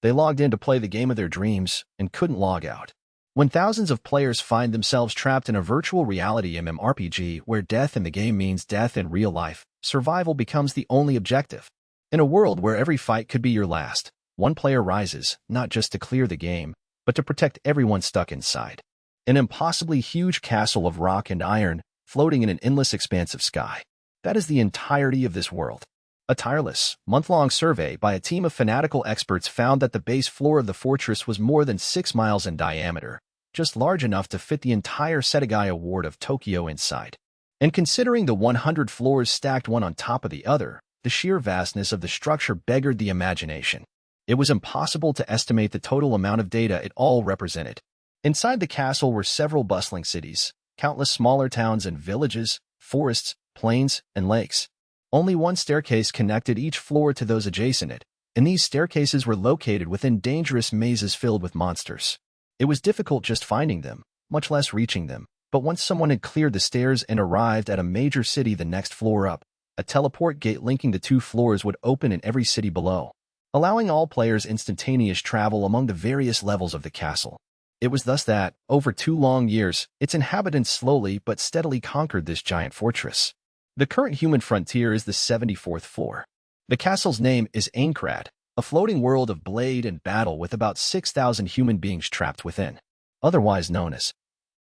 They logged in to play the game of their dreams and couldn't log out. When thousands of players find themselves trapped in a virtual reality MMORPG where death in the game means death in real life, survival becomes the only objective. In a world where every fight could be your last, one player rises, not just to clear the game, but to protect everyone stuck inside. An impossibly huge castle of rock and iron, floating in an endless expanse of sky. That is the entirety of this world. A tireless, month-long survey by a team of fanatical experts found that the base floor of the fortress was more than 6 miles in diameter, just large enough to fit the entire Sedagai ward of Tokyo inside. And considering the 100 floors stacked one on top of the other, the sheer vastness of the structure beggared the imagination. It was impossible to estimate the total amount of data it all represented. Inside the castle were several bustling cities, countless smaller towns and villages, forests, plains, and lakes. Only one staircase connected each floor to those adjacent it, and these staircases were located within dangerous mazes filled with monsters. It was difficult just finding them, much less reaching them, but once someone had cleared the stairs and arrived at a major city the next floor up, a teleport gate linking the 2 floors would open in every city below, allowing all players instantaneous travel among the various levels of the castle. It was thus that, over 2 long years, its inhabitants slowly but steadily conquered this giant fortress. The current human frontier is the 74th floor. The castle's name is Aincrad, a floating world of blade and battle with about 6,000 human beings trapped within, otherwise known as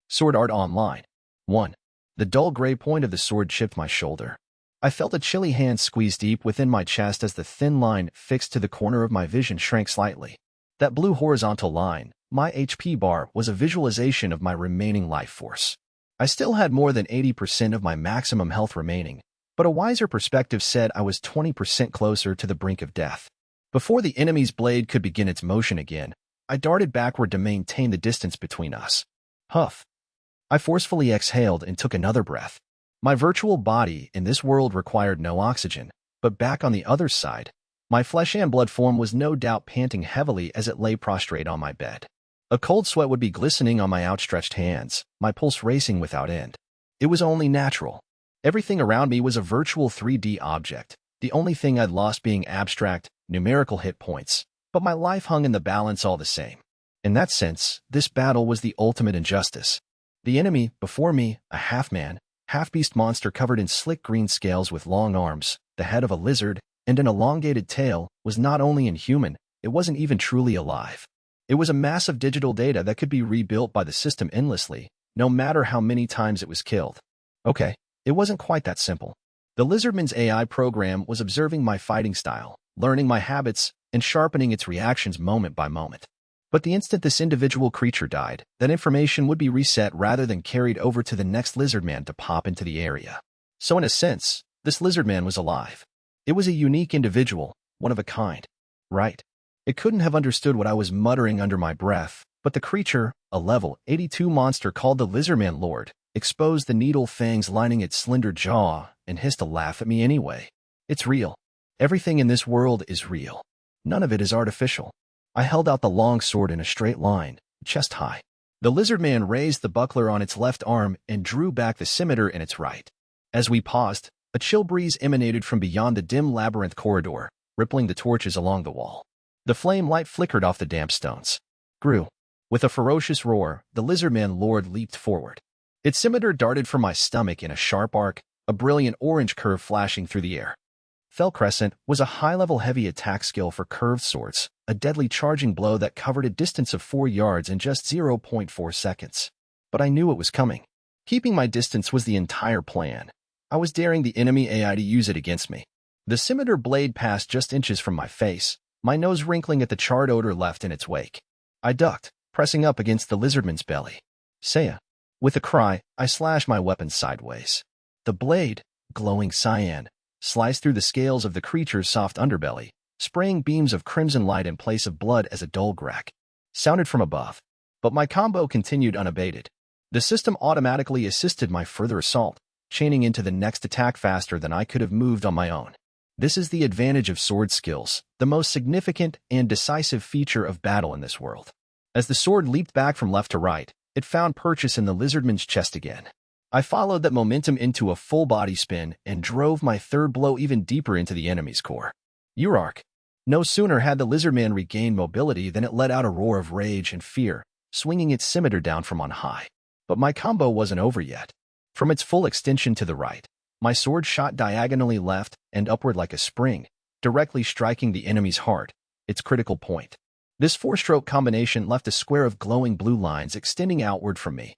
Sword Art Online. 1. The dull gray point of the sword chipped my shoulder. I felt a chilly hand squeeze deep within my chest as the thin line fixed to the corner of my vision shrank slightly. That blue horizontal line, my HP bar, was a visualization of my remaining life force. I still had more than 80% of my maximum health remaining, but a wiser perspective said I was 20% closer to the brink of death. Before the enemy's blade could begin its motion again, I darted backward to maintain the distance between us. Huff. I forcefully exhaled and took another breath. My virtual body in this world required no oxygen, but back on the other side, my flesh and blood form was no doubt panting heavily as it lay prostrate on my bed. A cold sweat would be glistening on my outstretched hands, my pulse racing without end. It was only natural. Everything around me was a virtual 3D object, the only thing I'd lost being abstract, numerical hit points, but my life hung in the balance all the same. In that sense, this battle was the ultimate injustice. The enemy, before me, a half-man, half-beast monster covered in slick green scales with long arms, the head of a lizard, and an elongated tail, was not only inhuman, it wasn't even truly alive. It was a mass of digital data that could be rebuilt by the system endlessly, no matter how many times it was killed. Okay, it wasn't quite that simple. The Lizardman's AI program was observing my fighting style, learning my habits, and sharpening its reactions moment by moment. But the instant this individual creature died, that information would be reset rather than carried over to the next Lizardman to pop into the area. So in a sense, this Lizardman was alive. It was a unique individual, one of a kind. Right. It couldn't have understood what I was muttering under my breath, but the creature, a level 82 monster called the Lizardman Lord, exposed the needle fangs lining its slender jaw and hissed a laugh at me anyway. It's real. Everything in this world is real. None of it is artificial. I held out the long sword in a straight line, chest high. The Lizardman raised the buckler on its left arm and drew back the scimitar in its right. As we paused, a chill breeze emanated from beyond the dim labyrinth corridor, rippling the torches along the wall. The flame light flickered off the damp stones. Grew. With a ferocious roar, the Lizardman Lord leaped forward. Its scimitar darted from my stomach in a sharp arc, a brilliant orange curve flashing through the air. Fell Crescent was a high-level heavy attack skill for curved swords, a deadly charging blow that covered a distance of 4 yards in just 0.4 seconds. But I knew it was coming. Keeping my distance was the entire plan. I was daring the enemy AI to use it against me. The scimitar blade passed just inches from my face, my nose wrinkling at the charred odor left in its wake. I ducked, pressing up against the Lizardman's belly. Saya. With a cry, I slashed my weapon sideways. The blade, glowing cyan, sliced through the scales of the creature's soft underbelly, spraying beams of crimson light in place of blood as a dull crack sounded from above. But my combo continued unabated. The system automatically assisted my further assault, chaining into the next attack faster than I could have moved on my own. This is the advantage of sword skills, the most significant and decisive feature of battle in this world. As the sword leaped back from left to right, it found purchase in the Lizardman's chest again. I followed that momentum into a full body spin and drove my third blow even deeper into the enemy's core. Urark. No sooner had the lizardman regained mobility than it let out a roar of rage and fear, swinging its scimitar down from on high. But my combo wasn't over yet. From its full extension to the right, my sword shot diagonally left and upward like a spring, directly striking the enemy's heart, its critical point. This four-stroke combination left a square of glowing blue lines extending outward from me.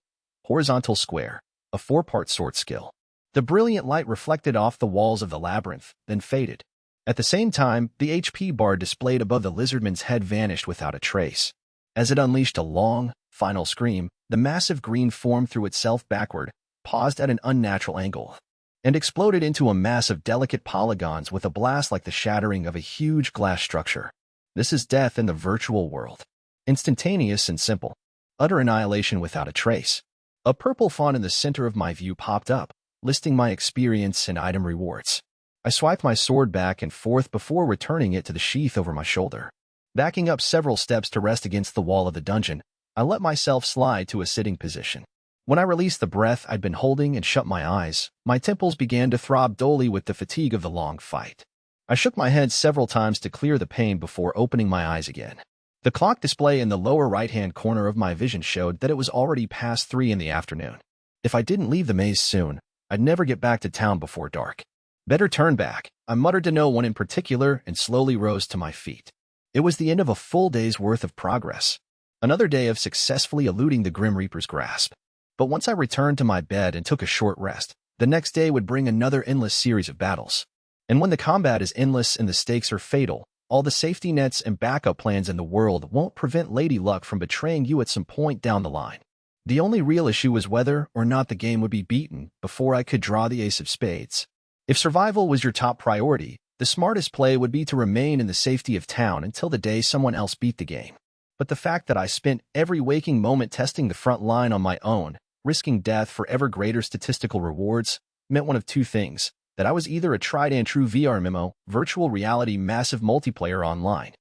Horizontal square, a four-part sword skill. The brilliant light reflected off the walls of the labyrinth, then faded. At the same time, the HP bar displayed above the lizardman's head vanished without a trace. As it unleashed a long, final scream, the massive green form threw itself backward, paused at an unnatural angle, and exploded into a mass of delicate polygons with a blast like the shattering of a huge glass structure. This is death in the virtual world. Instantaneous and simple. Utter annihilation without a trace. A purple font in the center of my view popped up, listing my experience and item rewards. I swiped my sword back and forth before returning it to the sheath over my shoulder. Backing up several steps to rest against the wall of the dungeon, I let myself slide to a sitting position. When I released the breath I'd been holding and shut my eyes, my temples began to throb dully with the fatigue of the long fight. I shook my head several times to clear the pain before opening my eyes again. The clock display in the lower right-hand corner of my vision showed that it was already past 3 in the afternoon. If I didn't leave the maze soon, I'd never get back to town before dark. Better turn back, I muttered to no one in particular and slowly rose to my feet. It was the end of a full day's worth of progress. Another day of successfully eluding the Grim Reaper's grasp. But once I returned to my bed and took a short rest, the next day would bring another endless series of battles. And when the combat is endless and the stakes are fatal, all the safety nets and backup plans in the world won't prevent Lady Luck from betraying you at some point down the line. The only real issue was whether or not the game would be beaten before I could draw the ace of spades. If survival was your top priority, the smartest play would be to remain in the safety of town until the day someone else beat the game. But the fact that I spent every waking moment testing the front line on my own, risking death for ever greater statistical rewards, meant one of two things: that I was either a tried and true VR MMO, virtual reality massive multiplayer online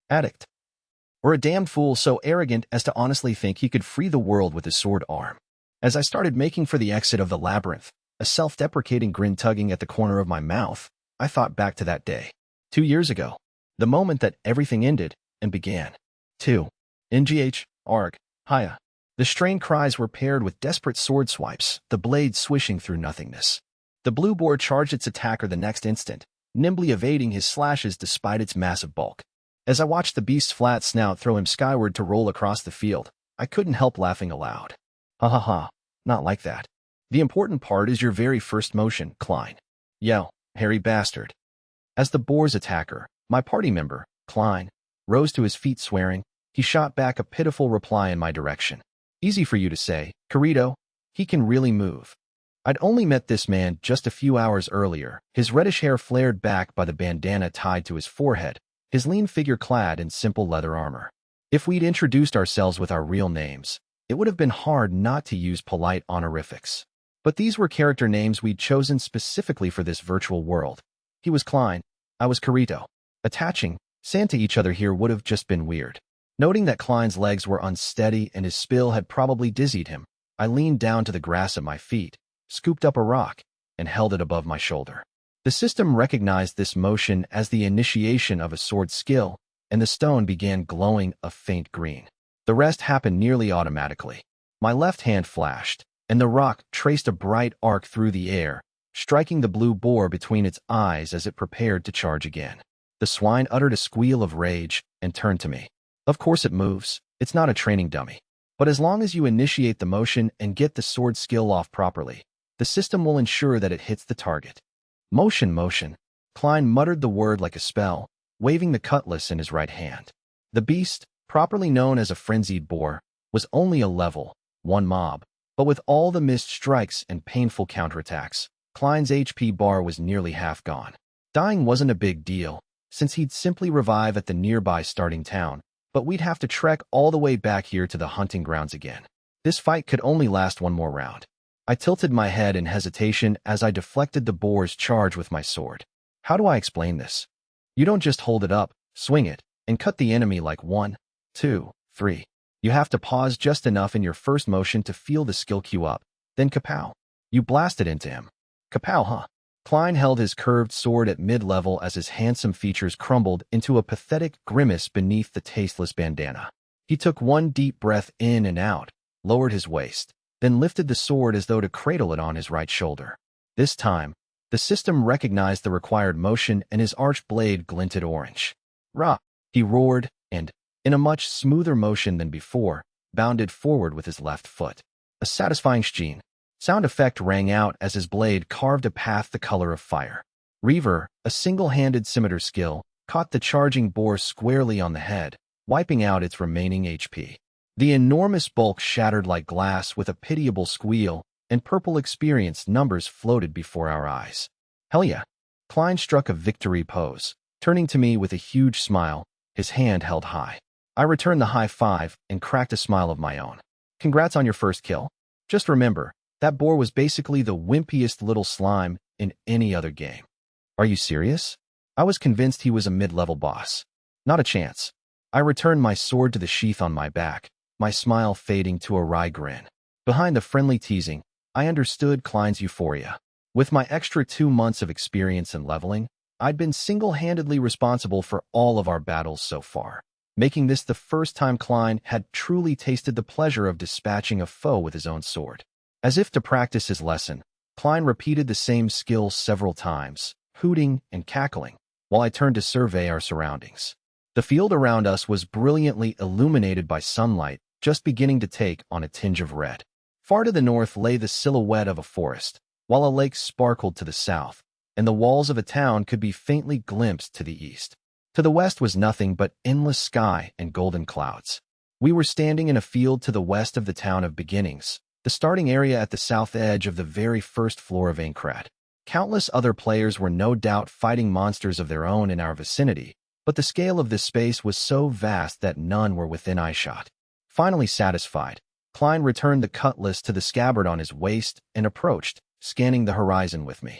addict, or a damned fool so arrogant as to honestly think he could free the world with his sword arm. As I started making for the exit of the labyrinth, a self-deprecating grin tugging at the corner of my mouth, I thought back to that day, 2 years ago, the moment that everything ended and began. 2. NGH, ARG, Haya. The strained cries were paired with desperate sword swipes, the blade swishing through nothingness. The blue boar charged its attacker the next instant, nimbly evading his slashes despite its massive bulk. As I watched the beast's flat snout throw him skyward to roll across the field, I couldn't help laughing aloud. Ha ha ha, not like that. The important part is your very first motion, Klein. Yell, hairy bastard. As the boar's attacker, my party member, Klein, rose to his feet swearing, he shot back a pitiful reply in my direction. Easy for you to say, Kirito. He can really move. I'd only met this man just a few hours earlier, his reddish hair flared back by the bandana tied to his forehead, his lean figure clad in simple leather armor. If we'd introduced ourselves with our real names, it would have been hard not to use polite honorifics. But these were character names we'd chosen specifically for this virtual world. He was Klein, I was Kirito. Attaching sand to each other here would have just been weird. Noting that Klein's legs were unsteady and his spill had probably dizzied him, I leaned down to the grass at my feet, scooped up a rock, and held it above my shoulder. The system recognized this motion as the initiation of a sword skill, and the stone began glowing a faint green. The rest happened nearly automatically. My left hand flashed, and the rock traced a bright arc through the air, striking the blue boar between its eyes as it prepared to charge again. The swine uttered a squeal of rage and turned to me. Of course it moves, it's not a training dummy. But as long as you initiate the motion and get the sword skill off properly, the system will ensure that it hits the target. Motion, motion. Klein muttered the word like a spell, waving the cutlass in his right hand. The beast, properly known as a frenzied boar, was only a level 1 mob, but with all the missed strikes and painful counterattacks, Klein's HP bar was nearly half gone. Dying wasn't a big deal, since he'd simply revive at the nearby starting town, but we'd have to trek all the way back here to the hunting grounds again. This fight could only last one more round. I tilted my head in hesitation as I deflected the boar's charge with my sword. How do I explain this? You don't just hold it up, swing it, and cut the enemy like 1, 2, 3. You have to pause just enough in your first motion to feel the skill queue up, then kapow. You blast it into him. Kapow, huh? Klein held his curved sword at mid-level as his handsome features crumbled into a pathetic grimace beneath the tasteless bandana. He took one deep breath in and out, lowered his waist, then lifted the sword as though to cradle it on his right shoulder. This time, the system recognized the required motion and his arched blade glinted orange. Rah! He roared and, in a much smoother motion than before, bounded forward with his left foot. A satisfying sheen. Sound effect rang out as his blade carved a path the color of fire. Reaver, a single-handed scimitar skill, caught the charging boar squarely on the head, wiping out its remaining HP. The enormous bulk shattered like glass with a pitiable squeal, and purple experience numbers floated before our eyes. Hell yeah! Klein struck a victory pose, turning to me with a huge smile, his hand held high. I returned the high five and cracked a smile of my own. Congrats on your first kill. Just remember, that boar was basically the wimpiest little slime in any other game. Are you serious? I was convinced he was a mid-level boss. Not a chance. I returned my sword to the sheath on my back, my smile fading to a wry grin. Behind the friendly teasing, I understood Klein's euphoria. With my extra 2 months of experience and leveling, I'd been single-handedly responsible for all of our battles so far, making this the first time Klein had truly tasted the pleasure of dispatching a foe with his own sword. As if to practice his lesson, Klein repeated the same skill several times, hooting and cackling, while I turned to survey our surroundings. The field around us was brilliantly illuminated by sunlight, just beginning to take on a tinge of red. Far to the north lay the silhouette of a forest, while a lake sparkled to the south, and the walls of a town could be faintly glimpsed to the east. To the west was nothing but endless sky and golden clouds. We were standing in a field to the west of the town of Beginnings, the starting area at the south edge of the very first floor of Aincrad. Countless other players were no doubt fighting monsters of their own in our vicinity, but the scale of this space was so vast that none were within eyeshot. Finally satisfied, Klein returned the cutlass to the scabbard on his waist and approached, scanning the horizon with me.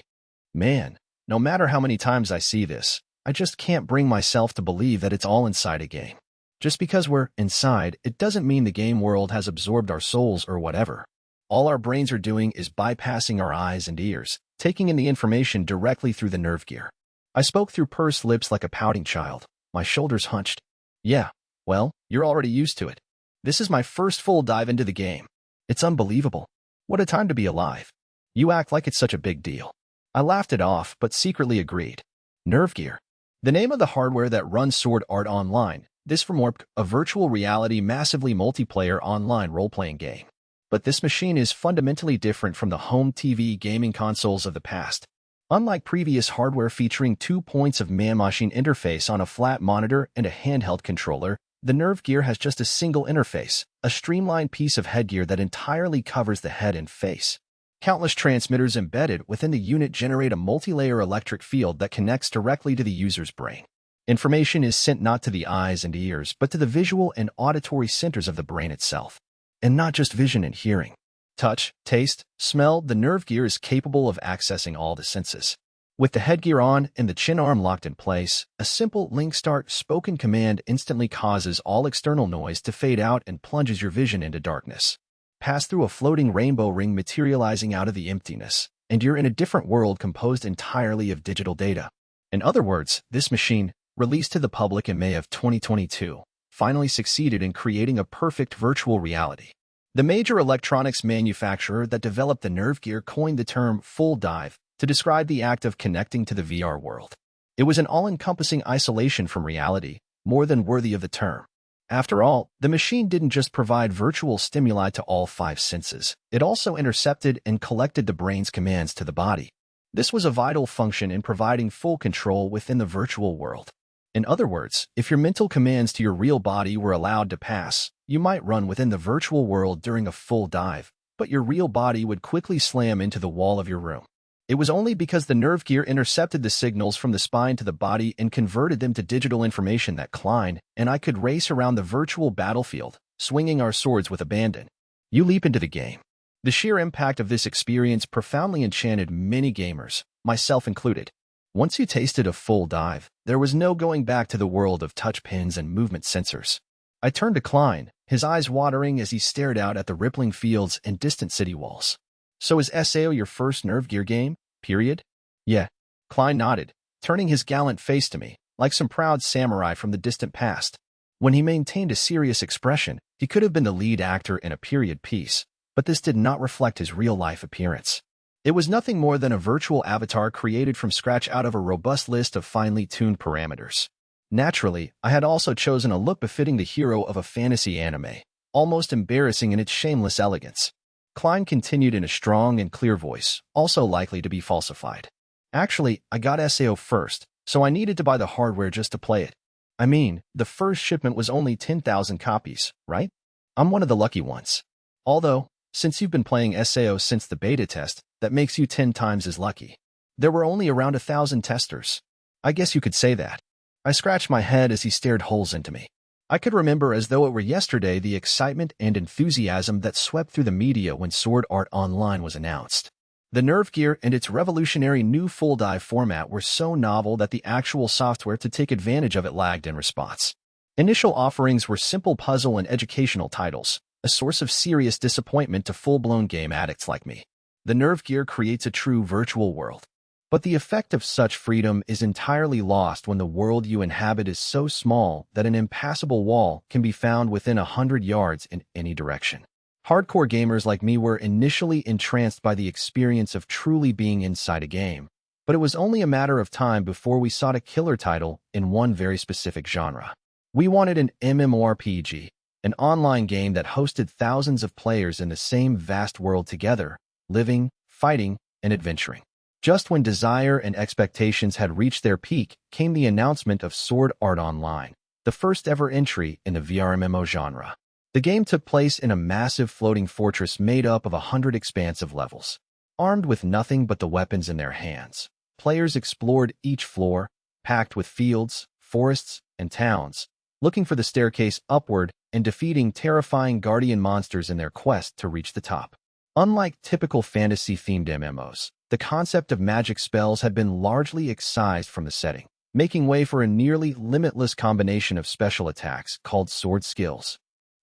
Man, no matter how many times I see this, I just can't bring myself to believe that it's all inside a game. Just because we're inside, it doesn't mean the game world has absorbed our souls or whatever. All our brains are doing is bypassing our eyes and ears, taking in the information directly through the nerve gear. I spoke through pursed lips like a pouting child, my shoulders hunched. Yeah, well, you're already used to it. This is my first full dive into the game. It's unbelievable. What a time to be alive. You act like it's such a big deal. I laughed it off, but secretly agreed. Nerve gear. The name of the hardware that runs Sword Art Online. This from MMORPG, a virtual reality massively multiplayer online role-playing game. But this machine is fundamentally different from the home TV gaming consoles of the past. Unlike previous hardware featuring 2 points of man-machine interface on a flat monitor and a handheld controller, the Nerve Gear has just a single interface, a streamlined piece of headgear that entirely covers the head and face. Countless transmitters embedded within the unit generate a multi-layer electric field that connects directly to the user's brain. Information is sent not to the eyes and ears, but to the visual and auditory centers of the brain itself. And not just vision and hearing. Touch, taste, smell, the Nerve Gear is capable of accessing all the senses. With the headgear on and the chin arm locked in place, a simple link start spoken command instantly causes all external noise to fade out and plunges your vision into darkness. Pass through a floating rainbow ring materializing out of the emptiness, and you're in a different world composed entirely of digital data. In other words, this machine, released to the public in May of 2022, finally succeeded in creating a perfect virtual reality. The major electronics manufacturer that developed the Nerve Gear coined the term full dive to describe the act of connecting to the VR world. It was an all-encompassing isolation from reality, more than worthy of the term. After all, the machine didn't just provide virtual stimuli to all 5 senses, it also intercepted and collected the brain's commands to the body. This was a vital function in providing full control within the virtual world. In other words, if your mental commands to your real body were allowed to pass, you might run within the virtual world during a full dive, but your real body would quickly slam into the wall of your room. It was only because the Nerve Gear intercepted the signals from the spine to the body and converted them to digital information that Klein and I could race around the virtual battlefield, swinging our swords with abandon. You leap into the game. The sheer impact of this experience profoundly enchanted many gamers, myself included. Once you tasted a full dive, there was no going back to the world of touch pins and movement sensors. I turned to Klein, his eyes watering as he stared out at the rippling fields and distant city walls. So is SAO your first Nerve Gear game? Period? Yeah. Klein nodded, turning his gallant face to me, like some proud samurai from the distant past. When he maintained a serious expression, he could have been the lead actor in a period piece, but this did not reflect his real-life appearance. It was nothing more than a virtual avatar created from scratch out of a robust list of finely tuned parameters. Naturally, I had also chosen a look befitting the hero of a fantasy anime, almost embarrassing in its shameless elegance. Klein continued in a strong and clear voice, also likely to be falsified. Actually, I got SAO first, so I needed to buy the hardware just to play it. I mean, the first shipment was only 10,000 copies, right? I'm one of the lucky ones. Although, since you've been playing SAO since the beta test, that makes you 10 times as lucky. There were only around 1,000 testers. I guess you could say that. I scratched my head as he stared holes into me. I could remember as though it were yesterday the excitement and enthusiasm that swept through the media when Sword Art Online was announced. The Nerve Gear and its revolutionary new full dive format were so novel that the actual software to take advantage of it lagged in response. Initial offerings were simple puzzle and educational titles, a source of serious disappointment to full-blown game addicts like me. The Nerve Gear creates a true virtual world. But the effect of such freedom is entirely lost when the world you inhabit is so small that an impassable wall can be found within 100 yards in any direction. Hardcore gamers like me were initially entranced by the experience of truly being inside a game, but it was only a matter of time before we sought a killer title in one very specific genre. We wanted an MMORPG, an online game that hosted thousands of players in the same vast world together, living, fighting, and adventuring. Just when desire and expectations had reached their peak came the announcement of Sword Art Online, the first ever entry in the VR MMO genre. The game took place in a massive floating fortress made up of 100 expansive levels. Armed with nothing but the weapons in their hands, players explored each floor, packed with fields, forests, and towns, looking for the staircase upward and defeating terrifying guardian monsters in their quest to reach the top. Unlike typical fantasy-themed MMOs, the concept of magic spells had been largely excised from the setting, making way for a nearly limitless combination of special attacks called sword skills.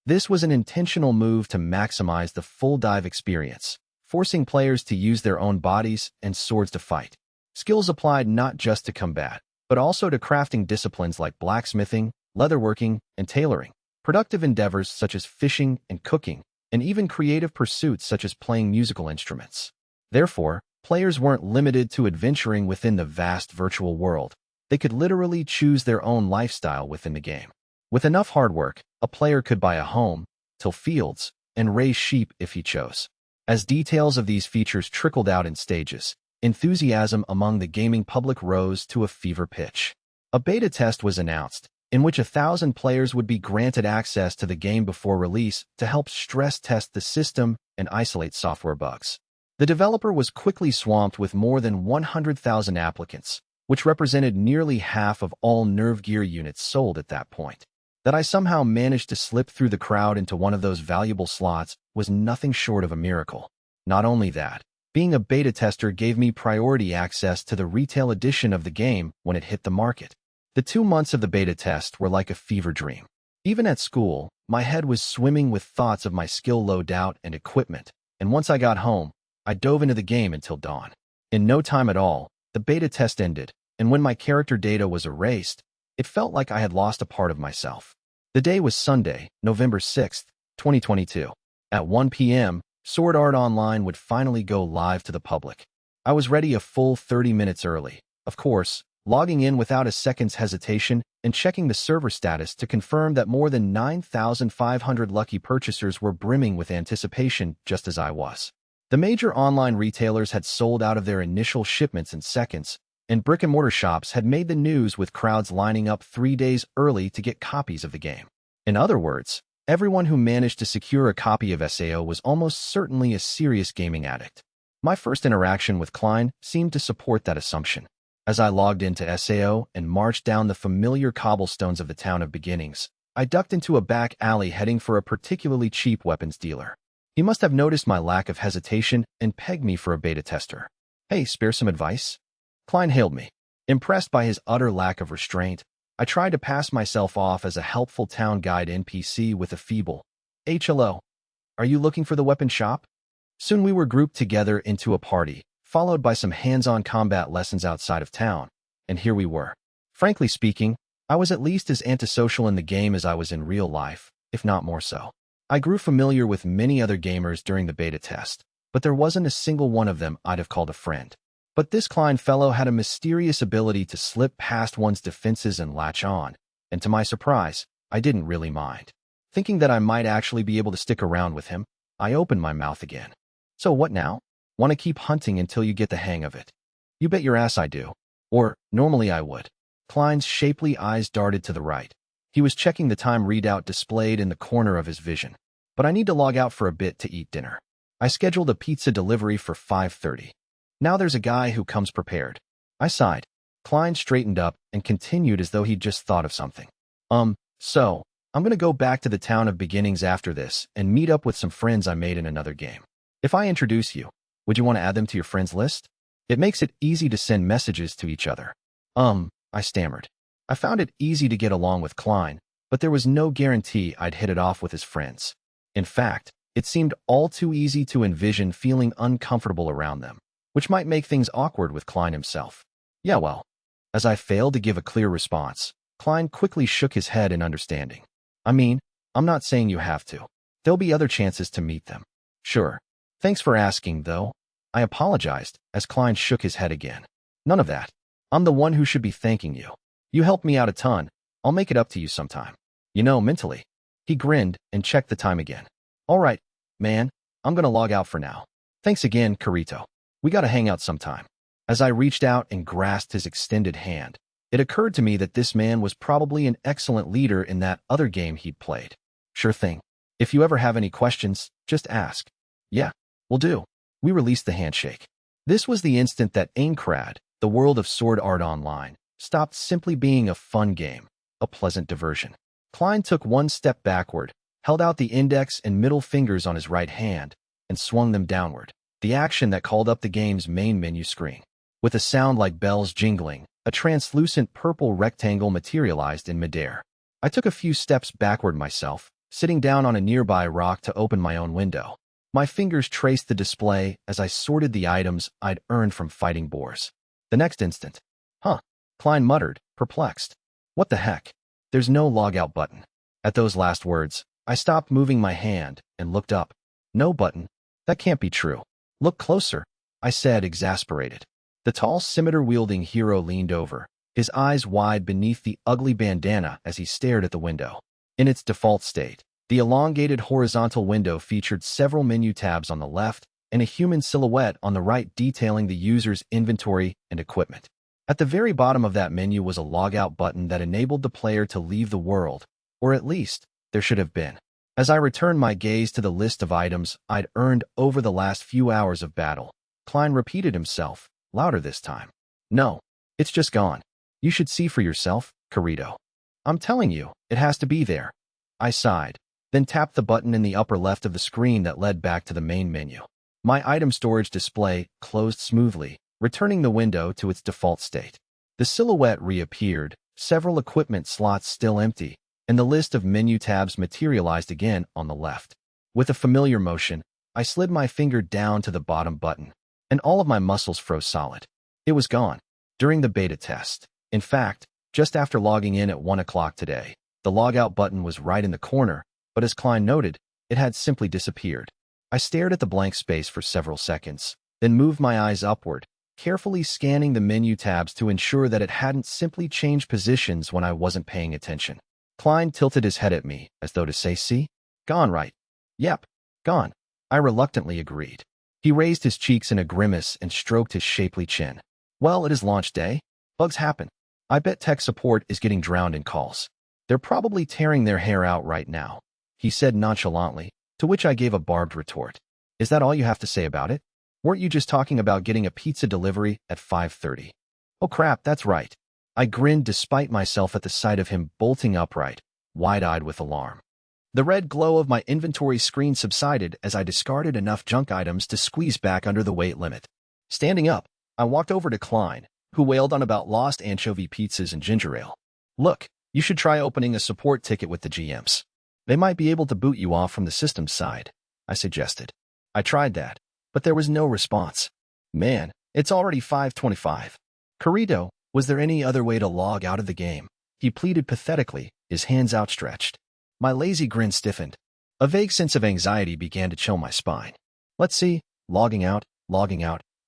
This was an intentional move to maximize the full dive experience, forcing players to use their own bodies and swords to fight. Skills applied not just to combat, but also to crafting disciplines like blacksmithing, leatherworking, and tailoring, productive endeavors such as fishing and cooking, and even creative pursuits such as playing musical instruments. Therefore, players weren't limited to adventuring within the vast virtual world. They could literally choose their own lifestyle within the game. With enough hard work, a player could buy a home, till fields, and raise sheep if he chose. As details of these features trickled out in stages, enthusiasm among the gaming public rose to a fever pitch. A beta test was announced, in which 1,000 players would be granted access to the game before release to help stress test the system and isolate software bugs. The developer was quickly swamped with more than 100,000 applicants, which represented nearly half of all Nerve Gear units sold at that point. That I somehow managed to slip through the crowd into one of those valuable slots was nothing short of a miracle. Not only that, being a beta tester gave me priority access to the retail edition of the game when it hit the market. The 2 months of the beta test were like a fever dream. Even at school, my head was swimming with thoughts of my skill loadout and equipment, and once I got home, I dove into the game until dawn. In no time at all, the beta test ended, and when my character data was erased, it felt like I had lost a part of myself. The day was Sunday, November 6th, 2022. At 1 p.m., Sword Art Online would finally go live to the public. I was ready a full 30 minutes early, of course, logging in without a second's hesitation and checking the server status to confirm that more than 9,500 lucky purchasers were brimming with anticipation just as I was. The major online retailers had sold out of their initial shipments in seconds, and brick-and-mortar shops had made the news with crowds lining up 3 days early to get copies of the game. In other words, everyone who managed to secure a copy of SAO was almost certainly a serious gaming addict. My first interaction with Klein seemed to support that assumption. As I logged into SAO and marched down the familiar cobblestones of the town of beginnings, I ducked into a back alley heading for a particularly cheap weapons dealer. He must have noticed my lack of hesitation and pegged me for a beta tester. "Hey, spare some advice?" Klein hailed me. Impressed by his utter lack of restraint, I tried to pass myself off as a helpful town guide NPC with a feeble, "Hello. Are you looking for the weapon shop?" Soon we were grouped together into a party, followed by some hands-on combat lessons outside of town, and here we were. Frankly speaking, I was at least as antisocial in the game as I was in real life, if not more so. I grew familiar with many other gamers during the beta test, but there wasn't a single one of them I'd have called a friend. But this Klein fellow had a mysterious ability to slip past one's defenses and latch on, and to my surprise, I didn't really mind. Thinking that I might actually be able to stick around with him, I opened my mouth again. So what now? Want to keep hunting until you get the hang of it? You bet your ass I do. Or, normally I would. Klein's shapely eyes darted to the right. He was checking the time readout displayed in the corner of his vision. But I need to log out for a bit to eat dinner. I scheduled a pizza delivery for 5:30. Now there's a guy who comes prepared. I sighed. Klein straightened up and continued as though he'd just thought of something. So, I'm gonna go back to the town of beginnings after this and meet up with some friends I made in another game. If I introduce you, would you want to add them to your friends list? It makes it easy to send messages to each other. I stammered. I found it easy to get along with Klein, but there was no guarantee I'd hit it off with his friends. In fact, it seemed all too easy to envision feeling uncomfortable around them, which might make things awkward with Klein himself. Yeah, well. As I failed to give a clear response, Klein quickly shook his head in understanding. I mean, I'm not saying you have to. There'll be other chances to meet them. Sure. Thanks for asking, though. I apologized as Klein shook his head again. None of that. I'm the one who should be thanking you. You helped me out a ton. I'll make it up to you sometime. You know, mentally. He grinned and checked the time again. All right, man. I'm gonna log out for now. Thanks again, Kirito. We gotta hang out sometime. As I reached out and grasped his extended hand, it occurred to me that this man was probably an excellent leader in that other game he'd played. Sure thing. If you ever have any questions, just ask. Yeah, will do. We released the handshake. This was the instant that Aincrad, the world of Sword Art Online, stopped simply being a fun game, a pleasant diversion. Klein took one step backward, held out the index and middle fingers on his right hand, and swung them downward, the action that called up the game's main menu screen. With a sound like bells jingling, a translucent purple rectangle materialized in midair. I took a few steps backward myself, sitting down on a nearby rock to open my own window. My fingers traced the display as I sorted the items I'd earned from fighting boars. The next instant, Klein muttered, perplexed. What the heck? There's no logout button. At those last words, I stopped moving my hand and looked up. No button? That can't be true. Look closer, I said, exasperated. The tall scimitar-wielding hero leaned over, his eyes wide beneath the ugly bandana as he stared at the window. In its default state, the elongated horizontal window featured several menu tabs on the left and a human silhouette on the right detailing the user's inventory and equipment. At the very bottom of that menu was a logout button that enabled the player to leave the world, or at least, there should have been. As I returned my gaze to the list of items I'd earned over the last few hours of battle, Klein repeated himself, louder this time. No, it's just gone. You should see for yourself, Kirito. I'm telling you, it has to be there. I sighed, then tapped the button in the upper left of the screen that led back to the main menu. My item storage display closed smoothly, returning the window to its default state. The silhouette reappeared, several equipment slots still empty, and the list of menu tabs materialized again on the left. With a familiar motion, I slid my finger down to the bottom button, and all of my muscles froze solid. It was gone. During the beta test. In fact, just after logging in at 1 o'clock today, the logout button was right in the corner, but as Klein noted, it had simply disappeared. I stared at the blank space for several seconds, then moved my eyes upward, carefully scanning the menu tabs to ensure that it hadn't simply changed positions when I wasn't paying attention. Klein tilted his head at me, as though to say, see? Gone, right? Yep, gone. I reluctantly agreed. He raised his cheeks in a grimace and stroked his shapely chin. Well, it is launch day. Bugs happen. I bet tech support is getting drowned in calls. They're probably tearing their hair out right now, he said nonchalantly, to which I gave a barbed retort. Is that all you have to say about it? Weren't you just talking about getting a pizza delivery at 5:30? Oh crap, that's right. I grinned despite myself at the sight of him bolting upright, wide-eyed with alarm. The red glow of my inventory screen subsided as I discarded enough junk items to squeeze back under the weight limit. Standing up, I walked over to Klein, who wailed on about lost anchovy pizzas and ginger ale. Look, you should try opening a support ticket with the GMs. They might be able to boot you off from the system side, I suggested. I tried that, but there was no response. Man, It's already 5:25. Carito, was there any other way to log out of the game? He pleaded pathetically, his hands outstretched. My lazy grin stiffened. A vague sense of anxiety began to chill my spine. Let's see, logging out,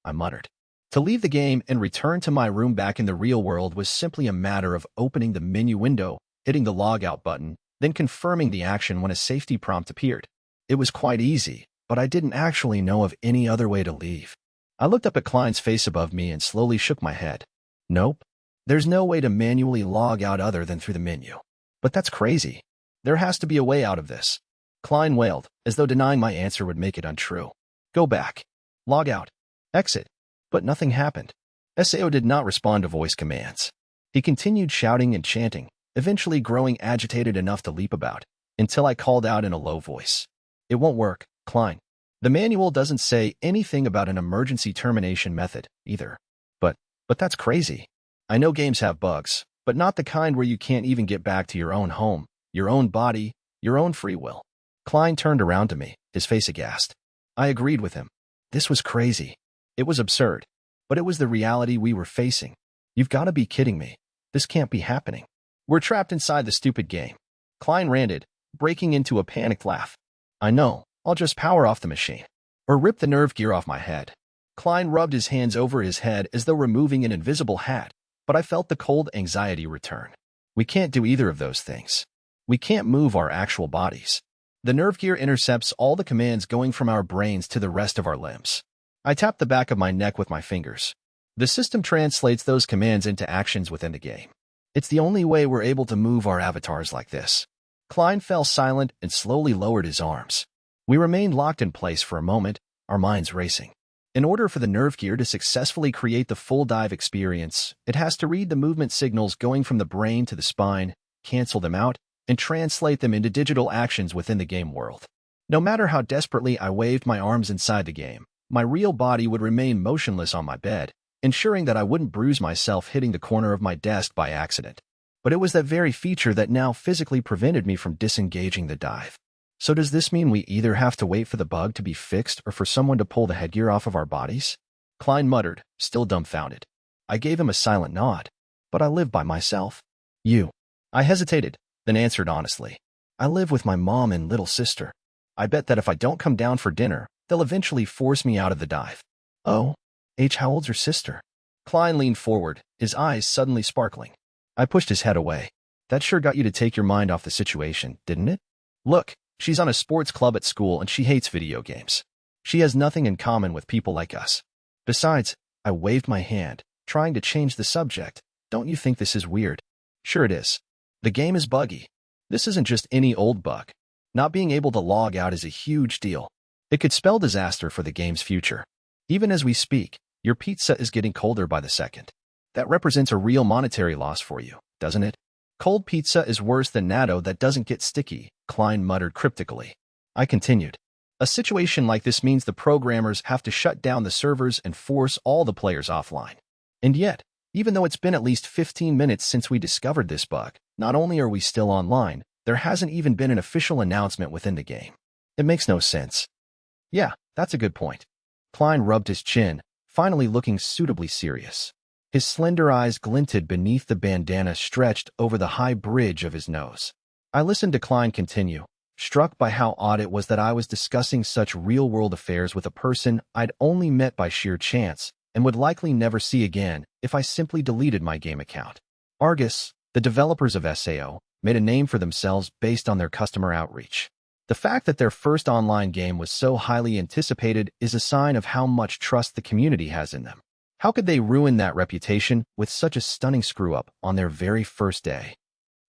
I muttered. To leave the game and return to my room back in the real world was simply a matter of opening the menu window, hitting the logout button, then confirming the action when a safety prompt appeared. It was quite easy, but I didn't actually know of any other way to leave. I looked up at Klein's face above me and slowly shook my head. Nope. There's no way to manually log out other than through the menu. But that's crazy. There has to be a way out of this. Klein wailed, as though denying my answer would make it untrue. Go back. Log out. Exit. But nothing happened. SAO did not respond to voice commands. He continued shouting and chanting, eventually growing agitated enough to leap about, until I called out in a low voice. It won't work, Klein. The manual doesn't say anything about an emergency termination method, either. But that's crazy. I know games have bugs, but not the kind where you can't even get back to your own home, your own body, your own free will. Klein turned around to me, his face aghast. I agreed with him. This was crazy. It was absurd. But it was the reality we were facing. You've got to be kidding me. This can't be happening. We're trapped inside the stupid game. Klein ranted, breaking into a panicked laugh. I know. I'll just power off the machine. Or rip the nerve gear off my head. Klein rubbed his hands over his head as though removing an invisible hat, but I felt the cold anxiety return. We can't do either of those things. We can't move our actual bodies. The nerve gear intercepts all the commands going from our brains to the rest of our limbs. I tapped the back of my neck with my fingers. The system translates those commands into actions within the game. It's the only way we're able to move our avatars like this. Klein fell silent and slowly lowered his arms. We remained locked in place for a moment, our minds racing. In order for the nerve gear to successfully create the full dive experience, it has to read the movement signals going from the brain to the spine, cancel them out, and translate them into digital actions within the game world. No matter how desperately I waved my arms inside the game, my real body would remain motionless on my bed, ensuring that I wouldn't bruise myself hitting the corner of my desk by accident. But it was that very feature that now physically prevented me from disengaging the dive. So does this mean we either have to wait for the bug to be fixed or for someone to pull the headgear off of our bodies? Klein muttered, still dumbfounded. I gave him a silent nod. But I live by myself. You. I hesitated, then answered honestly. I live with my mom and little sister. I bet that if I don't come down for dinner, they'll eventually force me out of the dive. Oh? How old's your sister? Klein leaned forward, his eyes suddenly sparkling. I pushed his head away. That sure got you to take your mind off the situation, didn't it? Look. She's on a sports club at school and she hates video games. She has nothing in common with people like us. Besides, I waved my hand, trying to change the subject. Don't you think this is weird? Sure it is. The game is buggy. This isn't just any old bug. Not being able to log out is a huge deal. It could spell disaster for the game's future. Even as we speak, your pizza is getting colder by the second. That represents a real monetary loss for you, doesn't it? Cold pizza is worse than natto that doesn't get sticky, Klein muttered cryptically. I continued. A situation like this means the programmers have to shut down the servers and force all the players offline. And yet, even though it's been at least 15 minutes since we discovered this bug, not only are we still online, there hasn't even been an official announcement within the game. It makes no sense. Yeah, that's a good point. Klein rubbed his chin, finally looking suitably serious. His slender eyes glinted beneath the bandana stretched over the high bridge of his nose. I listened to Klein continue, struck by how odd it was that I was discussing such real-world affairs with a person I'd only met by sheer chance and would likely never see again if I simply deleted my game account. Argus, the developers of SAO, made a name for themselves based on their customer outreach. The fact that their first online game was so highly anticipated is a sign of how much trust the community has in them. How could they ruin that reputation with such a stunning screw-up on their very first day?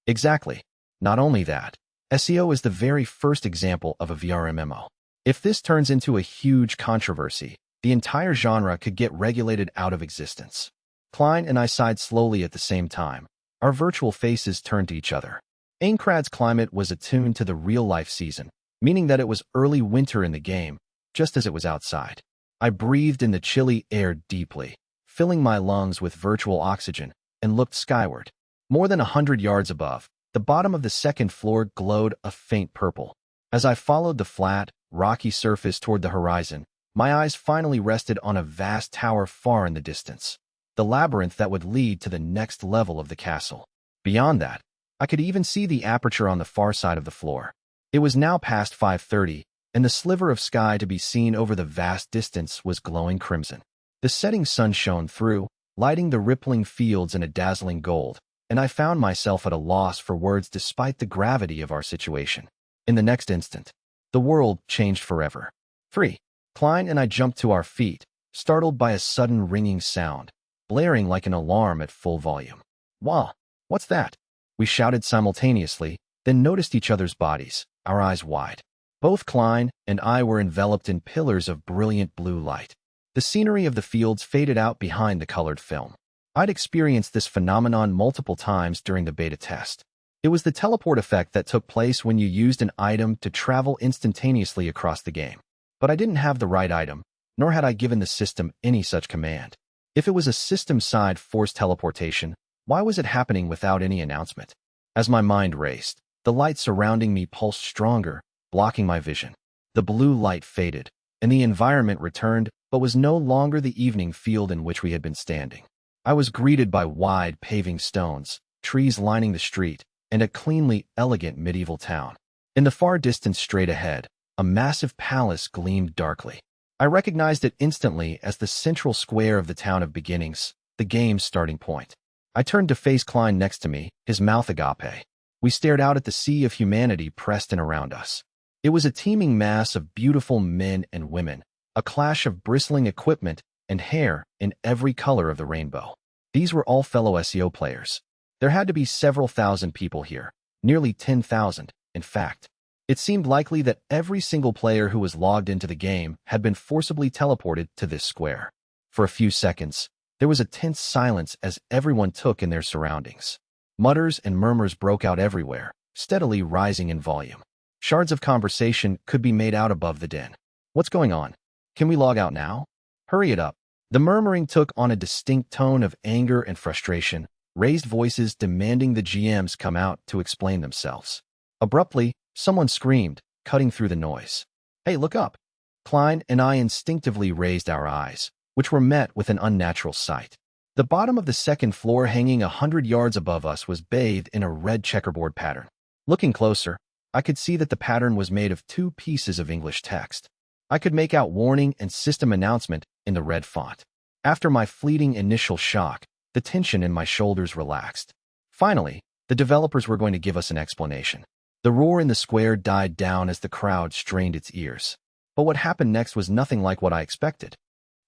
Exactly. Not only that, SEO is the very first example of a VR MMO. If this turns into a huge controversy, the entire genre could get regulated out of existence. Klein and I sighed slowly at the same time. Our virtual faces turned to each other. Aincrad's climate was attuned to the real-life season, meaning that it was early winter in the game, just as it was outside. I breathed in the chilly air deeply, filling my lungs with virtual oxygen, and looked skyward. More than 100 yards above, the bottom of the second floor glowed a faint purple. As I followed the flat, rocky surface toward the horizon, My eyes finally rested on a vast tower far in the distance, the labyrinth that would lead to the next level of the castle. Beyond that, I could even see the aperture on the far side of the floor. It was now past 5:30, and the sliver of sky to be seen over the vast distance was glowing crimson. The setting sun shone through, lighting the rippling fields in a dazzling gold, and I found myself at a loss for words despite the gravity of our situation. In the next instant, the world changed forever. 3. Klein and I jumped to our feet, startled by a sudden ringing sound, blaring like an alarm at full volume. "Wow, what's that?" We shouted simultaneously, then noticed each other's bodies, our eyes wide. Both Klein and I were enveloped in pillars of brilliant blue light. The scenery of the fields faded out behind the colored film. I'd experienced this phenomenon multiple times during the beta test. It was the teleport effect that took place when you used an item to travel instantaneously across the game. But I didn't have the right item, nor had I given the system any such command. If it was a system-side forced teleportation, why was it happening without any announcement? As my mind raced, the light surrounding me pulsed stronger, blocking my vision. The blue light faded, and the environment returned, but was no longer the evening field in which we had been standing. I was greeted by wide paving stones, trees lining the street, and a cleanly elegant medieval town. In the far distance straight ahead, a massive palace gleamed darkly. I recognized it instantly as the central square of the Town of Beginnings, the game's starting point. I turned to face Klein next to me, his mouth agape. We stared out at the sea of humanity pressed in around us. It was a teeming mass of beautiful men and women, a clash of bristling equipment and hair in every color of the rainbow. These were all fellow SEO players. There had to be several thousand people here, nearly 10,000, in fact. It seemed likely that every single player who was logged into the game had been forcibly teleported to this square. For a few seconds, there was a tense silence as everyone took in their surroundings. Mutters and murmurs broke out everywhere, steadily rising in volume. Shards of conversation could be made out above the din. "What's going on? Can we log out now? Hurry it up." The murmuring took on a distinct tone of anger and frustration, raised voices demanding the GMs come out to explain themselves. Abruptly, someone screamed, cutting through the noise. "Hey, look up!" Klein and I instinctively raised our eyes, which were met with an unnatural sight. The bottom of the second floor hanging 100 yards above us was bathed in a red checkerboard pattern. Looking closer, I could see that the pattern was made of two pieces of English text. I could make out warning and system announcement in the red font. After my fleeting initial shock, the tension in my shoulders relaxed. Finally, the developers were going to give us an explanation. The roar in the square died down as the crowd strained its ears. But what happened next was nothing like what I expected.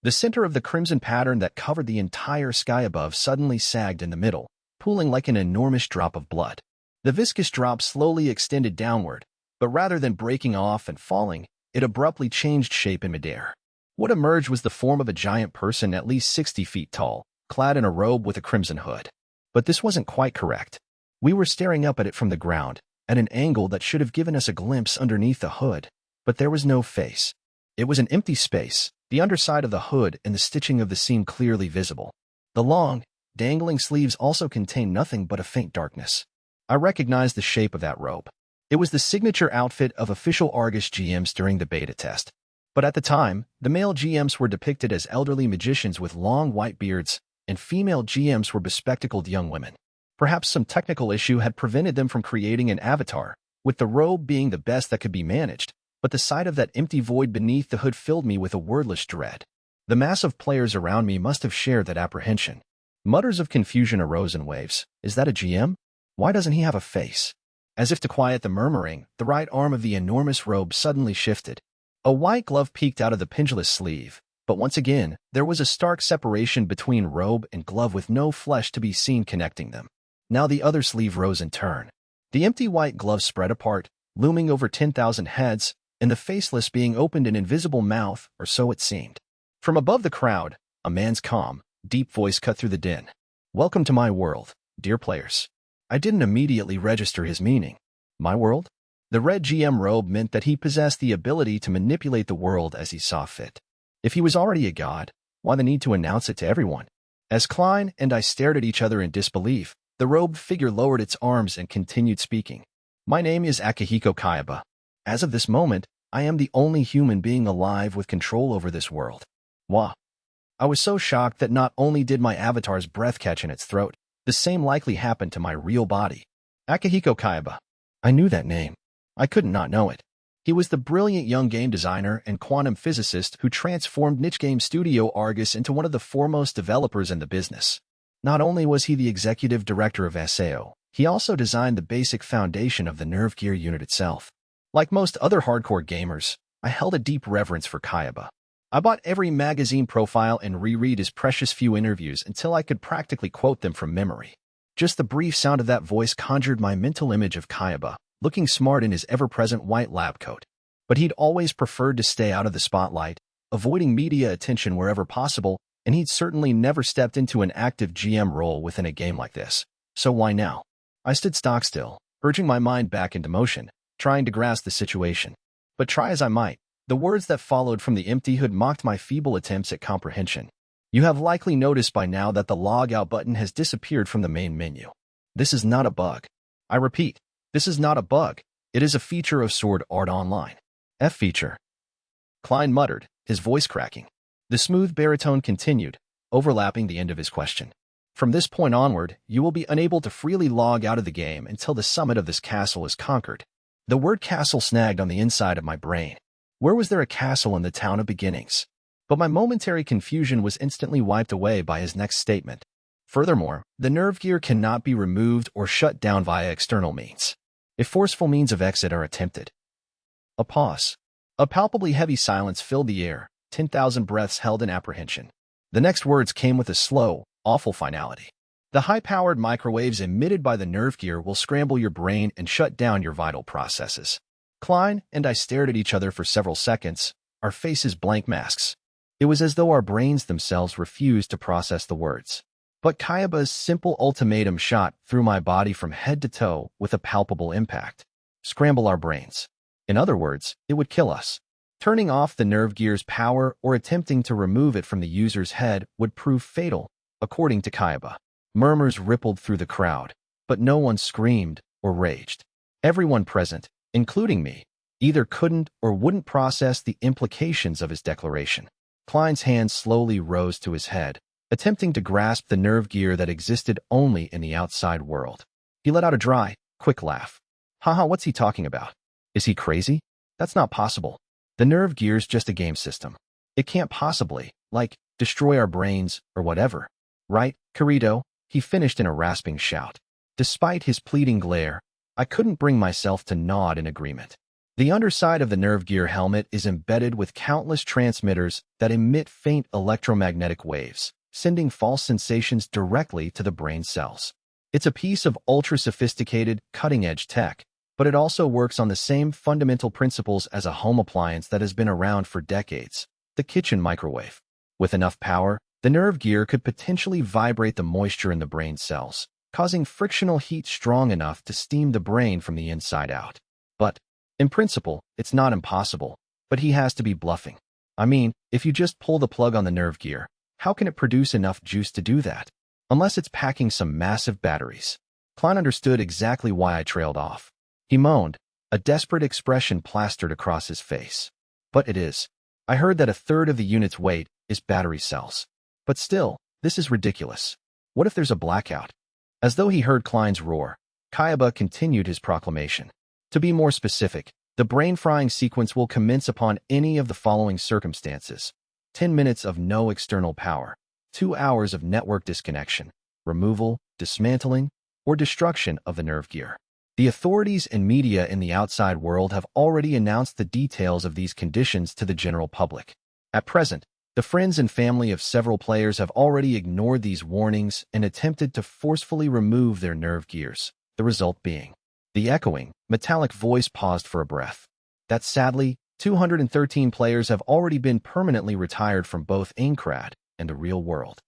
The center of the crimson pattern that covered the entire sky above suddenly sagged in the middle, pooling like an enormous drop of blood. The viscous drop slowly extended downward, but rather than breaking off and falling, it abruptly changed shape in midair. What emerged was the form of a giant person at least 60 feet tall, clad in a robe with a crimson hood. But this wasn't quite correct. We were staring up at it from the ground, at an angle that should have given us a glimpse underneath the hood, but there was no face. It was an empty space, the underside of the hood and the stitching of the seam clearly visible. The long, dangling sleeves also contained nothing but a faint darkness. I recognized the shape of that robe. It was the signature outfit of official Argus GMs during the beta test. But at the time, the male GMs were depicted as elderly magicians with long white beards, and female GMs were bespectacled young women. Perhaps some technical issue had prevented them from creating an avatar, with the robe being the best that could be managed, but the sight of that empty void beneath the hood filled me with a wordless dread. The mass of players around me must have shared that apprehension. Mutters of confusion arose in waves. "Is that a GM? Why doesn't he have a face?" As if to quiet the murmuring, the right arm of the enormous robe suddenly shifted. A white glove peeked out of the pendulous sleeve, but once again, there was a stark separation between robe and glove with no flesh to be seen connecting them. Now the other sleeve rose in turn. The empty white glove spread apart, looming over 10,000 heads, and the faceless being opened an invisible mouth, or so it seemed. From above the crowd, a man's calm, deep voice cut through the din. "Welcome to my world, dear players." I didn't immediately register his meaning. My world? The red GM robe meant that he possessed the ability to manipulate the world as he saw fit. If he was already a god, why the need to announce it to everyone? As Klein and I stared at each other in disbelief, the robed figure lowered its arms and continued speaking. "My name is Akihiko Kayaba. As of this moment, I am the only human being alive with control over this world. Wah. I was so shocked that not only did my avatar's breath catch in its throat, the same likely happened to my real body. Akihiko Kaiba. I knew that name. I couldn't not know it. He was the brilliant young game designer and quantum physicist who transformed niche game studio Argus into one of the foremost developers in the business. Not only was he the executive director of SAO, he also designed the basic foundation of the Nerve Gear unit itself. Like most other hardcore gamers, I held a deep reverence for Kaiba. I bought every magazine profile and reread his precious few interviews until I could practically quote them from memory. Just the brief sound of that voice conjured my mental image of Kaiba, looking smart in his ever-present white lab coat. But he'd always preferred to stay out of the spotlight, avoiding media attention wherever possible, and he'd certainly never stepped into an active GM role within a game like this. So why now? I stood stock still, urging my mind back into motion, trying to grasp the situation. But try as I might, the words that followed from the empty hood mocked my feeble attempts at comprehension. You have likely noticed by now that the logout button has disappeared from the main menu. This is not a bug. I repeat, this is not a bug. It is a feature of Sword Art Online. F feature. Klein muttered, his voice cracking. The smooth baritone continued, overlapping the end of his question. From this point onward, you will be unable to freely log out of the game until the summit of this castle is conquered. The word castle snagged on the inside of my brain. Where was there a castle in the town of beginnings? But my momentary confusion was instantly wiped away by his next statement. Furthermore, the nerve gear cannot be removed or shut down via external means. If forceful means of exit are attempted. A pause. A palpably heavy silence filled the air, 10,000 breaths held in apprehension. The next words came with a slow, awful finality. The high-powered microwaves emitted by the nerve gear will scramble your brain and shut down your vital processes. Klein and I stared at each other for several seconds, our faces blank masks. It was as though our brains themselves refused to process the words. But Kaiba's simple ultimatum shot through my body from head to toe with a palpable impact. Scramble our brains. In other words, it would kill us. Turning off the nerve gear's power or attempting to remove it from the user's head would prove fatal, according to Kaiba. Murmurs rippled through the crowd, but no one screamed or raged. Everyone present, including me, either couldn't or wouldn't process the implications of his declaration. Klein's hand slowly rose to his head, attempting to grasp the nerve gear that existed only in the outside world. He let out a dry, quick laugh. Haha, what's he talking about? Is he crazy? That's not possible. The nerve gear's just a game system. It can't possibly, destroy our brains or whatever. Right, Kirito? He finished in a rasping shout. Despite his pleading glare, I couldn't bring myself to nod in agreement. The underside of the nerve gear helmet is embedded with countless transmitters that emit faint electromagnetic waves, sending false sensations directly to the brain cells. It's a piece of ultra-sophisticated, cutting-edge tech, but it also works on the same fundamental principles as a home appliance that has been around for decades, the kitchen microwave. With enough power, the nerve gear could potentially vibrate the moisture in the brain cells, causing frictional heat strong enough to steam the brain from the inside out. But, in principle, it's not impossible, but he has to be bluffing. I mean, if you just pull the plug on the nerve gear, how can it produce enough juice to do that? Unless it's packing some massive batteries. Klein understood exactly why I trailed off. He moaned, a desperate expression plastered across his face. But it is. I heard that a third of the unit's weight is battery cells. But still, this is ridiculous. What if there's a blackout? As though he heard Klein's roar, Kaiba continued his proclamation. To be more specific, the brain-frying sequence will commence upon any of the following circumstances. 10 minutes of no external power, 2 hours of network disconnection, removal, dismantling, or destruction of the nerve gear. The authorities and media in the outside world have already announced the details of these conditions to the general public. At present, the friends and family of several players have already ignored these warnings and attempted to forcefully remove their nerve gears, the result being. The echoing, metallic voice paused for a breath. That sadly, 213 players have already been permanently retired from both Aincrad and the real world.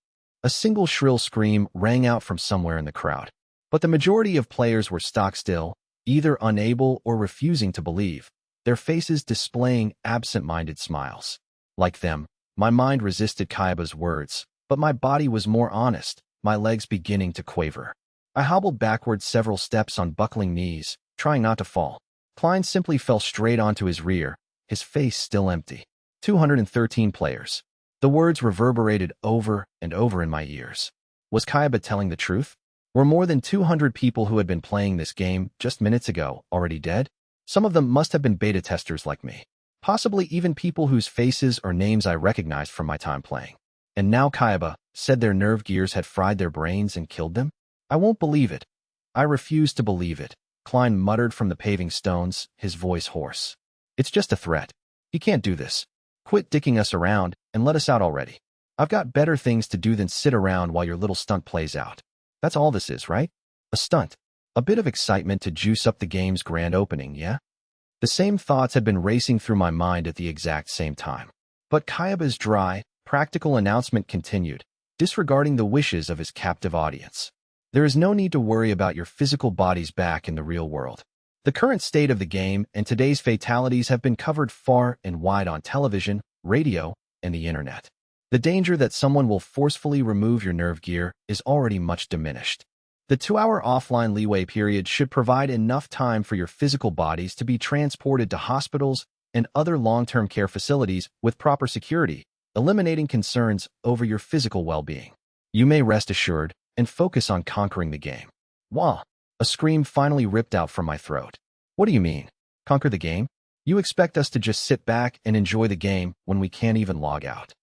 A single shrill scream rang out from somewhere in the crowd. But the majority of players were stock still, either unable or refusing to believe, their faces displaying absent-minded smiles. Like them, my mind resisted Kaiba's words, but my body was more honest, my legs beginning to quaver. I hobbled backward several steps on buckling knees, trying not to fall. Klein simply fell straight onto his rear, his face still empty. 213 players. The words reverberated over and over in my ears. Was Kayaba telling the truth? Were more than 200 people who had been playing this game just minutes ago already dead? Some of them must have been beta testers like me. Possibly even people whose faces or names I recognized from my time playing. And now Kayaba said their nerve gears had fried their brains and killed them? I won't believe it. I refuse to believe it, Klein muttered from the paving stones, his voice hoarse. It's just a threat. He can't do this. Quit dicking us around and let us out already. I've got better things to do than sit around while your little stunt plays out. That's all this is, right? A stunt. A bit of excitement to juice up the game's grand opening, yeah? The same thoughts had been racing through my mind at the exact same time. But Kayaba's dry, practical announcement continued, disregarding the wishes of his captive audience. There is no need to worry about your physical bodies back in the real world. The current state of the game and today's fatalities have been covered far and wide on television, radio, and the internet. The danger that someone will forcefully remove your nerve gear is already much diminished. The 2-hour offline leeway period should provide enough time for your physical bodies to be transported to hospitals and other long-term care facilities with proper security, eliminating concerns over your physical well-being. You may rest assured and focus on conquering the game. Wah! A scream finally ripped out from my throat. What do you mean? Conquer the game? You expect us to just sit back and enjoy the game when we can't even log out?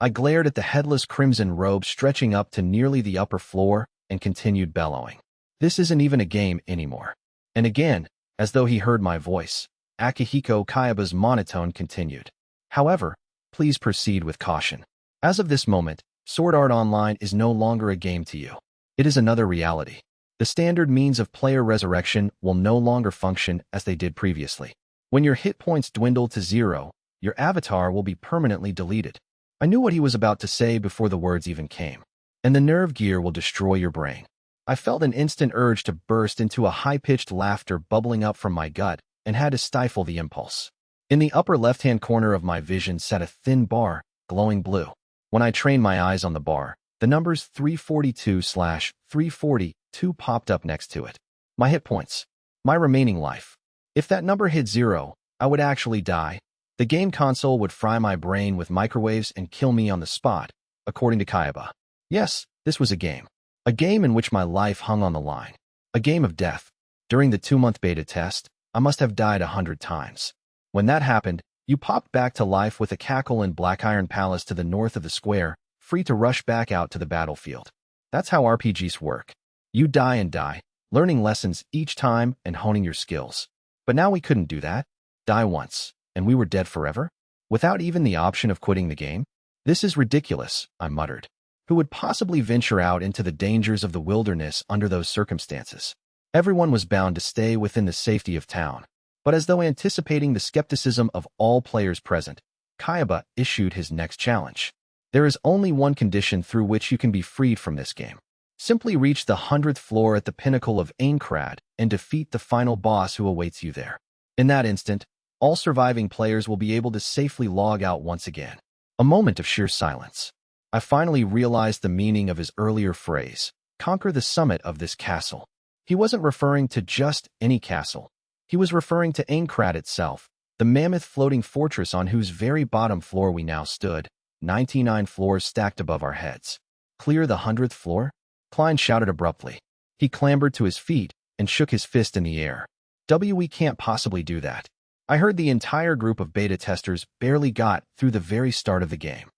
I glared at the headless crimson robe stretching up to nearly the upper floor and continued bellowing. This isn't even a game anymore. And again, as though he heard my voice, Akihiko Kayaba's monotone continued. However, please proceed with caution. As of this moment, Sword Art Online is no longer a game to you. It is another reality. The standard means of player resurrection will no longer function as they did previously. When your hit points dwindle to 0, your avatar will be permanently deleted. I knew what he was about to say before the words even came. And the nerve gear will destroy your brain. I felt an instant urge to burst into a high-pitched laughter bubbling up from my gut and had to stifle the impulse. In the upper left-hand corner of my vision sat a thin bar, glowing blue. When I trained my eyes on the bar, the numbers 342/342 popped up next to it. My hit points. My remaining life. If that number hit 0, I would actually die. The game console would fry my brain with microwaves and kill me on the spot, according to Kayaba. Yes, this was a game. A game in which my life hung on the line. A game of death. During the 2-month beta test, I must have died 100 times. When that happened, you popped back to life with a cackle in Black Iron Palace to the north of the square, free to rush back out to the battlefield. That's how RPGs work. You die and die, learning lessons each time and honing your skills. But now we couldn't do that. Die once, and we were dead forever? Without even the option of quitting the game? This is ridiculous, I muttered. Who would possibly venture out into the dangers of the wilderness under those circumstances? Everyone was bound to stay within the safety of town. But as though anticipating the skepticism of all players present, Kayaba issued his next challenge. There is only one condition through which you can be freed from this game. Simply reach the 100th floor at the pinnacle of Aincrad and defeat the final boss who awaits you there. In that instant, all surviving players will be able to safely log out once again. A moment of sheer silence. I finally realized the meaning of his earlier phrase, conquer the summit of this castle. He wasn't referring to just any castle. He was referring to Aincrad itself, the mammoth floating fortress on whose very bottom floor we now stood, 99 floors stacked above our heads. Clear the 100th floor? Klein shouted abruptly. He clambered to his feet and shook his fist in the air. We can't possibly do that. I heard the entire group of beta testers barely got through the very start of the game.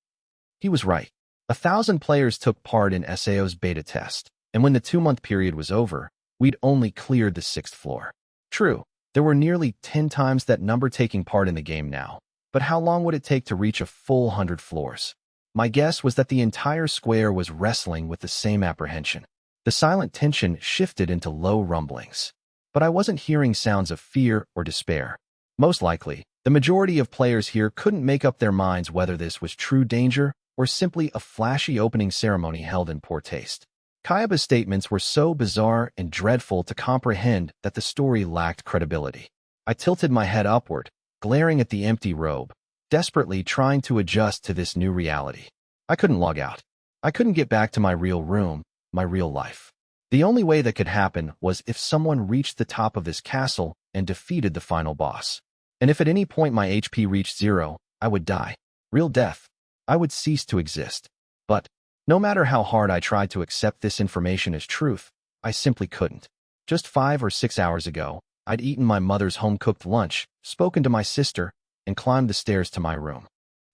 He was right. 1,000 players took part in SAO's beta test, and when the 2-month period was over, we'd only cleared the 6th floor. True, there were nearly 10 times that number taking part in the game now, but how long would it take to reach a full 100 floors? My guess was that the entire square was wrestling with the same apprehension. The silent tension shifted into low rumblings. But I wasn't hearing sounds of fear or despair. Most likely, the majority of players here couldn't make up their minds whether this was true danger or simply a flashy opening ceremony held in poor taste. Kayaba's statements were so bizarre and dreadful to comprehend that the story lacked credibility. I tilted my head upward, glaring at the empty robe, desperately trying to adjust to this new reality. I couldn't log out. I couldn't get back to my real room, my real life. The only way that could happen was if someone reached the top of this castle and defeated the final boss. And if at any point my HP reached 0, I would die. Real death. I would cease to exist. But, no matter how hard I tried to accept this information as truth, I simply couldn't. Just 5 or 6 hours ago, I'd eaten my mother's home-cooked lunch, spoken to my sister, and climbed the stairs to my room.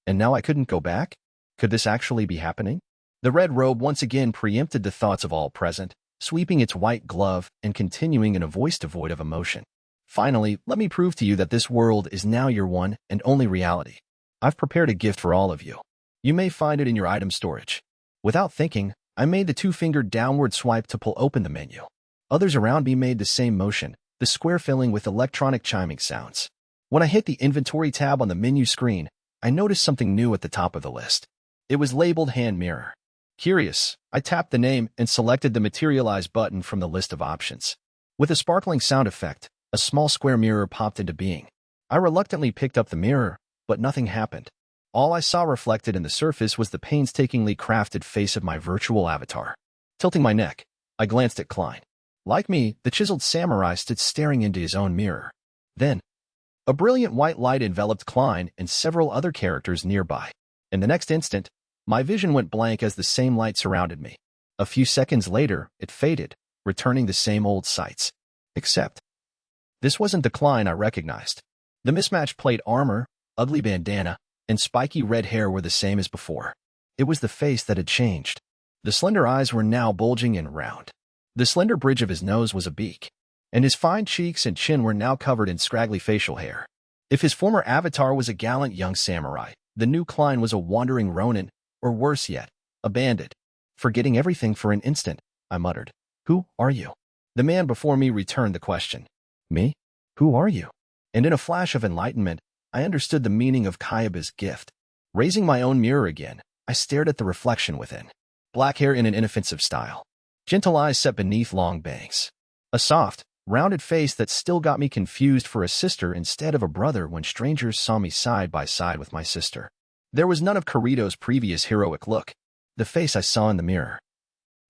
And now I couldn't go back? Could this actually be happening? The red robe once again preempted the thoughts of all present, sweeping its white glove and continuing in a voice devoid of emotion. Finally, let me prove to you that this world is now your one and only reality. I've prepared a gift for all of you. You may find it in your item storage. Without thinking, I made the two-fingered downward swipe to pull open the menu. Others around me made the same motion, the square filling with electronic chiming sounds. When I hit the inventory tab on the menu screen, I noticed something new at the top of the list. It was labeled Hand Mirror. Curious, I tapped the name and selected the Materialize button from the list of options. With a sparkling sound effect, a small square mirror popped into being. I reluctantly picked up the mirror, but nothing happened. All I saw reflected in the surface was the painstakingly crafted face of my virtual avatar. Tilting my neck, I glanced at Klein. Like me, the chiseled samurai stood staring into his own mirror. Then, a brilliant white light enveloped Klein and several other characters nearby. In the next instant, my vision went blank as the same light surrounded me. A few seconds later, it faded, returning the same old sights. Except, this wasn't the Klein I recognized. The mismatched plate armor, ugly bandana, and spiky red hair were the same as before. It was the face that had changed. The slender eyes were now bulging and round. The slender bridge of his nose was a beak, and his fine cheeks and chin were now covered in scraggly facial hair. If his former avatar was a gallant young samurai, the new Klein was a wandering ronin, or worse yet, a bandit. Forgetting everything for an instant, I muttered, "Who are you?" The man before me returned the question. "Me? Who are you?" And in a flash of enlightenment, I understood the meaning of Kyaba's gift. Raising my own mirror again, I stared at the reflection within. Black hair in an inoffensive style. Gentle eyes set beneath long bangs. A soft, rounded face that still got me confused for a sister instead of a brother when strangers saw me side by side with my sister. There was none of Kirito's previous heroic look. The face I saw in the mirror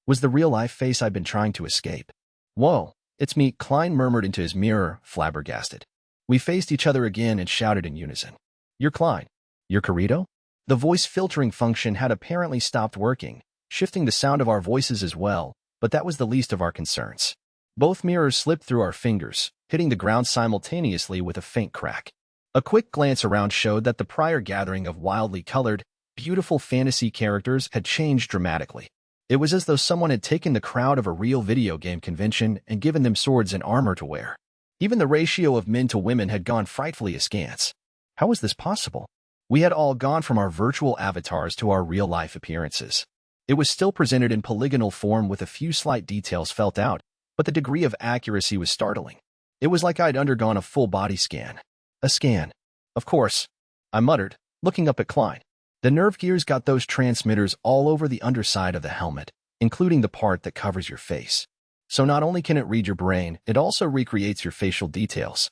was the real-life face I'd been trying to escape. "Whoa, it's me," Klein murmured into his mirror, flabbergasted. We faced each other again and shouted in unison. "You're Klein. You're Kirito?" The voice filtering function had apparently stopped working, shifting the sound of our voices as well, but that was the least of our concerns. Both mirrors slipped through our fingers, hitting the ground simultaneously with a faint crack. A quick glance around showed that the prior gathering of wildly colored, beautiful fantasy characters had changed dramatically. It was as though someone had taken the crowd of a real video game convention and given them swords and armor to wear. Even the ratio of men to women had gone frightfully askance. How was this possible? We had all gone from our virtual avatars to our real-life appearances. It was still presented in polygonal form with a few slight details felt out, but the degree of accuracy was startling. It was like I'd undergone a full body scan. A scan. Of course, I muttered, looking up at Klein. The nerve gears got those transmitters all over the underside of the helmet, including the part that covers your face. So not only can it read your brain, it also recreates your facial details.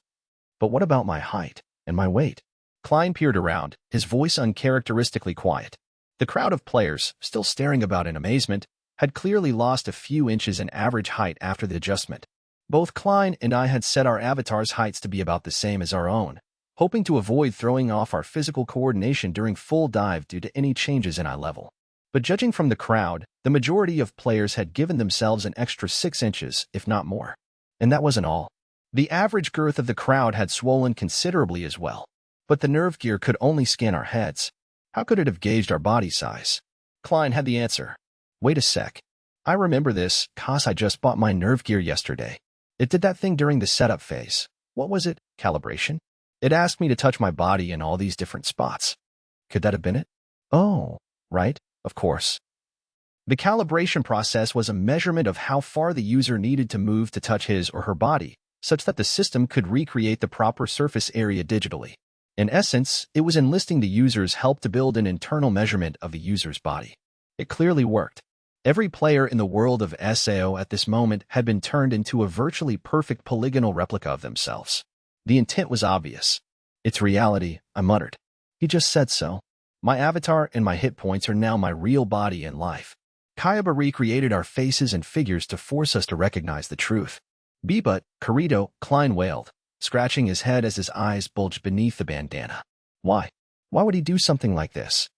But what about my height and my weight? Klein peered around, his voice uncharacteristically quiet. The crowd of players, still staring about in amazement, had clearly lost a few inches in average height after the adjustment. Both Klein and I had set our avatars' heights to be about the same as our own, hoping to avoid throwing off our physical coordination during full dive due to any changes in eye level. But judging from the crowd, the majority of players had given themselves an extra 6 inches, if not more. And that wasn't all. The average girth of the crowd had swollen considerably as well. But the nerve gear could only scan our heads. How could it have gauged our body size? Klein had the answer. Wait a sec. I remember this, 'cause I just bought my nerve gear yesterday. It did that thing during the setup phase. What was it? Calibration? It asked me to touch my body in all these different spots. Could that have been it? Oh, right, of course. The calibration process was a measurement of how far the user needed to move to touch his or her body, such that the system could recreate the proper surface area digitally. In essence, it was enlisting the user's help to build an internal measurement of the user's body. It clearly worked. Every player in the world of SAO at this moment had been turned into a virtually perfect polygonal replica of themselves. The intent was obvious. It's reality, I muttered. He just said so. My avatar and my hit points are now my real body and life. Kayaba recreated our faces and figures to force us to recognize the truth. But, Kirito, Klein wailed. scratching his head as his eyes bulged beneath the bandana. Why? Why would he do something like this?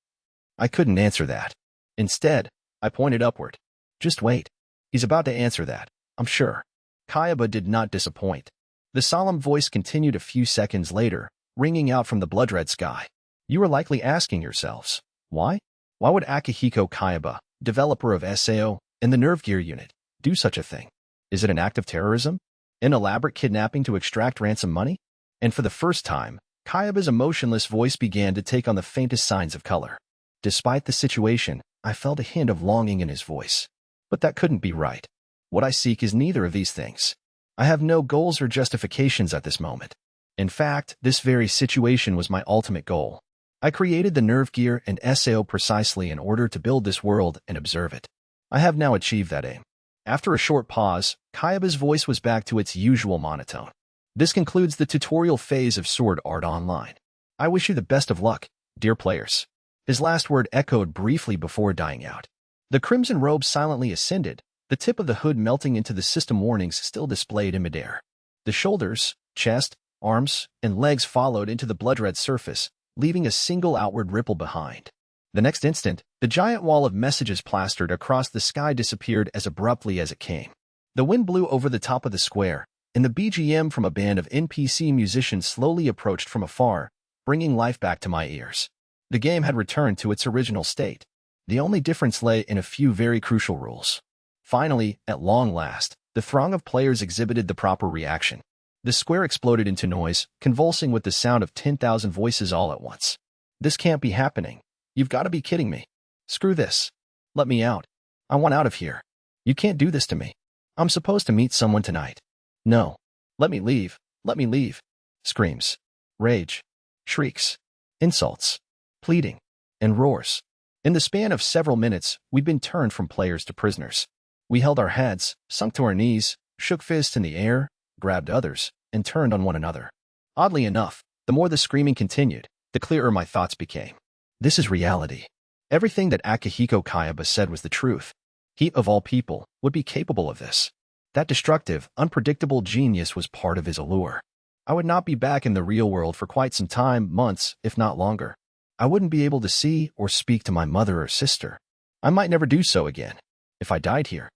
I couldn't answer that. Instead, I pointed upward. Just wait. He's about to answer that, I'm sure. Kayaba did not disappoint. The solemn voice continued a few seconds later, ringing out from the blood-red sky. You are likely asking yourselves, why? Why would Akihiko Kayaba, developer of SAO and the Nerve Gear unit, do such a thing? Is it an act of terrorism? An elaborate kidnapping to extract ransom money? And for the first time, Kayaba's emotionless voice began to take on the faintest signs of color. Despite the situation, I felt a hint of longing in his voice. But that couldn't be right. What I seek is neither of these things. I have no goals or justifications at this moment. In fact, this very situation was my ultimate goal. I created the Nerve Gear and SAO precisely in order to build this world and observe it. I have now achieved that aim. After a short pause, Kayaba's voice was back to its usual monotone. This concludes the tutorial phase of Sword Art Online. I wish you the best of luck, dear players. His last word echoed briefly before dying out. The crimson robe silently ascended, the tip of the hood melting into the system warnings still displayed in midair. The shoulders, chest, arms, and legs followed into the blood-red surface, leaving a single outward ripple behind. The next instant, the giant wall of messages plastered across the sky disappeared as abruptly as it came. The wind blew over the top of the square, and the BGM from a band of NPC musicians slowly approached from afar, bringing life back to my ears. The game had returned to its original state. The only difference lay in a few very crucial rules. Finally, at long last, the throng of players exhibited the proper reaction. The square exploded into noise, convulsing with the sound of 10,000 voices all at once. This can't be happening. You've got to be kidding me. Screw this. Let me out. I want out of here. You can't do this to me. I'm supposed to meet someone tonight. No. Let me leave. Let me leave. Screams. Rage. Shrieks. Insults. Pleading. And roars. In the span of several minutes, we'd been turned from players to prisoners. We held our heads, sunk to our knees, shook fists in the air, grabbed others, and turned on one another. Oddly enough, the more the screaming continued, the clearer my thoughts became. This is reality. Everything that Akihiko Kayaba said was the truth. He, of all people, would be capable of this. That destructive, unpredictable genius was part of his allure. I would not be back in the real world for quite some time, months, if not longer. I wouldn't be able to see or speak to my mother or sister. I might never do so again. If I died here,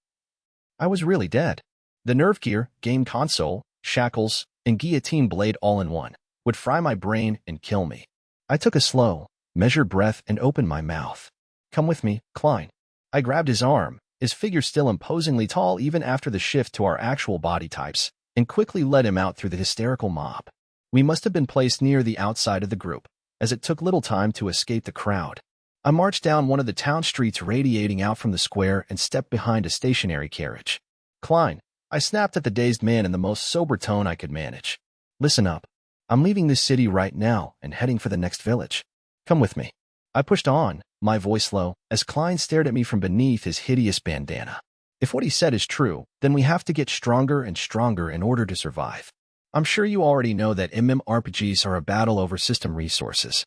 I was really dead. The Nerve Gear, game console, shackles, and guillotine blade all in one would fry my brain and kill me. I took a slow, measured breath and opened my mouth. Come with me, Klein. I grabbed his arm, his figure still imposingly tall even after the shift to our actual body types, and quickly led him out through the hysterical mob. We must have been placed near the outside of the group, as it took little time to escape the crowd. I marched down one of the town streets radiating out from the square and stepped behind a stationary carriage. Klein, I snapped at the dazed man in the most sober tone I could manage. Listen up. I'm leaving this city right now and heading for the next village. Come with me. I pushed on, my voice low, as Klein stared at me from beneath his hideous bandana. If what he said is true, then we have to get stronger and stronger in order to survive. I'm sure you already know that MMORPGs are a battle over system resources.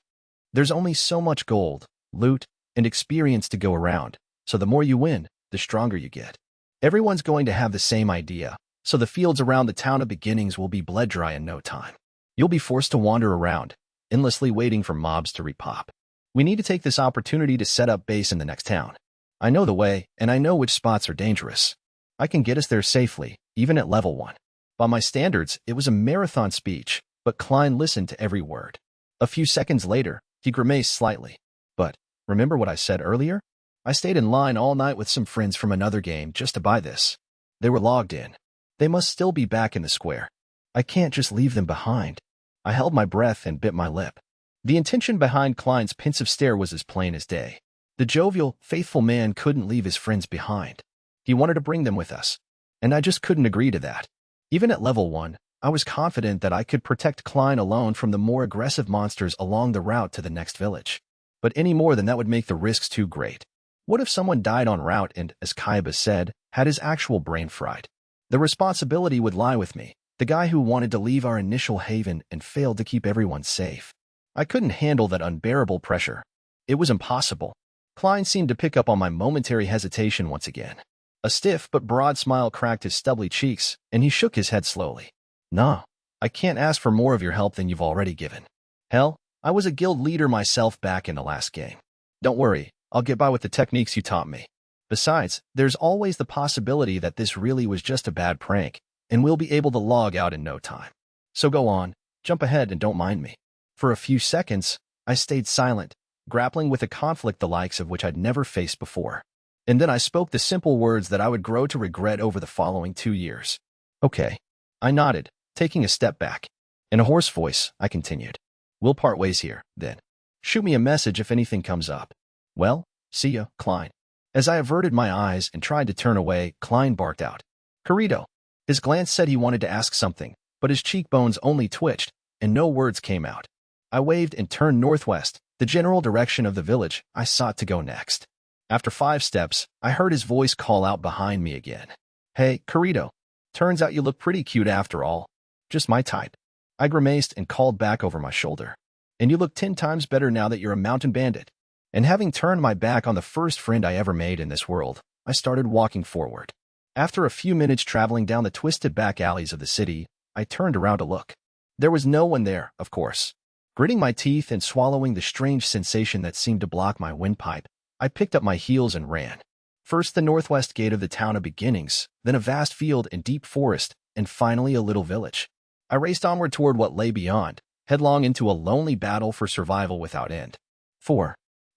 There's only so much gold, loot, and experience to go around, so the more you win, the stronger you get. Everyone's going to have the same idea, so the fields around the town of beginnings will be bled dry in no time. You'll be forced to wander around, endlessly waiting for mobs to repop. We need to take this opportunity to set up base in the next town. I know the way, and I know which spots are dangerous. I can get us there safely, even at level 1. By my standards, it was a marathon speech, but Klein listened to every word. A few seconds later, he grimaced slightly. But, remember what I said earlier? I stayed in line all night with some friends from another game just to buy this. They were logged in. They must still be back in the square. I can't just leave them behind. I held my breath and bit my lip. The intention behind Klein's pensive stare was as plain as day. The jovial, faithful man couldn't leave his friends behind. He wanted to bring them with us, and I just couldn't agree to that. Even at level 1, I was confident that I could protect Klein alone from the more aggressive monsters along the route to the next village. But any more than that would make the risks too great. What if someone died en route and, as Kayaba said, had his actual brain fried? The responsibility would lie with me, the guy who wanted to leave our initial haven and failed to keep everyone safe. I couldn't handle that unbearable pressure. It was impossible. Klein seemed to pick up on my momentary hesitation once again. A stiff but broad smile cracked his stubbly cheeks, and he shook his head slowly. Nah, I can't ask for more of your help than you've already given. Hell, I was a guild leader myself back in the last game. Don't worry, I'll get by with the techniques you taught me. Besides, there's always the possibility that this really was just a bad prank, and we'll be able to log out in no time. So go on, jump ahead and don't mind me. For a few seconds, I stayed silent, grappling with a conflict the likes of which I'd never faced before. And then I spoke the simple words that I would grow to regret over the following 2 years. Okay. I nodded, taking a step back. In a hoarse voice, I continued. We'll part ways here, then. Shoot me a message if anything comes up. Well, see ya, Klein. As I averted my eyes and tried to turn away, Klein barked out. Corrido. His glance said he wanted to ask something, but his cheekbones only twitched, and no words came out. I waved and turned northwest, the general direction of the village I sought to go next. After 5 steps, I heard his voice call out behind me again. Hey, Corrido. Turns out you look pretty cute after all. Just my type. I grimaced and called back over my shoulder. And you look 10 times better now that you're a mountain bandit. And having turned my back on the first friend I ever made in this world, I started walking forward. After a few minutes traveling down the twisted back alleys of the city, I turned around to look. There was no one there, of course. Gritting my teeth and swallowing the strange sensation that seemed to block my windpipe, I picked up my heels and ran. First the northwest gate of the town of beginnings, then a vast field and deep forest, and finally a little village. I raced onward toward what lay beyond, headlong into a lonely battle for survival without end.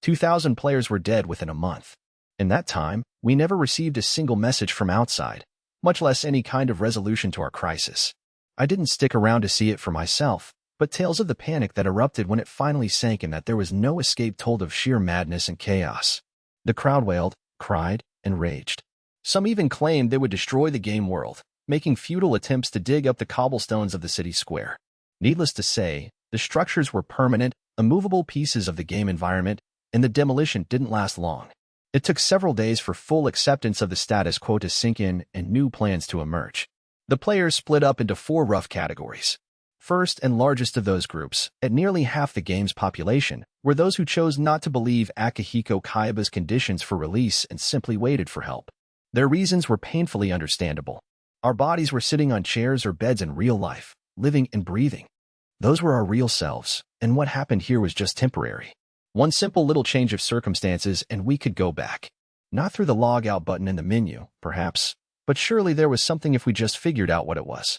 2,000 players were dead within a month. In that time, we never received a single message from outside, much less any kind of resolution to our crisis. I didn't stick around to see it for myself, but tales of the panic that erupted when it finally sank and that there was no escape told of sheer madness and chaos. The crowd wailed, cried, and raged. Some even claimed they would destroy the game world, making futile attempts to dig up the cobblestones of the city square. Needless to say, the structures were permanent, immovable pieces of the game environment, and the demolition didn't last long. It took several days for full acceptance of the status quo to sink in and new plans to emerge. The players split up into 4 rough categories. First and largest of those groups, at nearly half the game's population, were those who chose not to believe Akihiko Kaiba's conditions for release and simply waited for help. Their reasons were painfully understandable. Our bodies were sitting on chairs or beds in real life, living and breathing. Those were our real selves, and what happened here was just temporary. One simple little change of circumstances and we could go back. Not through the log out button in the menu, perhaps, but surely there was something if we just figured out what it was.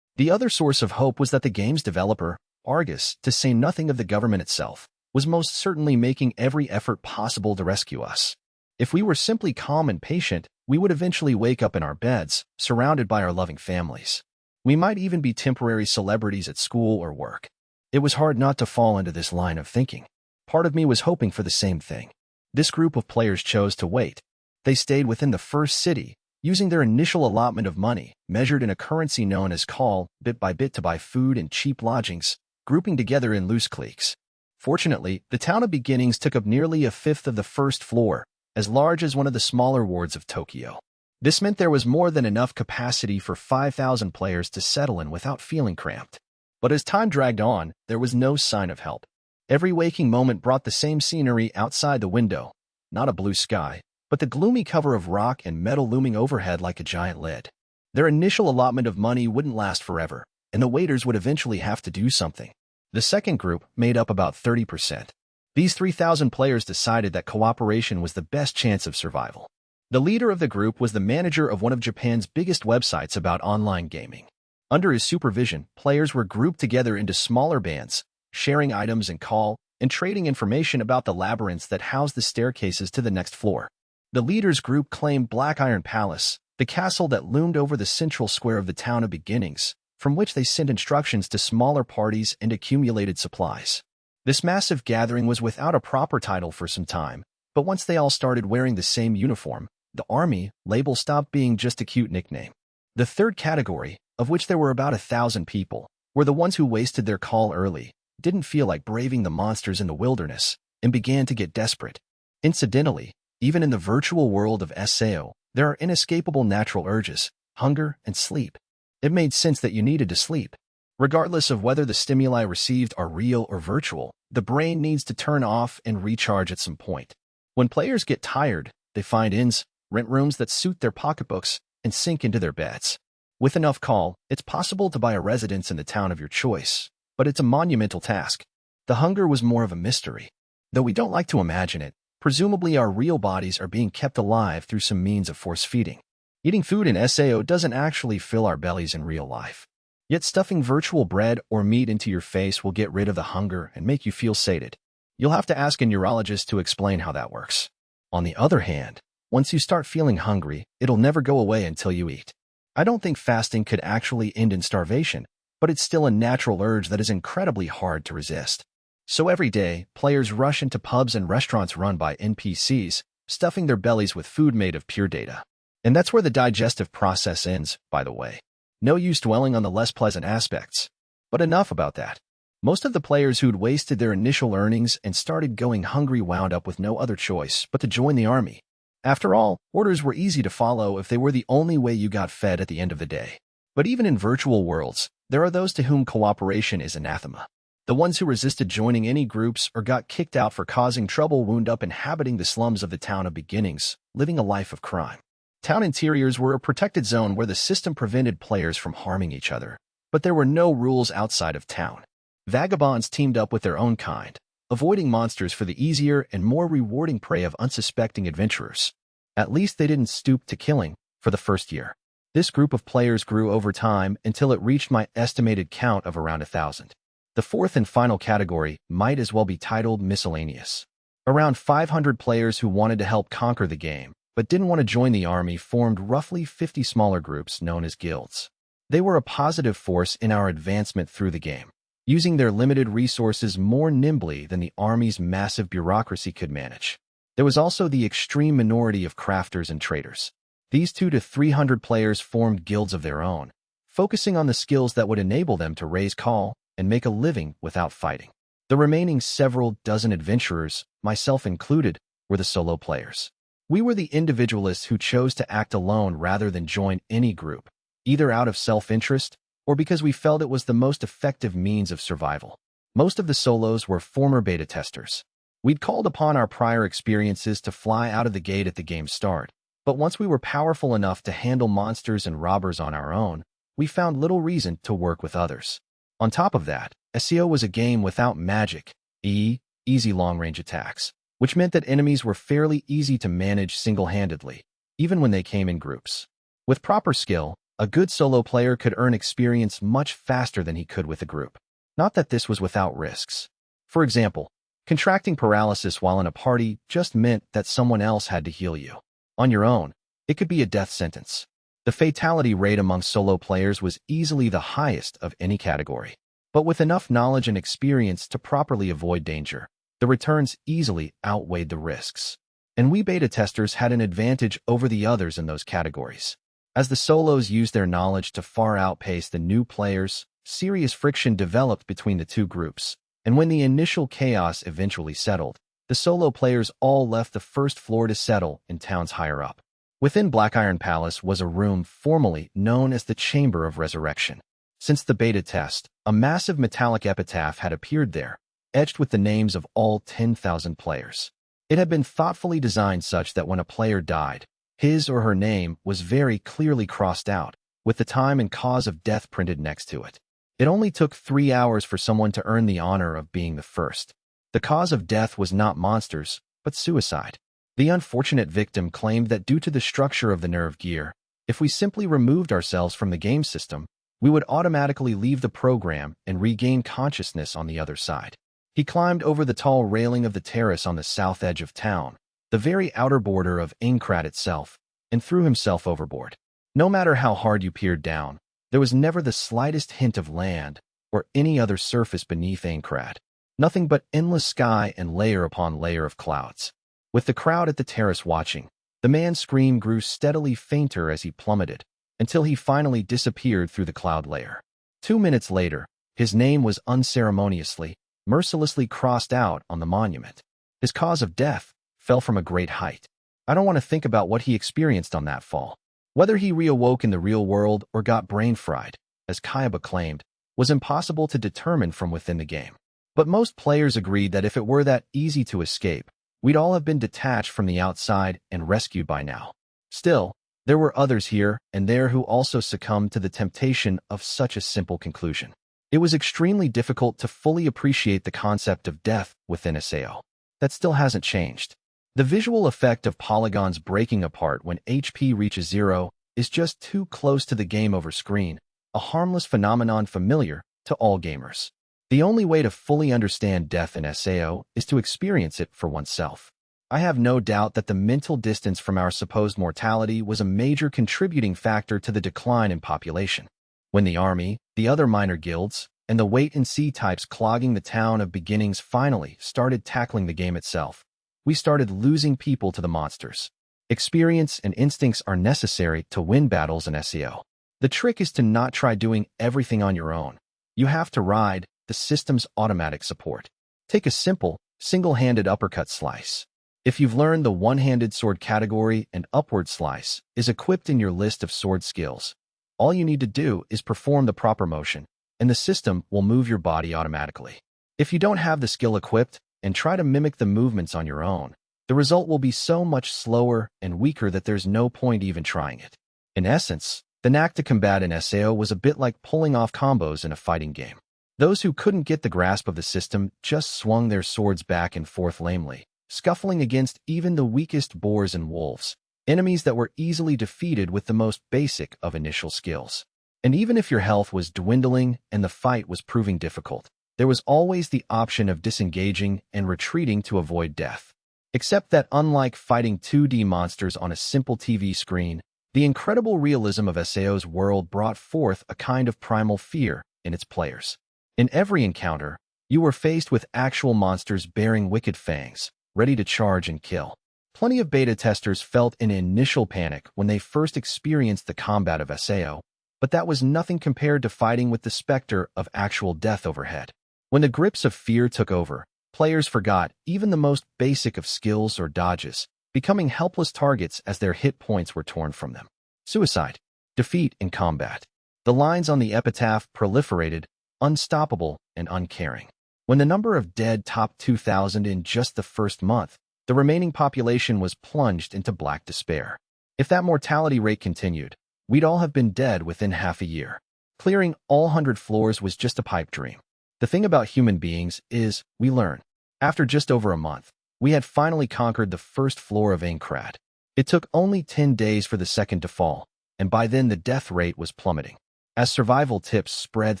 The other source of hope was that the game's developer, Argus, to say nothing of the government itself, was most certainly making every effort possible to rescue us. If we were simply calm and patient, we would eventually wake up in our beds, surrounded by our loving families. We might even be temporary celebrities at school or work. It was hard not to fall into this line of thinking. Part of me was hoping for the same thing. This group of players chose to wait. They stayed within the first city, using their initial allotment of money, measured in a currency known as call, bit by bit to buy food and cheap lodgings, grouping together in loose cliques. Fortunately, the town of beginnings took up nearly a fifth of the first floor, as large as one of the smaller wards of Tokyo. This meant there was more than enough capacity for 5,000 players to settle in without feeling cramped. But as time dragged on, there was no sign of help. Every waking moment brought the same scenery outside the window, not a blue sky, but the gloomy cover of rock and metal looming overhead like a giant lid. Their initial allotment of money wouldn't last forever, and the waiters would eventually have to do something. The second group made up about 30%. These 3,000 players decided that cooperation was the best chance of survival. The leader of the group was the manager of one of Japan's biggest websites about online gaming. Under his supervision, players were grouped together into smaller bands, sharing items and call, and trading information about the labyrinths that housed the staircases to the next floor. The leader's group claimed Black Iron Palace, the castle that loomed over the central square of the town of beginnings, from which they sent instructions to smaller parties and accumulated supplies. This massive gathering was without a proper title for some time, but once they all started wearing the same uniform, the army label stopped being just a cute nickname. The third category, of which there were about 1,000 people, were the ones who wasted their call early, didn't feel like braving the monsters in the wilderness, and began to get desperate. Incidentally, even in the virtual world of SAO, there are inescapable natural urges, hunger, and sleep. It made sense that you needed to sleep. Regardless of whether the stimuli received are real or virtual, the brain needs to turn off and recharge at some point. When players get tired, they find inns, rent rooms that suit their pocketbooks, and sink into their beds. With enough call, it's possible to buy a residence in the town of your choice, but it's a monumental task. The hunger was more of a mystery. Though we don't like to imagine it, presumably our real bodies are being kept alive through some means of force feeding. Eating food in SAO doesn't actually fill our bellies in real life. Yet stuffing virtual bread or meat into your face will get rid of the hunger and make you feel sated. You'll have to ask a neurologist to explain how that works. On the other hand, once you start feeling hungry, it'll never go away until you eat. I don't think fasting could actually end in starvation, but it's still a natural urge that is incredibly hard to resist. So every day, players rush into pubs and restaurants run by NPCs, stuffing their bellies with food made of pure data. And that's where the digestive process ends, by the way. No use dwelling on the less pleasant aspects. But enough about that. Most of the players who'd wasted their initial earnings and started going hungry wound up with no other choice but to join the army. After all, orders were easy to follow if they were the only way you got fed at the end of the day. But even in virtual worlds, there are those to whom cooperation is anathema. The ones who resisted joining any groups or got kicked out for causing trouble wound up inhabiting the slums of the town of beginnings, living a life of crime. Town interiors were a protected zone where the system prevented players from harming each other, but there were no rules outside of town. Vagabonds teamed up with their own kind, avoiding monsters for the easier and more rewarding prey of unsuspecting adventurers. At least they didn't stoop to killing for the first year. This group of players grew over time until it reached my estimated count of around 1,000. The fourth and final category might as well be titled miscellaneous. Around 500 players who wanted to help conquer the game, but didn't want to join the army formed roughly 50 smaller groups known as guilds. They were a positive force in our advancement through the game, using their limited resources more nimbly than the army's massive bureaucracy could manage. There was also the extreme minority of crafters and traders. These 200 to 300 players formed guilds of their own, focusing on the skills that would enable them to raise call and make a living without fighting. The remaining several dozen adventurers, myself included, were the solo players. We were the individualists who chose to act alone rather than join any group, either out of self-interest or because we felt it was the most effective means of survival. Most of the solos were former beta testers. We'd called upon our prior experiences to fly out of the gate at the game's start, but once we were powerful enough to handle monsters and robbers on our own, we found little reason to work with others. On top of that, SEO was a game without magic, easy long-range attacks, which meant that enemies were fairly easy to manage single-handedly, even when they came in groups. With proper skill, a good solo player could earn experience much faster than he could with a group. Not that this was without risks. For example, contracting paralysis while in a party just meant that someone else had to heal you. On your own, it could be a death sentence. The fatality rate among solo players was easily the highest of any category. But with enough knowledge and experience to properly avoid danger, the returns easily outweighed the risks. And we beta testers had an advantage over the others in those categories. As the solos used their knowledge to far outpace the new players, serious friction developed between the two groups. And when the initial chaos eventually settled, the solo players all left the first floor to settle in towns higher up. Within Blackiron Palace was a room formerly known as the Chamber of Resurrection. Since the beta test, a massive metallic epitaph had appeared there, etched with the names of all 10,000 players. It had been thoughtfully designed such that when a player died, his or her name was very clearly crossed out, with the time and cause of death printed next to it. It only took 3 hours for someone to earn the honor of being the first. The cause of death was not monsters, but suicide. The unfortunate victim claimed that due to the structure of the nerve gear, if we simply removed ourselves from the game system, we would automatically leave the program and regain consciousness on the other side. He climbed over the tall railing of the terrace on the south edge of town, the very outer border of Aincrad itself, and threw himself overboard. No matter how hard you peered down, there was never the slightest hint of land or any other surface beneath Aincrad. Nothing but endless sky and layer upon layer of clouds. With the crowd at the terrace watching, the man's scream grew steadily fainter as he plummeted, until he finally disappeared through the cloud layer. 2 minutes later, his name was unceremoniously, mercilessly crossed out on the monument. His cause of death fell from a great height. I don't want to think about what he experienced on that fall. Whether he reawoke in the real world or got brain-fried, as Kayaba claimed, was impossible to determine from within the game. But most players agreed that if it were that easy to escape, we'd all have been detached from the outside and rescued by now. Still, There were others here and there who also succumbed to the temptation of such a simple conclusion. It was extremely difficult to fully appreciate the concept of death within SAO. That still hasn't changed. The visual effect of polygons breaking apart when HP reaches 0 is just too close to the game over screen, a harmless phenomenon familiar to all gamers. The only way to fully understand death in SAO is to experience it for oneself. I have no doubt that the mental distance from our supposed mortality was a major contributing factor to the decline in population. When the army, the other minor guilds, and the wait-and-see types clogging the town of beginnings finally started tackling the game itself, we started losing people to the monsters. Experience and instincts are necessary to win battles in SEO. The trick is to not try doing everything on your own. You have to ride the system's automatic support. Take a simple, single-handed uppercut slice. If you've learned the one-handed sword category, an upward slice is equipped in your list of sword skills. All you need to do is perform the proper motion, and the system will move your body automatically. If you don't have the skill equipped and try to mimic the movements on your own, the result will be so much slower and weaker that there's no point even trying it. In essence, the knack to combat in SAO was a bit like pulling off combos in a fighting game. Those who couldn't get the grasp of the system just swung their swords back and forth lamely, scuffling against even the weakest boars and wolves, enemies that were easily defeated with the most basic of initial skills. And even if your health was dwindling and the fight was proving difficult, there was always the option of disengaging and retreating to avoid death. Except that unlike fighting 2D monsters on a simple TV screen, the incredible realism of SAO's world brought forth a kind of primal fear in its players. In every encounter, you were faced with actual monsters bearing wicked fangs, ready to charge and kill. Plenty of beta testers felt an initial panic when they first experienced the combat of SAO, but that was nothing compared to fighting with the specter of actual death overhead. When the grips of fear took over, players forgot even the most basic of skills or dodges, becoming helpless targets as their hit points were torn from them. Suicide, defeat in combat. The lines on the epitaph proliferated, unstoppable and uncaring. When the number of dead topped 2,000 in just the first month, the remaining population was plunged into black despair. If that mortality rate continued, we'd all have been dead within half a year. Clearing all 100 floors was just a pipe dream. The thing about human beings is, we learn. After just over a month, we had finally conquered the first floor of Aincrad. It took only 10 days for the second to fall, and by then the death rate was plummeting. As survival tips spread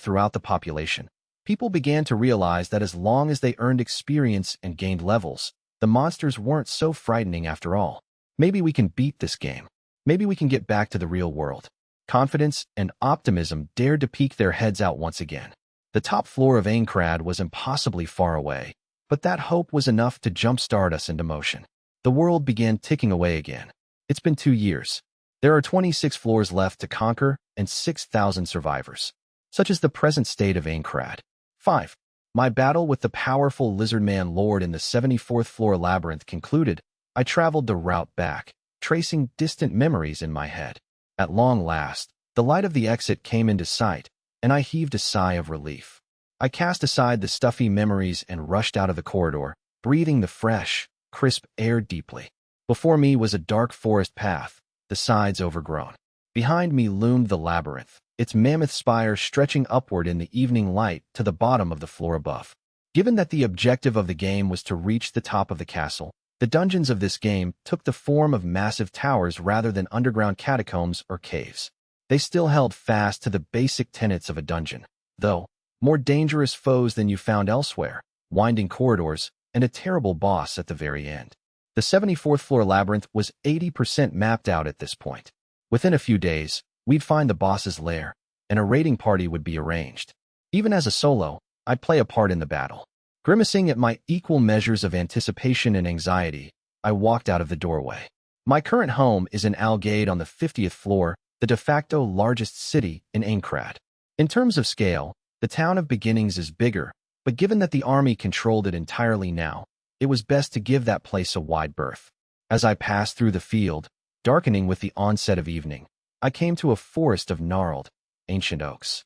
throughout the population, people began to realize that as long as they earned experience and gained levels, the monsters weren't so frightening after all. Maybe we can beat this game. Maybe we can get back to the real world. Confidence and optimism dared to peek their heads out once again. The top floor of Aincrad was impossibly far away, but that hope was enough to jumpstart us into motion. The world began ticking away again. It's been 2 years. There are 26 floors left to conquer and 6,000 survivors. Such is the present state of Aincrad. 5. My battle with the powerful Lizardman Lord in the 74th floor labyrinth concluded. I traveled the route back, tracing distant memories in my head. At long last, the light of the exit came into sight, and I heaved a sigh of relief. I cast aside the stuffy memories and rushed out of the corridor, breathing the fresh, crisp air deeply. Before me was a dark forest path, the sides overgrown. Behind me loomed the labyrinth, its mammoth spire stretching upward in the evening light to the bottom of the floor above. Given that the objective of the game was to reach the top of the castle, the dungeons of this game took the form of massive towers rather than underground catacombs or caves. They still held fast to the basic tenets of a dungeon, though more dangerous foes than you found elsewhere, winding corridors, and a terrible boss at the very end. The 74th floor labyrinth was 80% mapped out at this point. Within a few days, we'd find the boss's lair, and a raiding party would be arranged. Even as a solo, I'd play a part in the battle. Grimacing at my equal measures of anticipation and anxiety, I walked out of the doorway. My current home is in Algade on the 50th floor, the de facto largest city in Aincrad. In terms of scale, the town of beginnings is bigger, but given that the army controlled it entirely now, it was best to give that place a wide berth. As I passed through the field, darkening with the onset of evening, I came to a forest of gnarled, ancient oaks.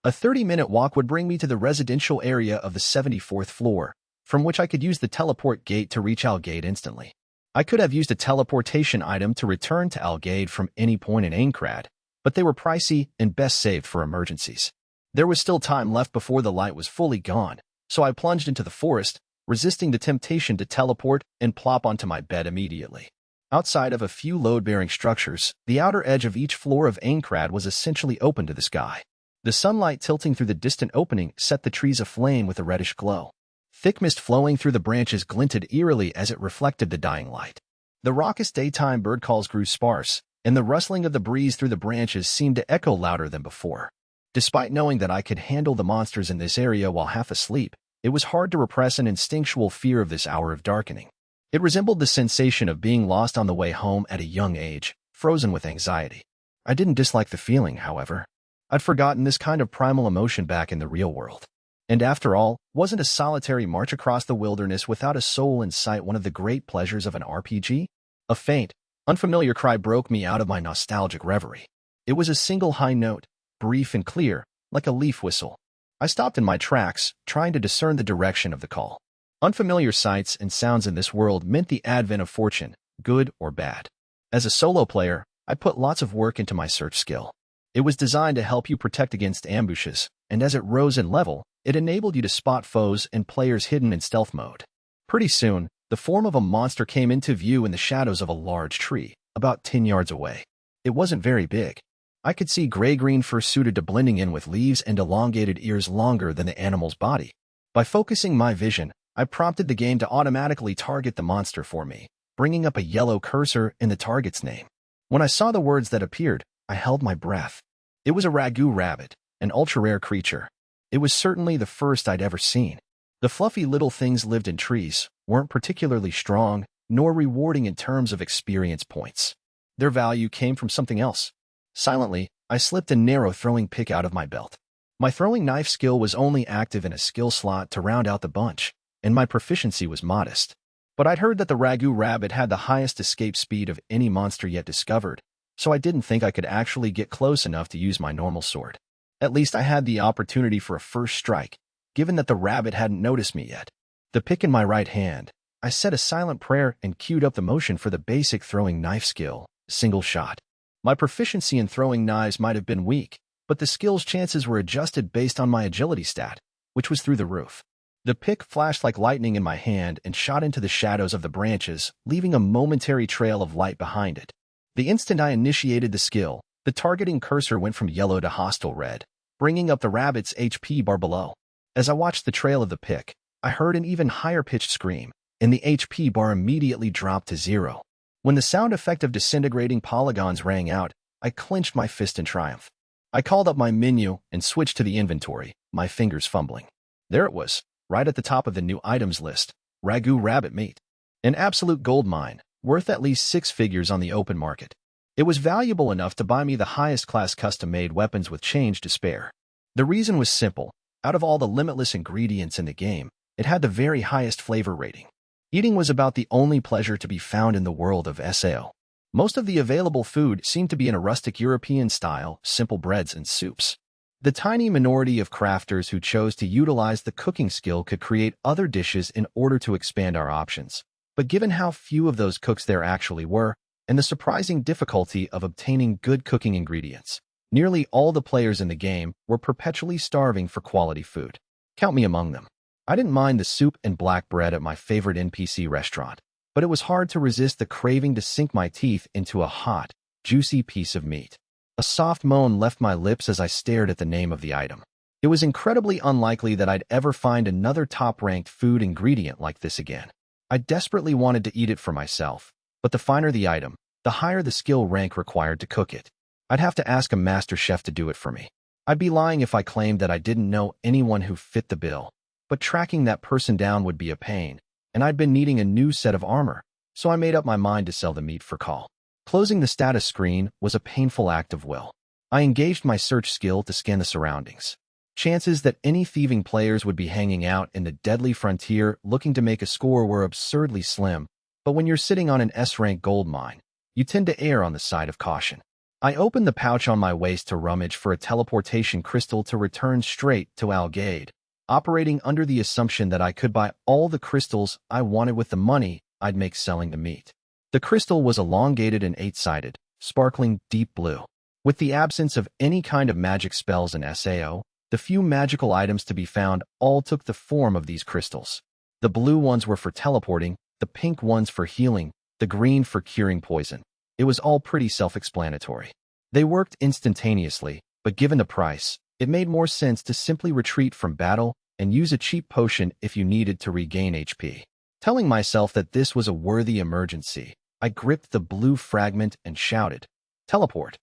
A 30-minute walk would bring me to the residential area of the 74th floor, from which I could use the teleport gate to reach Algade instantly. I could have used a teleportation item to return to Algade from any point in Aincrad, but they were pricey and best saved for emergencies. There was still time left before the light was fully gone, so I plunged into the forest, resisting the temptation to teleport and plop onto my bed immediately. Outside of a few load-bearing structures, the outer edge of each floor of Aincrad was essentially open to the sky. The sunlight tilting through the distant opening set the trees aflame with a reddish glow. Thick mist flowing through the branches glinted eerily as it reflected the dying light. The raucous daytime bird calls grew sparse, and the rustling of the breeze through the branches seemed to echo louder than before. Despite knowing that I could handle the monsters in this area while half asleep, it was hard to repress an instinctual fear of this hour of darkening. It resembled the sensation of being lost on the way home at a young age, frozen with anxiety. I didn't dislike the feeling, however. I'd forgotten this kind of primal emotion back in the real world. And after all, wasn't a solitary march across the wilderness without a soul in sight one of the great pleasures of an RPG? A faint, unfamiliar cry broke me out of my nostalgic reverie. It was a single high note, brief and clear, like a leaf whistle. I stopped in my tracks, trying to discern the direction of the call. Unfamiliar sights and sounds in this world meant the advent of fortune, good or bad. As a solo player, I put lots of work into my search skill. It was designed to help you protect against ambushes, and as it rose in level, it enabled you to spot foes and players hidden in stealth mode. Pretty soon, the form of a monster came into view in the shadows of a large tree, about 10 yards away. It wasn't very big. I could see gray-green fur suited to blending in with leaves and elongated ears longer than the animal's body. By focusing my vision, I prompted the game to automatically target the monster for me, bringing up a yellow cursor in the target's name. When I saw the words that appeared, I held my breath. It was a ragu rabbit, an ultra-rare creature. It was certainly the first I'd ever seen. The fluffy little things lived in trees, weren't particularly strong, nor rewarding in terms of experience points. Their value came from something else. Silently, I slipped a narrow throwing pick out of my belt. My throwing knife skill was only active in a skill slot to round out the bunch, and my proficiency was modest. But I'd heard that the ragu rabbit had the highest escape speed of any monster yet discovered, so I didn't think I could actually get close enough to use my normal sword. At least I had the opportunity for a first strike, given that the rabbit hadn't noticed me yet. The pick in my right hand, I said a silent prayer and queued up the motion for the basic throwing knife skill, single shot. My proficiency in throwing knives might have been weak, but the skill's chances were adjusted based on my agility stat, which was through the roof. The pick flashed like lightning in my hand and shot into the shadows of the branches, leaving a momentary trail of light behind it. The instant I initiated the skill, the targeting cursor went from yellow to hostile red, bringing up the rabbit's HP bar below. As I watched the trail of the pick, I heard an even higher-pitched scream, and the HP bar immediately dropped to 0. When the sound effect of disintegrating polygons rang out, I clenched my fist in triumph. I called up my menu and switched to the inventory, my fingers fumbling. There it was, right at the top of the new items list, ragu rabbit meat. An absolute gold mine, worth at least 6 figures on the open market. It was valuable enough to buy me the highest class custom-made weapons with change to spare. The reason was simple. Out of all the limitless ingredients in the game, it had the very highest flavor rating. Eating was about the only pleasure to be found in the world of SAO. Most of the available food seemed to be in a rustic European style, simple breads and soups. The tiny minority of crafters who chose to utilize the cooking skill could create other dishes in order to expand our options. But given how few of those cooks there actually were, and the surprising difficulty of obtaining good cooking ingredients, nearly all the players in the game were perpetually starving for quality food. Count me among them. I didn't mind the soup and black bread at my favorite NPC restaurant, but it was hard to resist the craving to sink my teeth into a hot, juicy piece of meat. A soft moan left my lips as I stared at the name of the item. It was incredibly unlikely that I'd ever find another top-ranked food ingredient like this again. I desperately wanted to eat it for myself, but the finer the item, the higher the skill rank required to cook it. I'd have to ask a master chef to do it for me. I'd be lying if I claimed that I didn't know anyone who fit the bill. But tracking that person down would be a pain, and I'd been needing a new set of armor, so I made up my mind to sell the meat for call. Closing the status screen was a painful act of will. I engaged my search skill to scan the surroundings. Chances that any thieving players would be hanging out in the deadly frontier looking to make a score were absurdly slim, but when you're sitting on an S-rank gold mine, you tend to err on the side of caution. I opened the pouch on my waist to rummage for a teleportation crystal to return straight to Algade, operating under the assumption that I could buy all the crystals I wanted with the money I'd make selling the meat. The crystal was elongated and eight-sided, sparkling deep blue. With the absence of any kind of magic spells in SAO, the few magical items to be found all took the form of these crystals. The blue ones were for teleporting, the pink ones for healing, the green for curing poison. It was all pretty self-explanatory. They worked instantaneously, but given the price, it made more sense to simply retreat from battle and use a cheap potion if you needed to regain HP. Telling myself that this was a worthy emergency, I gripped the blue fragment and shouted, "Teleport!"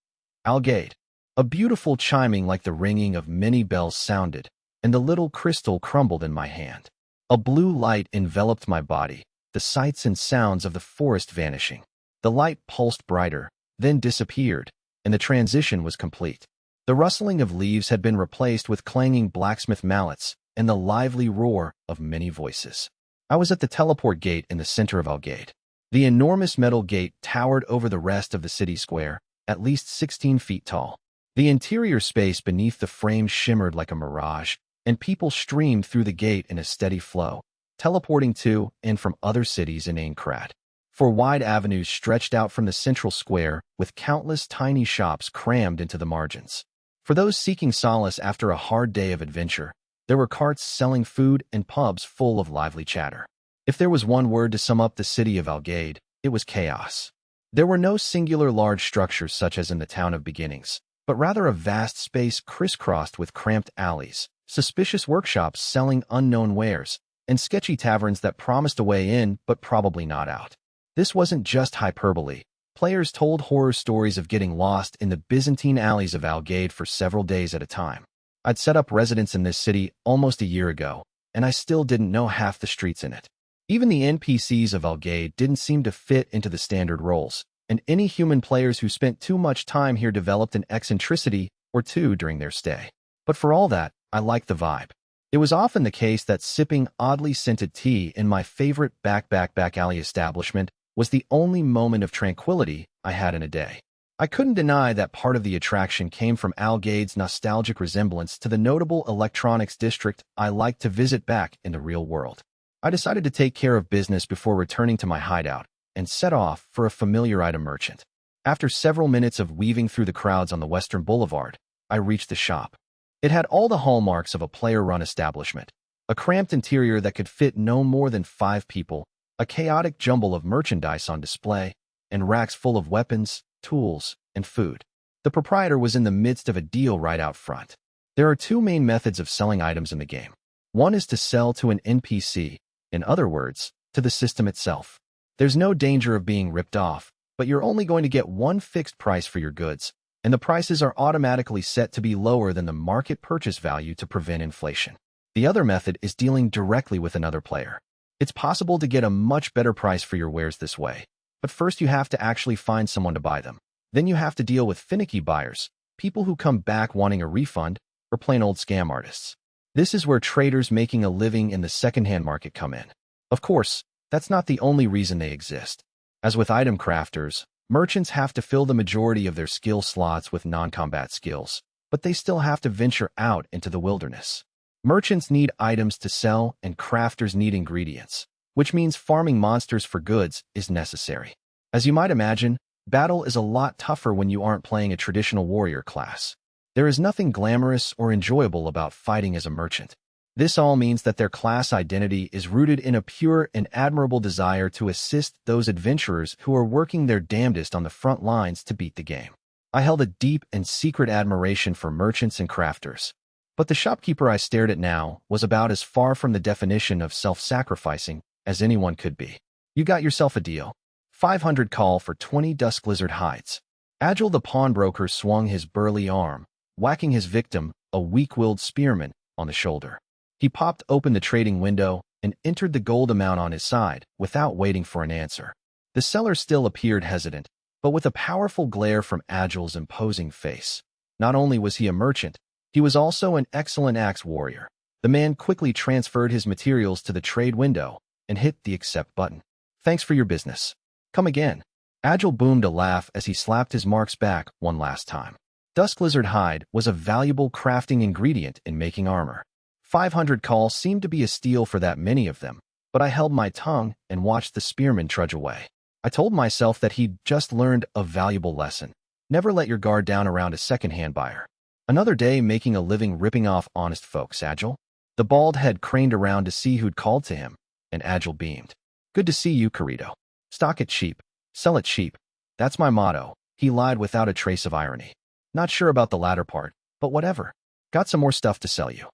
Algate. A beautiful chiming like the ringing of many bells sounded, and the little crystal crumbled in my hand. A blue light enveloped my body, the sights and sounds of the forest vanishing. The light pulsed brighter, then disappeared, and the transition was complete. The rustling of leaves had been replaced with clanging blacksmith mallets and the lively roar of many voices. I was at the teleport gate in the center of Algate. The enormous metal gate towered over the rest of the city square, at least 16 feet tall. The interior space beneath the frame shimmered like a mirage, and people streamed through the gate in a steady flow, teleporting to and from other cities in Aincrad. For wide avenues stretched out from the central square, with countless tiny shops crammed into the margins. For those seeking solace after a hard day of adventure, there were carts selling food and pubs full of lively chatter. If there was one word to sum up the city of Algade, it was chaos. There were no singular large structures such as in the town of beginnings, but rather a vast space crisscrossed with cramped alleys, suspicious workshops selling unknown wares, and sketchy taverns that promised a way in but probably not out. This wasn't just hyperbole. Players told horror stories of getting lost in the Byzantine alleys of Algade for several days at a time. I'd set up residence in this city almost a year ago, and I still didn't know half the streets in it. Even the NPCs of Algade didn't seem to fit into the standard roles, and any human players who spent too much time here developed an eccentricity or two during their stay. But for all that, I liked the vibe. It was often the case that sipping oddly scented tea in my favorite back alley establishment was the only moment of tranquility I had in a day. I couldn't deny that part of the attraction came from Algade's nostalgic resemblance to the notable electronics district I liked to visit back in the real world. I decided to take care of business before returning to my hideout and set off for a familiar item merchant. After several minutes of weaving through the crowds on the Western Boulevard, I reached the shop. It had all the hallmarks of a player-run establishment: a cramped interior that could fit no more than 5 people, a chaotic jumble of merchandise on display, and racks full of weapons, tools, and food. The proprietor was in the midst of a deal right out front. There are 2 main methods of selling items in the game. One is to sell to an NPC, in other words, to the system itself. There's no danger of being ripped off, but you're only going to get one fixed price for your goods, and the prices are automatically set to be lower than the market purchase value to prevent inflation. The other method is dealing directly with another player. It's possible to get a much better price for your wares this way, but first you have to actually find someone to buy them. Then you have to deal with finicky buyers, people who come back wanting a refund, or plain old scam artists. This is where traders making a living in the secondhand market come in. Of course, that's not the only reason they exist. As with item crafters, merchants have to fill the majority of their skill slots with non-combat skills, but they still have to venture out into the wilderness. Merchants need items to sell and crafters need ingredients, which means farming monsters for goods is necessary. As you might imagine, battle is a lot tougher when you aren't playing a traditional warrior class. There is nothing glamorous or enjoyable about fighting as a merchant. This all means that their class identity is rooted in a pure and admirable desire to assist those adventurers who are working their damnedest on the front lines to beat the game. I held a deep and secret admiration for merchants and crafters. But the shopkeeper I stared at now was about as far from the definition of self-sacrificing as anyone could be. You got yourself a deal. 500 call for 20 dusk lizard hides. Agile the pawnbroker swung his burly arm, whacking his victim, a weak-willed spearman, on the shoulder. He popped open the trading window and entered the gold amount on his side without waiting for an answer. The seller still appeared hesitant, but with a powerful glare from Agile's imposing face. Not only was he a merchant, he was also an excellent axe warrior. The man quickly transferred his materials to the trade window and hit the accept button. Thanks for your business. Come again. Agile boomed a laugh as he slapped his marks back one last time. Dusk lizard hide was a valuable crafting ingredient in making armor. 500 call seemed to be a steal for that many of them, but I held my tongue and watched the spearman trudge away. I told myself that he'd just learned a valuable lesson. Never let your guard down around a second-hand buyer. Another day making a living ripping off honest folks, Agile. The bald head craned around to see who'd called to him, and Agile beamed. Good to see you, Carito. Stock it cheap. Sell it cheap. That's my motto. He lied without a trace of irony. Not sure about the latter part, but whatever. Got some more stuff to sell you.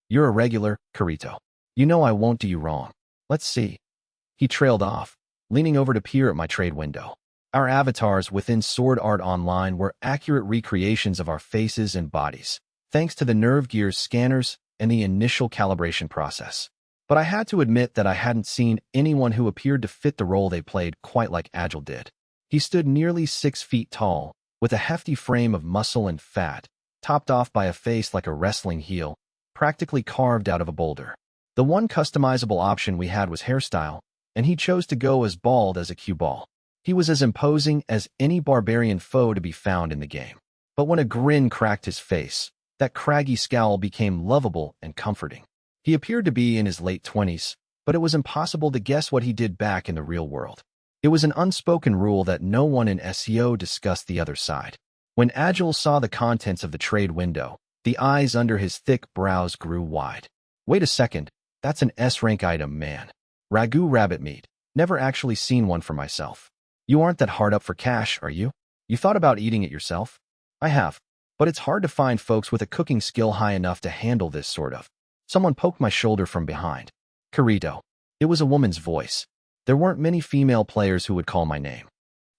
You're a regular, Carito. You know I won't do you wrong. Let's see. He trailed off, leaning over to peer at my trade window. Our avatars within Sword Art Online were accurate recreations of our faces and bodies, thanks to the Nerve Gear's scanners and the initial calibration process. But I had to admit that I hadn't seen anyone who appeared to fit the role they played quite like Agile did. He stood nearly 6 feet tall, with a hefty frame of muscle and fat, topped off by a face like a wrestling heel, practically carved out of a boulder. The one customizable option we had was hairstyle, and he chose to go as bald as a cue ball. He was as imposing as any barbarian foe to be found in the game. But when a grin cracked his face, that craggy scowl became lovable and comforting. He appeared to be in his late 20s, but it was impossible to guess what he did back in the real world. It was an unspoken rule that no one in SEO discussed the other side. When Agile saw the contents of the trade window, the eyes under his thick brows grew wide. Wait a second, that's an S-rank item, man. Ragu rabbit meat. Never actually seen one for myself. You aren't that hard up for cash, are you? You thought about eating it yourself? I have, but it's hard to find folks with a cooking skill high enough to handle this sort of. Someone poked my shoulder from behind. Carito. It was a woman's voice. There weren't many female players who would call my name.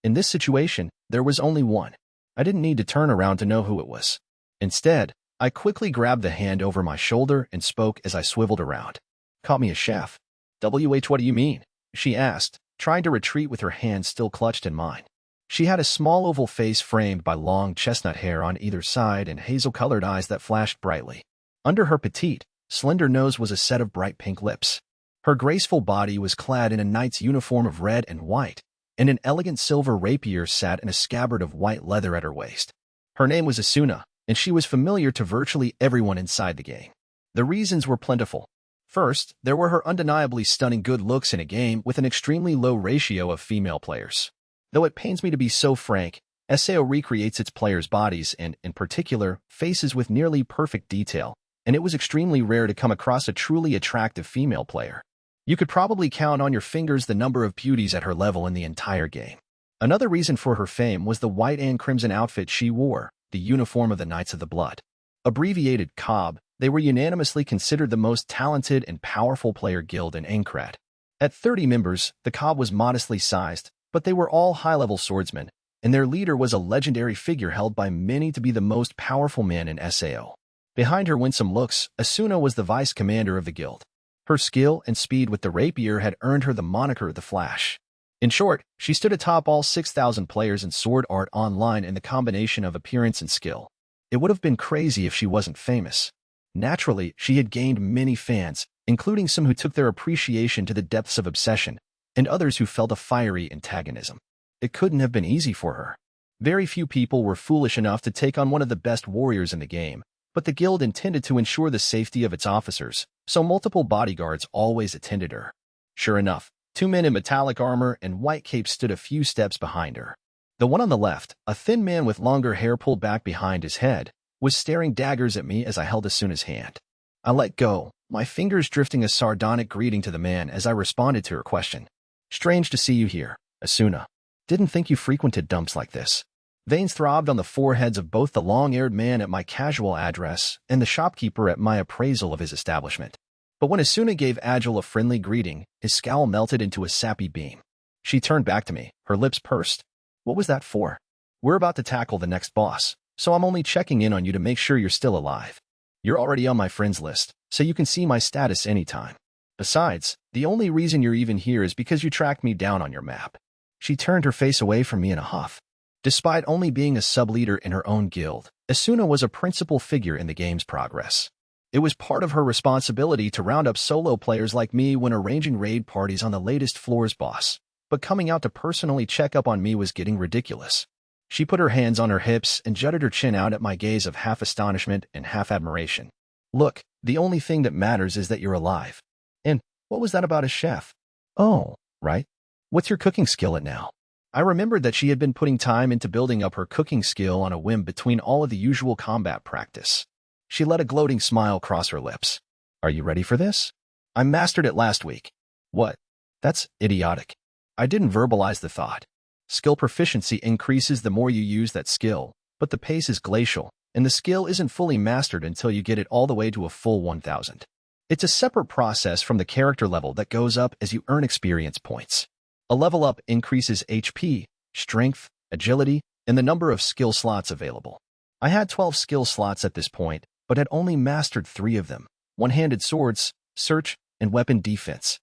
In this situation, there was only one. I didn't need to turn around to know who it was. Instead, I quickly grabbed the hand over my shoulder and spoke as I swiveled around. Caught me a chef. What do you mean? She asked, trying to retreat with her hand still clutched in mine. She had a small oval face framed by long chestnut hair on either side and hazel-colored eyes that flashed brightly. Under her petite, slender nose was a set of bright pink lips. Her graceful body was clad in a knight's uniform of red and white, and an elegant silver rapier sat in a scabbard of white leather at her waist. Her name was Asuna, and she was familiar to virtually everyone inside the game. The reasons were plentiful. First, there were her undeniably stunning good looks in a game with an extremely low ratio of female players. Though it pains me to be so frank, SAO recreates its players' bodies and, in particular, faces with nearly perfect detail, and it was extremely rare to come across a truly attractive female player. You could probably count on your fingers the number of beauties at her level in the entire game. Another reason for her fame was the white and crimson outfit she wore, the uniform of the Knights of the Blood. Abbreviated COB, they were unanimously considered the most talented and powerful player guild in Aincrad. At 30 members, the COB was modestly sized, but they were all high-level swordsmen, and their leader was a legendary figure held by many to be the most powerful man in SAO. Behind her winsome looks, Asuna was the vice commander of the guild. Her skill and speed with the rapier had earned her the moniker The Flash. In short, she stood atop all 6,000 players in Sword Art Online in the combination of appearance and skill. It would have been crazy if she wasn't famous. Naturally, she had gained many fans, including some who took their appreciation to the depths of obsession, and others who felt a fiery antagonism. It couldn't have been easy for her. Very few people were foolish enough to take on one of the best warriors in the game, but the guild intended to ensure the safety of its officers, so multiple bodyguards always attended her. Sure enough, 2 men in metallic armor and white capes stood a few steps behind her. The one on the left, a thin man with longer hair pulled back behind his head, was staring daggers at me as I held Asuna's hand. I let go, my fingers drifting a sardonic greeting to the man as I responded to her question. Strange to see you here, Asuna. Didn't think you frequented dumps like this. Veins throbbed on the foreheads of both the long-haired man at my casual address and the shopkeeper at my appraisal of his establishment. But when Asuna gave Agile a friendly greeting, his scowl melted into a sappy beam. She turned back to me, her lips pursed. What was that for? We're about to tackle the next boss, so I'm only checking in on you to make sure you're still alive. You're already on my friends list, so you can see my status anytime. Besides, the only reason you're even here is because you tracked me down on your map. She turned her face away from me in a huff. Despite only being a sub-leader in her own guild, Asuna was a principal figure in the game's progress. It was part of her responsibility to round up solo players like me when arranging raid parties on the latest floor's boss, but coming out to personally check up on me was getting ridiculous. She put her hands on her hips and jutted her chin out at my gaze of half astonishment and half admiration. Look, the only thing that matters is that you're alive. And what was that about a chef? Oh, right. What's your cooking skill at now? I remembered that she had been putting time into building up her cooking skill on a whim between all of the usual combat practice. She let a gloating smile cross her lips. Are you ready for this? I mastered it last week. What? That's idiotic. I didn't verbalize the thought. Skill proficiency increases the more you use that skill, but the pace is glacial, and the skill isn't fully mastered until you get it all the way to a full 1000. It's a separate process from the character level that goes up as you earn experience points. A level up increases HP, strength, agility, and the number of skill slots available. I had 12 skill slots at this point, but had only mastered 3 of them: one-handed swords, search, and weapon defense.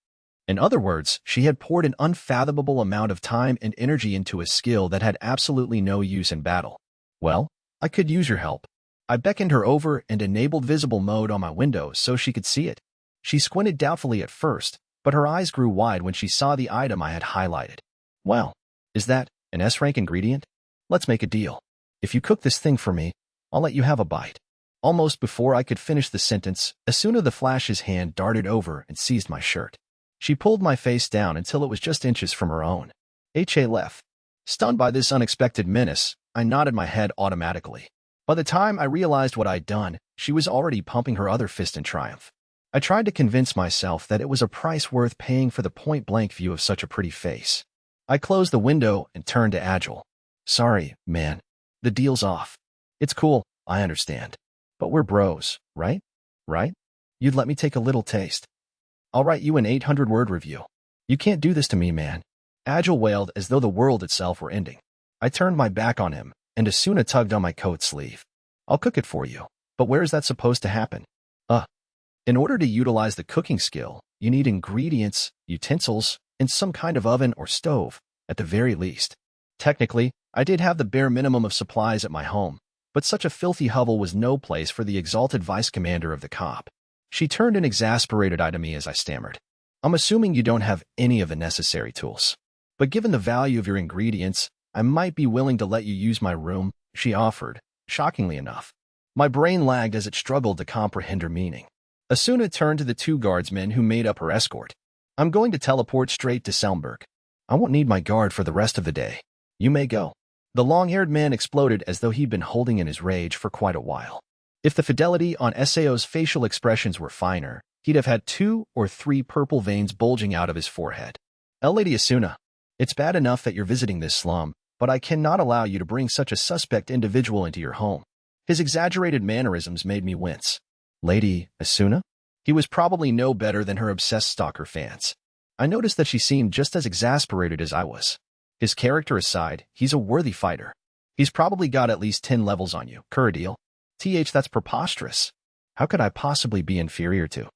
In other words, she had poured an unfathomable amount of time and energy into a skill that had absolutely no use in battle. Well, I could use your help. I beckoned her over and enabled visible mode on my window so she could see it. She squinted doubtfully at first, but her eyes grew wide when she saw the item I had highlighted. Well, is that an S-rank ingredient? Let's make a deal. If you cook this thing for me, I'll let you have a bite. Almost before I could finish the sentence, Asuna the Flash's hand darted over and seized my shirt. She pulled my face down until it was just inches from her own. HA left. Stunned by this unexpected menace, I nodded my head automatically. By the time I realized what I'd done, she was already pumping her other fist in triumph. I tried to convince myself that it was a price worth paying for the point-blank view of such a pretty face. I closed the window and turned to Agile. Sorry, man. The deal's off. It's cool, I understand. But we're bros, right? Right? You'd let me take a little taste. I'll write you an 800-word review. You can't do this to me, man. Agile wailed as though the world itself were ending. I turned my back on him, and Asuna tugged on my coat sleeve. I'll cook it for you. But where is that supposed to happen? In order to utilize the cooking skill, you need ingredients, utensils, and some kind of oven or stove, at the very least. Technically, I did have the bare minimum of supplies at my home, but such a filthy hovel was no place for the exalted vice commander of the COP. She turned an exasperated eye to me as I stammered. I'm assuming you don't have any of the necessary tools. But given the value of your ingredients, I might be willing to let you use my room, she offered, shockingly enough. My brain lagged as it struggled to comprehend her meaning. Asuna turned to the 2 guardsmen who made up her escort. I'm going to teleport straight to Selmberg. I won't need my guard for the rest of the day. You may go. The long-haired man exploded as though he'd been holding in his rage for quite a while. If the fidelity on Sao's facial expressions were finer, he'd have had 2 or 3 purple veins bulging out of his forehead. Lady Asuna, it's bad enough that you're visiting this slum, but I cannot allow you to bring such a suspect individual into your home. His exaggerated mannerisms made me wince. Lady Asuna? He was probably no better than her obsessed stalker fans. I noticed that she seemed just as exasperated as I was. His character aside, he's a worthy fighter. He's probably got at least 10 levels on you, Kuradil. That's preposterous. How could I possibly be inferior to?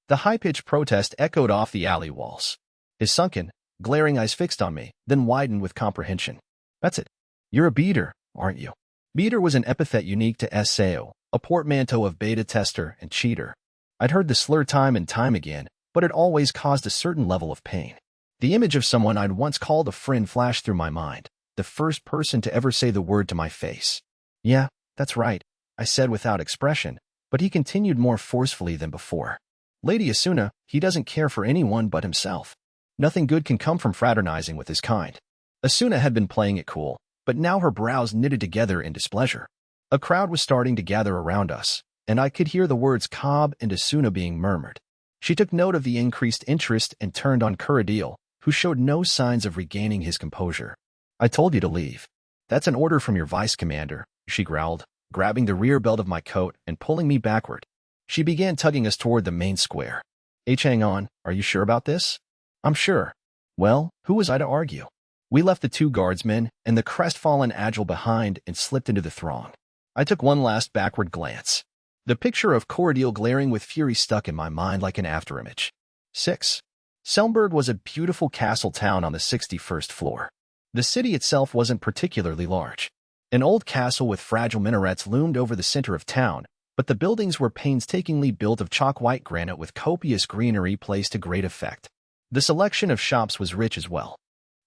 The high-pitched protest echoed off the alley walls. His sunken, glaring eyes fixed on me, then widened with comprehension. That's it. You're a beater, aren't you? Beater was an epithet unique to Sao, a portmanteau of beta tester and cheater. I'd heard the slur time and time again, but it always caused a certain level of pain. The image of someone I'd once called a friend flashed through my mind, the first person to ever say the word to my face. Yeah, that's right, I said without expression, but he continued more forcefully than before. Lady Asuna, he doesn't care for anyone but himself. Nothing good can come from fraternizing with his kind. Asuna had been playing it cool, but now her brows knitted together in displeasure. A crowd was starting to gather around us, and I could hear the words Cobb and Asuna being murmured. She took note of the increased interest and turned on Kuradil, who showed no signs of regaining his composure. I told you to leave. That's an order from your vice commander, she growled, grabbing the rear belt of my coat and pulling me backward. She began tugging us toward the main square. Hang on, are you sure about this? I'm sure. Well, who was I to argue? We left the 2 guardsmen and the crestfallen Agile behind and slipped into the throng. I took one last backward glance. The picture of Kuradil glaring with fury stuck in my mind like an afterimage. 6. Selmberg was a beautiful castle town on the 61st floor. The city itself wasn't particularly large. An old castle with fragile minarets loomed over the center of town, but the buildings were painstakingly built of chalk-white granite with copious greenery placed to great effect. The selection of shops was rich as well.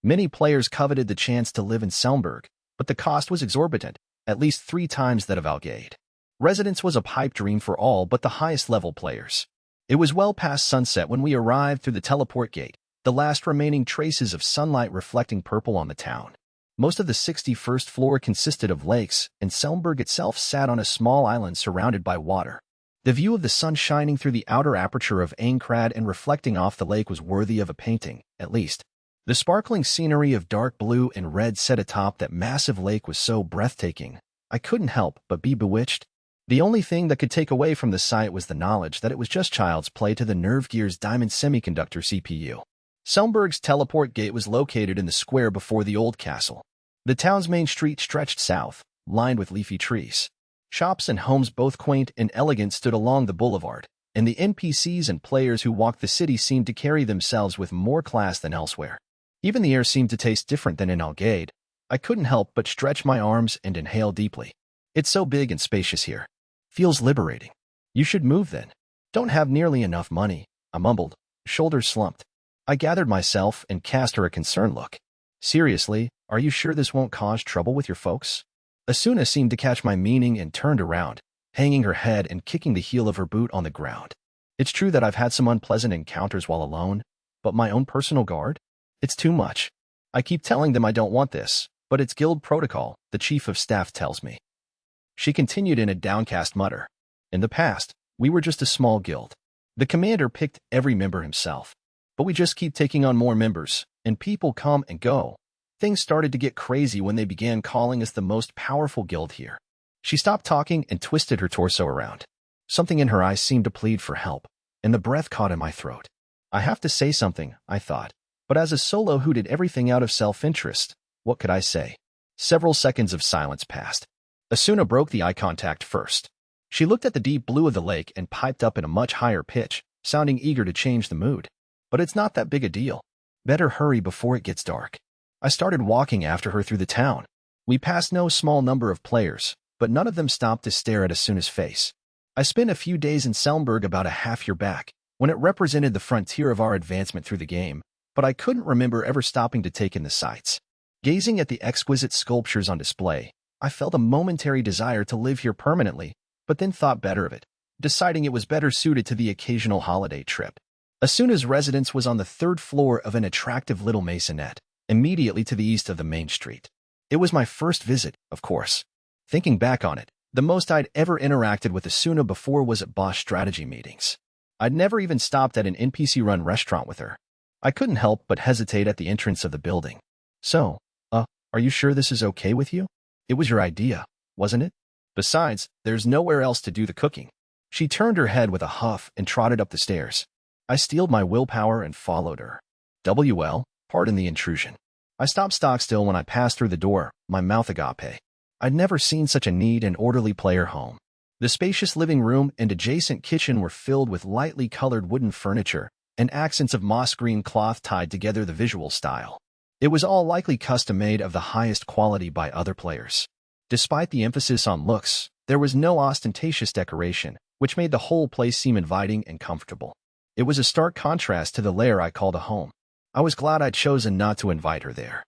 Many players coveted the chance to live in Selmberg, but the cost was exorbitant, at least 3 times that of Algade. Residence was a pipe dream for all but the highest-level players. It was well past sunset when we arrived through the teleport gate, the last remaining traces of sunlight reflecting purple on the town. Most of the 61st floor consisted of lakes, and Selmberg itself sat on a small island surrounded by water. The view of the sun shining through the outer aperture of Aincrad and reflecting off the lake was worthy of a painting, at least. The sparkling scenery of dark blue and red set atop that massive lake was so breathtaking, I couldn't help but be bewitched. The only thing that could take away from the sight was the knowledge that it was just child's play to the Nervegear's diamond semiconductor CPU. Selmberg's teleport gate was located in the square before the old castle. The town's main street stretched south, lined with leafy trees. Shops and homes, both quaint and elegant, stood along the boulevard, and the NPCs and players who walked the city seemed to carry themselves with more class than elsewhere. Even the air seemed to taste different than in Algade. I couldn't help but stretch my arms and inhale deeply. It's so big and spacious here. Feels liberating. You should move then. Don't have nearly enough money, I mumbled, shoulders slumped. I gathered myself and cast her a concerned look. Seriously, are you sure this won't cause trouble with your folks? Asuna seemed to catch my meaning and turned around, hanging her head and kicking the heel of her boot on the ground. It's true that I've had some unpleasant encounters while alone, but my own personal guard? It's too much. I keep telling them I don't want this, but it's guild protocol, the chief of staff tells me. She continued in a downcast mutter. In the past, we were just a small guild. The commander picked every member himself. But we just keep taking on more members, and people come and go. Things started to get crazy when they began calling us the most powerful guild here. She stopped talking and twisted her torso around. Something in her eyes seemed to plead for help, and the breath caught in my throat. I have to say something, I thought. But as a solo who did everything out of self-interest, what could I say? Several seconds of silence passed. Asuna broke the eye contact first. She looked at the deep blue of the lake and piped up in a much higher pitch, sounding eager to change the mood. But it's not that big a deal. Better hurry before it gets dark. I started walking after her through the town. We passed no small number of players, but none of them stopped to stare at Asuna's face. I spent a few days in Selmberg about a half year back, when it represented the frontier of our advancement through the game, but I couldn't remember ever stopping to take in the sights. Gazing at the exquisite sculptures on display, I felt a momentary desire to live here permanently, but then thought better of it, deciding it was better suited to the occasional holiday trip. Asuna's residence was on the 3rd floor of an attractive little maisonette, immediately to the east of the main street. It was my first visit, of course. Thinking back on it, the most I'd ever interacted with Asuna before was at boss strategy meetings. I'd never even stopped at an NPC-run restaurant with her. I couldn't help but hesitate at the entrance of the building. So, are you sure this is okay with you? It was your idea, wasn't it? Besides, there's nowhere else to do the cooking. She turned her head with a huff and trotted up the stairs. I steeled my willpower and followed her. Pardon the intrusion. I stopped stock still when I passed through the door, my mouth agape. I'd never seen such a neat and orderly player home. The spacious living room and adjacent kitchen were filled with lightly colored wooden furniture, and accents of moss green cloth tied together the visual style. It was all likely custom-made of the highest quality by other players. Despite the emphasis on looks, there was no ostentatious decoration, which made the whole place seem inviting and comfortable. It was a stark contrast to the lair I called a home. I was glad I'd chosen not to invite her there.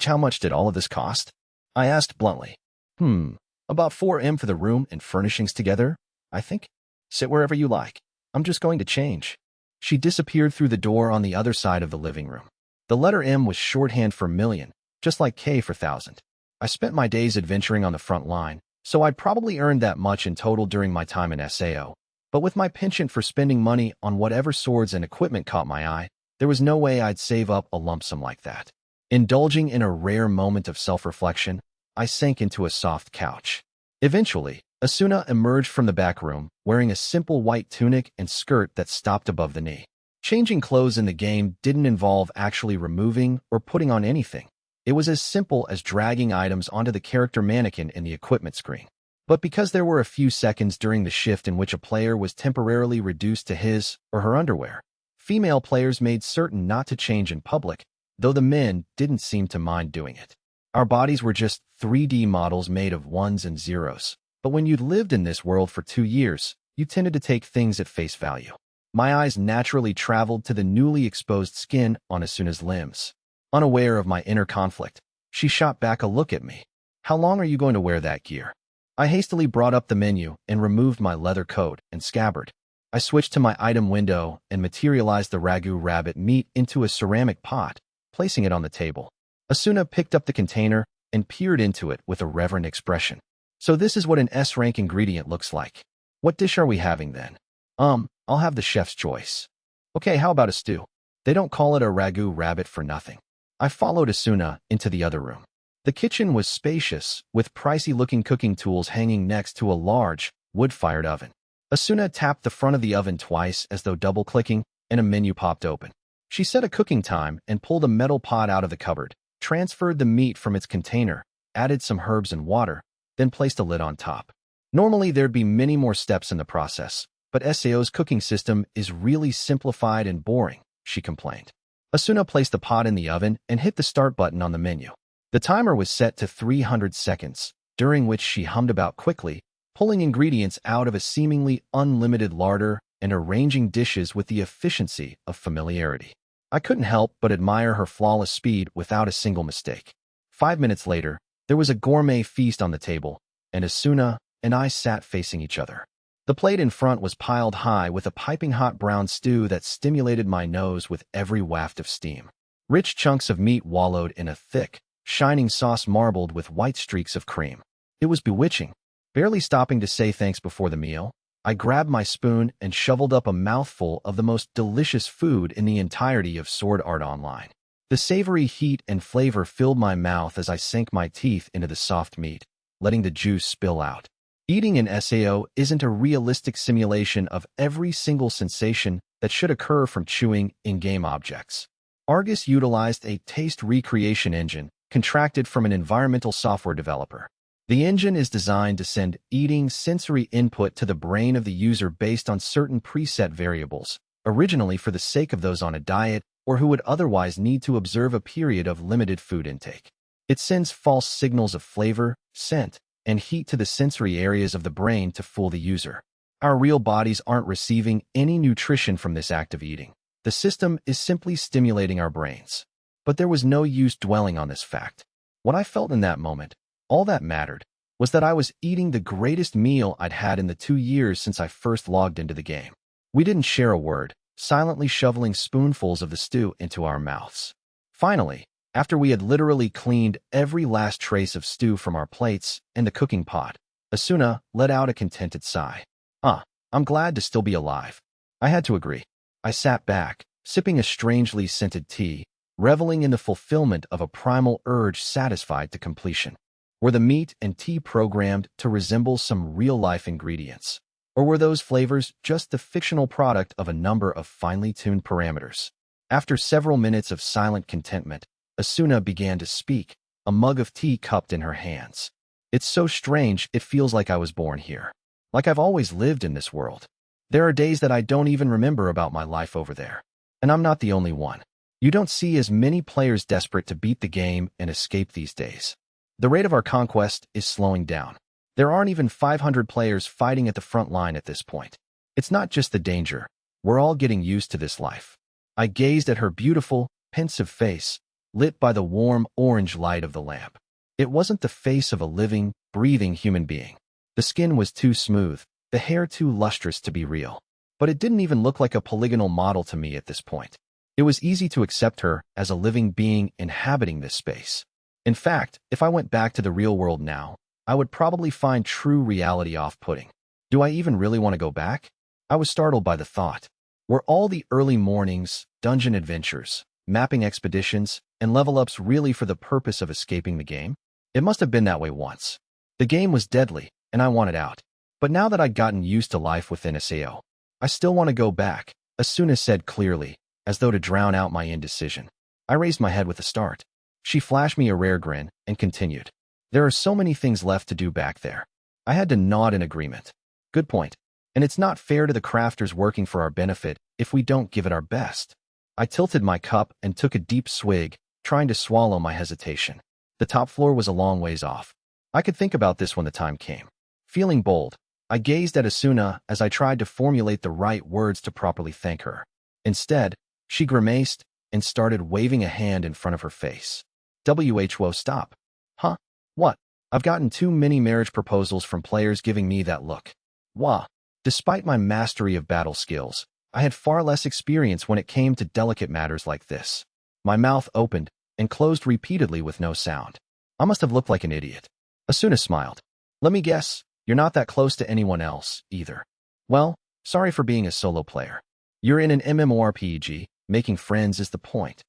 How much did all of this cost? I asked bluntly. About 4M for the room and furnishings together, I think. Sit wherever you like. I'm just going to change. She disappeared through the door on the other side of the living room. The letter M was shorthand for million, just like K for thousand. I spent my days adventuring on the front line, so I'd probably earned that much in total during my time in SAO. But with my penchant for spending money on whatever swords and equipment caught my eye, there was no way I'd save up a lump sum like that. Indulging in a rare moment of self-reflection, I sank into a soft couch. Eventually, Asuna emerged from the back room, wearing a simple white tunic and skirt that stopped above the knee. Changing clothes in the game didn't involve actually removing or putting on anything. It was as simple as dragging items onto the character mannequin in the equipment screen. But because there were a few seconds during the shift in which a player was temporarily reduced to his or her underwear, female players made certain not to change in public, though the men didn't seem to mind doing it. Our bodies were just 3D models made of ones and zeros. But when you'd lived in this world for 2 years, you tended to take things at face value. My eyes naturally traveled to the newly exposed skin on Asuna's limbs. Unaware of my inner conflict, she shot back a look at me. How long are you going to wear that gear? I hastily brought up the menu and removed my leather coat and scabbard. I switched to my item window and materialized the ragu rabbit meat into a ceramic pot, placing it on the table. Asuna picked up the container and peered into it with a reverent expression. So this is what an S-rank ingredient looks like. What dish are we having then? I'll have the chef's choice. Okay, how about a stew? They don't call it a ragu rabbit for nothing. I followed Asuna into the other room. The kitchen was spacious, with pricey-looking cooking tools hanging next to a large, wood-fired oven. Asuna tapped the front of the oven twice as though double-clicking, and a menu popped open. She set a cooking time and pulled a metal pot out of the cupboard, transferred the meat from its container, added some herbs and water, then placed a lid on top. Normally, there'd be many more steps in the process, but SAO's cooking system is really simplified and boring, she complained. Asuna placed the pot in the oven and hit the start button on the menu. The timer was set to 300 seconds, during which she hummed about quickly, pulling ingredients out of a seemingly unlimited larder and arranging dishes with the efficiency of familiarity. I couldn't help but admire her flawless speed without a single mistake. 5 minutes later, there was a gourmet feast on the table, and Asuna and I sat facing each other. The plate in front was piled high with a piping hot brown stew that stimulated my nose with every waft of steam. Rich chunks of meat wallowed in a thick, shining sauce marbled with white streaks of cream. It was bewitching. Barely stopping to say thanks before the meal, I grabbed my spoon and shoveled up a mouthful of the most delicious food in the entirety of Sword Art Online. The savory heat and flavor filled my mouth as I sank my teeth into the soft meat, letting the juice spill out. Eating in SAO isn't a realistic simulation of every single sensation that should occur from chewing in-game objects. Argus utilized a taste recreation engine contracted from an environmental software developer. The engine is designed to send eating sensory input to the brain of the user based on certain preset variables, originally for the sake of those on a diet or who would otherwise need to observe a period of limited food intake. It sends false signals of flavor, scent, and heat to the sensory areas of the brain to fool the user. Our real bodies aren't receiving any nutrition from this act of eating. The system is simply stimulating our brains. But there was no use dwelling on this fact. What I felt in that moment, all that mattered, was that I was eating the greatest meal I'd had in the 2 years since I first logged into the game. We didn't share a word, silently shoveling spoonfuls of the stew into our mouths. Finally, after we had literally cleaned every last trace of stew from our plates and the cooking pot, Asuna let out a contented sigh. I'm glad to still be alive. I had to agree. I sat back, sipping a strangely scented tea, reveling in the fulfillment of a primal urge satisfied to completion. Were the meat and tea programmed to resemble some real-life ingredients? Or were those flavors just the fictional product of a number of finely tuned parameters? After several minutes of silent contentment, Asuna began to speak, a mug of tea cupped in her hands. It's so strange it feels like I was born here. Like I've always lived in this world. There are days that I don't even remember about my life over there. And I'm not the only one. You don't see as many players desperate to beat the game and escape these days. The rate of our conquest is slowing down. There aren't even 500 players fighting at the front line at this point. It's not just the danger. We're all getting used to this life. I gazed at her beautiful, pensive face, lit by the warm orange light of the lamp. It wasn't the face of a living, breathing human being. The skin was too smooth, the hair too lustrous to be real. But it didn't even look like a polygonal model to me at this point. It was easy to accept her as a living being inhabiting this space. In fact, if I went back to the real world now, I would probably find true reality off-putting. Do I even really want to go back? I was startled by the thought. Were all the early mornings, dungeon adventures, mapping expeditions, and level-ups really for the purpose of escaping the game? It must have been that way once. The game was deadly, and I wanted out. But now that I'd gotten used to life within SAO, I still want to go back, Asuna said clearly, as though to drown out my indecision. I raised my head with a start. She flashed me a rare grin and continued. There are so many things left to do back there. I had to nod in agreement. Good point. And it's not fair to the crafters working for our benefit if we don't give it our best. I tilted my cup and took a deep swig, trying to swallow my hesitation. The top floor was a long ways off. I could think about this when the time came. Feeling bold, I gazed at Asuna as I tried to formulate the right words to properly thank her. Instead, she grimaced and started waving a hand in front of her face. Who stop. Huh? What? I've gotten too many marriage proposals from players giving me that look. Wah. Despite my mastery of battle skills, I had far less experience when it came to delicate matters like this. My mouth opened and closed repeatedly with no sound. I must have looked like an idiot. Asuna smiled. Let me guess, you're not that close to anyone else, either. Well, sorry for being a solo player. You're in an MMORPG, making friends is the point.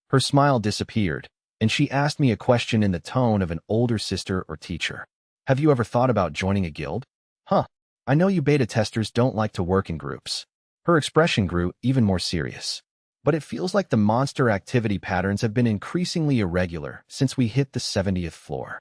Her smile disappeared, and she asked me a question in the tone of an older sister or teacher. Have you ever thought about joining a guild? Huh. I know you beta testers don't like to work in groups. Her expression grew even more serious. But it feels like the monster activity patterns have been increasingly irregular since we hit the 70th floor.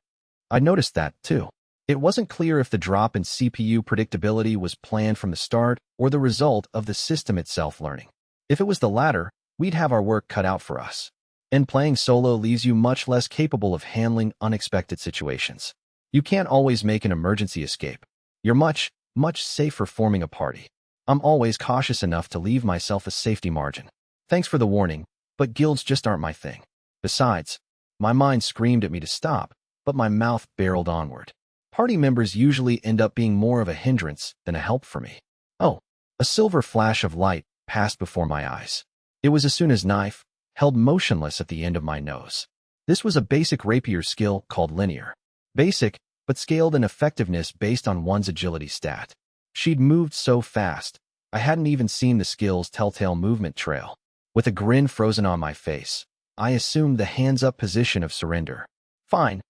I noticed that, too. It wasn't clear if the drop in CPU predictability was planned from the start or the result of the system itself learning. If it was the latter, we'd have our work cut out for us. And playing solo leaves you much less capable of handling unexpected situations. You can't always make an emergency escape. You're much safer forming a party. I'm always cautious enough to leave myself a safety margin. Thanks for the warning, but guilds just aren't my thing. Besides, my mind screamed at me to stop, but my mouth barreled onward. Party members usually end up being more of a hindrance than a help for me. Oh, a silver flash of light passed before my eyes. It was Asuna's knife, held motionless at the end of my nose. This was a basic rapier skill called linear. Basic, but scaled in effectiveness based on one's agility stat. She'd moved so fast, I hadn't even seen the skill's telltale movement trail. With a grin frozen on my face, I assumed the hands-up position of surrender. Fine,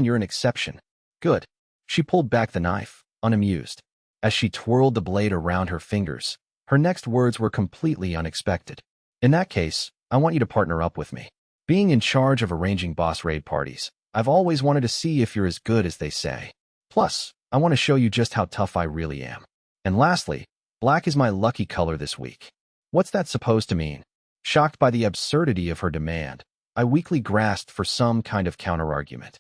you're an exception. Good. She pulled back the knife, unamused. As she twirled the blade around her fingers, her next words were completely unexpected. In that case, I want you to partner up with me. Being in charge of arranging boss raid parties, I've always wanted to see if you're as good as they say. Plus, I want to show you just how tough I really am. And lastly, black is my lucky color this week. What's that supposed to mean? Shocked by the absurdity of her demand, I weakly grasped for some kind of counterargument.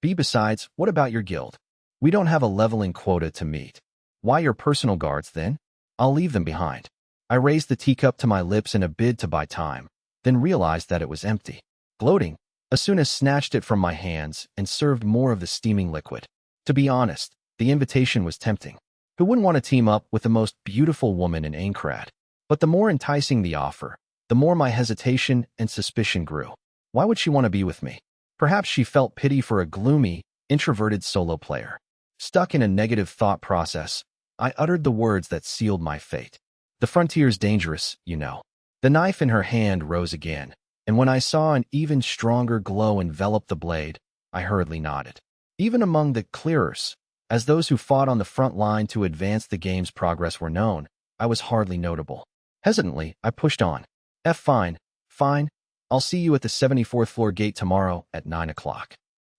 Besides, what about your guild? We don't have a leveling quota to meet. Why your personal guards, then? I'll leave them behind. I raised the teacup to my lips in a bid to buy time, then realized that it was empty. Gloating, Asuna snatched it from my hands and served more of the steaming liquid. To be honest, the invitation was tempting. Who wouldn't want to team up with the most beautiful woman in Aincrad? But the more enticing the offer, the more my hesitation and suspicion grew. Why would she want to be with me? Perhaps she felt pity for a gloomy, introverted solo player. Stuck in a negative thought process, I uttered the words that sealed my fate. The frontier's dangerous, you know. The knife in her hand rose again, and when I saw an even stronger glow envelop the blade, I hurriedly nodded. Even among the clearers, as those who fought on the front line to advance the game's progress were known, I was hardly notable. Hesitantly, I pushed on. Fine. I'll see you at the 74th floor gate tomorrow at 9 o'clock.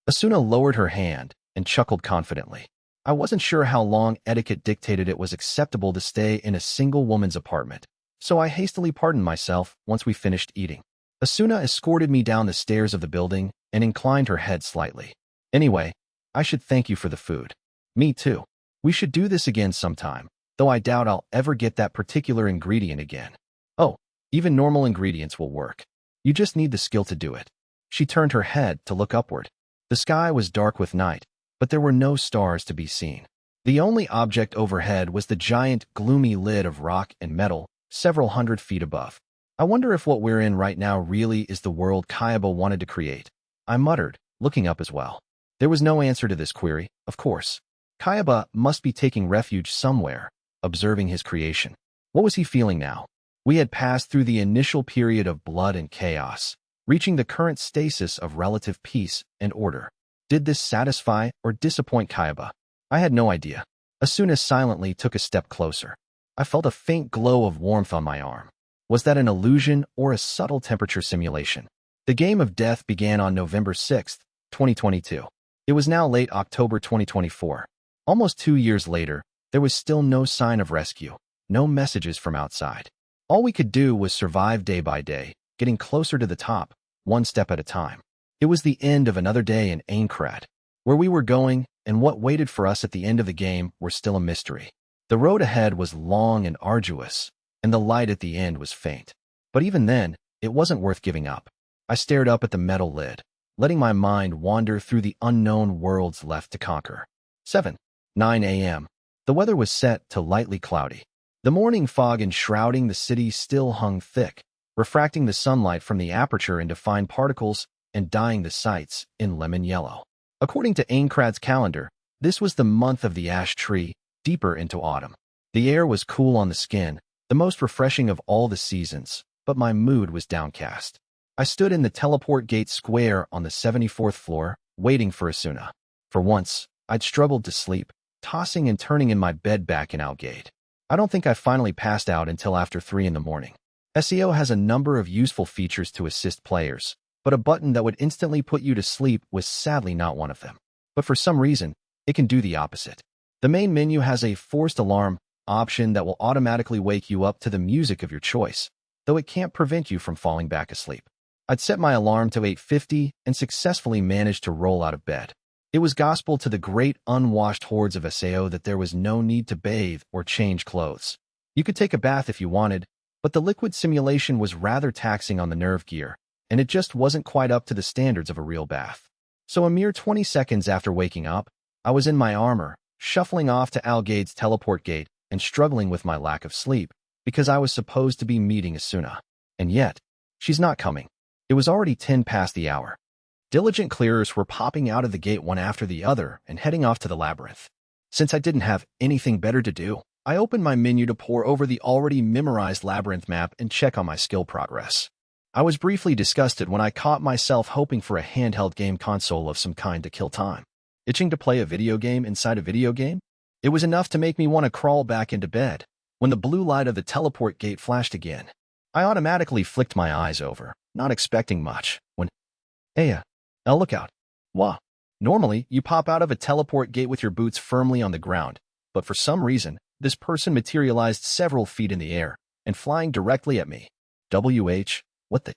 Asuna lowered her hand and chuckled confidently. I wasn't sure how long etiquette dictated it was acceptable to stay in a single woman's apartment, so I hastily pardoned myself once we finished eating. Asuna escorted me down the stairs of the building and inclined her head slightly. Anyway, I should thank you for the food. Me too. We should do this again sometime, though I doubt I'll ever get that particular ingredient again. Oh, even normal ingredients will work. You just need the skill to do it. She turned her head to look upward. The sky was dark with night, but there were no stars to be seen. The only object overhead was the giant, gloomy lid of rock and metal, several hundred feet above. I wonder if what we're in right now really is the world Kayaba wanted to create. I muttered, looking up as well. There was no answer to this query, of course. Kayaba must be taking refuge somewhere, observing his creation. What was he feeling now? We had passed through the initial period of blood and chaos, reaching the current stasis of relative peace and order. Did this satisfy or disappoint Kayaba? I had no idea. Asuna silently took a step closer. I felt a faint glow of warmth on my arm. Was that an illusion or a subtle temperature simulation? The game of death began on November 6, 2022. It was now late October 2024. Almost 2 years later, there was still no sign of rescue, no messages from outside. All we could do was survive day by day, getting closer to the top, one step at a time. It was the end of another day in Aincrad. Where we were going and what waited for us at the end of the game were still a mystery. The road ahead was long and arduous, and the light at the end was faint. But even then, it wasn't worth giving up. I stared up at the metal lid, letting my mind wander through the unknown worlds left to conquer. 9 a.m. The weather was set to lightly cloudy. The morning fog enshrouding the city still hung thick, refracting the sunlight from the aperture into fine particles and dyeing the sights in lemon yellow. According to Aincrad's calendar, this was the month of the ash tree, deeper into autumn. The air was cool on the skin, the most refreshing of all the seasons, but my mood was downcast. I stood in the teleport gate square on the 74th floor, waiting for Asuna. For once, I'd struggled to sleep, tossing and turning in my bed back in Outgate. I don't think I finally passed out until after 3 in the morning. SEO has a number of useful features to assist players, but a button that would instantly put you to sleep was sadly not one of them. But for some reason, it can do the opposite. The main menu has a forced alarm option that will automatically wake you up to the music of your choice, though it can't prevent you from falling back asleep. I'd set my alarm to 8:50 and successfully managed to roll out of bed. It was gospel to the great unwashed hordes of SAO that there was no need to bathe or change clothes. You could take a bath if you wanted, but the liquid simulation was rather taxing on the nerve gear, and it just wasn't quite up to the standards of a real bath. So a mere 20 seconds after waking up, I was in my armor, shuffling off to Algade's teleport gate and struggling with my lack of sleep because I was supposed to be meeting Asuna. And yet, she's not coming. It was already 10 past the hour. Diligent clearers were popping out of the gate one after the other and heading off to the labyrinth. Since I didn't have anything better to do, I opened my menu to pore over the already memorized labyrinth map and check on my skill progress. I was briefly disgusted when I caught myself hoping for a handheld game console of some kind to kill time. Itching to play a video game inside a video game? It was enough to make me want to crawl back into bed when the blue light of the teleport gate flashed again. I automatically flicked my eyes over, not expecting much, when, hey, lookout. Wah. Normally, you pop out of a teleport gate with your boots firmly on the ground, but for some reason, this person materialized several feet in the air and flying directly at me. What the?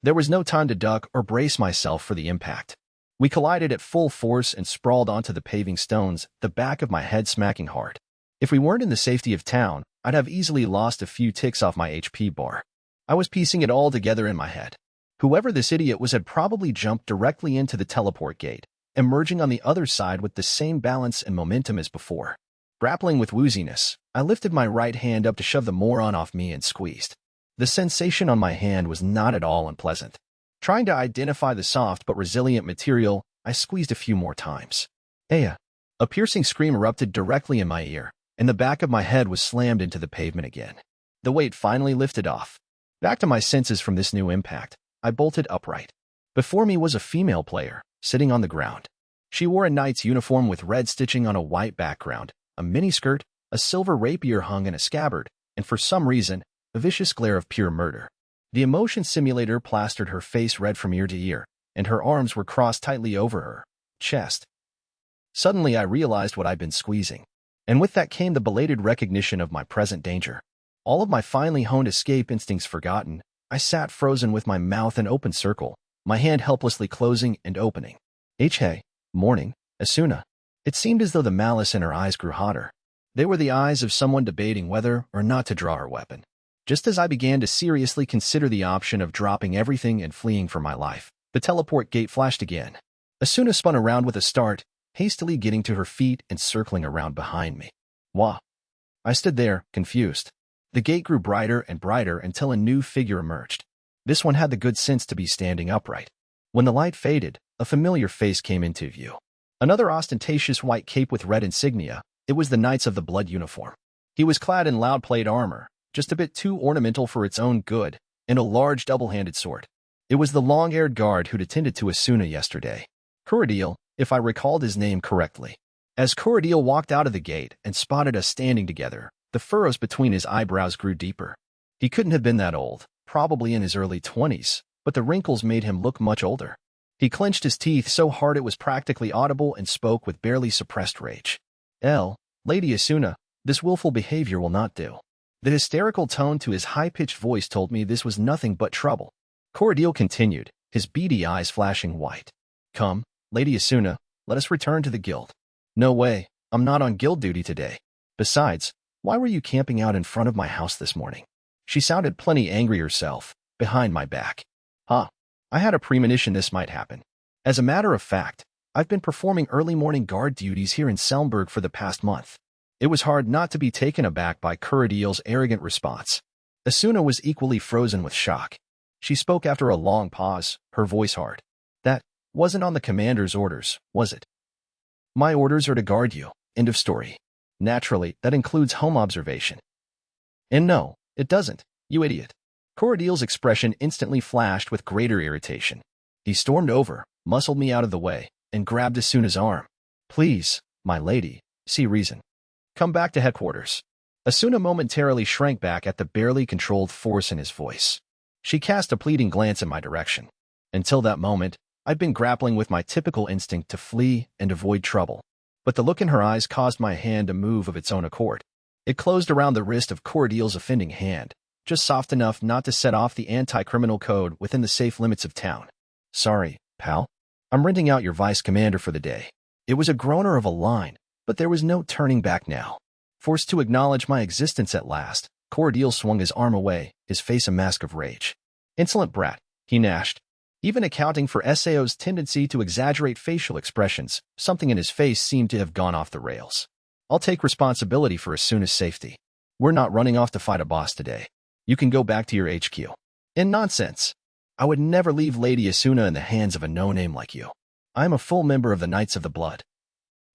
There was no time to duck or brace myself for the impact. We collided at full force and sprawled onto the paving stones, the back of my head smacking hard. If we weren't in the safety of town, I'd have easily lost a few ticks off my HP bar. I was piecing it all together in my head. Whoever this idiot was had probably jumped directly into the teleport gate, emerging on the other side with the same balance and momentum as before. Grappling with wooziness, I lifted my right hand up to shove the moron off me and squeezed. The sensation on my hand was not at all unpleasant. Trying to identify the soft but resilient material, I squeezed a few more times. A piercing scream erupted directly in my ear, and the back of my head was slammed into the pavement again. The weight finally lifted off. Back to my senses from this new impact, I bolted upright. Before me was a female player, sitting on the ground. She wore a knight's uniform with red stitching on a white background, a miniskirt, a silver rapier hung in a scabbard, and for some reason, a vicious glare of pure murder. The emotion simulator plastered her face red from ear to ear, and her arms were crossed tightly over her chest. Suddenly I realized what I'd been squeezing, and with that came the belated recognition of my present danger. All of my finely honed escape instincts forgotten, I sat frozen with my mouth in open circle, my hand helplessly closing and opening. Hey, morning, Asuna. It seemed as though the malice in her eyes grew hotter. They were the eyes of someone debating whether or not to draw her weapon. Just as I began to seriously consider the option of dropping everything and fleeing for my life, the teleport gate flashed again. Asuna spun around with a start, hastily getting to her feet and circling around behind me. Wah. I stood there, confused. The gate grew brighter and brighter until a new figure emerged. This one had the good sense to be standing upright. When the light faded, a familiar face came into view. Another ostentatious white cape with red insignia, it was the Knights of the Blood uniform. He was clad in loud plate armor, just a bit too ornamental for its own good, and a large double-handed sword. It was the long-haired guard who'd attended to Asuna yesterday. Kuradil, if I recalled his name correctly. As Kuradil walked out of the gate and spotted us standing together, the furrows between his eyebrows grew deeper. He couldn't have been that old, probably in his early 20s, but the wrinkles made him look much older. He clenched his teeth so hard it was practically audible and spoke with barely suppressed rage. Lady Asuna, this willful behavior will not do. The hysterical tone to his high-pitched voice told me this was nothing but trouble. Kuradil continued, his beady eyes flashing white. Come, Lady Asuna, let us return to the guild. No way, I'm not on guild duty today. Besides, why were you camping out in front of my house this morning? She sounded plenty angry herself, behind my back. I had a premonition this might happen. As a matter of fact, I've been performing early morning guard duties here in Selmberg for the past month. It was hard not to be taken aback by Kuradiel's arrogant response. Asuna was equally frozen with shock. She spoke after a long pause, her voice hard. That wasn't on the commander's orders, was it? My orders are to guard you. End of story. Naturally, that includes home observation. And no, it doesn't, you idiot. Kuradiel's expression instantly flashed with greater irritation. He stormed over, muscled me out of the way, and grabbed Asuna's arm. Please, my lady, see reason. Come back to headquarters. Asuna momentarily shrank back at the barely controlled force in his voice. She cast a pleading glance in my direction. Until that moment, I'd been grappling with my typical instinct to flee and avoid trouble. But the look in her eyes caused my hand to move of its own accord. It closed around the wrist of Kuradiel's offending hand, just soft enough not to set off the anti-criminal code within the safe limits of town. Sorry, pal. I'm renting out your vice commander for the day. It was a groaner of a line, but there was no turning back now. Forced to acknowledge my existence at last, Kuradiel swung his arm away, his face a mask of rage. Insolent brat, he gnashed. Even accounting for Sao's tendency to exaggerate facial expressions, something in his face seemed to have gone off the rails. I'll take responsibility for Asuna's safety. We're not running off to fight a boss today. You can go back to your HQ. In nonsense. I would never leave Lady Asuna in the hands of a no-name like you. I'm a full member of the Knights of the Blood.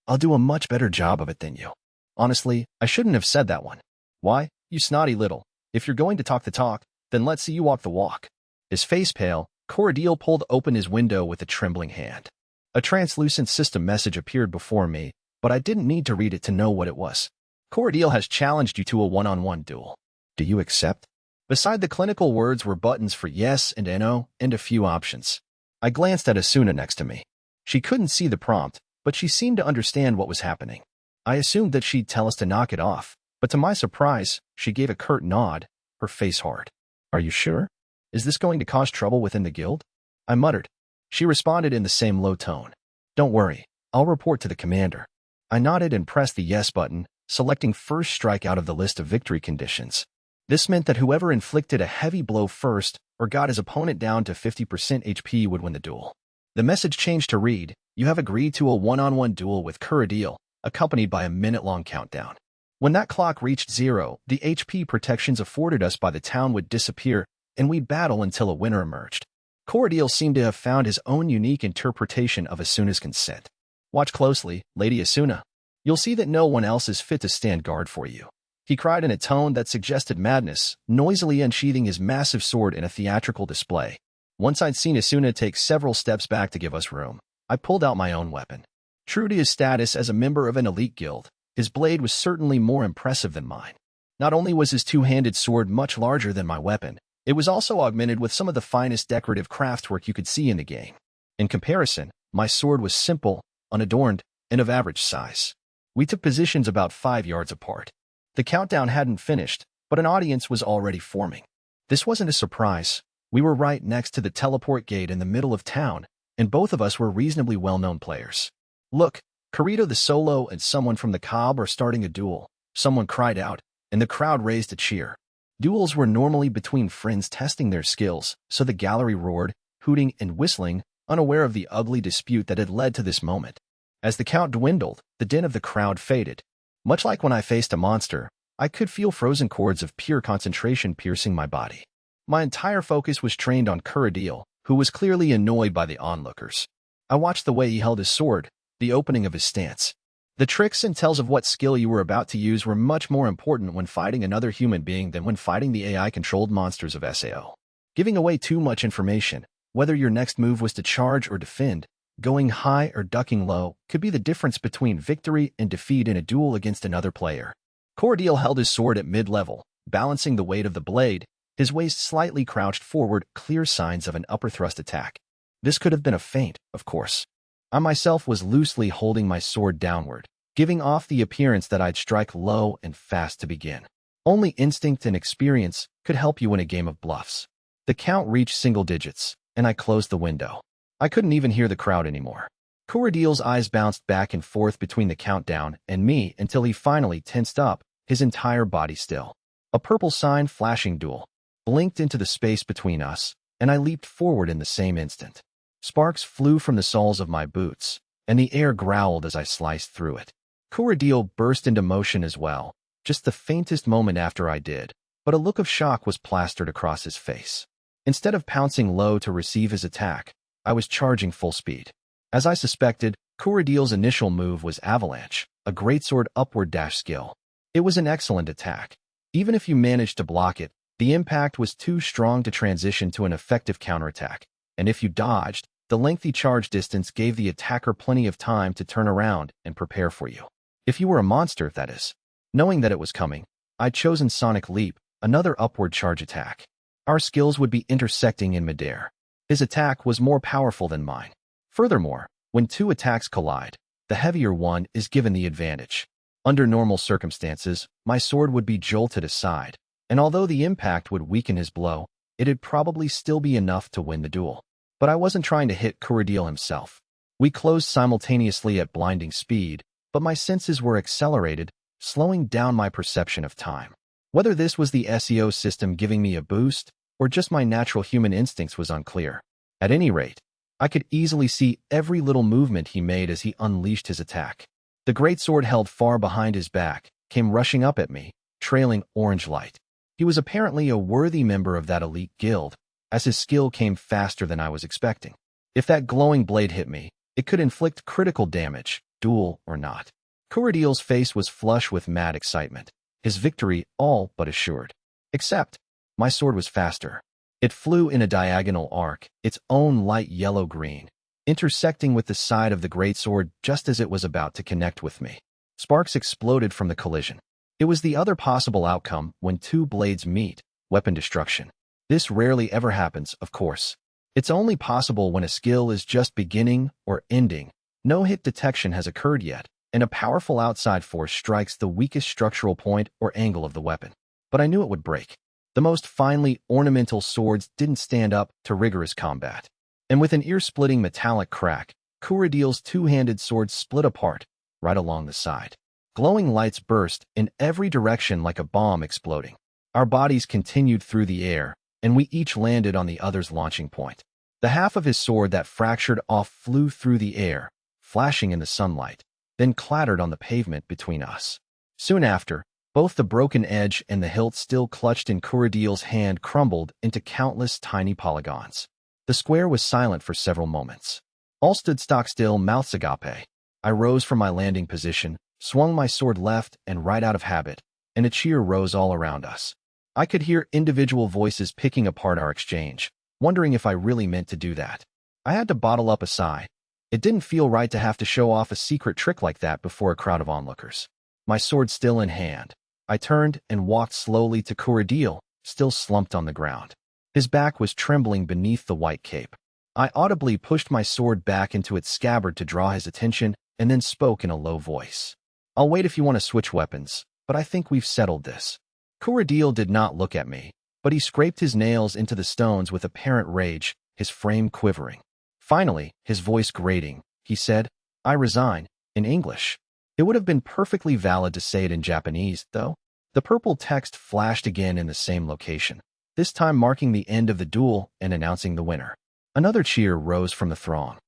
I'll do a much better job of it than you. Honestly, I shouldn't have said that one. Why, you snotty little. If you're going to talk the talk, then let's see you walk the walk. His face pale, Kuradiel pulled open his window with a trembling hand. A translucent system message appeared before me, but I didn't need to read it to know what it was. Kuradiel has challenged you to a one-on-one duel. Do you accept? Beside the clinical words were buttons for yes and no, and a few options. I glanced at Asuna next to me. She couldn't see the prompt, but she seemed to understand what was happening. I assumed that she'd tell us to knock it off, but to my surprise, she gave a curt nod, her face hard. Are you sure? Is this going to cause trouble within the guild? I muttered. She responded in the same low tone. Don't worry, I'll report to the commander. I nodded and pressed the yes button, selecting first strike out of the list of victory conditions. This meant that whoever inflicted a heavy blow first or got his opponent down to 50% HP would win the duel. The message changed to read, you have agreed to a one-on-one duel with Kuradiel, accompanied by a minute-long countdown. When that clock reached 0, the HP protections afforded us by the town would disappear, and we'd battle until a winner emerged. Kuradiel seemed to have found his own unique interpretation of Asuna's consent. Watch closely, Lady Asuna. You'll see that no one else is fit to stand guard for you. He cried in a tone that suggested madness, noisily unsheathing his massive sword in a theatrical display. Once I'd seen Asuna take several steps back to give us room, I pulled out my own weapon. True to his status as a member of an elite guild, his blade was certainly more impressive than mine. Not only was his two-handed sword much larger than my weapon, it was also augmented with some of the finest decorative craftwork you could see in the game. In comparison, my sword was simple, unadorned, and of average size. We took positions about 5 yards apart. The countdown hadn't finished, but an audience was already forming. This wasn't a surprise. We were right next to the teleport gate in the middle of town, and both of us were reasonably well-known players. Look, Carito the Solo and someone from the Cobb are starting a duel, someone cried out, and the crowd raised a cheer. Duels were normally between friends testing their skills, so the gallery roared, hooting and whistling, unaware of the ugly dispute that had led to this moment. As the count dwindled, the din of the crowd faded. Much like when I faced a monster, I could feel frozen cords of pure concentration piercing my body. My entire focus was trained on Kuradiel, who was clearly annoyed by the onlookers. I watched the way he held his sword, the opening of his stance. The tricks and tells of what skill you were about to use were much more important when fighting another human being than when fighting the AI-controlled monsters of Sao. Giving away too much information, whether your next move was to charge or defend, going high or ducking low, could be the difference between victory and defeat in a duel against another player. Kuradiel held his sword at mid-level, balancing the weight of the blade, his waist slightly crouched forward, clear signs of an upper thrust attack. This could have been a feint, of course. I myself was loosely holding my sword downward, giving off the appearance that I'd strike low and fast to begin. Only instinct and experience could help you in a game of bluffs. The count reached single digits, and I closed the window. I couldn't even hear the crowd anymore. Kuradiel's eyes bounced back and forth between the countdown and me until he finally tensed up, his entire body still. A purple sign flashing duel blinked into the space between us, and I leaped forward in the same instant. Sparks flew from the soles of my boots, and the air growled as I sliced through it. Kuradil burst into motion as well, just the faintest moment after I did, but a look of shock was plastered across his face. Instead of pouncing low to receive his attack, I was charging full speed. As I suspected, Kuradil's initial move was Avalanche, a greatsword upward dash skill. It was an excellent attack. Even if you managed to block it, the impact was too strong to transition to an effective counterattack, and if you dodged, the lengthy charge distance gave the attacker plenty of time to turn around and prepare for you. If you were a monster, that is. Knowing that it was coming, I'd chosen Sonic Leap, another upward charge attack. Our skills would be intersecting in midair. His attack was more powerful than mine. Furthermore, when two attacks collide, the heavier one is given the advantage. Under normal circumstances, my sword would be jolted aside, and although the impact would weaken his blow, it'd probably still be enough to win the duel. But I wasn't trying to hit Kuradil himself. We closed simultaneously at blinding speed, but my senses were accelerated, slowing down my perception of time. Whether this was the SEO system giving me a boost, or just my natural human instincts was unclear. At any rate, I could easily see every little movement he made as he unleashed his attack. The greatsword held far behind his back came rushing up at me, trailing orange light. He was apparently a worthy member of that elite guild, as his skill came faster than I was expecting. If that glowing blade hit me, it could inflict critical damage, duel or not. Kuradil's face was flush with mad excitement, his victory all but assured. Except, my sword was faster. It flew in a diagonal arc, its own light yellow-green, intersecting with the side of the greatsword just as it was about to connect with me. Sparks exploded from the collision. It was the other possible outcome when two blades meet, weapon destruction. This rarely ever happens, of course. It's only possible when a skill is just beginning or ending. No hit detection has occurred yet, and a powerful outside force strikes the weakest structural point or angle of the weapon. But I knew it would break. The most finely ornamental swords didn't stand up to rigorous combat. And with an ear-splitting metallic crack, Kuradil's two-handed sword split apart, right along the side. Glowing lights burst in every direction like a bomb exploding. Our bodies continued through the air, and we each landed on the other's launching point. The half of his sword that fractured off flew through the air, flashing in the sunlight, then clattered on the pavement between us. Soon after, both the broken edge and the hilt still clutched in Kuradil's hand crumbled into countless tiny polygons. The square was silent for several moments. All stood stock still, mouths agape. I rose from my landing position, swung my sword left and right out of habit, and a cheer rose all around us. I could hear individual voices picking apart our exchange, wondering if I really meant to do that. I had to bottle up a sigh. It didn't feel right to have to show off a secret trick like that before a crowd of onlookers. My sword still in hand, I turned and walked slowly to Kuradil, still slumped on the ground. His back was trembling beneath the white cape. I audibly pushed my sword back into its scabbard to draw his attention and then spoke in a low voice. "I'll wait if you want to switch weapons, but I think we've settled this." Kuradil did not look at me, but he scraped his nails into the stones with apparent rage, his frame quivering. Finally, his voice grating, he said, "I resign," in English. It would have been perfectly valid to say it in Japanese, though. The purple text flashed again in the same location, this time marking the end of the duel and announcing the winner. Another cheer rose from the throng.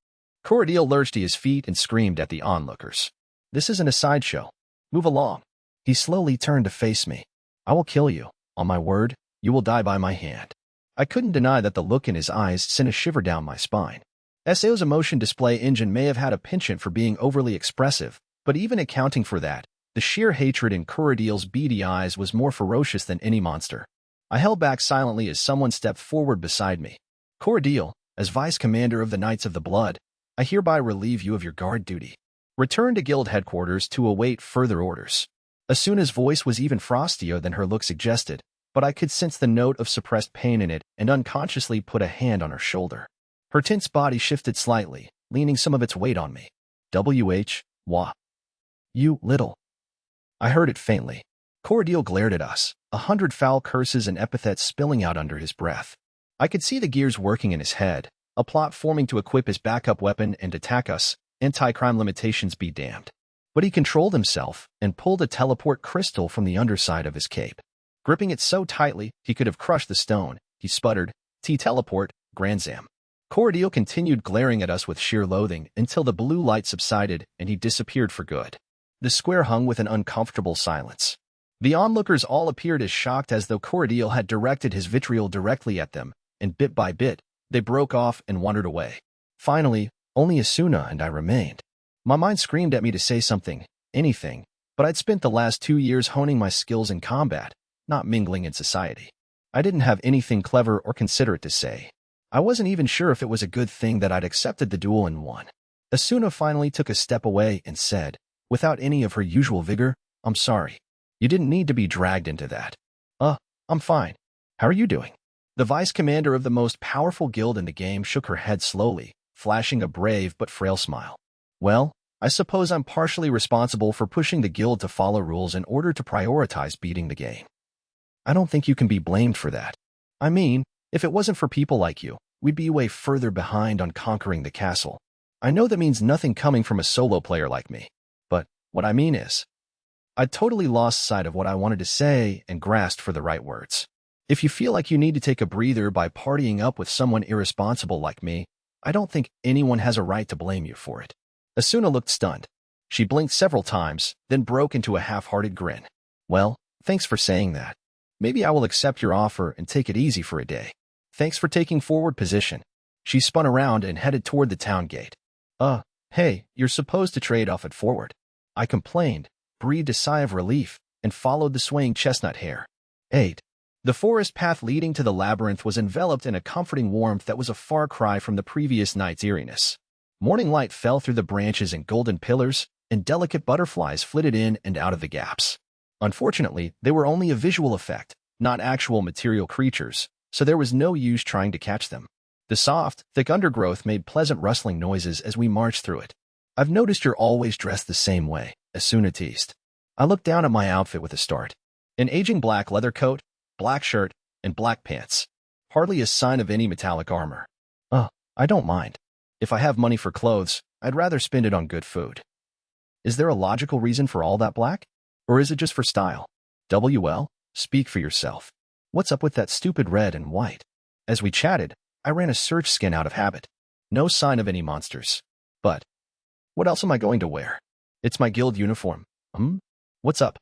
Kuradil lurched to his feet and screamed at the onlookers. "This isn't a sideshow. Move along." He slowly turned to face me. "I will kill you. On my word, you will die by my hand." I couldn't deny that the look in his eyes sent a shiver down my spine. SAO's emotion display engine may have had a penchant for being overly expressive, but even accounting for that, the sheer hatred in Kuradil's beady eyes was more ferocious than any monster. I held back silently as someone stepped forward beside me. "Kuradil, as Vice Commander of the Knights of the Blood, I hereby relieve you of your guard duty. Return to guild headquarters to await further orders." Asuna's voice was even frostier than her look suggested, but I could sense the note of suppressed pain in it and unconsciously put a hand on her shoulder. Her tense body shifted slightly, leaning some of its weight on me. "Wah. You little." I heard it faintly. Kuradil glared at us, 100 foul curses and epithets spilling out under his breath. I could see the gears working in his head, a plot forming to equip his backup weapon and attack us, anti-crime limitations be damned. But he controlled himself and pulled a teleport crystal from the underside of his cape. Gripping it so tightly he could have crushed the stone, he sputtered, "T-teleport, Granzam." Kuradil continued glaring at us with sheer loathing until the blue light subsided and he disappeared for good. The square hung with an uncomfortable silence. The onlookers all appeared as shocked as though Corradil had directed his vitriol directly at them, and bit by bit, they broke off and wandered away. Finally, only Asuna and I remained. My mind screamed at me to say something, anything, but I'd spent the last 2 years honing my skills in combat, not mingling in society. I didn't have anything clever or considerate to say. I wasn't even sure if it was a good thing that I'd accepted the duel and won. Asuna finally took a step away and said, without any of her usual vigor, "I'm sorry. You didn't need to be dragged into that." I'm fine. How are you doing?" The vice commander of the most powerful guild in the game shook her head slowly, flashing a brave but frail smile. "Well, I suppose I'm partially responsible for pushing the guild to follow rules in order to prioritize beating the game. I don't think you can be blamed for that. I mean, if it wasn't for people like you, we'd be way further behind on conquering the castle. I know that means nothing coming from a solo player like me, but what I mean is, I totally lost sight of what I wanted to say and grasped for the right words. If you feel like you need to take a breather by partying up with someone irresponsible like me, I don't think anyone has a right to blame you for it." Asuna looked stunned. She blinked several times, then broke into a half-hearted grin. "Well, thanks for saying that. Maybe I will accept your offer and take it easy for a day. Thanks for taking forward position." She spun around and headed toward the town gate. Hey, you're supposed to trade off at forward." I complained, breathed a sigh of relief, and followed the swaying chestnut hair. 8. The forest path leading to the labyrinth was enveloped in a comforting warmth that was a far cry from the previous night's eeriness. Morning light fell through the branches in golden pillars, and delicate butterflies flitted in and out of the gaps. Unfortunately, they were only a visual effect, not actual material creatures, so there was no use trying to catch them. The soft, thick undergrowth made pleasant rustling noises as we marched through it. "I've noticed you're always dressed the same way," Asuna teased. I looked down at my outfit with a start. An aging black leather coat, black shirt, and black pants. Hardly a sign of any metallic armor. I don't mind. If I have money for clothes, I'd rather spend it on good food." "Is there a logical reason for all that black? Or is it just for style?" "WL, speak for yourself. What's up with that stupid red and white?" As we chatted, I ran a search scan out of habit. No sign of any monsters. But what else am I going to wear? It's my guild uniform. What's up?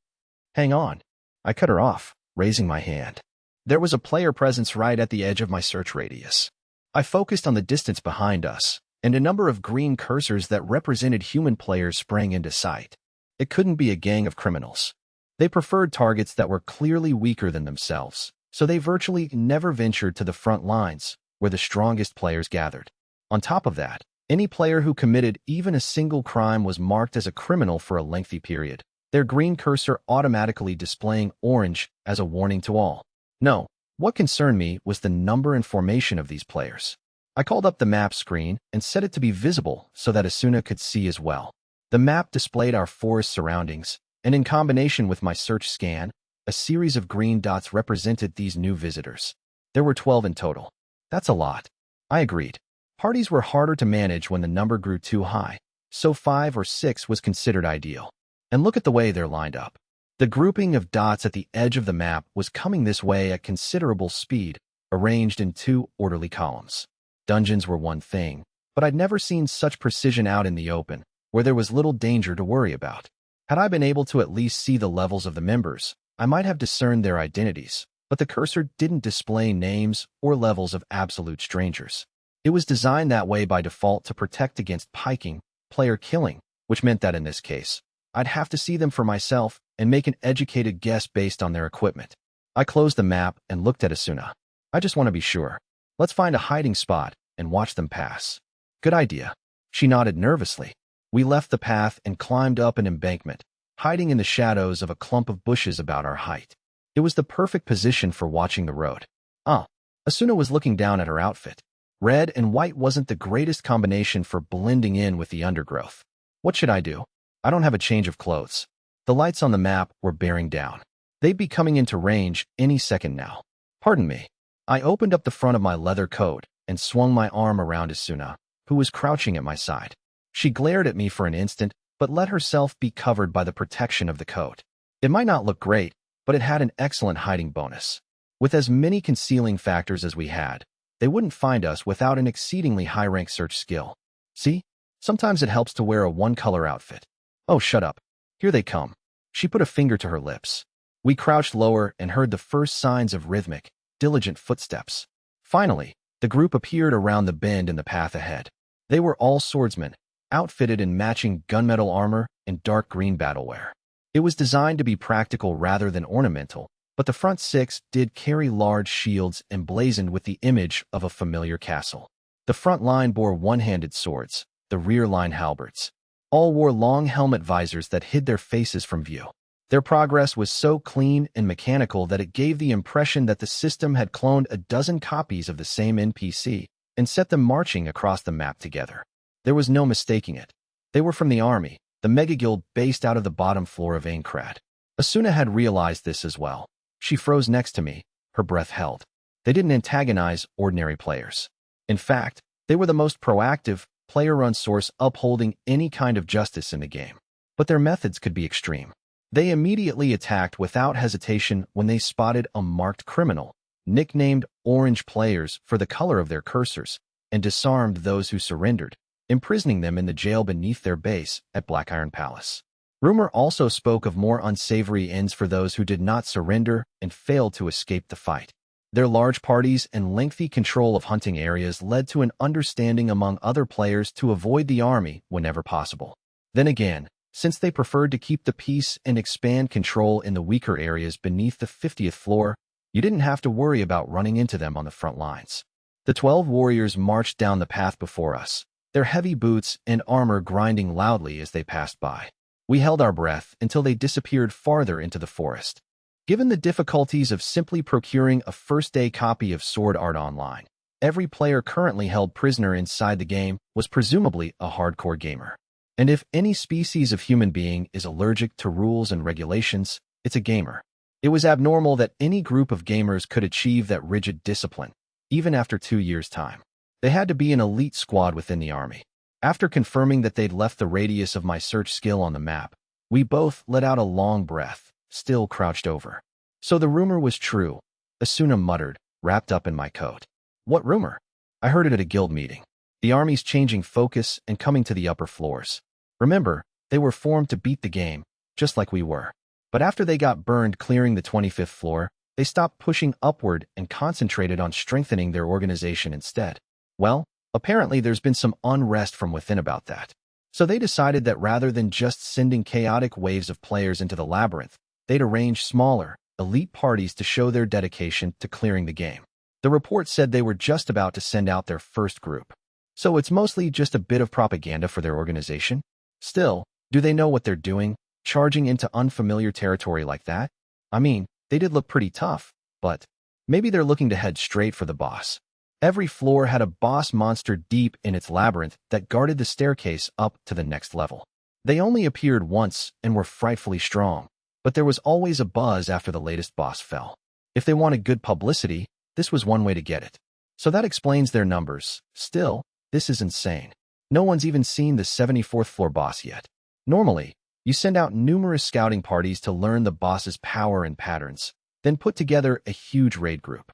Hang on. I cut her off, raising my hand. There was a player presence right at the edge of my search radius. I focused on the distance behind us, and a number of green cursors that represented human players sprang into sight. It couldn't be a gang of criminals. They preferred targets that were clearly weaker than themselves, so they virtually never ventured to the front lines, where the strongest players gathered. On top of that, any player who committed even a single crime was marked as a criminal for a lengthy period, their green cursor automatically displaying orange as a warning to all. No, what concerned me was the number and formation of these players. I called up the map screen and set it to be visible so that Asuna could see as well. The map displayed our forest surroundings, and in combination with my search scan, a series of green dots represented these new visitors. There were 12 in total. That's a lot. I agreed. Parties were harder to manage when the number grew too high, so 5 or 6 was considered ideal. And look at the way they're lined up. The grouping of dots at the edge of the map was coming this way at considerable speed, arranged in 2 orderly columns. Dungeons were one thing, but I'd never seen such precision out in the open, where there was little danger to worry about. Had I been able to at least see the levels of the members, I might have discerned their identities, but the cursor didn't display names or levels of absolute strangers. It was designed that way by default to protect against piking, player killing, which meant that in this case, I'd have to see them for myself and make an educated guess based on their equipment. I closed the map and looked at Asuna. I just want to be sure. Let's find a hiding spot and watch them pass. Good idea. She nodded nervously. We left the path and climbed up an embankment, hiding in the shadows of a clump of bushes about our height. It was the perfect position for watching the road. Asuna was looking down at her outfit. Red and white wasn't the greatest combination for blending in with the undergrowth. What should I do? I don't have a change of clothes. The lights on the map were bearing down. They'd be coming into range any second now. Pardon me. I opened up the front of my leather coat and swung my arm around Asuna, who was crouching at my side. She glared at me for an instant, but let herself be covered by the protection of the coat. It might not look great, but it had an excellent hiding bonus. With as many concealing factors as we had, they wouldn't find us without an exceedingly high-rank search skill. See? Sometimes it helps to wear a one-color outfit. Oh, shut up. Here they come. She put a finger to her lips. We crouched lower and heard the first signs of rhythmic, diligent footsteps. Finally, the group appeared around the bend in the path ahead. They were all swordsmen, outfitted in matching gunmetal armor and dark green battleware. It was designed to be practical rather than ornamental, but the front six did carry large shields emblazoned with the image of a familiar castle. The front line bore one-handed swords, the rear line halberds. All wore long helmet visors that hid their faces from view. Their progress was so clean and mechanical that it gave the impression that the system had cloned a dozen copies of the same NPC and set them marching across the map together. There was no mistaking it. They were from the army, the mega guild based out of the bottom floor of Aincrad. Asuna had realized this as well. She froze next to me, her breath held. They didn't antagonize ordinary players. In fact, they were the most proactive, player-run source upholding any kind of justice in the game. But their methods could be extreme. They immediately attacked without hesitation when they spotted a marked criminal, nicknamed Orange Players for the color of their cursors, and disarmed those who surrendered, imprisoning them in the jail beneath their base at Blackiron Palace. Rumor also spoke of more unsavory ends for those who did not surrender and failed to escape the fight. Their large parties and lengthy control of hunting areas led to an understanding among other players to avoid the army whenever possible. Then again, since they preferred to keep the peace and expand control in the weaker areas beneath the 50th floor, you didn't have to worry about running into them on the front lines. The 12 warriors marched down the path before us, their heavy boots and armor grinding loudly as they passed by. We held our breath until they disappeared farther into the forest. Given the difficulties of simply procuring a first-day copy of Sword Art Online, every player currently held prisoner inside the game was presumably a hardcore gamer. And if any species of human being is allergic to rules and regulations, it's a gamer. It was abnormal that any group of gamers could achieve that rigid discipline, even after 2 years' time. They had to be an elite squad within the army. After confirming that they'd left the radius of my search skill on the map, we both let out a long breath, still crouched over. So the rumor was true, Asuna muttered, wrapped up in my coat. What rumor? I heard it at a guild meeting. The army's changing focus and coming to the upper floors. Remember, they were formed to beat the game, just like we were. But after they got burned clearing the 25th floor, they stopped pushing upward and concentrated on strengthening their organization instead. Well, apparently there's been some unrest from within about that. So they decided that rather than just sending chaotic waves of players into the labyrinth, they'd arrange smaller, elite parties to show their dedication to clearing the game. The report said they were just about to send out their first group. So it's mostly just a bit of propaganda for their organization? Still, do they know what they're doing, charging into unfamiliar territory like that? I mean, they did look pretty tough, but maybe they're looking to head straight for the boss. Every floor had a boss monster deep in its labyrinth that guarded the staircase up to the next level. They only appeared once and were frightfully strong, but there was always a buzz after the latest boss fell. If they wanted good publicity, this was one way to get it. So that explains their numbers. Still, this is insane. No one's even seen the 74th floor boss yet. Normally, you send out numerous scouting parties to learn the boss's power and patterns, then put together a huge raid group.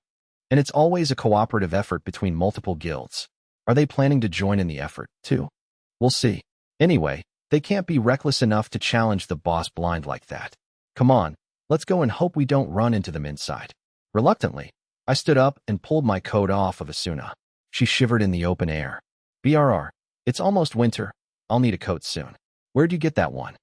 And it's always a cooperative effort between multiple guilds. Are they planning to join in the effort, too? We'll see. Anyway, they can't be reckless enough to challenge the boss blind like that. Come on, let's go and hope we don't run into them inside. Reluctantly, I stood up and pulled my coat off of Asuna. She shivered in the open air. BRR, it's almost winter. I'll need a coat soon. Where'd you get that one?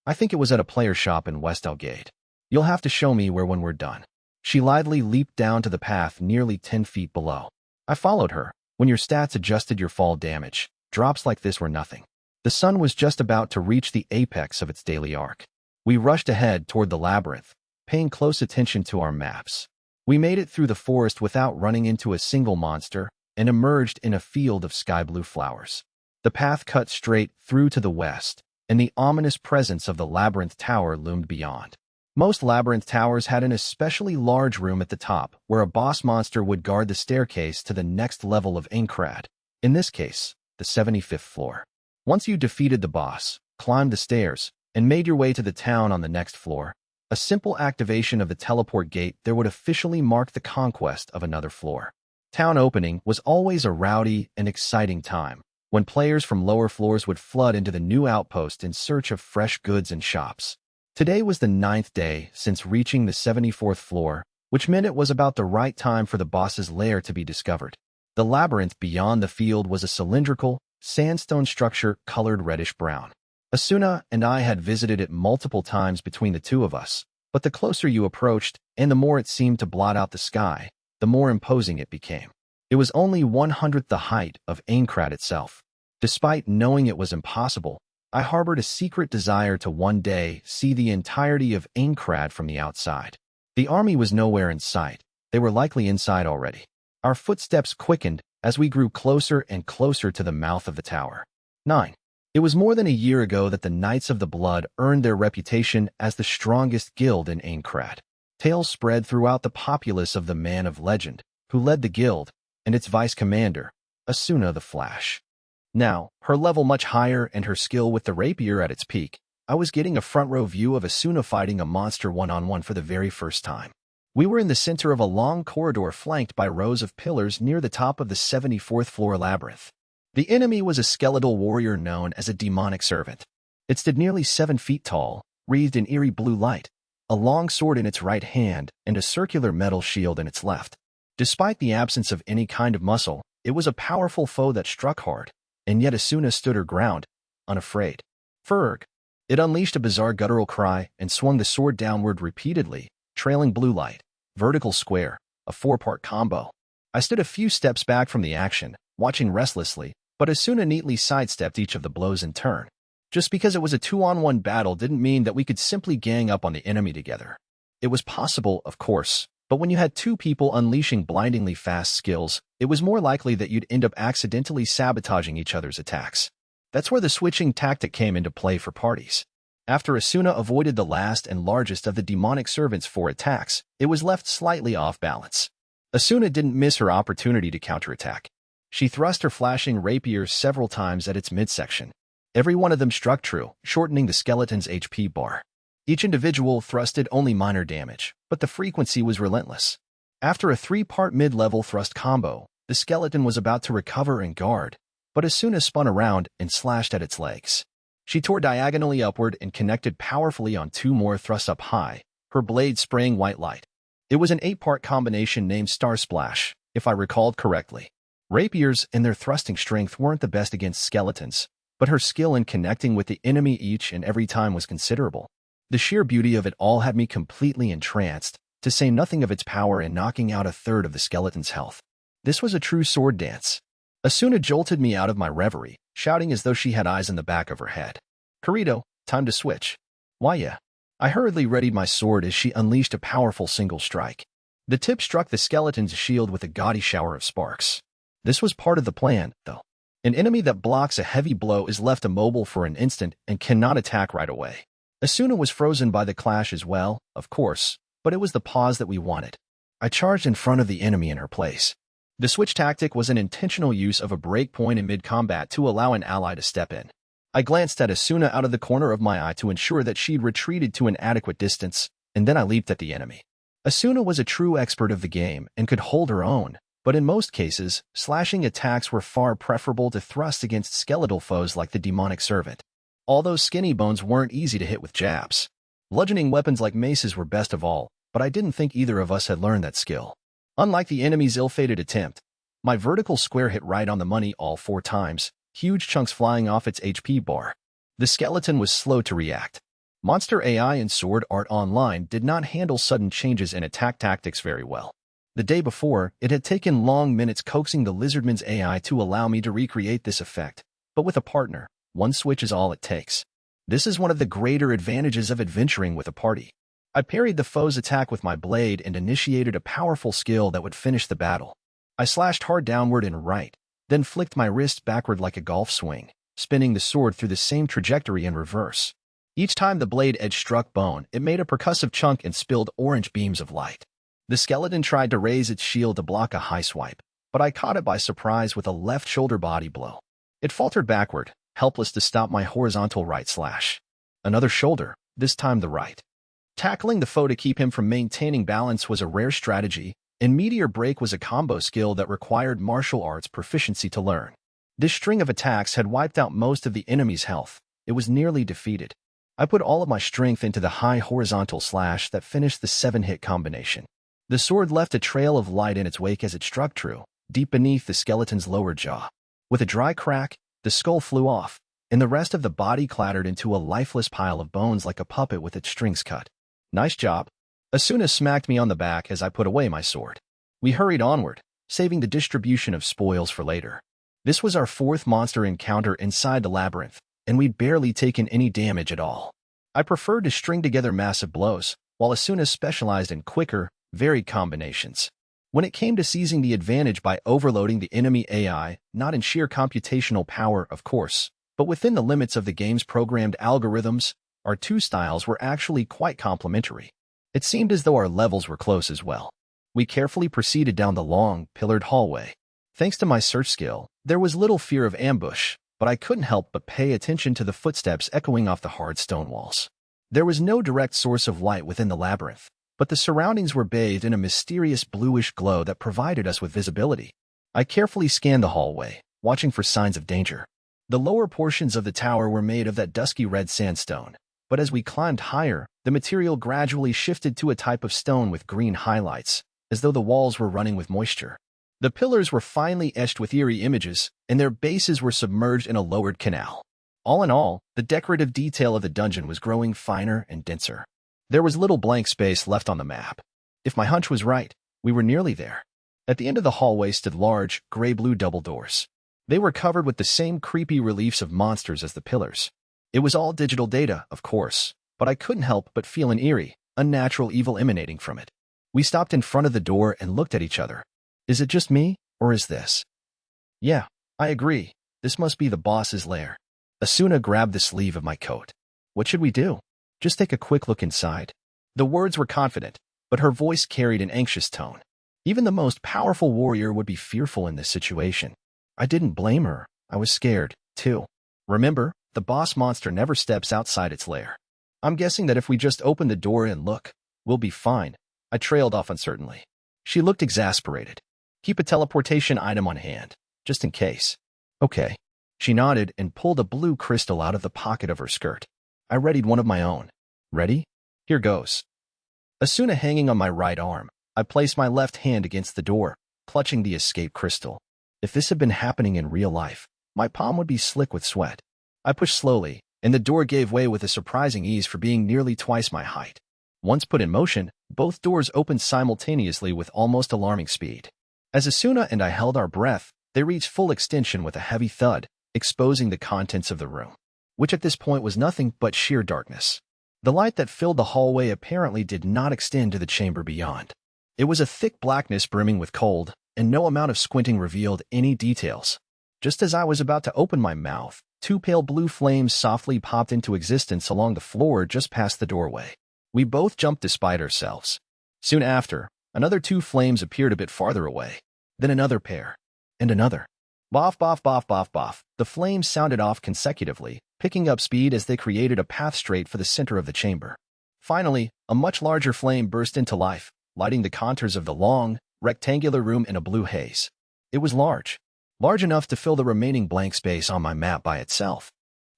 I think it was at a player shop in West Elgate. You'll have to show me where when we're done. She lithely leaped down to the path nearly 10 feet below. I followed her. When your stats adjusted your fall damage, drops like this were nothing. The sun was just about to reach the apex of its daily arc. We rushed ahead toward the labyrinth, paying close attention to our maps. We made it through the forest without running into a single monster and emerged in a field of sky-blue flowers. The path cut straight through to the west, and the ominous presence of the labyrinth tower loomed beyond. Most labyrinth towers had an especially large room at the top where a boss monster would guard the staircase to the next level of Aincrad, in this case, the 75th floor. Once you defeated the boss, climbed the stairs, and made your way to the town on the next floor, a simple activation of the teleport gate there would officially mark the conquest of another floor. Town opening was always a rowdy and exciting time, when players from lower floors would flood into the new outpost in search of fresh goods and shops. Today was the 9th day since reaching the 74th floor, which meant it was about the right time for the boss's lair to be discovered. The labyrinth beyond the field was a cylindrical, sandstone structure colored reddish-brown. Asuna and I had visited it multiple times between the two of us, but the closer you approached, and the more it seemed to blot out the sky, the more imposing it became. It was only 1/100th the height of Aincrad itself. Despite knowing it was impossible, I harbored a secret desire to one day see the entirety of Aincrad from the outside. The army was nowhere in sight. They were likely inside already. Our footsteps quickened as we grew closer and closer to the mouth of the tower. 9. It was more than a year ago that the Knights of the Blood earned their reputation as the strongest guild in Aincrad. Tales spread throughout the populace of the man of legend, who led the guild, and its vice commander, Asuna the Flash. Now, her level much higher and her skill with the rapier at its peak, I was getting a front-row view of Asuna fighting a monster one-on-one for the very first time. We were in the center of a long corridor flanked by rows of pillars near the top of the 74th floor labyrinth. The enemy was a skeletal warrior known as a demonic servant. It stood nearly 7 feet tall, wreathed in eerie blue light, a long sword in its right hand and a circular metal shield in its left. Despite the absence of any kind of muscle, it was a powerful foe that struck hard, and yet Asuna stood her ground, unafraid. Ferg! It unleashed a bizarre guttural cry and swung the sword downward repeatedly, trailing blue light, vertical square, a 4-part combo. I stood a few steps back from the action, watching restlessly, but Asuna neatly sidestepped each of the blows in turn. Just because it was a 2-on-1 battle didn't mean that we could simply gang up on the enemy together. It was possible, of course, but when you had two people unleashing blindingly fast skills, it was more likely that you'd end up accidentally sabotaging each other's attacks. That's where the switching tactic came into play for parties. After Asuna avoided the last and largest of the demonic servant's 4 attacks, it was left slightly off balance. Asuna didn't miss her opportunity to counterattack. She thrust her flashing rapier several times at its midsection. Every one of them struck true, shortening the skeleton's HP bar. Each individual thrusted only minor damage, but the frequency was relentless. After a 3-part mid-level thrust combo, the skeleton was about to recover and guard, but Asuna spun around and slashed at its legs. She tore diagonally upward and connected powerfully on 2 more thrusts up high, her blade spraying white light. It was an 8-part combination named Star Splash, if I recalled correctly. Rapiers and their thrusting strength weren't the best against skeletons, but her skill in connecting with the enemy each and every time was considerable. The sheer beauty of it all had me completely entranced, to say nothing of its power in knocking out 1/3 of the skeleton's health. This was a true sword dance. Asuna jolted me out of my reverie, shouting as though she had eyes in the back of her head. "Kirito, time to switch." "Why yeah?" I hurriedly readied my sword as she unleashed a powerful single strike. The tip struck the skeleton's shield with a gaudy shower of sparks. This was part of the plan, though. An enemy that blocks a heavy blow is left immobile for an instant and cannot attack right away. Asuna was frozen by the clash as well, of course, but it was the pause that we wanted. I charged in front of the enemy in her place. The switch tactic was an intentional use of a break point in mid-combat to allow an ally to step in. I glanced at Asuna out of the corner of my eye to ensure that she'd retreated to an adequate distance, and then I leaped at the enemy. Asuna was a true expert of the game and could hold her own, but in most cases, slashing attacks were far preferable to thrust against skeletal foes like the demonic servant. All those skinny bones weren't easy to hit with jabs. Bludgeoning weapons like maces were best of all, but I didn't think either of us had learned that skill. Unlike the enemy's ill-fated attempt, my vertical square hit right on the money all 4 times, huge chunks flying off its HP bar. The skeleton was slow to react. Monster AI in Sword Art Online did not handle sudden changes in attack tactics very well. The day before, it had taken long minutes coaxing the Lizardman's AI to allow me to recreate this effect, but with a partner, one switch is all it takes. This is one of the greater advantages of adventuring with a party. I parried the foe's attack with my blade and initiated a powerful skill that would finish the battle. I slashed hard downward and right, then flicked my wrist backward like a golf swing, spinning the sword through the same trajectory in reverse. Each time the blade edge struck bone, it made a percussive chunk and spilled orange beams of light. The skeleton tried to raise its shield to block a high swipe, but I caught it by surprise with a left shoulder body blow. It faltered backward, helpless to stop my horizontal right slash. Another shoulder, this time the right. Tackling the foe to keep him from maintaining balance was a rare strategy, and Meteor Break was a combo skill that required martial arts proficiency to learn. This string of attacks had wiped out most of the enemy's health. It was nearly defeated. I put all of my strength into the high horizontal slash that finished the 7-hit combination. The sword left a trail of light in its wake as it struck true, deep beneath the skeleton's lower jaw. With a dry crack, the skull flew off, and the rest of the body clattered into a lifeless pile of bones like a puppet with its strings cut. Nice job. Asuna smacked me on the back as I put away my sword. We hurried onward, saving the distribution of spoils for later. This was our 4th monster encounter inside the labyrinth, and we'd barely taken any damage at all. I preferred to string together massive blows, while Asuna specialized in quicker, varied combinations. When it came to seizing the advantage by overloading the enemy AI, not in sheer computational power, of course, but within the limits of the game's programmed algorithms, our two styles were actually quite complementary. It seemed as though our levels were close as well. We carefully proceeded down the long, pillared hallway. Thanks to my search skill, there was little fear of ambush, but I couldn't help but pay attention to the footsteps echoing off the hard stone walls. There was no direct source of light within the labyrinth, but the surroundings were bathed in a mysterious bluish glow that provided us with visibility. I carefully scanned the hallway, watching for signs of danger. The lower portions of the tower were made of that dusky red sandstone, but as we climbed higher, the material gradually shifted to a type of stone with green highlights, as though the walls were running with moisture. The pillars were finely etched with eerie images, and their bases were submerged in a lowered canal. All in all, the decorative detail of the dungeon was growing finer and denser. There was little blank space left on the map. If my hunch was right, we were nearly there. At the end of the hallway stood large, gray-blue double doors. They were covered with the same creepy reliefs of monsters as the pillars. It was all digital data, of course, but I couldn't help but feel an eerie, unnatural evil emanating from it. We stopped in front of the door and looked at each other. Is it just me, or is this? Yeah, I agree. This must be the boss's lair. Asuna grabbed the sleeve of my coat. What should we do? Just take a quick look inside. The words were confident, but her voice carried an anxious tone. Even the most powerful warrior would be fearful in this situation. I didn't blame her. I was scared, too. Remember, the boss monster never steps outside its lair. I'm guessing that if we just open the door and look, we'll be fine. I trailed off uncertainly. She looked exasperated. Keep a teleportation item on hand, just in case. Okay. She nodded and pulled a blue crystal out of the pocket of her skirt. I readied one of my own. Ready? Here goes. Asuna hanging on my right arm, I placed my left hand against the door, clutching the escape crystal. If this had been happening in real life, my palm would be slick with sweat. I pushed slowly, and the door gave way with a surprising ease for being nearly twice my height. Once put in motion, both doors opened simultaneously with almost alarming speed. As Asuna and I held our breath, they reached full extension with a heavy thud, exposing the contents of the room, which at this point was nothing but sheer darkness. The light that filled the hallway apparently did not extend to the chamber beyond. It was a thick blackness brimming with cold, and no amount of squinting revealed any details. Just as I was about to open my mouth, two pale blue flames softly popped into existence along the floor just past the doorway. We both jumped despite ourselves. Soon after, another two flames appeared a bit farther away. Then another pair. And another. Boff, boff, boff, boff, boff. The flames sounded off consecutively, picking up speed as they created a path straight for the center of the chamber. Finally, a much larger flame burst into life, lighting the contours of the long, rectangular room in a blue haze. It was large enough to fill the remaining blank space on my map by itself.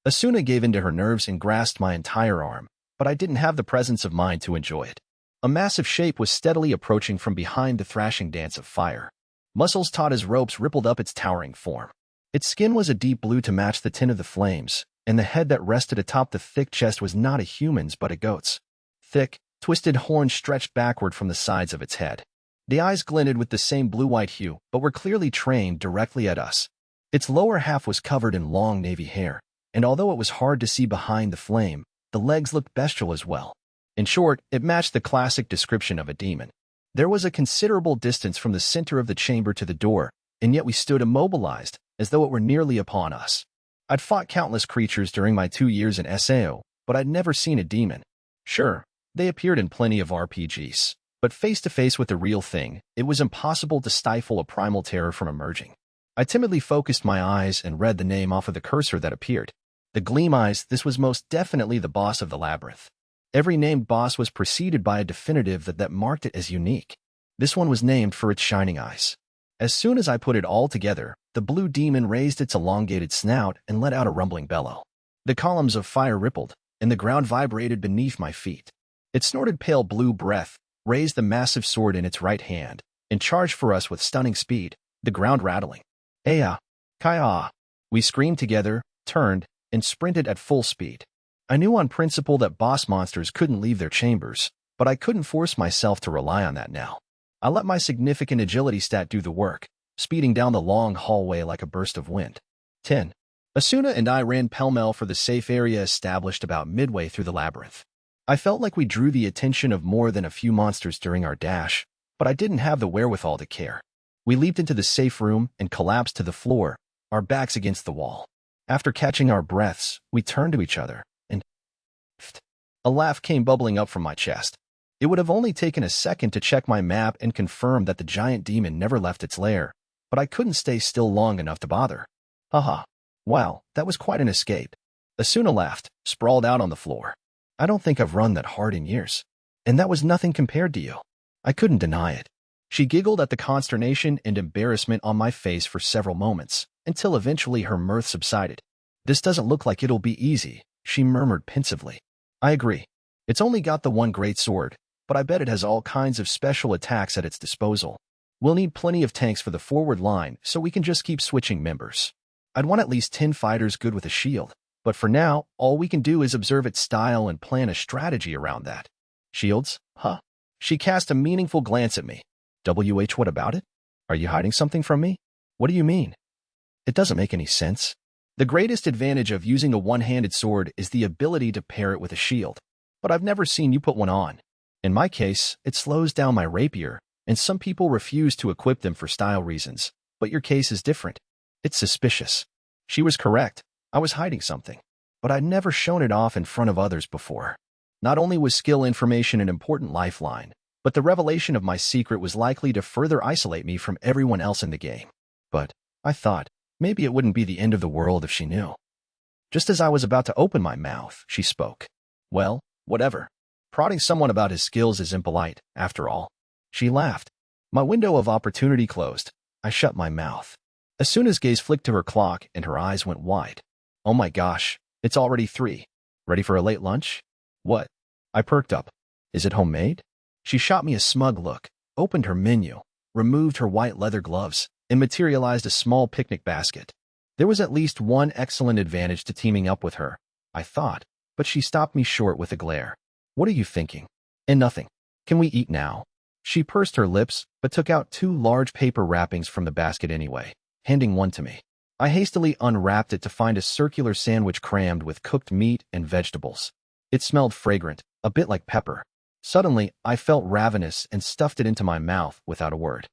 Asuna gave in to her nerves and grasped my entire arm, but I didn't have the presence of mind to enjoy it. A massive shape was steadily approaching from behind the thrashing dance of fire. Muscles taut as ropes rippled up its towering form. Its skin was a deep blue to match the tint of the flames, and the head that rested atop the thick chest was not a human's but a goat's. Thick, twisted horns stretched backward from the sides of its head. The eyes glinted with the same blue-white hue, but were clearly trained directly at us. Its lower half was covered in long navy hair, and although it was hard to see behind the flame, the legs looked bestial as well. In short, it matched the classic description of a demon. There was a considerable distance from the center of the chamber to the door, and yet we stood immobilized, as though it were nearly upon us. I'd fought countless creatures during my 2 years in SAO, but I'd never seen a demon. Sure, they appeared in plenty of RPGs, but face-to-face with the real thing, it was impossible to stifle a primal terror from emerging. I timidly focused my eyes and read the name off of the cursor that appeared. The Gleam Eyes, this was most definitely the boss of the labyrinth. Every named boss was preceded by a definitive that marked it as unique. This one was named for its shining eyes. As soon as I put it all together, the blue demon raised its elongated snout and let out a rumbling bellow. The columns of fire rippled, and the ground vibrated beneath my feet. It snorted pale blue breath, raised the massive sword in its right hand, and charged for us with stunning speed, the ground rattling. Aya! Kaya! We screamed together, turned, and sprinted at full speed. I knew on principle that boss monsters couldn't leave their chambers, but I couldn't force myself to rely on that now. I let my significant agility stat do the work, speeding down the long hallway like a burst of wind. 10. Asuna and I ran pell-mell for the safe area established about midway through the labyrinth. I felt like we drew the attention of more than a few monsters during our dash, but I didn't have the wherewithal to care. We leaped into the safe room and collapsed to the floor, our backs against the wall. After catching our breaths, we turned to each other, and a laugh came bubbling up from my chest. It would have only taken a second to check my map and confirm that the giant demon never left its lair, but I couldn't stay still long enough to bother. Haha. Wow, that was quite an escape. Asuna laughed, sprawled out on the floor. I don't think I've run that hard in years. And that was nothing compared to you. I couldn't deny it. She giggled at the consternation and embarrassment on my face for several moments, until eventually her mirth subsided. This doesn't look like it'll be easy, she murmured pensively. I agree. It's only got the one great sword, but I bet it has all kinds of special attacks at its disposal. We'll need plenty of tanks for the forward line, so we can just keep switching members. I'd want at least 10 fighters good with a shield, but for now, all we can do is observe its style and plan a strategy around that. Shields? Huh? She cast a meaningful glance at me. What about it? Are you hiding something from me? What do you mean? It doesn't make any sense. The greatest advantage of using a one-handed sword is the ability to pair it with a shield, but I've never seen you put one on. In my case, it slows down my rapier, and some people refuse to equip them for style reasons, but your case is different. It's suspicious. She was correct. I was hiding something, but I'd never shown it off in front of others before. Not only was skill information an important lifeline, but the revelation of my secret was likely to further isolate me from everyone else in the game. But, I thought, maybe it wouldn't be the end of the world if she knew. Just as I was about to open my mouth, she spoke. Well, whatever. Prodding someone about his skills is impolite, after all. She laughed. My window of opportunity closed. I shut my mouth. Asuna's gaze flicked to her clock and her eyes went wide. Oh my gosh, it's already 3. Ready for a late lunch? What? I perked up. Is it homemade? She shot me a smug look, opened her menu, removed her white leather gloves, and materialized a small picnic basket. There was at least one excellent advantage to teaming up with her, I thought, but she stopped me short with a glare. What are you thinking? And nothing. Can we eat now? She pursed her lips, but took out 2 large paper wrappings from the basket anyway, handing one to me. I hastily unwrapped it to find a circular sandwich crammed with cooked meat and vegetables. It smelled fragrant, a bit like pepper. Suddenly, I felt ravenous and stuffed it into my mouth without a word.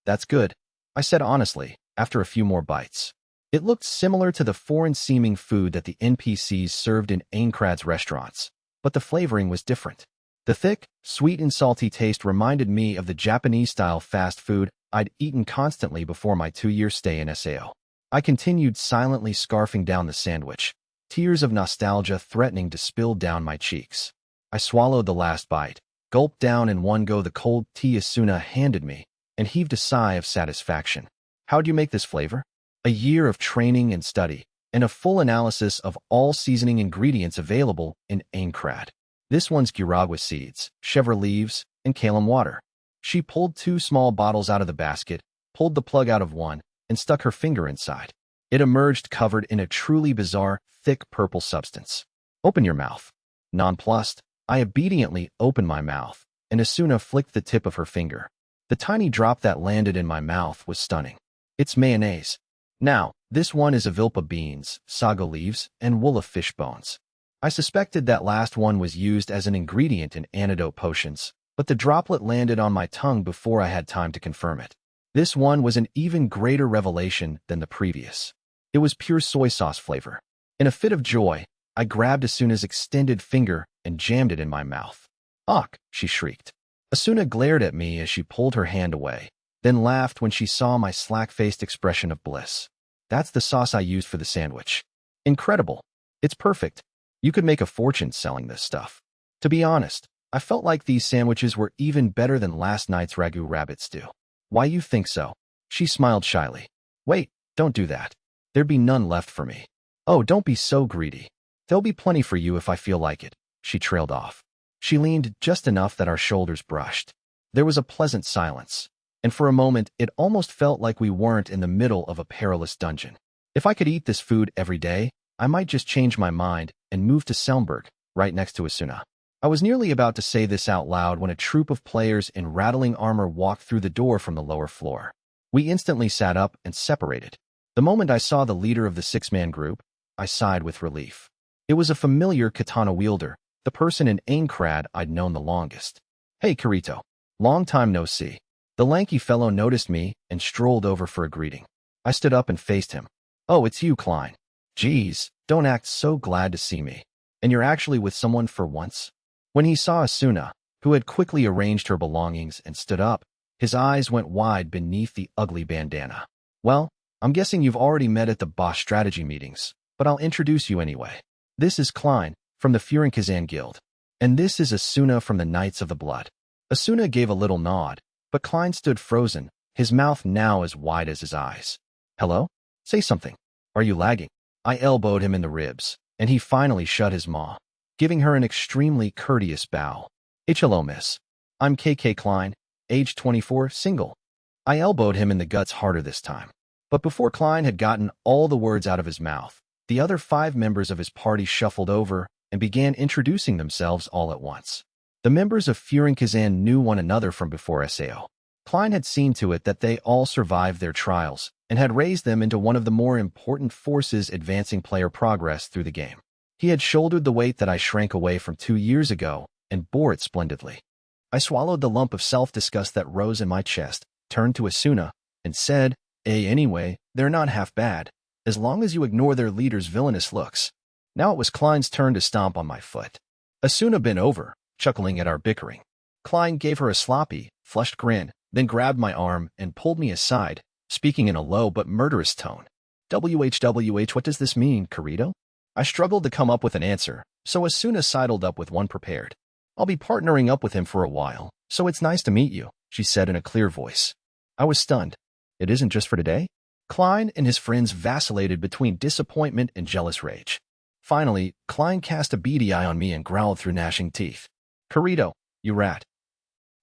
That's good, I said honestly, after a few more bites. It looked similar to the foreign-seeming food that the NPCs served in Aincrad's restaurants, but the flavoring was different. The thick, sweet and salty taste reminded me of the Japanese-style fast food I'd eaten constantly before my 2-year stay in SAO. I continued silently scarfing down the sandwich, tears of nostalgia threatening to spill down my cheeks. I swallowed the last bite, gulped down in one go the cold tea Asuna handed me, and heaved a sigh of satisfaction. How'd you make this flavor? A year of training and study, and a full analysis of all seasoning ingredients available in Aincrad. This one's Guragua seeds, chèvre leaves, and Kalem water. She pulled 2 small bottles out of the basket, pulled the plug out of one, and stuck her finger inside. It emerged covered in a truly bizarre, thick purple substance. Open your mouth. Nonplussed, I obediently opened my mouth, and Asuna flicked the tip of her finger. The tiny drop that landed in my mouth was stunning. It's mayonnaise. Now, this one is avilpa beans, sago leaves, and wool of fish bones. I suspected that last one was used as an ingredient in antidote potions, but the droplet landed on my tongue before I had time to confirm it. This one was an even greater revelation than the previous. It was pure soy sauce flavor. In a fit of joy, I grabbed Asuna's extended finger and jammed it in my mouth. "Ugh!" she shrieked. Asuna glared at me as she pulled her hand away, then laughed when she saw my slack-faced expression of bliss. That's the sauce I used for the sandwich. Incredible. It's perfect. You could make a fortune selling this stuff. To be honest, I felt like these sandwiches were even better than last night's ragu rabbit stew. Why you think so? She smiled shyly. Wait, don't do that. There'd be none left for me. Oh, don't be so greedy. There'll be plenty for you if I feel like it. She trailed off. She leaned just enough that our shoulders brushed. There was a pleasant silence, and for a moment it almost felt like we weren't in the middle of a perilous dungeon. If I could eat this food every day, I might just change my mind and move to Selmberg, right next to Asuna. I was nearly about to say this out loud when a troop of players in rattling armor walked through the door from the lower floor. We instantly sat up and separated. The moment I saw the leader of the six-man group, I sighed with relief. It was a familiar katana wielder, the person in Aincrad I'd known the longest. Hey, Kirito. Long time no see. The lanky fellow noticed me and strolled over for a greeting. I stood up and faced him. Oh, it's you, Klein. Geez, don't act so glad to see me. And you're actually with someone for once? When he saw Asuna, who had quickly arranged her belongings and stood up, his eyes went wide beneath the ugly bandana. Well, I'm guessing you've already met at the boss strategy meetings, but I'll introduce you anyway. This is Klein, from the Furin Guild. And this is Asuna from the Knights of the Blood. Asuna gave a little nod, but Klein stood frozen, his mouth now as wide as his eyes. Hello? Say something. Are you lagging? I elbowed him in the ribs, and he finally shut his maw, giving her an extremely courteous bow. Hello, miss. I'm KK Klein, age 24, single. I elbowed him in the guts harder this time. But before Klein had gotten all the words out of his mouth, the other 5 members of his party shuffled over and began introducing themselves all at once. The members of Furin knew one another from before SAO. Klein had seen to it that they all survived their trials and had raised them into one of the more important forces advancing player progress through the game. He had shouldered the weight that I shrank away from 2 years ago and bore it splendidly. I swallowed the lump of self-disgust that rose in my chest, turned to Asuna, and said, anyway, they're not half bad, as long as you ignore their leader's villainous looks. Now it was Klein's turn to stomp on my foot. Asuna bent over, chuckling at our bickering. Klein gave her a sloppy, flushed grin, then grabbed my arm and pulled me aside, speaking in a low but murderous tone. WHWH, what does this mean, Kirito? I struggled to come up with an answer, so Asuna sidled up with one prepared. I'll be partnering up with him for a while, so it's nice to meet you, she said in a clear voice. I was stunned. It isn't just for today? Klein and his friends vacillated between disappointment and jealous rage. Finally, Klein cast a beady eye on me and growled through gnashing teeth. Kirito, you rat.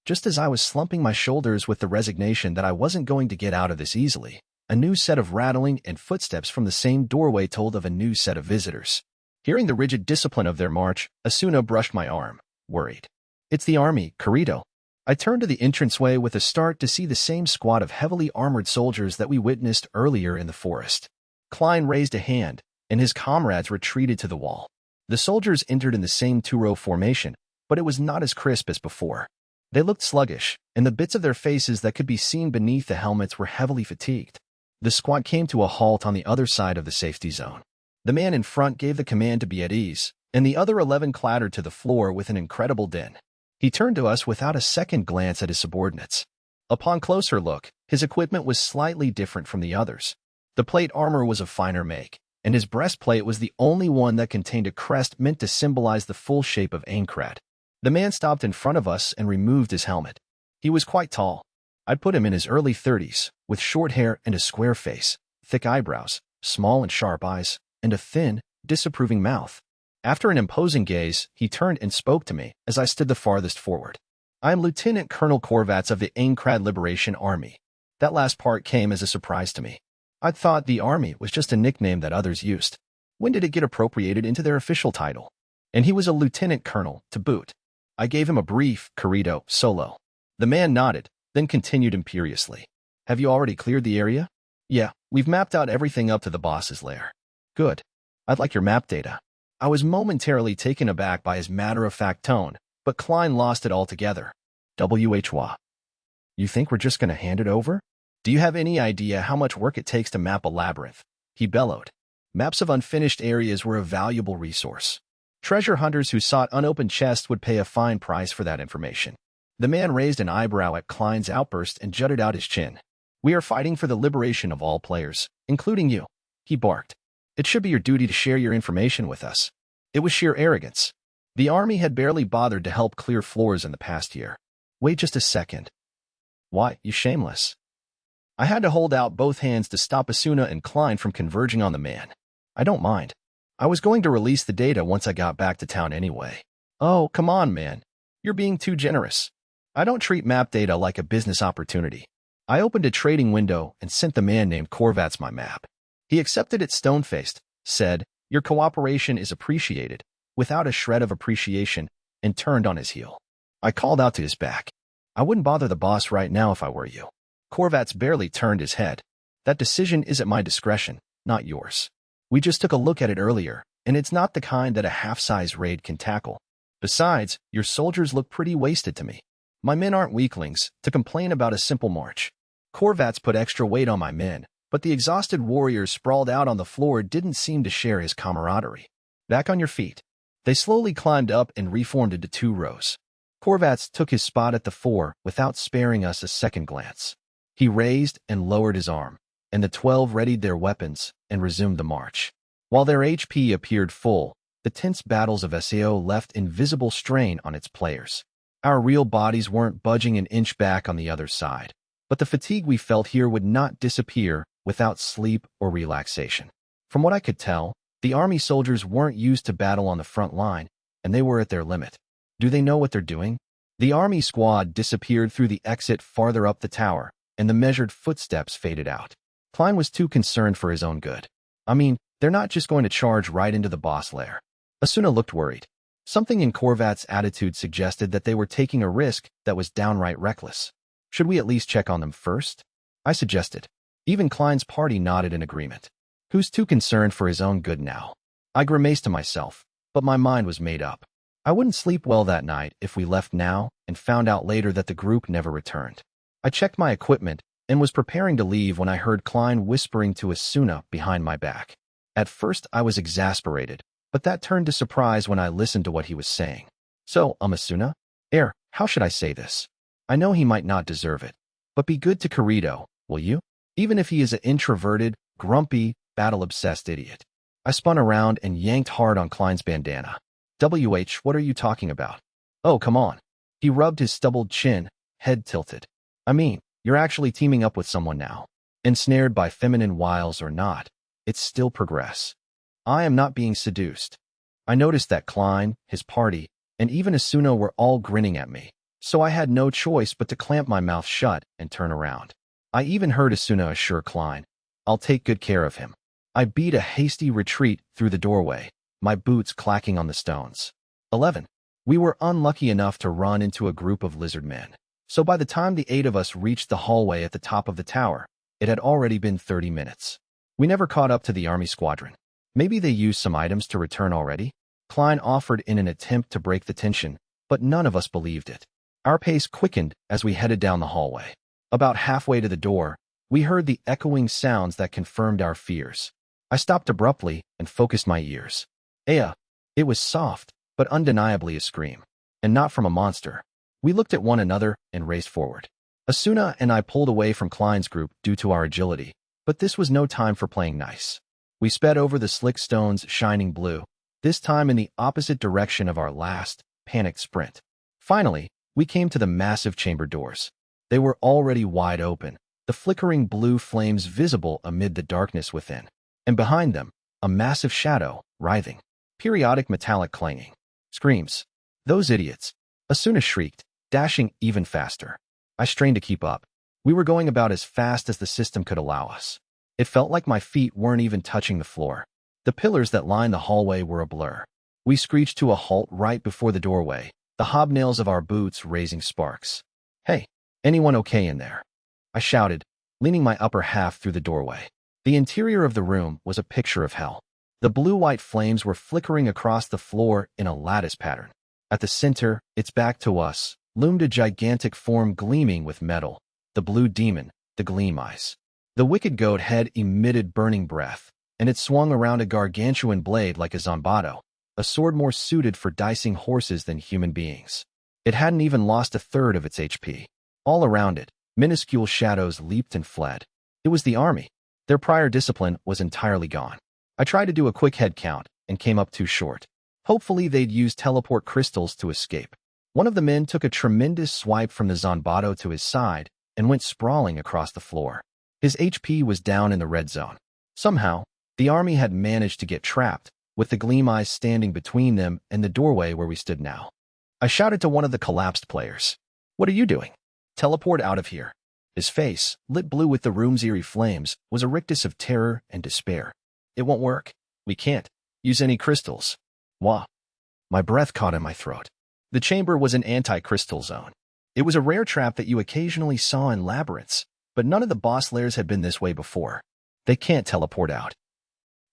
Just as I was slumping my shoulders with the resignation that I wasn't going to get out of this easily, a new set of rattling and footsteps from the same doorway told of a new set of visitors. Hearing the rigid discipline of their march, Asuna brushed my arm, worried. It's the army, Kirito. I turned to the entranceway with a start to see the same squad of heavily armored soldiers that we witnessed earlier in the forest. Klein raised a hand, and his comrades retreated to the wall. The soldiers entered in the same 2-row formation, but it was not as crisp as before. They looked sluggish, and the bits of their faces that could be seen beneath the helmets were heavily fatigued. The squad came to a halt on the other side of the safety zone. The man in front gave the command to be at ease, and the other 11 clattered to the floor with an incredible din. He turned to us without a second glance at his subordinates. Upon closer look, his equipment was slightly different from the others. The plate armor was of finer make, and his breastplate was the only one that contained a crest meant to symbolize the full shape of Aincrad. The man stopped in front of us and removed his helmet. He was quite tall. I'd put him in his early 30s, with short hair and a square face, thick eyebrows, small and sharp eyes, and a thin, disapproving mouth. After an imposing gaze, he turned and spoke to me as I stood the farthest forward. I am Lieutenant Colonel Korvats of the Aincrad Liberation Army. That last part came as a surprise to me. I'd thought the army was just a nickname that others used. When did it get appropriated into their official title? And he was a lieutenant colonel, to boot. I gave him a brief, Kirito, solo. The man nodded, then continued imperiously. Have you already cleared the area? Yeah, we've mapped out everything up to the boss's lair. Good. I'd like your map data. I was momentarily taken aback by his matter-of-fact tone, but Klein lost it altogether. WHWA. You think we're just going to hand it over? Do you have any idea how much work it takes to map a labyrinth? He bellowed. Maps of unfinished areas were a valuable resource. Treasure hunters who sought unopened chests would pay a fine price for that information. The man raised an eyebrow at Klein's outburst and jutted out his chin. We are fighting for the liberation of all players, including you. He barked. It should be your duty to share your information with us. It was sheer arrogance. The army had barely bothered to help clear floors in the past year. Wait just a second. Why, you shameless. I had to hold out both hands to stop Asuna and Klein from converging on the man. I don't mind. I was going to release the data once I got back to town anyway. Oh, come on, man. You're being too generous. I don't treat map data like a business opportunity. I opened a trading window and sent the man named Korvats my map. He accepted it stone-faced, said, "Your cooperation is appreciated," without a shred of appreciation, and turned on his heel. I called out to his back. "I wouldn't bother the boss right now if I were you." Korvats barely turned his head. "That decision is at my discretion, not yours. We just took a look at it earlier, and it's not the kind that a half-size raid can tackle. Besides, your soldiers look pretty wasted to me. My men aren't weaklings to complain about a simple march." Korvats put extra weight on my men, but the exhausted warriors sprawled out on the floor didn't seem to share his camaraderie. "Back on your feet." They slowly climbed up and reformed into 2 rows. Korvats took his spot at the fore without sparing us a second glance. He raised and lowered his arm, and the 12 readied their weapons and resumed the march. While their HP appeared full, the tense battles of SAO left invisible strain on its players. Our real bodies weren't budging an inch back on the other side, but the fatigue we felt here would not disappear without sleep or relaxation. From what I could tell, the army soldiers weren't used to battle on the front line, and they were at their limit. Do they know what they're doing? The army squad disappeared through the exit farther up the tower, and the measured footsteps faded out. Klein was too concerned for his own good. I mean, they're not just going to charge right into the boss lair. Asuna looked worried. Something in Korvat's attitude suggested that they were taking a risk that was downright reckless. "Should we at least check on them first?" I suggested. Even Klein's party nodded in agreement. Who's too concerned for his own good now? I grimaced to myself, but my mind was made up. I wouldn't sleep well that night if we left now and found out later that the group never returned. I checked my equipment and was preparing to leave when I heard Klein whispering to Asuna behind my back. At first, I was exasperated, but that turned to surprise when I listened to what he was saying. "So, Asuna? How should I say this? I know he might not deserve it, but be good to Kirito, will you? Even if he is an introverted, grumpy, battle-obsessed idiot." I spun around and yanked hard on Klein's bandana. What are you talking about?" "Oh, come on." He rubbed his stubbled chin, head tilted. "I mean, you're actually teaming up with someone now. Ensnared by feminine wiles or not, it's still progress. I am not being seduced." I noticed that Klein, his party, and even Asuna were all grinning at me, so I had no choice but to clamp my mouth shut and turn around. I even heard Asuna assure Klein, "I'll take good care of him." I beat a hasty retreat through the doorway, my boots clacking on the stones. 11. We were unlucky enough to run into a group of lizard men, so by the time the 8 of us reached the hallway at the top of the tower, it had already been 30 minutes. We never caught up to the army squadron. Maybe they used some items to return already? Klein offered in an attempt to break the tension, but none of us believed it. Our pace quickened as we headed down the hallway. About halfway to the door, we heard the echoing sounds that confirmed our fears. I stopped abruptly and focused my ears. It was soft, but undeniably a scream. And not from a monster. We looked at one another and raced forward. Asuna and I pulled away from Klein's group due to our agility, but this was no time for playing nice. We sped over the slick stones shining blue, this time in the opposite direction of our last, panicked sprint. Finally, we came to the massive chamber doors. They were already wide open, the flickering blue flames visible amid the darkness within. And behind them, a massive shadow, writhing. Periodic metallic clanging. Screams. "Those idiots!" Asuna shrieked, dashing even faster. I strained to keep up. We were going about as fast as the system could allow us. It felt like my feet weren't even touching the floor. The pillars that lined the hallway were a blur. We screeched to a halt right before the doorway, the hobnails of our boots raising sparks. "Hey, anyone okay in there?" I shouted, leaning my upper half through the doorway. The interior of the room was a picture of hell. The blue-white flames were flickering across the floor in a lattice pattern. At the center, its back to us, loomed a gigantic form gleaming with metal, the blue demon, the Gleam Eyes. The wicked goat head emitted burning breath, and it swung around a gargantuan blade like a zanbato, a sword more suited for dicing horses than human beings. It hadn't even lost a third of its HP. All around it, minuscule shadows leaped and fled. It was the army. Their prior discipline was entirely gone. I tried to do a quick head count and came up too short. Hopefully they'd use teleport crystals to escape. One of the men took a tremendous swipe from the zanbato to his side and went sprawling across the floor. His HP was down in the red zone. Somehow, the army had managed to get trapped, with the gleam eyes standing between them and the doorway where we stood now. I shouted to one of the collapsed players. "What are you doing? Teleport out of here." His face, lit blue with the room's eerie flames, was a rictus of terror and despair. "It won't work. We can't use any crystals." Wah. My breath caught in my throat. The chamber was an anti-crystal zone. It was a rare trap that you occasionally saw in labyrinths, but none of the boss lairs had been this way before. They can't teleport out.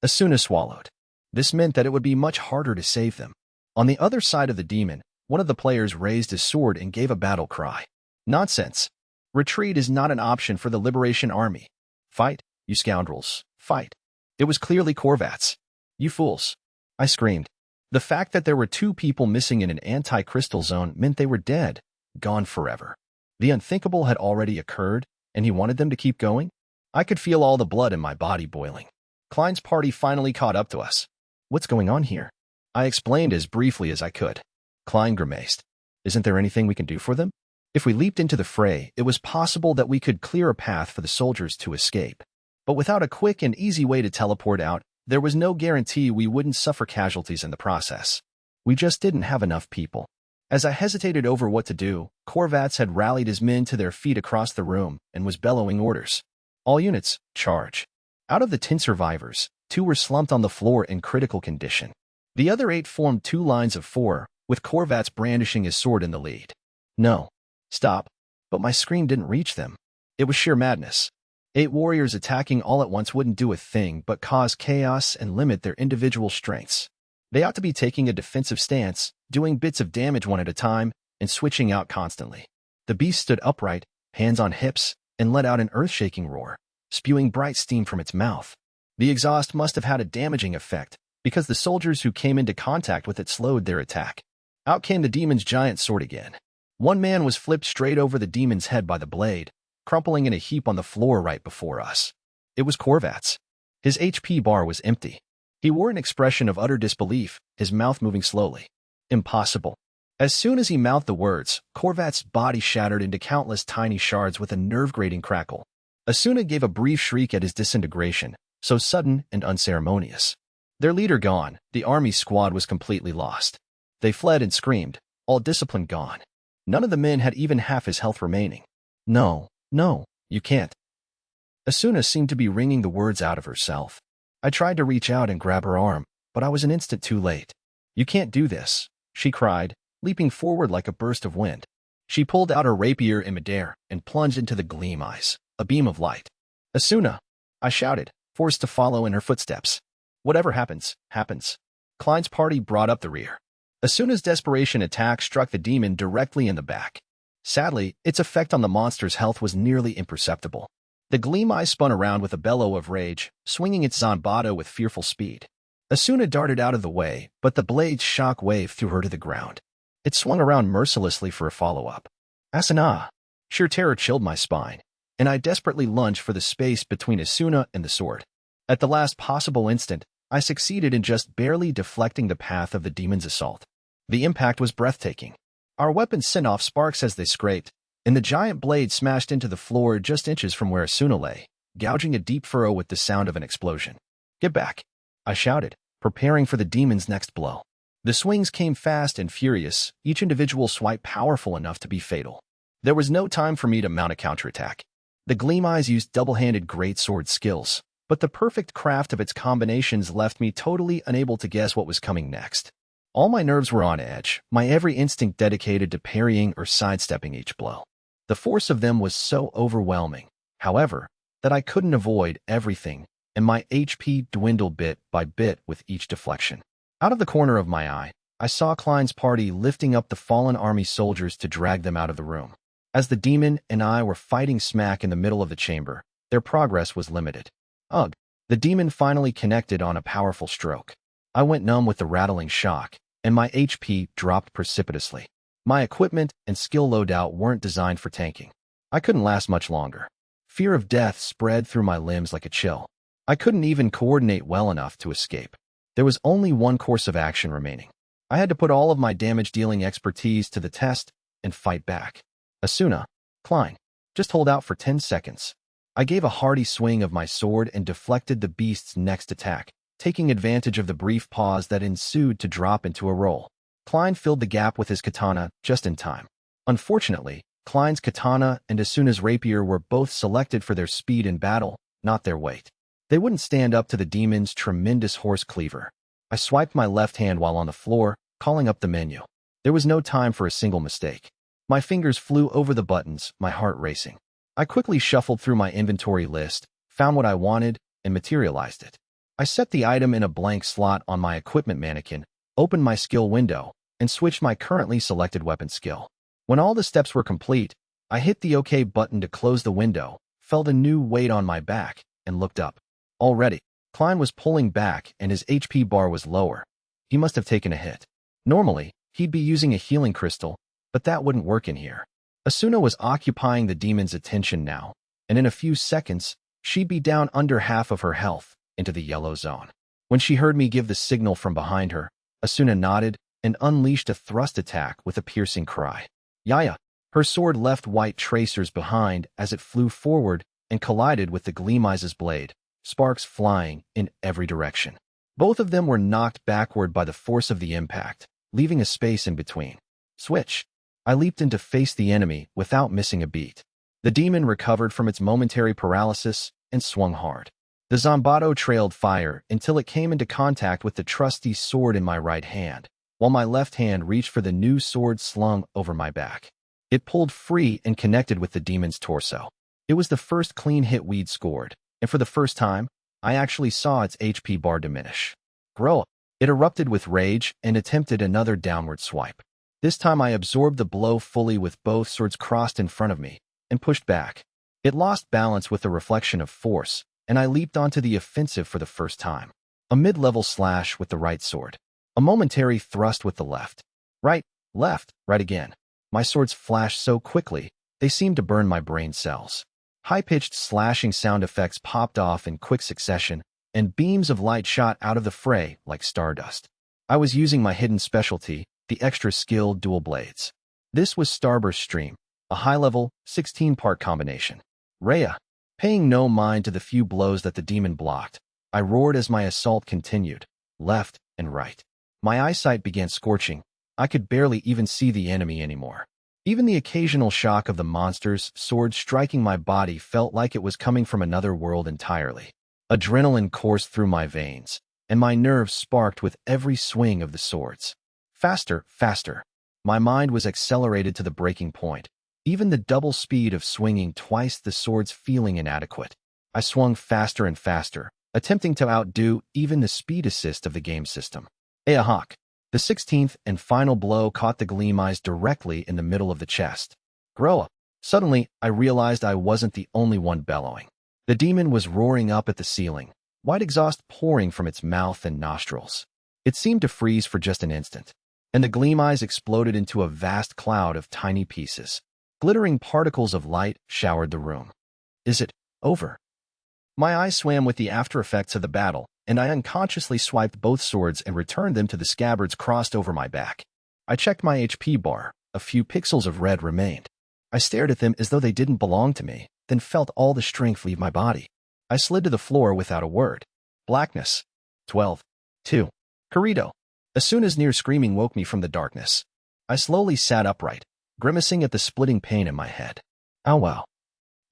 Asuna swallowed. This meant that it would be much harder to save them. On the other side of the demon, one of the players raised his sword and gave a battle cry. "Nonsense. Retreat is not an option for the Liberation Army. Fight, you scoundrels, fight." It was clearly Korvat's. "You fools," I screamed. The fact that there were 2 people missing in an anti-crystal zone meant they were dead, gone forever. The unthinkable had already occurred, and he wanted them to keep going? I could feel all the blood in my body boiling. Klein's party finally caught up to us. "What's going on here?" I explained as briefly as I could. Klein grimaced. "Isn't there anything we can do for them?" If we leaped into the fray, it was possible that we could clear a path for the soldiers to escape. But without a quick and easy way to teleport out, there was no guarantee we wouldn't suffer casualties in the process. We just didn't have enough people. As I hesitated over what to do, Korvats had rallied his men to their feet across the room and was bellowing orders. "All units, charge." Out of the 10 survivors, 2 were slumped on the floor in critical condition. The other 8 formed 2 lines of 4, with Korvats brandishing his sword in the lead. "No. Stop." But my scream didn't reach them. It was sheer madness. 8 warriors attacking all at once wouldn't do a thing but cause chaos and limit their individual strengths. They ought to be taking a defensive stance, doing bits of damage one at a time, and switching out constantly. The beast stood upright, hands on hips, and let out an earth-shaking roar, spewing bright steam from its mouth. The exhaust must have had a damaging effect, because the soldiers who came into contact with it slowed their attack. Out came the demon's giant sword again. One man was flipped straight over the demon's head by the blade, crumpling in a heap on the floor right before us. It was Korvat's. His HP bar was empty. He wore an expression of utter disbelief, his mouth moving slowly. "Impossible." As soon as he mouthed the words, Korvat's body shattered into countless tiny shards with a nerve-grating crackle. Asuna gave a brief shriek at his disintegration, so sudden and unceremonious. Their leader gone, the army squad was completely lost. They fled and screamed, all discipline gone. None of the men had even half his health remaining. "No, no, you can't." Asuna seemed to be wringing the words out of herself. I tried to reach out and grab her arm, but I was an instant too late. "You can't do this," she cried, leaping forward like a burst of wind. She pulled out her rapier in midair and plunged into the gleam eyes, a beam of light. "Asuna!" I shouted, forced to follow in her footsteps. "Whatever happens, happens." Klein's party brought up the rear. Asuna's desperation attack struck the demon directly in the back. Sadly, its effect on the monster's health was nearly imperceptible. The gleam eye spun around with a bellow of rage, swinging its Zanbato with fearful speed. Asuna darted out of the way, but the blade's shock wave threw her to the ground. It swung around mercilessly for a follow-up. Asuna! Sheer terror chilled my spine, and I desperately lunged for the space between Asuna and the sword. At the last possible instant, I succeeded in just barely deflecting the path of the demon's assault. The impact was breathtaking. Our weapons sent off sparks as they scraped, and the giant blade smashed into the floor just inches from where Asuna lay, gouging a deep furrow with the sound of an explosion. "Get back!" I shouted, preparing for the demon's next blow. The swings came fast and furious, each individual swipe powerful enough to be fatal. There was no time for me to mount a counterattack. The Gleam Eyes used double-handed greatsword skills, but the perfect craft of its combinations left me totally unable to guess what was coming next. All my nerves were on edge, my every instinct dedicated to parrying or sidestepping each blow. The force of them was so overwhelming, however, that I couldn't avoid everything, and my HP dwindled bit by bit with each deflection. Out of the corner of my eye, I saw Klein's party lifting up the fallen army soldiers to drag them out of the room. As the demon and I were fighting smack in the middle of the chamber, their progress was limited. Ugh! The demon finally connected on a powerful stroke. I went numb with the rattling shock, and my HP dropped precipitously. My equipment and skill loadout weren't designed for tanking. I couldn't last much longer. Fear of death spread through my limbs like a chill. I couldn't even coordinate well enough to escape. There was only one course of action remaining. I had to put all of my damage-dealing expertise to the test and fight back. Asuna, Klein, Just hold out for 10 seconds. I gave a hearty swing of my sword and deflected the beast's next attack, taking advantage of the brief pause that ensued to drop into a roll. Klein filled the gap with his katana just in time. Unfortunately, Klein's katana and Asuna's rapier were both selected for their speed in battle, not their weight. They wouldn't stand up to the demon's tremendous horse cleaver. I swiped my left hand while on the floor, calling up the menu. There was no time for a single mistake. My fingers flew over the buttons, my heart racing. I quickly shuffled through my inventory list, found what I wanted, and materialized it. I set the item in a blank slot on my equipment mannequin, opened my skill window, and switched my currently selected weapon skill. When all the steps were complete, I hit the OK button to close the window, felt a new weight on my back, and looked up. Already, Klein was pulling back and his HP bar was lower. He must have taken a hit. Normally, he'd be using a healing crystal, but that wouldn't work in here. Asuna was occupying the demon's attention now, and in a few seconds, she'd be down under half of her health, into the yellow zone. When she heard me give the signal from behind her, Asuna nodded and unleashed a thrust attack with a piercing cry. Yaya! Her sword left white tracers behind as it flew forward and collided with the Gleamize's blade, sparks flying in every direction. Both of them were knocked backward by the force of the impact, leaving a space in between. Switch! I leaped in to face the enemy without missing a beat. The demon recovered from its momentary paralysis and swung hard. The Zambato trailed fire until it came into contact with the trusty sword in my right hand, while my left hand reached for the new sword slung over my back. It pulled free and connected with the demon's torso. It was the first clean hit we'd scored, and for the first time, I actually saw its HP bar diminish. Grow up! It erupted with rage and attempted another downward swipe. This time I absorbed the blow fully with both swords crossed in front of me, and pushed back. It lost balance with the reflection of force, and I leaped onto the offensive for the first time. A mid-level slash with the right sword. A momentary thrust with the left. Right, left, right again. My swords flashed so quickly, they seemed to burn my brain cells. High-pitched slashing sound effects popped off in quick succession, and beams of light shot out of the fray like stardust. I was using my hidden specialty, the extra-skilled dual blades. This was Starburst Stream, a high-level, 16-part combination. Rhea! Paying no mind to the few blows that the demon blocked, I roared as my assault continued, left and right. My eyesight began scorching. I could barely even see the enemy anymore. Even the occasional shock of the monster's sword striking my body felt like it was coming from another world entirely. Adrenaline coursed through my veins, and my nerves sparked with every swing of the swords. Faster, faster. My mind was accelerated to the breaking point. Even the double speed of swinging twice the swords feeling inadequate. I swung faster and faster, attempting to outdo even the speed assist of the game system. Ahawk! The 16th and final blow caught the Gleamize directly in the middle of the chest. Grow up! Suddenly, I realized I wasn't the only one bellowing. The demon was roaring up at the ceiling, white exhaust pouring from its mouth and nostrils. It seemed to freeze for just an instant, and the Gleamize exploded into a vast cloud of tiny pieces. Glittering particles of light showered the room. Is it over? My eyes swam with the after effects of the battle, and I unconsciously swiped both swords and returned them to the scabbards crossed over my back. I checked my HP bar. A few pixels of red remained. I stared at them as though they didn't belong to me, then felt all the strength leave my body. I slid to the floor without a word. Blackness. 12. 2. Corrido. Asuna's near screaming woke me from the darkness. I slowly sat upright, grimacing at the splitting pain in my head. Oh well.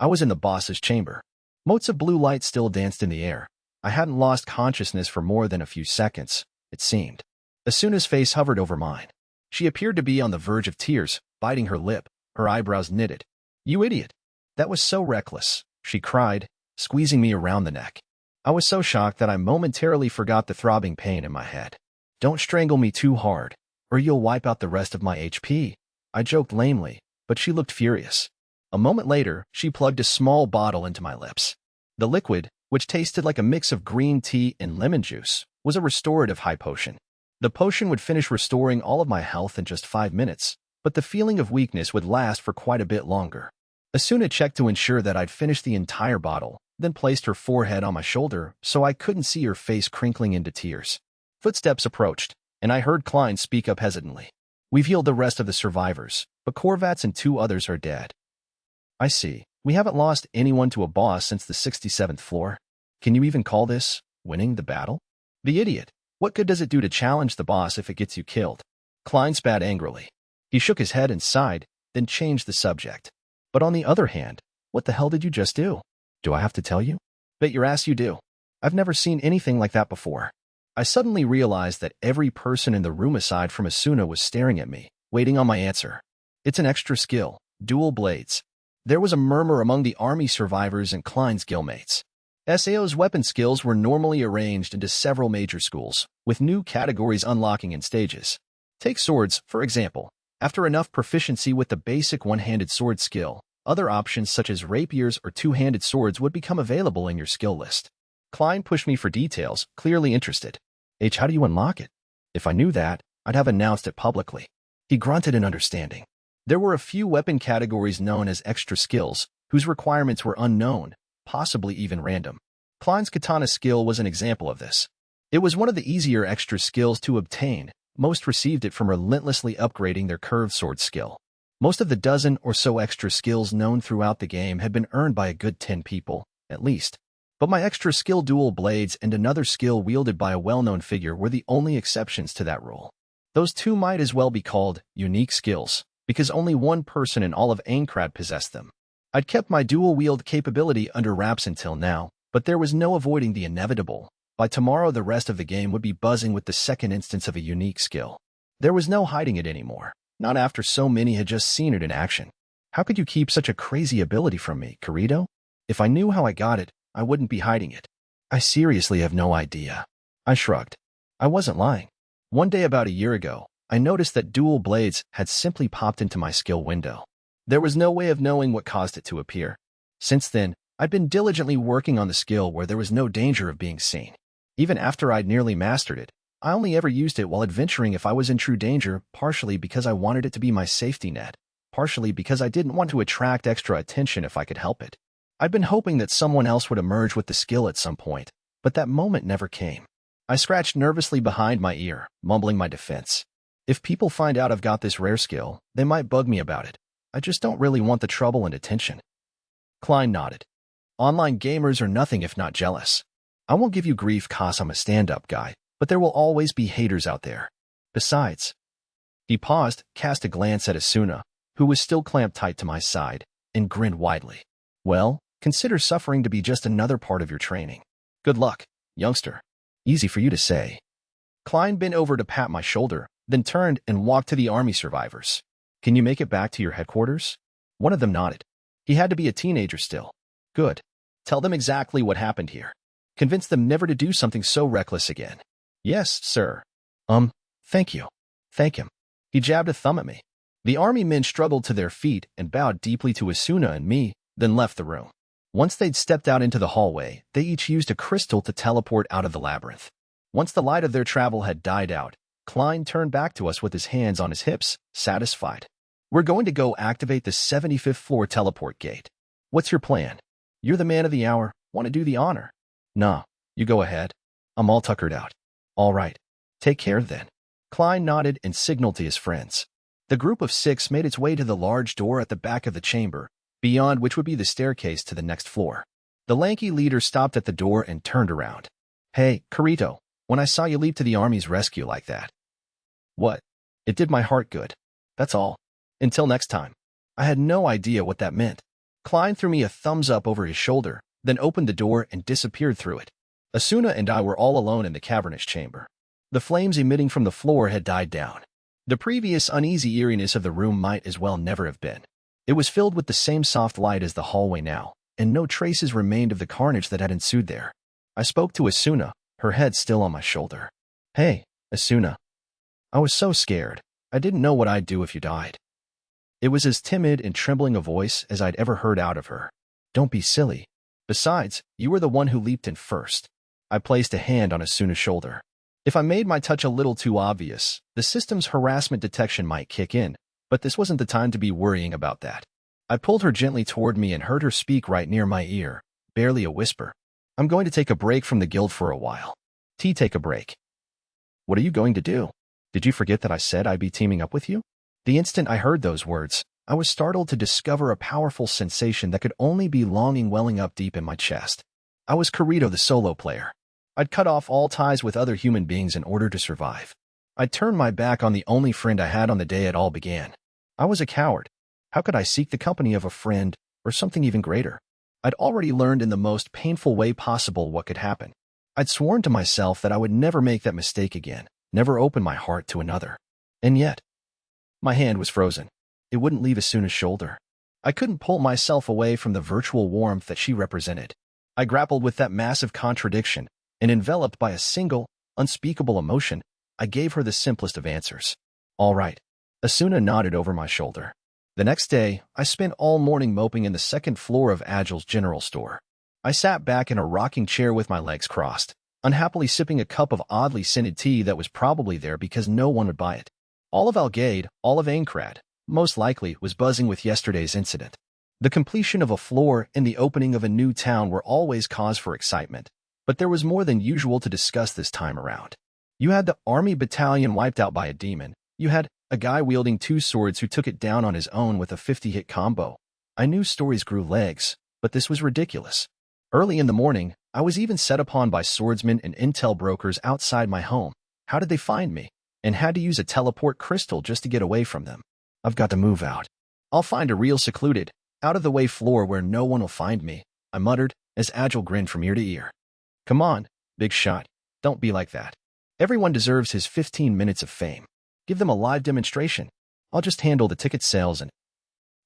I was in the boss's chamber. Motes of blue light still danced in the air. I hadn't lost consciousness for more than a few seconds, it seemed. Asuna's face hovered over mine. She appeared to be on the verge of tears, biting her lip, her eyebrows knitted. You idiot! That was so reckless, she cried, squeezing me around the neck. I was so shocked that I momentarily forgot the throbbing pain in my head. Don't strangle me too hard, or you'll wipe out the rest of my HP. I joked lamely, but she looked furious. A moment later, she plugged a small bottle into my lips. The liquid, which tasted like a mix of green tea and lemon juice, was a restorative high potion. The potion would finish restoring all of my health in just 5 minutes, but the feeling of weakness would last for quite a bit longer. Asuna checked to ensure that I'd finished the entire bottle, then placed her forehead on my shoulder so I couldn't see her face crinkling into tears. Footsteps approached, and I heard Klein speak up hesitantly. We've healed the rest of the survivors, but Korvats and 2 others are dead. I see. We haven't lost anyone to a boss since the 67th floor. Can you even call this winning the battle? The idiot. What good does it do to challenge the boss if it gets you killed? Klein spat angrily. He shook his head and sighed, then changed the subject. But on the other hand, what the hell did you just do? Do I have to tell you? Bet your ass you do. I've never seen anything like that before. I suddenly realized that every person in the room aside from Asuna was staring at me, waiting on my answer. It's an extra skill, dual blades. There was a murmur among the army survivors and Klein's guildmates. SAO's weapon skills were normally arranged into several major schools, with new categories unlocking in stages. Take swords, for example. After enough proficiency with the basic one-handed sword skill, other options such as rapiers or two-handed swords would become available in your skill list. Klein pushed me for details, clearly interested. How do you unlock it? If I knew that, I'd have announced it publicly. He grunted in understanding. There were a few weapon categories known as extra skills, whose requirements were unknown, possibly even random. Klein's katana skill was an example of this. It was one of the easier extra skills to obtain. Most received it from relentlessly upgrading their curved sword skill. Most of the dozen or so extra skills known throughout the game had been earned by a good 10 people, at least. But my extra skill dual blades and another skill wielded by a well-known figure were the only exceptions to that rule. Those two might as well be called unique skills, because only one person in all of Aincrad possessed them. I'd kept my dual-wield capability under wraps until now, but there was no avoiding the inevitable. By tomorrow the rest of the game would be buzzing with the second instance of a unique skill. There was no hiding it anymore, not after so many had just seen it in action. How could you keep such a crazy ability from me, Kirito? If I knew how I got it, I wouldn't be hiding it. I seriously have no idea. I shrugged. I wasn't lying. One day about a year ago, I noticed that dual blades had simply popped into my skill window. There was no way of knowing what caused it to appear. Since then, I'd been diligently working on the skill where there was no danger of being seen. Even after I'd nearly mastered it, I only ever used it while adventuring if I was in true danger, partially because I wanted it to be my safety net, partially because I didn't want to attract extra attention if I could help it. I'd been hoping that someone else would emerge with the skill at some point, but that moment never came. I scratched nervously behind my ear, mumbling my defense. If people find out I've got this rare skill, they might bug me about it. I just don't really want the trouble and attention. Klein nodded. Online gamers are nothing if not jealous. I won't give you grief 'cause I'm a stand-up guy, but there will always be haters out there. Besides, he paused, cast a glance at Asuna, who was still clamped tight to my side, and grinned widely. Well, consider suffering to be just another part of your training. Good luck, youngster. Easy for you to say. Klein bent over to pat my shoulder, then turned and walked to the army survivors. Can you make it back to your headquarters? One of them nodded. He had to be a teenager still. Good. Tell them exactly what happened here. Convince them never to do something so reckless again. Yes, sir. Thank you. Thank him. He jabbed a thumb at me. The army men struggled to their feet and bowed deeply to Asuna and me, then left the room. Once they'd stepped out into the hallway, they each used a crystal to teleport out of the labyrinth. Once the light of their travel had died out, Klein turned back to us with his hands on his hips, satisfied. We're going to go activate the 75th floor teleport gate. What's your plan? You're the man of the hour. Want to do the honor? Nah, you go ahead. I'm all tuckered out. All right. Take care then. Klein nodded and signaled to his friends. The group of 6 made its way to the large door at the back of the chamber, beyond which would be the staircase to the next floor. The lanky leader stopped at the door and turned around. Hey, Kirito, when I saw you leap to the army's rescue like that. What? It did my heart good. That's all. Until next time. I had no idea what that meant. Klein threw me a thumbs up over his shoulder, then opened the door and disappeared through it. Asuna and I were all alone in the cavernous chamber. The flames emitting from the floor had died down. The previous uneasy eeriness of the room might as well never have been. It was filled with the same soft light as the hallway now, and no traces remained of the carnage that had ensued there. I spoke to Asuna, her head still on my shoulder. Hey, Asuna. I was so scared. I didn't know what I'd do if you died. It was as timid and trembling a voice as I'd ever heard out of her. Don't be silly. Besides, you were the one who leaped in first. I placed a hand on Asuna's shoulder. If I made my touch a little too obvious, the system's harassment detection might kick in, but this wasn't the time to be worrying about that. I pulled her gently toward me and heard her speak right near my ear, barely a whisper. I'm going to take a break from the guild for a while. Take a break. What are you going to do? Did you forget that I said I'd be teaming up with you? The instant I heard those words, I was startled to discover a powerful sensation that could only be longing welling up deep in my chest. I was Kirito, the solo player. I'd cut off all ties with other human beings in order to survive. I'd turned my back on the only friend I had on the day it all began. I was a coward. How could I seek the company of a friend, or something even greater? I'd already learned in the most painful way possible what could happen. I'd sworn to myself that I would never make that mistake again, never open my heart to another. And yet, my hand was frozen. It wouldn't leave Asuna's shoulder. I couldn't pull myself away from the virtual warmth that she represented. I grappled with that massive contradiction, and enveloped by a single, unspeakable emotion, I gave her the simplest of answers. All right. Asuna nodded over my shoulder. The next day, I spent all morning moping in the second floor of Agile's general store. I sat back in a rocking chair with my legs crossed, unhappily sipping a cup of oddly scented tea that was probably there because no one would buy it. All of Algade, all of Aincrad, most likely, was buzzing with yesterday's incident. The completion of a floor and the opening of a new town were always cause for excitement, but there was more than usual to discuss this time around. You had the army battalion wiped out by a demon. You had a guy wielding 2 swords who took it down on his own with a 50-hit combo. I knew stories grew legs, but this was ridiculous. Early in the morning, I was even set upon by swordsmen and intel brokers outside my home. How did they find me? And had to use a teleport crystal just to get away from them. I've got to move out. I'll find a real secluded, out-of-the-way floor where no one will find me, I muttered, as Agile grinned from ear to ear. Come on, big shot. Don't be like that. Everyone deserves his 15 minutes of fame. Give them a live demonstration. I'll just handle the ticket sales and...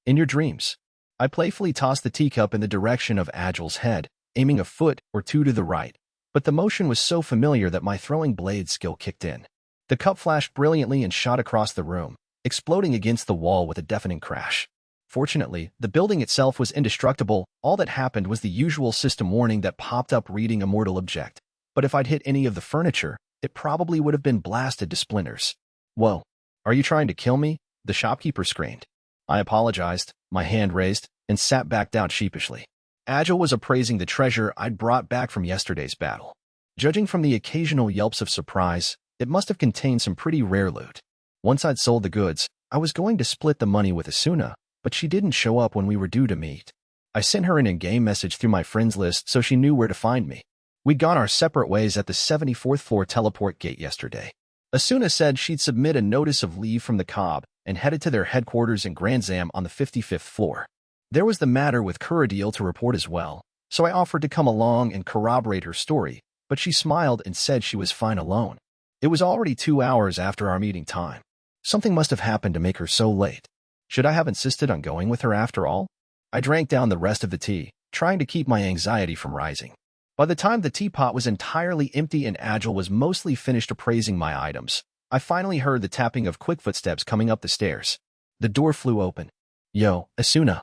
In your dreams. I playfully tossed the teacup in the direction of Agile's head, aiming a foot or two to the right, but the motion was so familiar that my throwing blade skill kicked in. The cup flashed brilliantly and shot across the room, exploding against the wall with a deafening crash. Fortunately, the building itself was indestructible. All that happened was the usual system warning that popped up reading a mortal object. But if I'd hit any of the furniture, it probably would have been blasted to splinters. Whoa, are you trying to kill me? The shopkeeper screamed. I apologized, my hand raised, and sat back down sheepishly. Agile was appraising the treasure I'd brought back from yesterday's battle. Judging from the occasional yelps of surprise, it must have contained some pretty rare loot. Once I'd sold the goods, I was going to split the money with Asuna, but she didn't show up when we were due to meet. I sent her an in-game message through my friends list so she knew where to find me. We'd gone our separate ways at the 74th floor teleport gate yesterday. Asuna said she'd submit a notice of leave from the COB and headed to their headquarters in Grand Zam on the 55th floor. There was the matter with Kuradil to report as well, so I offered to come along and corroborate her story, but she smiled and said she was fine alone. It was already 2 hours after our meeting time. Something must have happened to make her so late. Should I have insisted on going with her after all? I drank down the rest of the tea, trying to keep my anxiety from rising. By the time the teapot was entirely empty and Agile was mostly finished appraising my items, I finally heard the tapping of quick footsteps coming up the stairs. The door flew open. Yo, Asuna.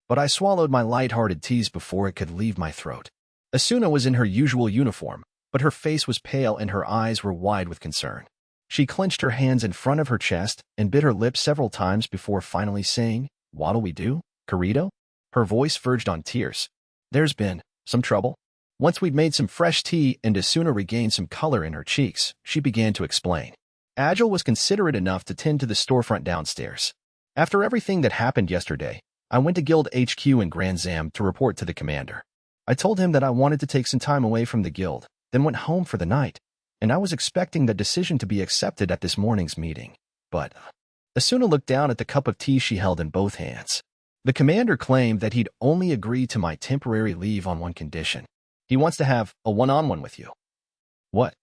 But I swallowed my light-hearted tease before it could leave my throat. Asuna was in her usual uniform, but her face was pale and her eyes were wide with concern. She clenched her hands in front of her chest and bit her lips several times before finally saying, "What'll we do, Kirito?" Her voice verged on tears. There's been some trouble. Once we'd made some fresh tea and Asuna regained some color in her cheeks, she began to explain. Agile was considerate enough to tend to the storefront downstairs. After everything that happened yesterday, I went to Guild HQ in Grand Zam to report to the commander. I told him that I wanted to take some time away from the guild, then went home for the night, and I was expecting the decision to be accepted at this morning's meeting. But Asuna looked down at the cup of tea she held in both hands. The commander claimed that he'd only agree to my temporary leave on one condition. He wants to have a one-on-one with you. What?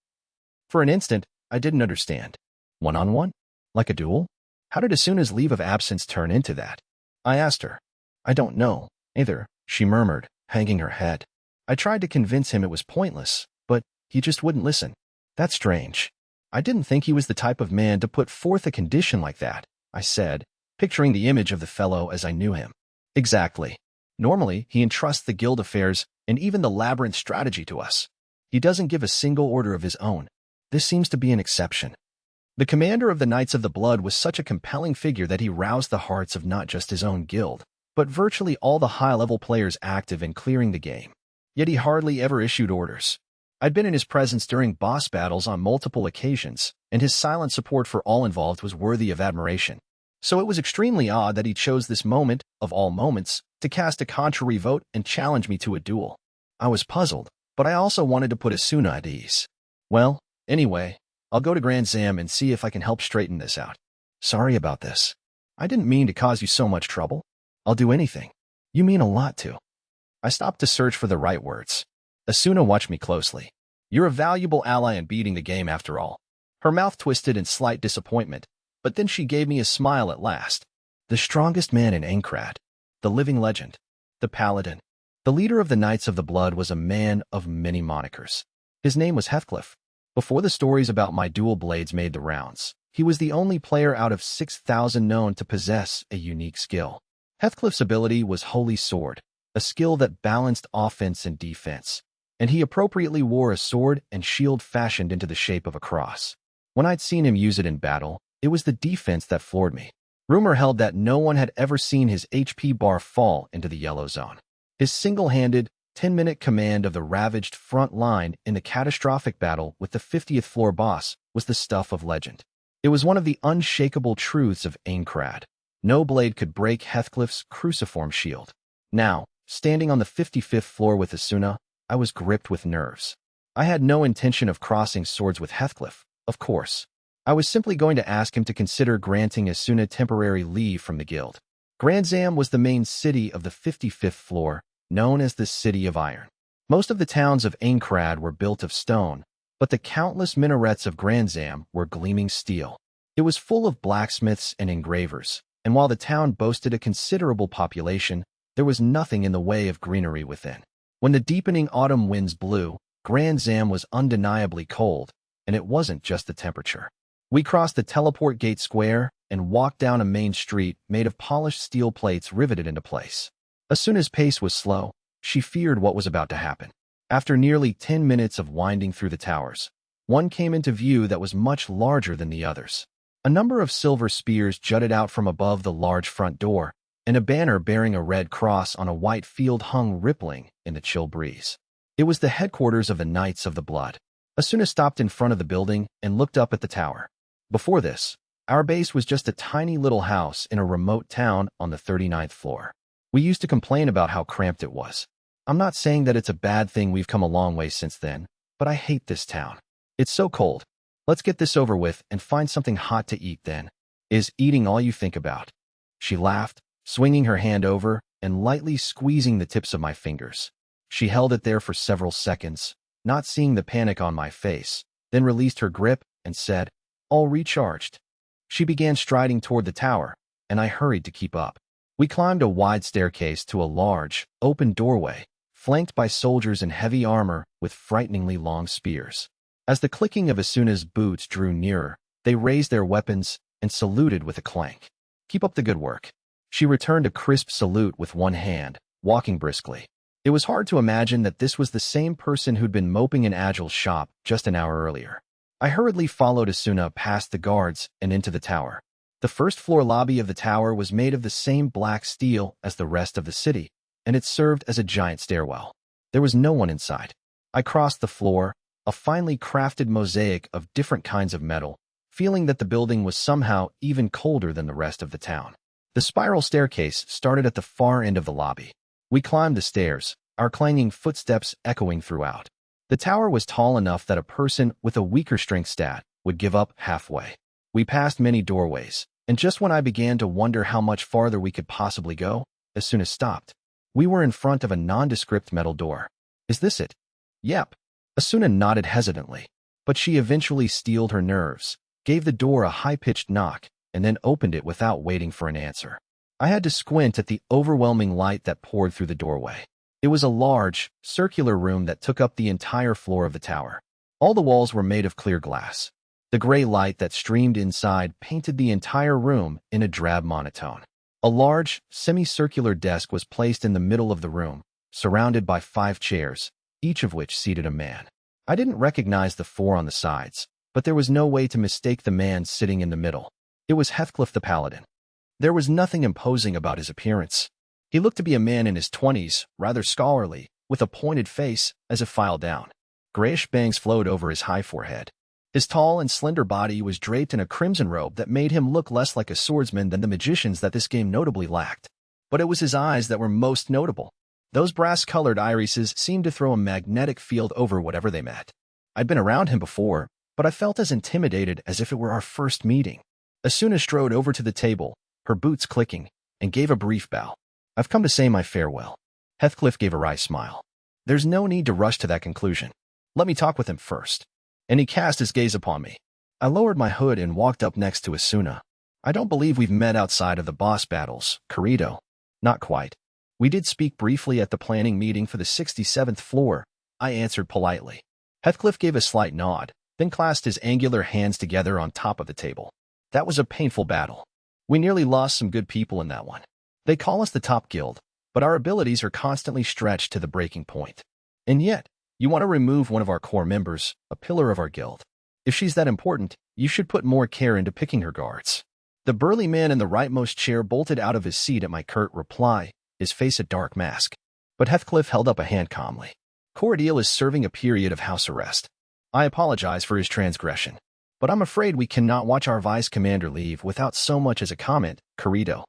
For an instant, I didn't understand. One-on-one? Like a duel? How did Asuna's leave of absence turn into that? I asked her. I don't know, either, she murmured, hanging her head. I tried to convince him it was pointless, but he just wouldn't listen. That's strange. I didn't think he was the type of man to put forth a condition like that, I said, picturing the image of the fellow as I knew him. Exactly. Normally, he entrusts the guild affairs and even the labyrinth strategy to us. He doesn't give a single order of his own. This seems to be an exception. The commander of the Knights of the Blood was such a compelling figure that he roused the hearts of not just his own guild, but virtually all the high-level players active in clearing the game. Yet he hardly ever issued orders. I'd been in his presence during boss battles on multiple occasions, and his silent support for all involved was worthy of admiration. So it was extremely odd that he chose this moment, of all moments, to cast a contrary vote and challenge me to a duel. I was puzzled, but I also wanted to put Asuna at ease. Well, anyway, I'll go to Grand Zam and see if I can help straighten this out. Sorry about this. I didn't mean to cause you so much trouble. I'll do anything. You mean a lot to. I stopped to search for the right words. Asuna watched me closely. You're a valuable ally in beating the game after all. Her mouth twisted in slight disappointment, but then she gave me a smile at last. The strongest man in Aincrad. The living legend. The paladin. The leader of the Knights of the Blood was a man of many monikers. His name was Heathcliff. Before the stories about my dual blades made the rounds, he was the only player out of 6,000 known to possess a unique skill. Heathcliff's ability was Holy Sword, a skill that balanced offense and defense, and he appropriately wore a sword and shield fashioned into the shape of a cross. When I'd seen him use it in battle, it was the defense that floored me. Rumor held that no one had ever seen his HP bar fall into the yellow zone. His single-handed, 10-minute command of the ravaged front line in the catastrophic battle with the 50th floor boss was the stuff of legend. It was one of the unshakable truths of Aincrad. No blade could break Heathcliff's cruciform shield. Now, standing on the 55th floor with Asuna, I was gripped with nerves. I had no intention of crossing swords with Heathcliff, of course. I was simply going to ask him to consider granting Asuna temporary leave from the guild. Grand Zam was the main city of the 55th floor, known as the City of Iron. Most of the towns of Aincrad were built of stone, but the countless minarets of Grand Zam were gleaming steel. It was full of blacksmiths and engravers, and while the town boasted a considerable population, there was nothing in the way of greenery within. When the deepening autumn winds blew, Grand Zam was undeniably cold, and it wasn't just the temperature. We crossed the teleport gate square and walked down a main street made of polished steel plates riveted into place. Asuna's pace was slow. She feared what was about to happen. After nearly 10 minutes of winding through the towers, one came into view that was much larger than the others. A number of silver spears jutted out from above the large front door, and a banner bearing a red cross on a white field hung rippling in the chill breeze. It was the headquarters of the Knights of the Blood. Asuna stopped in front of the building and looked up at the tower. Before this, our base was just a tiny little house in a remote town on the 39th floor. We used to complain about how cramped it was. I'm not saying that it's a bad thing we've come a long way since then, but I hate this town. It's so cold. Let's get this over with and find something hot to eat then. Is eating all you think about? She laughed, swinging her hand over and lightly squeezing the tips of my fingers. She held it there for several seconds, not seeing the panic on my face, then released her grip and said, "All recharged." She began striding toward the tower, and I hurried to keep up. We climbed a wide staircase to a large, open doorway, flanked by soldiers in heavy armor with frighteningly long spears. As the clicking of Asuna's boots drew nearer, they raised their weapons and saluted with a clank. "Keep up the good work." She returned a crisp salute with one hand, walking briskly. It was hard to imagine that this was the same person who'd been moping in Agile's shop just an hour earlier. I hurriedly followed Asuna past the guards and into the tower. The first-floor lobby of the tower was made of the same black steel as the rest of the city, and it served as a giant stairwell. There was no one inside. I crossed the floor, a finely crafted mosaic of different kinds of metal, feeling that the building was somehow even colder than the rest of the town. The spiral staircase started at the far end of the lobby. We climbed the stairs, our clanging footsteps echoing throughout. The tower was tall enough that a person with a weaker strength stat would give up halfway. We passed many doorways, and just when I began to wonder how much farther we could possibly go, Asuna stopped. We were in front of a nondescript metal door. "Is this it?" "Yep." Asuna nodded hesitantly, but she eventually steeled her nerves, gave the door a high-pitched knock, and then opened it without waiting for an answer. I had to squint at the overwhelming light that poured through the doorway. It was a large, circular room that took up the entire floor of the tower. All the walls were made of clear glass. The gray light that streamed inside painted the entire room in a drab monotone. A large, semicircular desk was placed in the middle of the room, surrounded by 5 chairs, each of which seated a man. I didn't recognize the 4 on the sides, but there was no way to mistake the man sitting in the middle. It was Heathcliff the Paladin. There was nothing imposing about his appearance. He looked to be a man in his 20s, rather scholarly, with a pointed face as if filed down. Grayish bangs flowed over his high forehead. His tall and slender body was draped in a crimson robe that made him look less like a swordsman than the magicians that this game notably lacked. But it was his eyes that were most notable. Those brass-colored irises seemed to throw a magnetic field over whatever they met. I'd been around him before, but I felt as intimidated as if it were our first meeting. Asuna strode over to the table, her boots clicking, and gave a brief bow. "I've come to say my farewell." Heathcliff gave a wry smile. "There's no need to rush to that conclusion. Let me talk with him first." And he cast his gaze upon me. I lowered my hood and walked up next to Asuna. "I don't believe we've met outside of the boss battles, Kirito." "Not quite. We did speak briefly at the planning meeting for the 67th floor," I answered politely. Heathcliff gave a slight nod, then clasped his angular hands together on top of the table. "That was a painful battle. We nearly lost some good people in that one. They call us the top guild, but our abilities are constantly stretched to the breaking point. And yet, you want to remove one of our core members, a pillar of our guild. If she's that important, you should put more care into picking her guards." The burly man in the rightmost chair bolted out of his seat at my curt reply, his face a dark mask. But Heathcliff held up a hand calmly. "Cordeal is serving a period of house arrest. I apologize for his transgression, but I'm afraid we cannot watch our vice commander leave without so much as a comment, Kirito."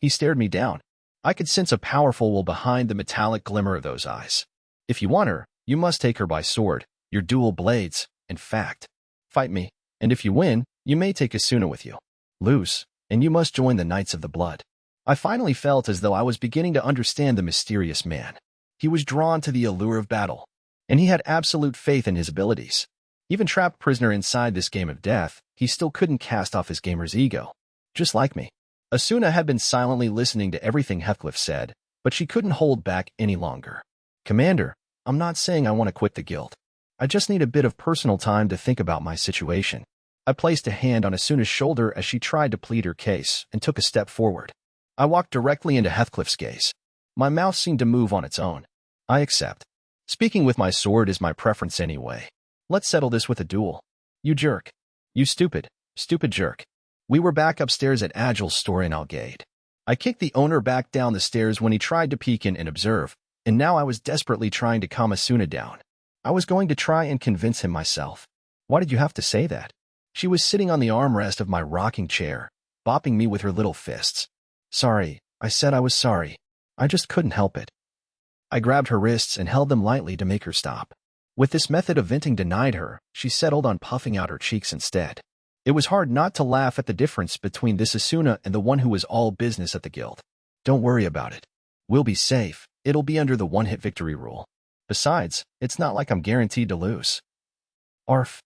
He stared me down. I could sense a powerful will behind the metallic glimmer of those eyes. "If you want her, you must take her by sword, your dual blades, in fact. Fight me, and if you win, you may take Asuna with you. Lose, and you must join the Knights of the Blood." I finally felt as though I was beginning to understand the mysterious man. He was drawn to the allure of battle, and he had absolute faith in his abilities. Even trapped prisoner inside this game of death, he still couldn't cast off his gamer's ego. Just like me. Asuna had been silently listening to everything Heathcliff said, but she couldn't hold back any longer. "Commander, I'm not saying I want to quit the guild. I just need a bit of personal time to think about my situation." I placed a hand on Asuna's shoulder as she tried to plead her case and took a step forward. I walked directly into Heathcliff's gaze. My mouth seemed to move on its own. "I accept. Speaking with my sword is my preference anyway. Let's settle this with a duel. You jerk. You stupid jerk." We were back upstairs at Agile's store in Algade. I kicked the owner back down the stairs when he tried to peek in and observe, and now I was desperately trying to calm Asuna down. I was going to try and convince him myself. "Why did you have to say that?" She was sitting on the armrest of my rocking chair, bopping me with her little fists. "Sorry," I said I was sorry. I just couldn't help it. I grabbed her wrists and held them lightly to make her stop. With this method of venting denied her, she settled on puffing out her cheeks instead. It was hard not to laugh at the difference between this Asuna and the one who was all business at the guild. "Don't worry about it. We'll be safe. It'll be under the one-hit victory rule. Besides, it's not like I'm guaranteed to lose." "Arf."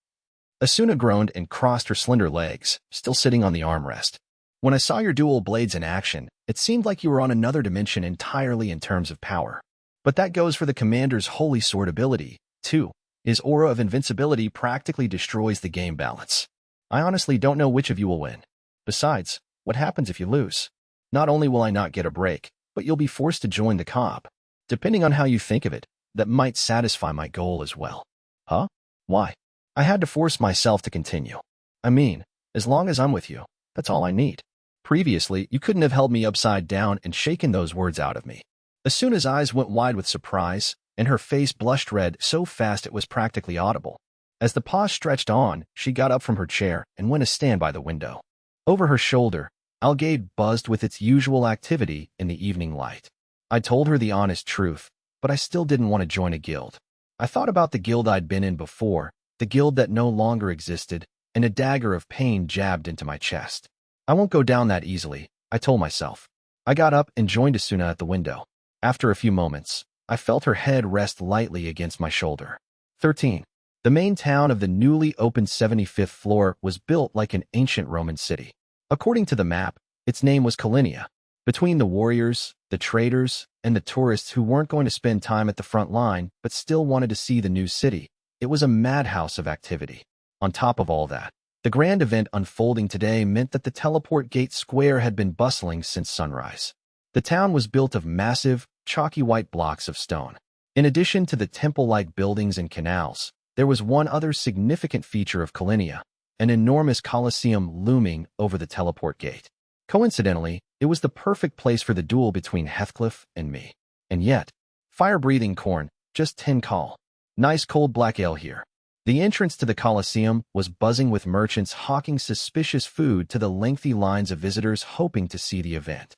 Asuna groaned and crossed her slender legs, still sitting on the armrest. "When I saw your dual blades in action, it seemed like you were on another dimension entirely in terms of power. But that goes for the commander's holy sword ability, too. His aura of invincibility practically destroys the game balance. I honestly don't know which of you will win. Besides, what happens if you lose? Not only will I not get a break, but you'll be forced to join the COP. Depending on how you think of it, that might satisfy my goal as well." "Huh? Why?" I had to force myself to continue. "I mean, as long as I'm with you, that's all I need. Previously, you couldn't have held me upside down and shaken those words out of me." Asuna's eyes went wide with surprise, and her face blushed red so fast it was practically audible. As the pause stretched on, she got up from her chair and went to stand by the window. Over her shoulder, Algade buzzed with its usual activity in the evening light. I told her the honest truth, but I still didn't want to join a guild. I thought about the guild I'd been in before, the guild that no longer existed, and a dagger of pain jabbed into my chest. I won't go down that easily, I told myself. I got up and joined Asuna at the window. After a few moments, I felt her head rest lightly against my shoulder. 13. The main town of the newly opened 75th floor was built like an ancient Roman city. According to the map, its name was Kalinia. Between the warriors, the traders, and the tourists who weren't going to spend time at the front line but still wanted to see the new city, it was a madhouse of activity. On top of all that, the grand event unfolding today meant that the teleport gate square had been bustling since sunrise. The town was built of massive, chalky white blocks of stone. In addition to the temple-like buildings and canals, there was one other significant feature of Kalinia, an enormous coliseum looming over the teleport gate. Coincidentally, it was the perfect place for the duel between Heathcliff and me. And yet, fire-breathing corn, just 10 call. Nice cold black ale here. The entrance to the Colosseum was buzzing with merchants hawking suspicious food to the lengthy lines of visitors hoping to see the event.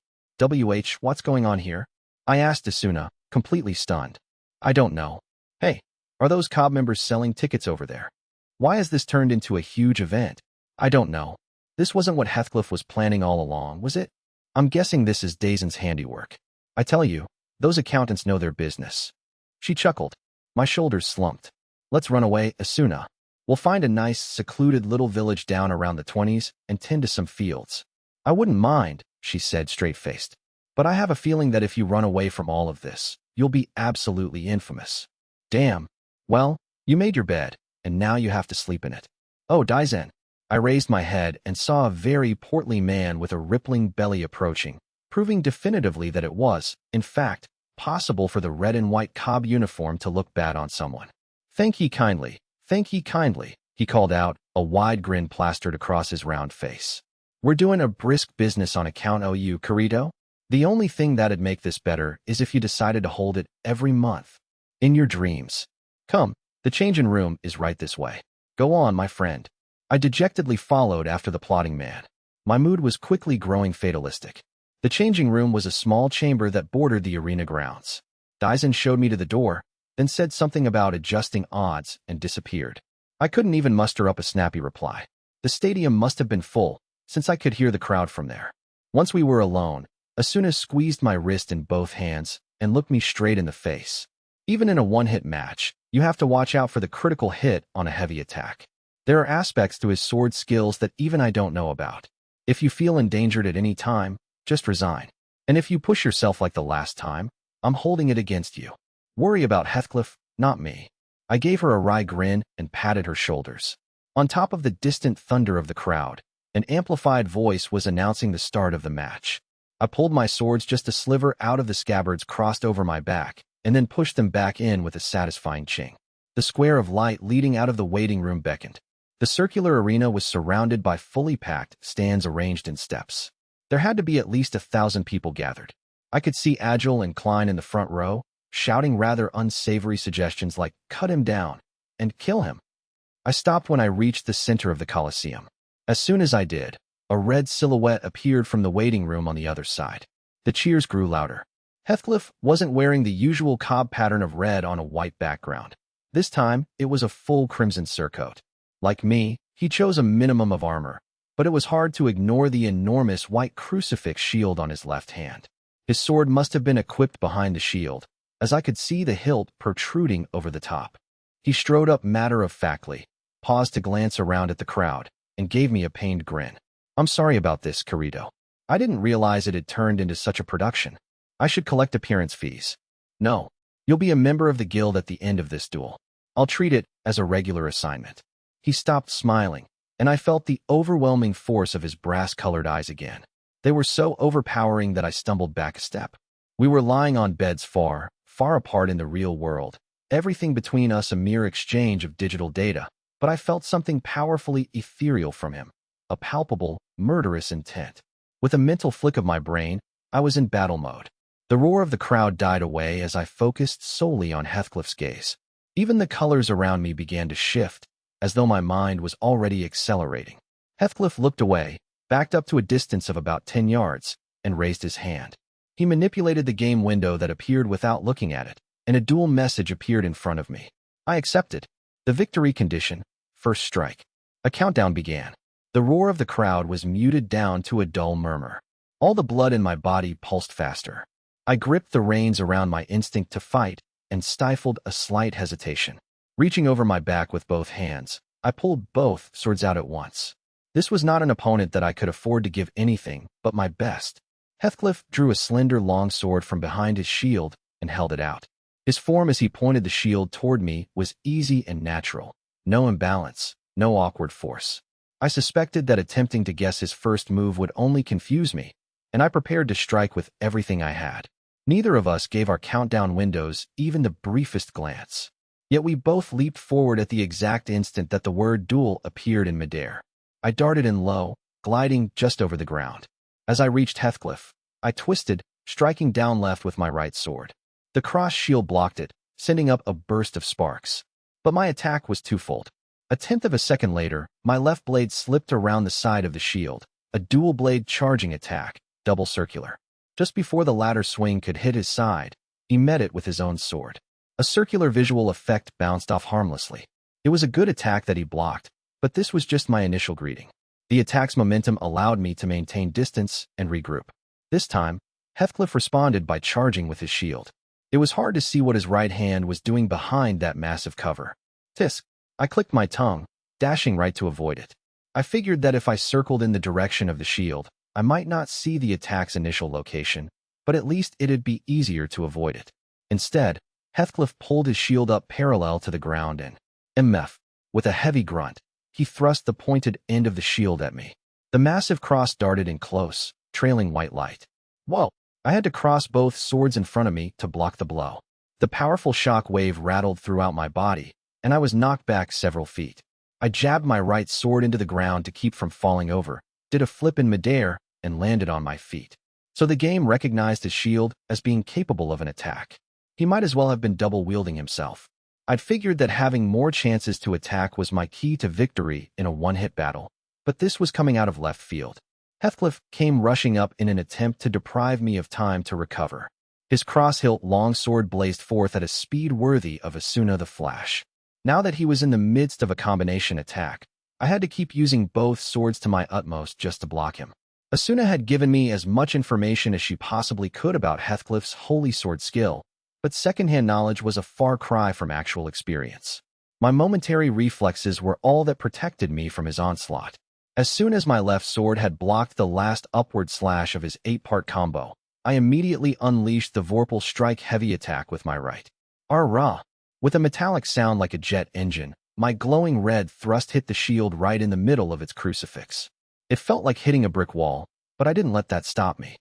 What's going on here? I asked Asuna, completely stunned. I don't know. Hey, are those COB members selling tickets over there? Why has this turned into a huge event? I don't know. This wasn't what Heathcliff was planning all along, was it? I'm guessing this is Dazen's handiwork. I tell you, those accountants know their business. She chuckled. My shoulders slumped. Let's run away, Asuna. We'll find a nice, secluded little village down around the 20s and tend to some fields. I wouldn't mind, she said straight-faced. But I have a feeling that if you run away from all of this, you'll be absolutely infamous. Damn. Well, you made your bed, and now you have to sleep in it. Oh, Daisen. I raised my head and saw a very portly man with a rippling belly approaching, proving definitively that it was, in fact, possible for the red and white COB uniform to look bad on someone. Thank ye kindly, he called out, a wide grin plastered across his round face. We're doing a brisk business on account of you, Kirito. The only thing that'd make this better is if you decided to hold it every month. In your dreams. Come, the changing room is right this way. Go on, my friend. I dejectedly followed after the plotting man. My mood was quickly growing fatalistic. The changing room was a small chamber that bordered the arena grounds. Daisen showed me to the door, then said something about adjusting odds and disappeared. I couldn't even muster up a snappy reply. The stadium must have been full, since I could hear the crowd from there. Once we were alone, Asuna squeezed my wrist in both hands and looked me straight in the face. Even in a one-hit match, you have to watch out for the critical hit on a heavy attack. There are aspects to his sword skills that even I don't know about. If you feel endangered at any time, just resign. And if you push yourself like the last time, I'm holding it against you. Worry about Heathcliff, not me. I gave her a wry grin and patted her shoulders. On top of the distant thunder of the crowd, an amplified voice was announcing the start of the match. I pulled my swords just a sliver out of the scabbards crossed over my back, and then pushed them back in with a satisfying ching. The square of light leading out of the waiting room beckoned. The circular arena was surrounded by fully packed stands arranged in steps. There had to be at least 1,000 people gathered. I could see Agile and Klein in the front row, shouting rather unsavory suggestions like, cut him down, and kill him. I stopped when I reached the center of the Colosseum. As soon as I did, a red silhouette appeared from the waiting room on the other side. The cheers grew louder. Heathcliff wasn't wearing the usual COB pattern of red on a white background. This time, it was a full crimson surcoat. Like me, he chose a minimum of armor, but it was hard to ignore the enormous white crucifix shield on his left hand. His sword must have been equipped behind the shield, as I could see the hilt protruding over the top. He strode up matter-of-factly, paused to glance around at the crowd, and gave me a pained grin. I'm sorry about this, Kirito. I didn't realize it had turned into such a production. I should collect appearance fees. No, you'll be a member of the guild at the end of this duel. I'll treat it as a regular assignment. He stopped smiling, and I felt the overwhelming force of his brass-colored eyes again. They were so overpowering that I stumbled back a step. We were lying on beds far apart in the real world, everything between us a mere exchange of digital data, but I felt something powerfully ethereal from him, a palpable, murderous intent. With a mental flick of my brain, I was in battle mode. The roar of the crowd died away as I focused solely on Heathcliff's gaze. Even the colors around me began to shift, as though my mind was already accelerating. Heathcliff looked away, backed up to a distance of about 10 yards, and raised his hand. He manipulated the game window that appeared without looking at it, and a dual message appeared in front of me. I accepted. The victory condition, first strike. A countdown began. The roar of the crowd was muted down to a dull murmur. All the blood in my body pulsed faster. I gripped the reins around my instinct to fight and stifled a slight hesitation. Reaching over my back with both hands, I pulled both swords out at once. This was not an opponent that I could afford to give anything but my best. Heathcliff drew a slender long sword from behind his shield and held it out. His form as he pointed the shield toward me was easy and natural. No imbalance, no awkward force. I suspected that attempting to guess his first move would only confuse me, and I prepared to strike with everything I had. Neither of us gave our countdown windows even the briefest glance. Yet we both leaped forward at the exact instant that the word duel appeared in midair. I darted in low, gliding just over the ground. As I reached Heathcliff, I twisted, striking down left with my right sword. The cross shield blocked it, sending up a burst of sparks. But my attack was twofold. A tenth of a second later, my left blade slipped around the side of the shield, a dual-blade charging attack, double circular. Just before the latter swing could hit his side, he met it with his own sword. A circular visual effect bounced off harmlessly. It was a good attack that he blocked, but this was just my initial greeting. The attack's momentum allowed me to maintain distance and regroup. This time, Heathcliff responded by charging with his shield. It was hard to see what his right hand was doing behind that massive cover. Tisk! I clicked my tongue, dashing right to avoid it. I figured that if I circled in the direction of the shield, I might not see the attack's initial location, but at least it'd be easier to avoid it. Instead, Heathcliff pulled his shield up parallel to the ground and, MF, with a heavy grunt, he thrust the pointed end of the shield at me. The massive cross darted in close, trailing white light. Whoa! I had to cross both swords in front of me to block the blow. The powerful shock wave rattled throughout my body, and I was knocked back several feet. I jabbed my right sword into the ground to keep from falling over, did a flip in midair, and landed on my feet. So the game recognized his shield as being capable of an attack. He might as well have been double-wielding himself. I'd figured that having more chances to attack was my key to victory in a one-hit battle, but this was coming out of left field. Heathcliff came rushing up in an attempt to deprive me of time to recover. His cross-hilt longsword blazed forth at a speed worthy of Asuna the Flash. Now that he was in the midst of a combination attack, I had to keep using both swords to my utmost just to block him. Asuna had given me as much information as she possibly could about Heathcliff's holy sword skill, but secondhand knowledge was a far cry from actual experience. My momentary reflexes were all that protected me from his onslaught. As soon as my left sword had blocked the last upward slash of his 8-part combo, I immediately unleashed the Vorpal Strike heavy attack with my right. Rah! With a metallic sound like a jet engine, my glowing red thrust hit the shield right in the middle of its crucifix. It felt like hitting a brick wall, but I didn't let that stop me.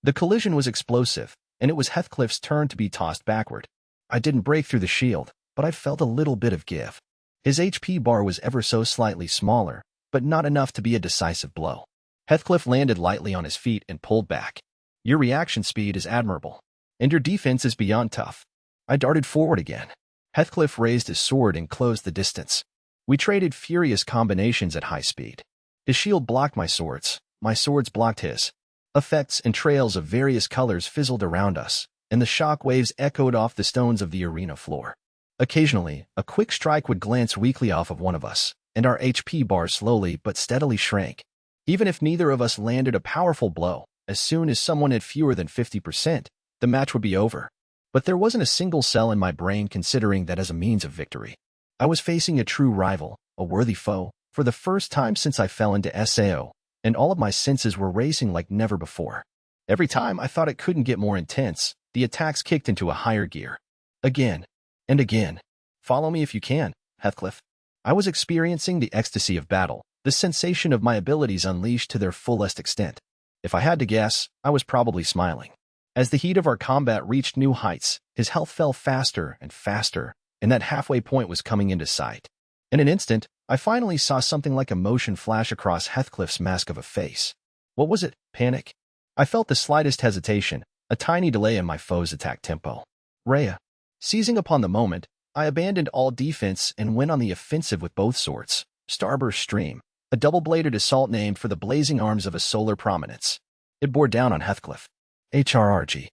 The collision was explosive, and it was Heathcliff's turn to be tossed backward. I didn't break through the shield, but I felt a little bit of give. His HP bar was ever so slightly smaller, but not enough to be a decisive blow. Heathcliff landed lightly on his feet and pulled back. Your reaction speed is admirable, and your defense is beyond tough. I darted forward again. Heathcliff raised his sword and closed the distance. We traded furious combinations at high speed. His shield blocked my swords blocked his. Effects and trails of various colors fizzled around us, and the shock waves echoed off the stones of the arena floor. Occasionally, a quick strike would glance weakly off of one of us, and our HP bar slowly but steadily shrank. Even if neither of us landed a powerful blow, as soon as someone had fewer than 50%, the match would be over. But there wasn't a single cell in my brain considering that as a means of victory. I was facing a true rival, a worthy foe, for the first time since I fell into SAO, and all of my senses were racing like never before. Every time I thought it couldn't get more intense, the attacks kicked into a higher gear. Again, and again. Follow me if you can, Heathcliff. I was experiencing the ecstasy of battle, the sensation of my abilities unleashed to their fullest extent. If I had to guess, I was probably smiling. As the heat of our combat reached new heights, his health fell faster and faster, and that halfway point was coming into sight. In an instant, I finally saw something like emotion flash across Heathcliff's mask of a face. What was it? Panic? I felt the slightest hesitation, a tiny delay in my foe's attack tempo. Rhea. Seizing upon the moment, I abandoned all defense and went on the offensive with both swords. Starburst Stream, a double-bladed assault named for the blazing arms of a solar prominence. It bore down on Heathcliff. HRRG.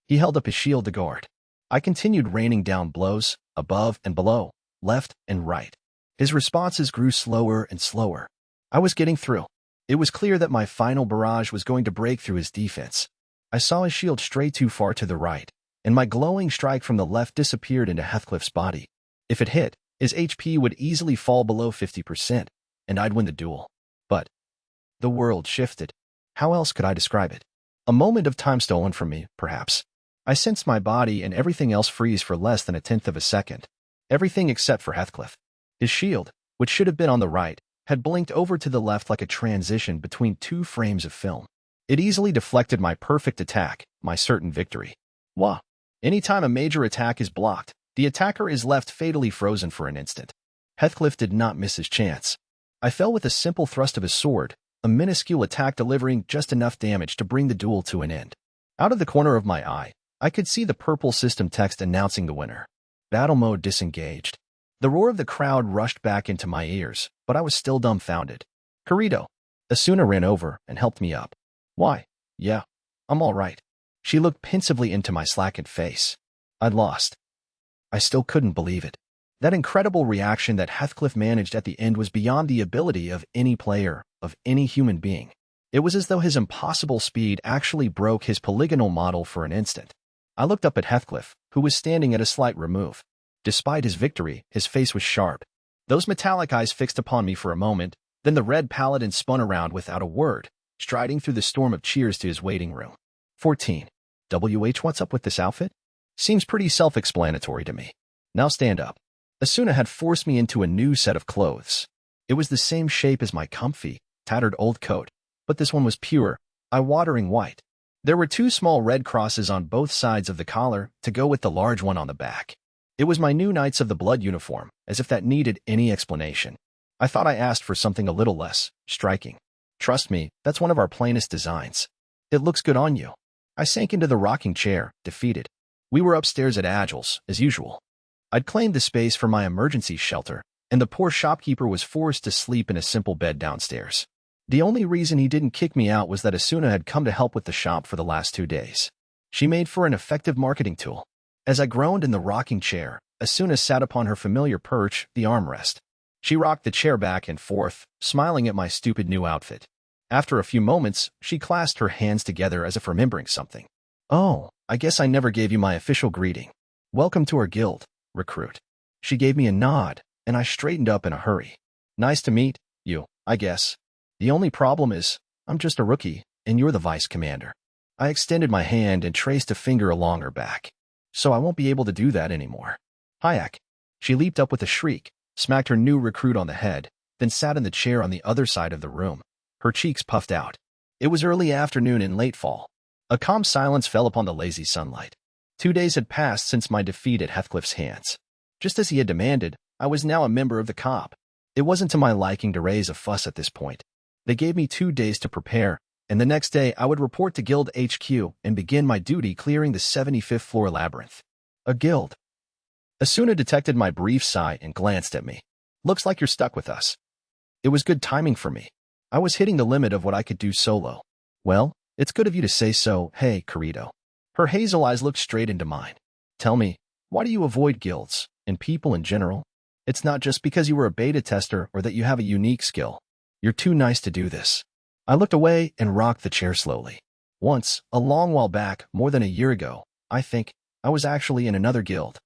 He held up his shield to guard. I continued raining down blows, above and below, left and right. His responses grew slower and slower. I was getting through. It was clear that my final barrage was going to break through his defense. I saw his shield stray too far to the right, and my glowing strike from the left disappeared into Heathcliff's body. If it hit, his HP would easily fall below 50%, and I'd win the duel. But the world shifted. How else could I describe it? A moment of time stolen from me, perhaps. I sensed my body and everything else freeze for less than a tenth of a second. Everything except for Heathcliff. His shield, which should have been on the right, had blinked over to the left like a transition between two frames of film. It easily deflected my perfect attack, my certain victory. Wah! Anytime a major attack is blocked, the attacker is left fatally frozen for an instant. Heathcliff did not miss his chance. I fell with a simple thrust of his sword, a minuscule attack delivering just enough damage to bring the duel to an end. Out of the corner of my eye, I could see the purple system text announcing the winner. Battle mode disengaged. The roar of the crowd rushed back into my ears, but I was still dumbfounded. Kirito. Asuna ran over and helped me up. Why? Yeah, I'm all right. She looked pensively into my slackened face. I'd lost. I still couldn't believe it. That incredible reaction that Heathcliff managed at the end was beyond the ability of any player, of any human being. It was as though his impossible speed actually broke his polygonal model for an instant. I looked up at Heathcliff, who was standing at a slight remove. Despite his victory, his face was sharp. Those metallic eyes fixed upon me for a moment, then the red paladin spun around without a word, striding through the storm of cheers to his waiting room. 14. What's up with this outfit? Seems pretty self-explanatory to me. Now stand up. Asuna had forced me into a new set of clothes. It was the same shape as my comfy, tattered old coat, but this one was pure, eye-watering white. There were 2 small red crosses on both sides of the collar to go with the large one on the back. It was my new Knights of the Blood uniform, as if that needed any explanation. I thought I asked for something a little less striking. Trust me, that's one of our plainest designs. It looks good on you. I sank into the rocking chair, defeated. We were upstairs at Agile's, as usual. I'd claimed the space for my emergency shelter, and the poor shopkeeper was forced to sleep in a simple bed downstairs. The only reason he didn't kick me out was that Asuna had come to help with the shop for the last 2 days. She made for an effective marketing tool. As I groaned in the rocking chair, Asuna sat upon her familiar perch, the armrest. She rocked the chair back and forth, smiling at my stupid new outfit. After a few moments, she clasped her hands together as if remembering something. Oh, I guess I never gave you my official greeting. Welcome to our guild, recruit. She gave me a nod, and I straightened up in a hurry. Nice to meet you, I guess. The only problem is, I'm just a rookie, and you're the vice commander. I extended my hand and traced a finger along her back. So I won't be able to do that anymore. Hayek. She leaped up with a shriek, smacked her new recruit on the head, then sat in the chair on the other side of the room. Her cheeks puffed out. It was early afternoon in late fall. A calm silence fell upon the lazy sunlight. 2 days had passed since my defeat at Heathcliff's hands. Just as he had demanded, I was now a member of the COP. It wasn't to my liking to raise a fuss at this point. They gave me 2 days to prepare, and the next day I would report to Guild HQ and begin my duty clearing the 75th floor labyrinth. A guild. Asuna detected my brief sigh and glanced at me. Looks like you're stuck with us. It was good timing for me. I was hitting the limit of what I could do solo. Well, it's good of you to say so, hey, Kirito. Her hazel eyes looked straight into mine. Tell me, why do you avoid guilds, and people in general? It's not just because you were a beta tester or that you have a unique skill. You're too nice to do this. I looked away and rocked the chair slowly. Once, a long while back, more than a year ago, I think, I was actually in another guild.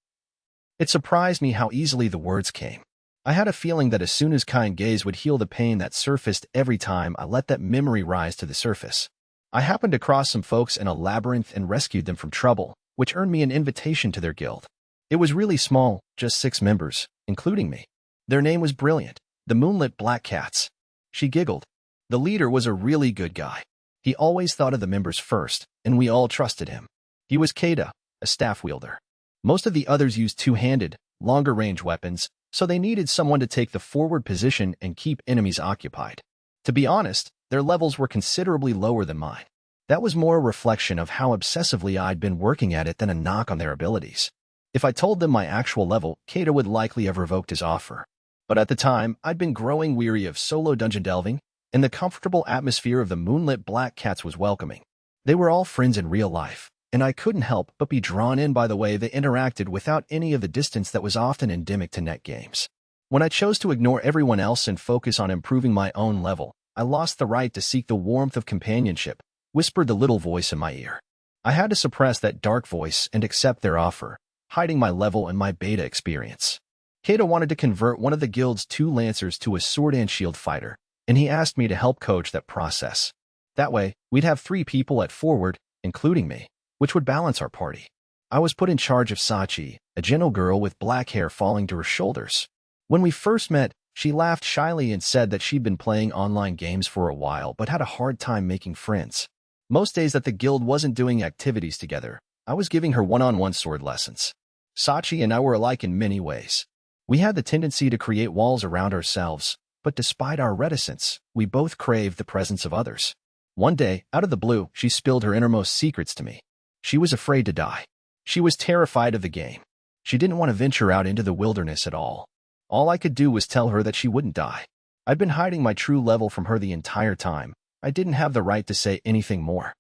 It surprised me how easily the words came. I had a feeling that Asuna's kind gaze would heal the pain that surfaced every time I let that memory rise to the surface. I happened to cross some folks in a labyrinth and rescued them from trouble, which earned me an invitation to their guild. It was really small, just 6 members, including me. Their name was brilliant, the Moonlit Black Cats. She giggled. The leader was a really good guy. He always thought of the members first, and we all trusted him. He was Keita, a staff wielder. Most of the others used 2-handed, longer-range weapons, so they needed someone to take the forward position and keep enemies occupied. To be honest, their levels were considerably lower than mine. That was more a reflection of how obsessively I'd been working at it than a knock on their abilities. If I told them my actual level, Keita would likely have revoked his offer. But at the time, I'd been growing weary of solo dungeon delving, and the comfortable atmosphere of the Moonlit Black Cats was welcoming. They were all friends in real life, and I couldn't help but be drawn in by the way they interacted without any of the distance that was often endemic to net games. When I chose to ignore everyone else and focus on improving my own level, I lost the right to seek the warmth of companionship, whispered the little voice in my ear. I had to suppress that dark voice and accept their offer, hiding my level and my beta experience. Keita wanted to convert one of the guild's 2 lancers to a sword and shield fighter, and he asked me to help coach that process. That way, we'd have 3 people at forward, including me, which would balance our party. I was put in charge of Sachi, a gentle girl with black hair falling to her shoulders. When we first met, she laughed shyly and said that she'd been playing online games for a while but had a hard time making friends. Most days that the guild wasn't doing activities together, I was giving her one-on-one sword lessons. Sachi and I were alike in many ways. We had the tendency to create walls around ourselves, but despite our reticence, we both craved the presence of others. One day, out of the blue, she spilled her innermost secrets to me. She was afraid to die. She was terrified of the game. She didn't want to venture out into the wilderness at all. All I could do was tell her that she wouldn't die. I'd been hiding my true level from her the entire time. I didn't have the right to say anything more.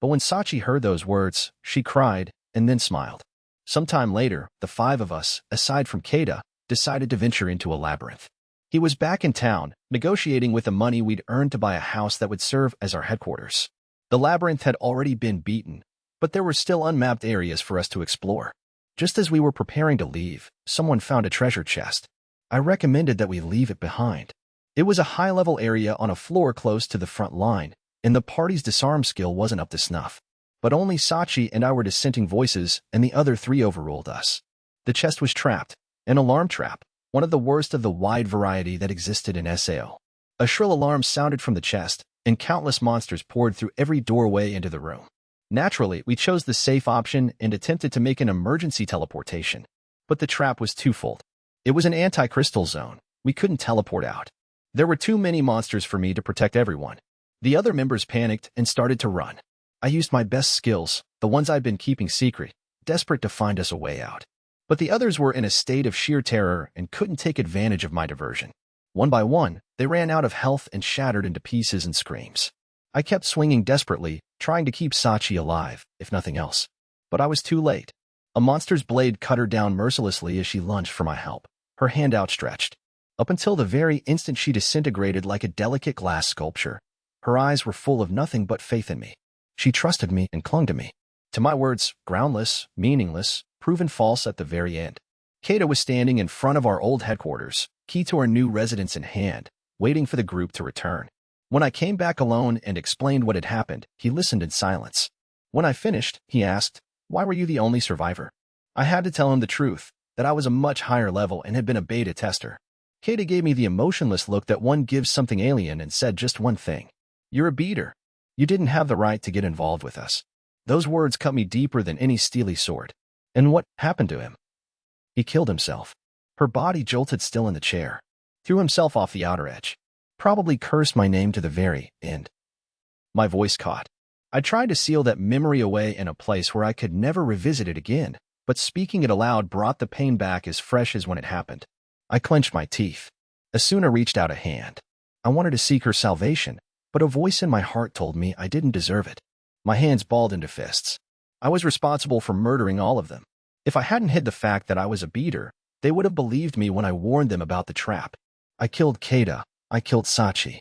But when Sachi heard those words, she cried and then smiled. Sometime later, the five of us, aside from Keita, decided to venture into a labyrinth. He was back in town, negotiating with the money we'd earned to buy a house that would serve as our headquarters. The labyrinth had already been beaten, but there were still unmapped areas for us to explore. Just as we were preparing to leave, someone found a treasure chest. I recommended that we leave it behind. It was a high-level area on a floor close to the front line, and the party's disarm skill wasn't up to snuff. But only Sachi and I were dissenting voices, and the other three overruled us. The chest was trapped, an alarm trap, one of the worst of the wide variety that existed in SAO. A shrill alarm sounded from the chest, and countless monsters poured through every doorway into the room. Naturally, we chose the safe option and attempted to make an emergency teleportation. But the trap was twofold. It was an anti-crystal zone. We couldn't teleport out. There were too many monsters for me to protect everyone. The other members panicked and started to run. I used my best skills, the ones I'd been keeping secret, desperate to find us a way out. But the others were in a state of sheer terror and couldn't take advantage of my diversion. One by one, they ran out of health and shattered into pieces and screams. I kept swinging desperately, trying to keep Sachi alive, if nothing else. But I was too late. A monster's blade cut her down mercilessly as she lunged for my help, her hand outstretched. Up until the very instant she disintegrated like a delicate glass sculpture, her eyes were full of nothing but faith in me. She trusted me and clung to me. To my words, groundless, meaningless, proven false at the very end. Keita was standing in front of our old headquarters, key to our new residence in hand, waiting for the group to return. When I came back alone and explained what had happened, he listened in silence. When I finished, he asked, "Why were you the only survivor?" I had to tell him the truth, that I was a much higher level and had been a beta tester. Keita gave me the emotionless look that one gives something alien and said just one thing. "You're a beater. You didn't have the right to get involved with us." Those words cut me deeper than any steely sword. And what happened to him? He killed himself. Her body jolted still in the chair. Threw himself off the outer edge. Probably cursed my name to the very end. My voice caught. I tried to seal that memory away in a place where I could never revisit it again, but speaking it aloud brought the pain back as fresh as when it happened. I clenched my teeth. Asuna reached out a hand. I wanted to seek her salvation, but a voice in my heart told me I didn't deserve it. My hands balled into fists. I was responsible for murdering all of them. If I hadn't hid the fact that I was a beater, they would have believed me when I warned them about the trap. I killed Keita. I killed Sachi.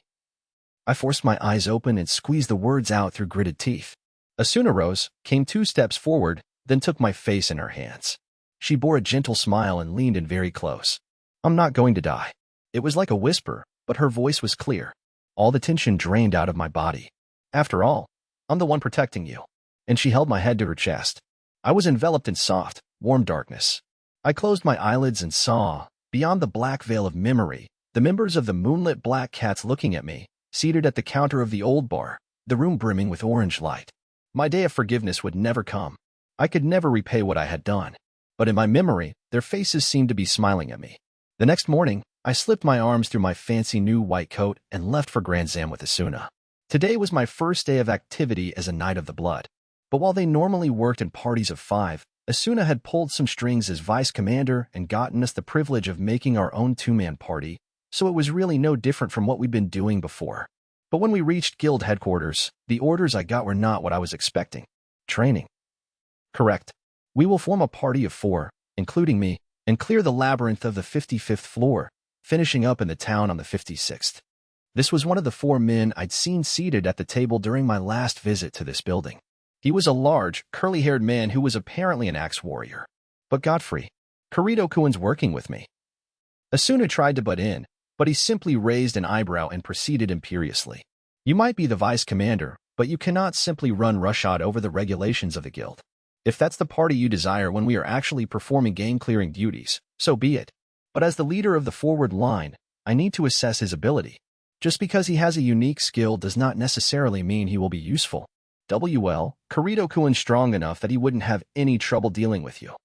I forced my eyes open and squeezed the words out through gritted teeth. Asuna rose, came 2 steps forward, then took my face in her hands. She bore a gentle smile and leaned in very close. "I'm not going to die." It was like a whisper, but her voice was clear. All the tension drained out of my body. "After all, I'm the one protecting you." And she held my head to her chest. I was enveloped in soft, warm darkness. I closed my eyelids and saw, beyond the black veil of memory, the members of the moonlit Black Cats looking at me, seated at the counter of the old bar, the room brimming with orange light. My day of forgiveness would never come. I could never repay what I had done. But in my memory, their faces seemed to be smiling at me. The next morning, I slipped my arms through my fancy new white coat and left for Grand Zam with Asuna. Today was my first day of activity as a Knight of the Blood. But while they normally worked in parties of 5, Asuna had pulled some strings as vice commander and gotten us the privilege of making our own 2-man party, so it was really no different from what we'd been doing before. But when we reached guild headquarters, the orders I got were not what I was expecting. Training. Correct. We will form a party of 4, including me, and clear the labyrinth of the 55th floor, finishing up in the town on the 56th. This was one of the 4 men I'd seen seated at the table during my last visit to this building. He was a large, curly-haired man who was apparently an axe warrior. But Godfrey, Kirito-kun's working with me. Asuna tried to butt in, but he simply raised an eyebrow and proceeded imperiously. "You might be the vice commander, but you cannot simply run roughshod over the regulations of the guild. If that's the party you desire when we are actually performing game-clearing duties, so be it. But as the leader of the forward line, I need to assess his ability. Just because he has a unique skill does not necessarily mean he will be useful. WL, Kirito-kun strong enough that he wouldn't have any trouble dealing with you."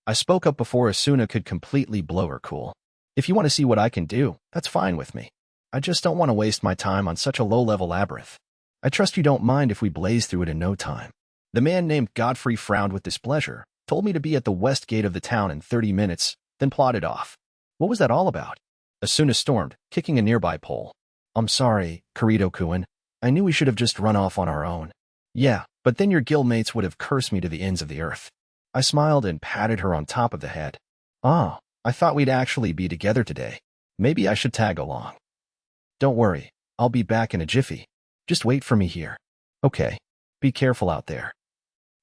I spoke up before Asuna could completely blow her cool. "If you want to see what I can do, that's fine with me. I just don't want to waste my time on such a low-level labyrinth. I trust you don't mind if we blaze through it in no time." The man named Godfrey frowned with displeasure, told me to be at the west gate of the town in 30 minutes, then plodded off. What was that all about? Asuna stormed, kicking a nearby pole. I'm sorry, Kirito-kun. I knew we should have just run off on our own. Yeah, but then your guildmates would have cursed me to the ends of the earth. I smiled and patted her on top of the head. Ah, I thought we'd actually be together today. Maybe I should tag along. Don't worry, I'll be back in a jiffy. Just wait for me here. Okay. Be careful out there.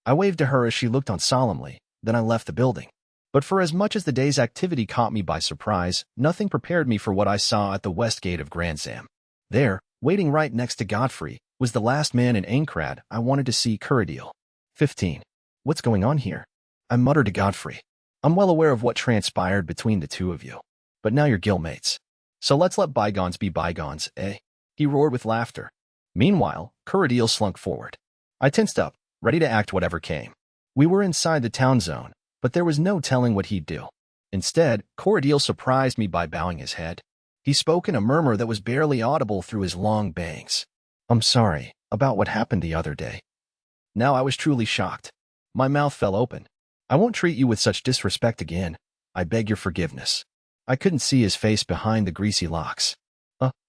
I waved to her as she looked on solemnly, then I left the building. But for as much as the day's activity caught me by surprise, nothing prepared me for what I saw at the west gate of Grand Zam. There, waiting right next to Godfrey, was the last man in Aincrad I wanted to see, Kuradil. 15. What's going on here? I muttered to Godfrey. I'm well aware of what transpired between the two of you. But now you're guildmates. So let's let bygones be bygones, eh? He roared with laughter. Meanwhile, Kuradil slunk forward. I tensed up, ready to act whatever came. We were inside the town zone, but there was no telling what he'd do. Instead, Kuradil surprised me by bowing his head. He spoke in a murmur that was barely audible through his long bangs. I'm sorry about what happened the other day. Now I was truly shocked. My mouth fell open. I won't treat you with such disrespect again. I beg your forgiveness. I couldn't see his face behind the greasy locks.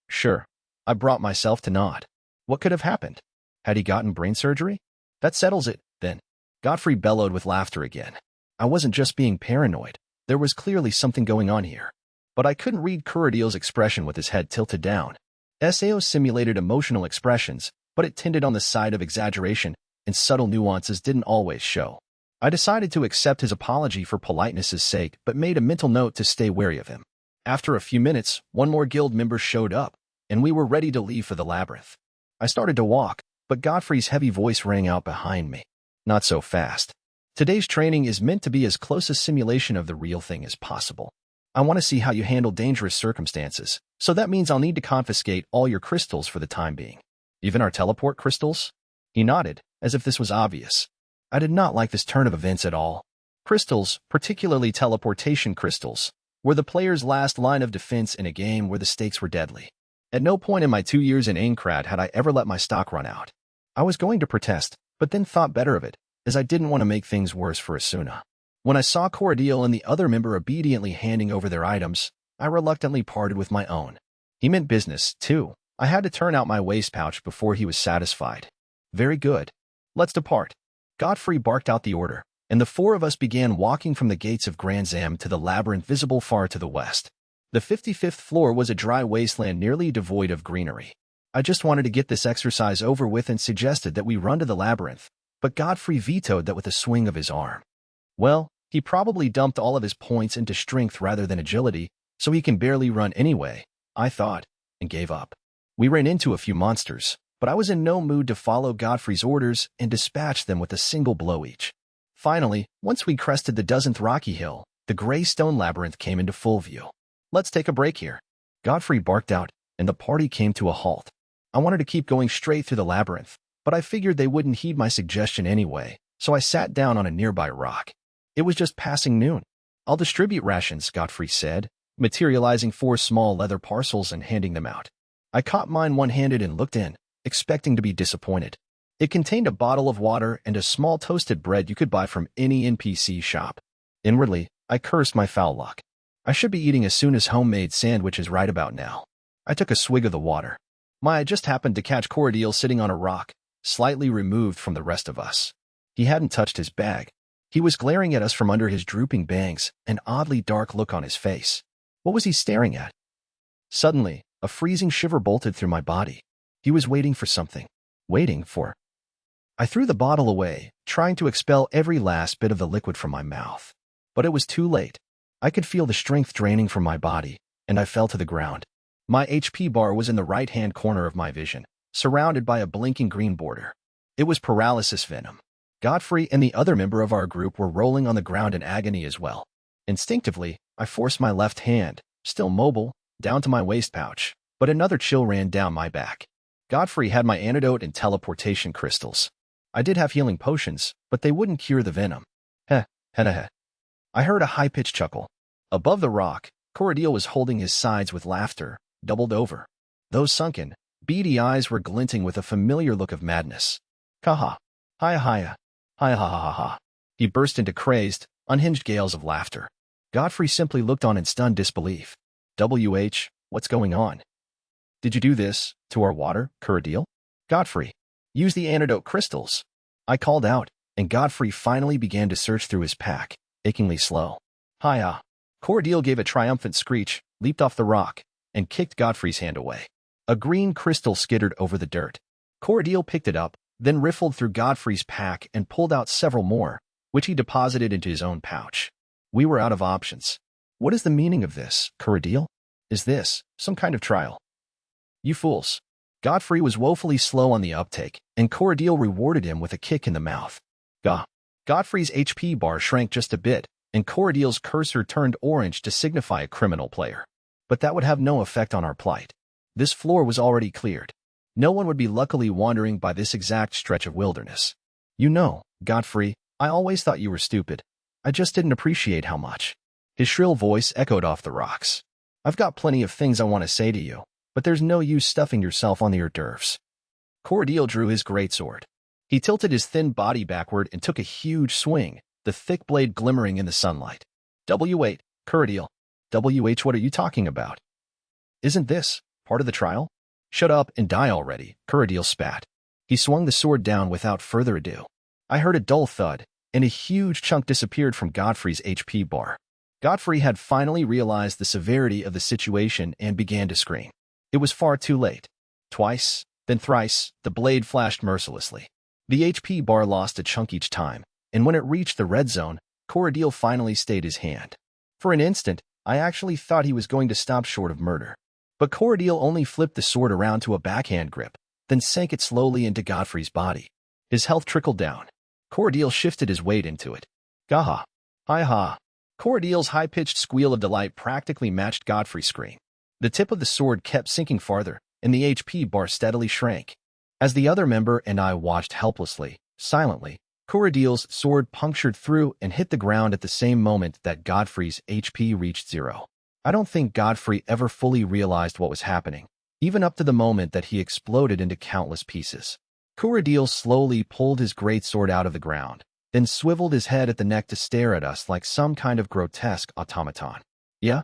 Sure. I brought myself to nod. What could have happened? Had he gotten brain surgery? That settles it, then. Godfrey bellowed with laughter again. I wasn't just being paranoid. There was clearly something going on here. But I couldn't read Kuradil's expression with his head tilted down. Sao simulated emotional expressions, but it tended on the side of exaggeration, and subtle nuances didn't always show. I decided to accept his apology for politeness' sake, but made a mental note to stay wary of him. After a few minutes, one more guild member showed up, and we were ready to leave for the labyrinth. I started to walk, but Godfrey's heavy voice rang out behind me. Not so fast. Today's training is meant to be as close a simulation of the real thing as possible. I want to see how you handle dangerous circumstances, so that means I'll need to confiscate all your crystals for the time being. Even our teleport crystals? He nodded, as if this was obvious. I did not like this turn of events at all. Crystals, particularly teleportation crystals, were the player's last line of defense in a game where the stakes were deadly. At no point in my 2 years in Aincrad had I ever let my stock run out. I was going to protest, but then thought better of it, as I didn't want to make things worse for Asuna. When I saw Kuradil and the other member obediently handing over their items, I reluctantly parted with my own. He meant business, too. I had to turn out my waist pouch before he was satisfied. Very good. Let's depart. Godfrey barked out the order, and the four of us began walking from the gates of Grand Zam to the labyrinth visible far to the west. The 55th floor was a dry wasteland nearly devoid of greenery. I just wanted to get this exercise over with and suggested that we run to the labyrinth, but Godfrey vetoed that with a swing of his arm. Well, he probably dumped all of his points into strength rather than agility, so he can barely run anyway, I thought, and gave up. We ran into a few monsters, but I was in no mood to follow Godfrey's orders and dispatch them with a single blow each. Finally, once we crested the dozenth rocky hill, the gray stone labyrinth came into full view. Let's take a break here. Godfrey barked out, and the party came to a halt. I wanted to keep going straight through the labyrinth, but I figured they wouldn't heed my suggestion anyway, so I sat down on a nearby rock. It was just passing noon. I'll distribute rations, Godfrey said, materializing 4 small leather parcels and handing them out. I caught mine one-handed and looked in, expecting to be disappointed. It contained a bottle of water and a small toasted bread you could buy from any NPC shop. Inwardly, I cursed my foul luck. I should be eating Asuna's homemade sandwiches right about now. I took a swig of the water. My eye just happened to catch Kuradil sitting on a rock, slightly removed from the rest of us. He hadn't touched his bag. He was glaring at us from under his drooping bangs, an oddly dark look on his face. What was he staring at? Suddenly, a freezing shiver bolted through my body. He was waiting for something. Waiting for... I threw the bottle away, trying to expel every last bit of the liquid from my mouth. But it was too late. I could feel the strength draining from my body, and I fell to the ground. My HP bar was in the right-hand corner of my vision, surrounded by a blinking green border. It was paralysis venom. Godfrey and the other member of our group were rolling on the ground in agony as well. Instinctively, I forced my left hand, still mobile, down to my waist pouch, but another chill ran down my back. Godfrey had my antidote and teleportation crystals. I did have healing potions, but they wouldn't cure the venom. Heh. I heard a high-pitched chuckle. Above the rock, Kuradil was holding his sides with laughter, doubled over. Those sunken, beady eyes were glinting with a familiar look of madness. Ha-ha. Hiya. Hi-ha-ha-ha-ha. He burst into crazed, unhinged gales of laughter. Godfrey simply looked on in stunned disbelief. What's going on? Did you do this to our water, Kuradil? Godfrey, use the antidote crystals. I called out, and Godfrey finally began to search through his pack, achingly slow. Hiya. Kuradil gave a triumphant screech, leaped off the rock, and kicked Godfrey's hand away. A green crystal skittered over the dirt. Kuradil picked it up, then riffled through Godfrey's pack and pulled out several more, which he deposited into his own pouch. We were out of options. What is the meaning of this, Kuradil? Is this some kind of trial? You fools. Godfrey was woefully slow on the uptake, and Kuradil rewarded him with a kick in the mouth. Gah. Godfrey's HP bar shrank just a bit, and Kuradil's cursor turned orange to signify a criminal player. But that would have no effect on our plight. This floor was already cleared. No one would be luckily wandering by this exact stretch of wilderness. You know, Godfrey, I always thought you were stupid. I just didn't appreciate how much. His shrill voice echoed off the rocks. I've got plenty of things I want to say to you, but there's no use stuffing yourself on the hors d'oeuvres. Kuradil drew his greatsword. He tilted his thin body backward and took a huge swing, the thick blade glimmering in the sunlight. Wait, Kuradil. What are you talking about? Isn't this part of the trial? Shut up and die already, Kuradil spat. He swung the sword down without further ado. I heard a dull thud, and a huge chunk disappeared from Godfrey's HP bar. Godfrey had finally realized the severity of the situation and began to scream. It was far too late. Twice, then thrice, the blade flashed mercilessly. The HP bar lost a chunk each time, and when it reached the red zone, Kuradil finally stayed his hand. For an instant, I actually thought he was going to stop short of murder. But Kuradil only flipped the sword around to a backhand grip, then sank it slowly into Godfrey's body. His health trickled down. Kuradil shifted his weight into it. Gaha. Hi-ha. Kuradil's high-pitched squeal of delight practically matched Godfrey's scream. The tip of the sword kept sinking farther, and the HP bar steadily shrank. As the other member and I watched helplessly, silently, Kuradil's sword punctured through and hit the ground at the same moment that Godfrey's HP reached zero. I don't think Godfrey ever fully realized what was happening, even up to the moment that he exploded into countless pieces. Kuradil slowly pulled his greatsword out of the ground, then swiveled his head at the neck to stare at us like some kind of grotesque automaton. Yeah.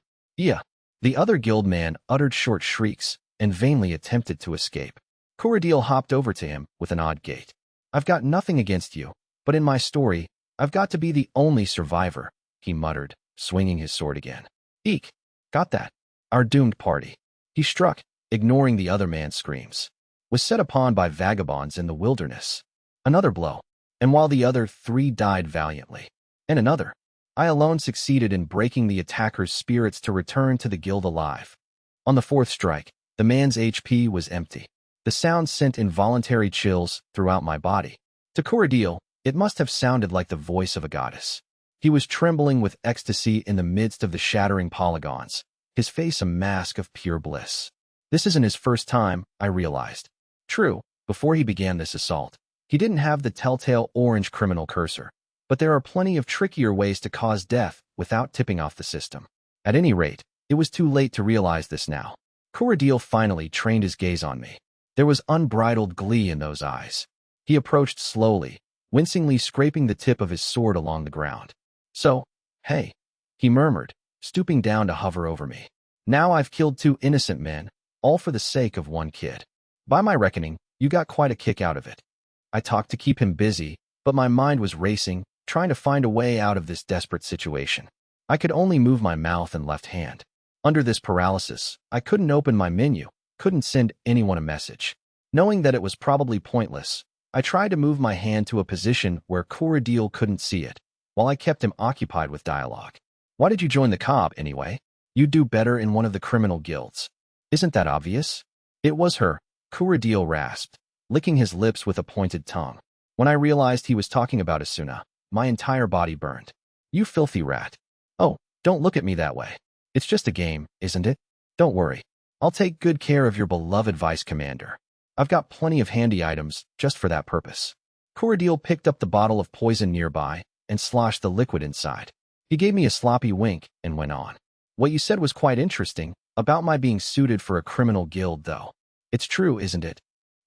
The other guildman uttered short shrieks and vainly attempted to escape. Kuradil hopped over to him with an odd gait. I've got nothing against you, but in my story, I've got to be the only survivor, he muttered, swinging his sword again. Eek! Got that? Our doomed party. He struck, ignoring the other man's screams. Was set upon by vagabonds in the wilderness. Another blow, and while the other three died valiantly. And another. I alone succeeded in breaking the attacker's spirits to return to the guild alive. On the fourth strike, the man's HP was empty. The sound sent involuntary chills throughout my body. To Kuradil, it must have sounded like the voice of a goddess. He was trembling with ecstasy in the midst of the shattering polygons, his face a mask of pure bliss. This isn't his first time, I realized. True, before he began this assault, he didn't have the telltale orange criminal cursor. But there are plenty of trickier ways to cause death without tipping off the system. At any rate, it was too late to realize this now. Kuradil finally trained his gaze on me. There was unbridled glee in those eyes. He approached slowly, wincingly scraping the tip of his sword along the ground. So, hey, he murmured, stooping down to hover over me. Now I've killed 2 innocent men, all for the sake of 1 kid. By my reckoning, you got quite a kick out of it. I talked to keep him busy, but my mind was racing, trying to find a way out of this desperate situation. I could only move my mouth and left hand. Under this paralysis, I couldn't open my menu, couldn't send anyone a message. Knowing that it was probably pointless, I tried to move my hand to a position where Kuradil couldn't see it, while I kept him occupied with dialogue. Why did you join the cob, anyway? You'd do better in one of the criminal guilds. Isn't that obvious? It was her, Kuradil rasped, licking his lips with a pointed tongue. When I realized he was talking about Asuna, my entire body burned. You filthy rat. Oh, don't look at me that way. It's just a game, isn't it? Don't worry. I'll take good care of your beloved vice commander. I've got plenty of handy items just for that purpose. Kuradil picked up the bottle of poison nearby and sloshed the liquid inside. He gave me a sloppy wink and went on. What you said was quite interesting, about my being suited for a criminal guild, though. It's true, isn't it?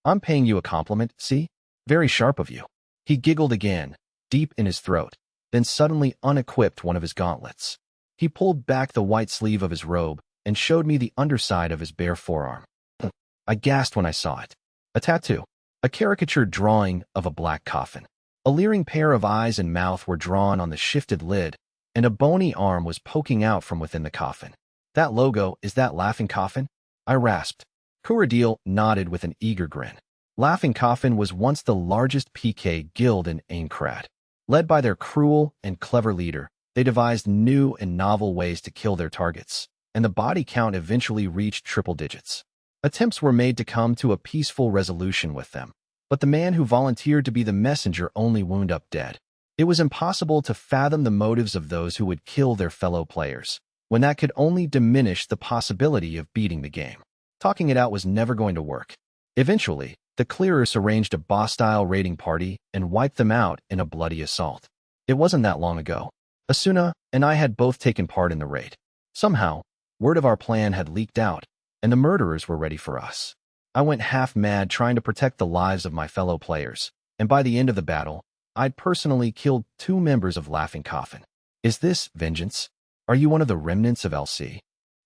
I'm paying you a compliment, see? Very sharp of you. He giggled again, deep in his throat, then suddenly unequipped one of his gauntlets. He pulled back the white sleeve of his robe and showed me the underside of his bare forearm. I gasped when I saw it. A tattoo. A caricatured drawing of a black coffin. A leering pair of eyes and mouth were drawn on the shifted lid, and a bony arm was poking out from within the coffin. That logo, is that Laughing Coffin? I rasped. Kuradil nodded with an eager grin. Laughing Coffin was once the largest PK guild in Aincrad. Led by their cruel and clever leader, they devised new and novel ways to kill their targets, and the body count eventually reached triple digits. Attempts were made to come to a peaceful resolution with them, but the man who volunteered to be the messenger only wound up dead. It was impossible to fathom the motives of those who would kill their fellow players, when that could only diminish the possibility of beating the game. Talking it out was never going to work. Eventually, the clearers arranged a boss-style raiding party and wiped them out in a bloody assault. It wasn't that long ago. Asuna and I had both taken part in the raid. Somehow, word of our plan had leaked out, and the murderers were ready for us. I went half-mad trying to protect the lives of my fellow players, and by the end of the battle, I'd personally killed 2 members of Laughing Coffin. Is this vengeance? Are you one of the remnants of LC?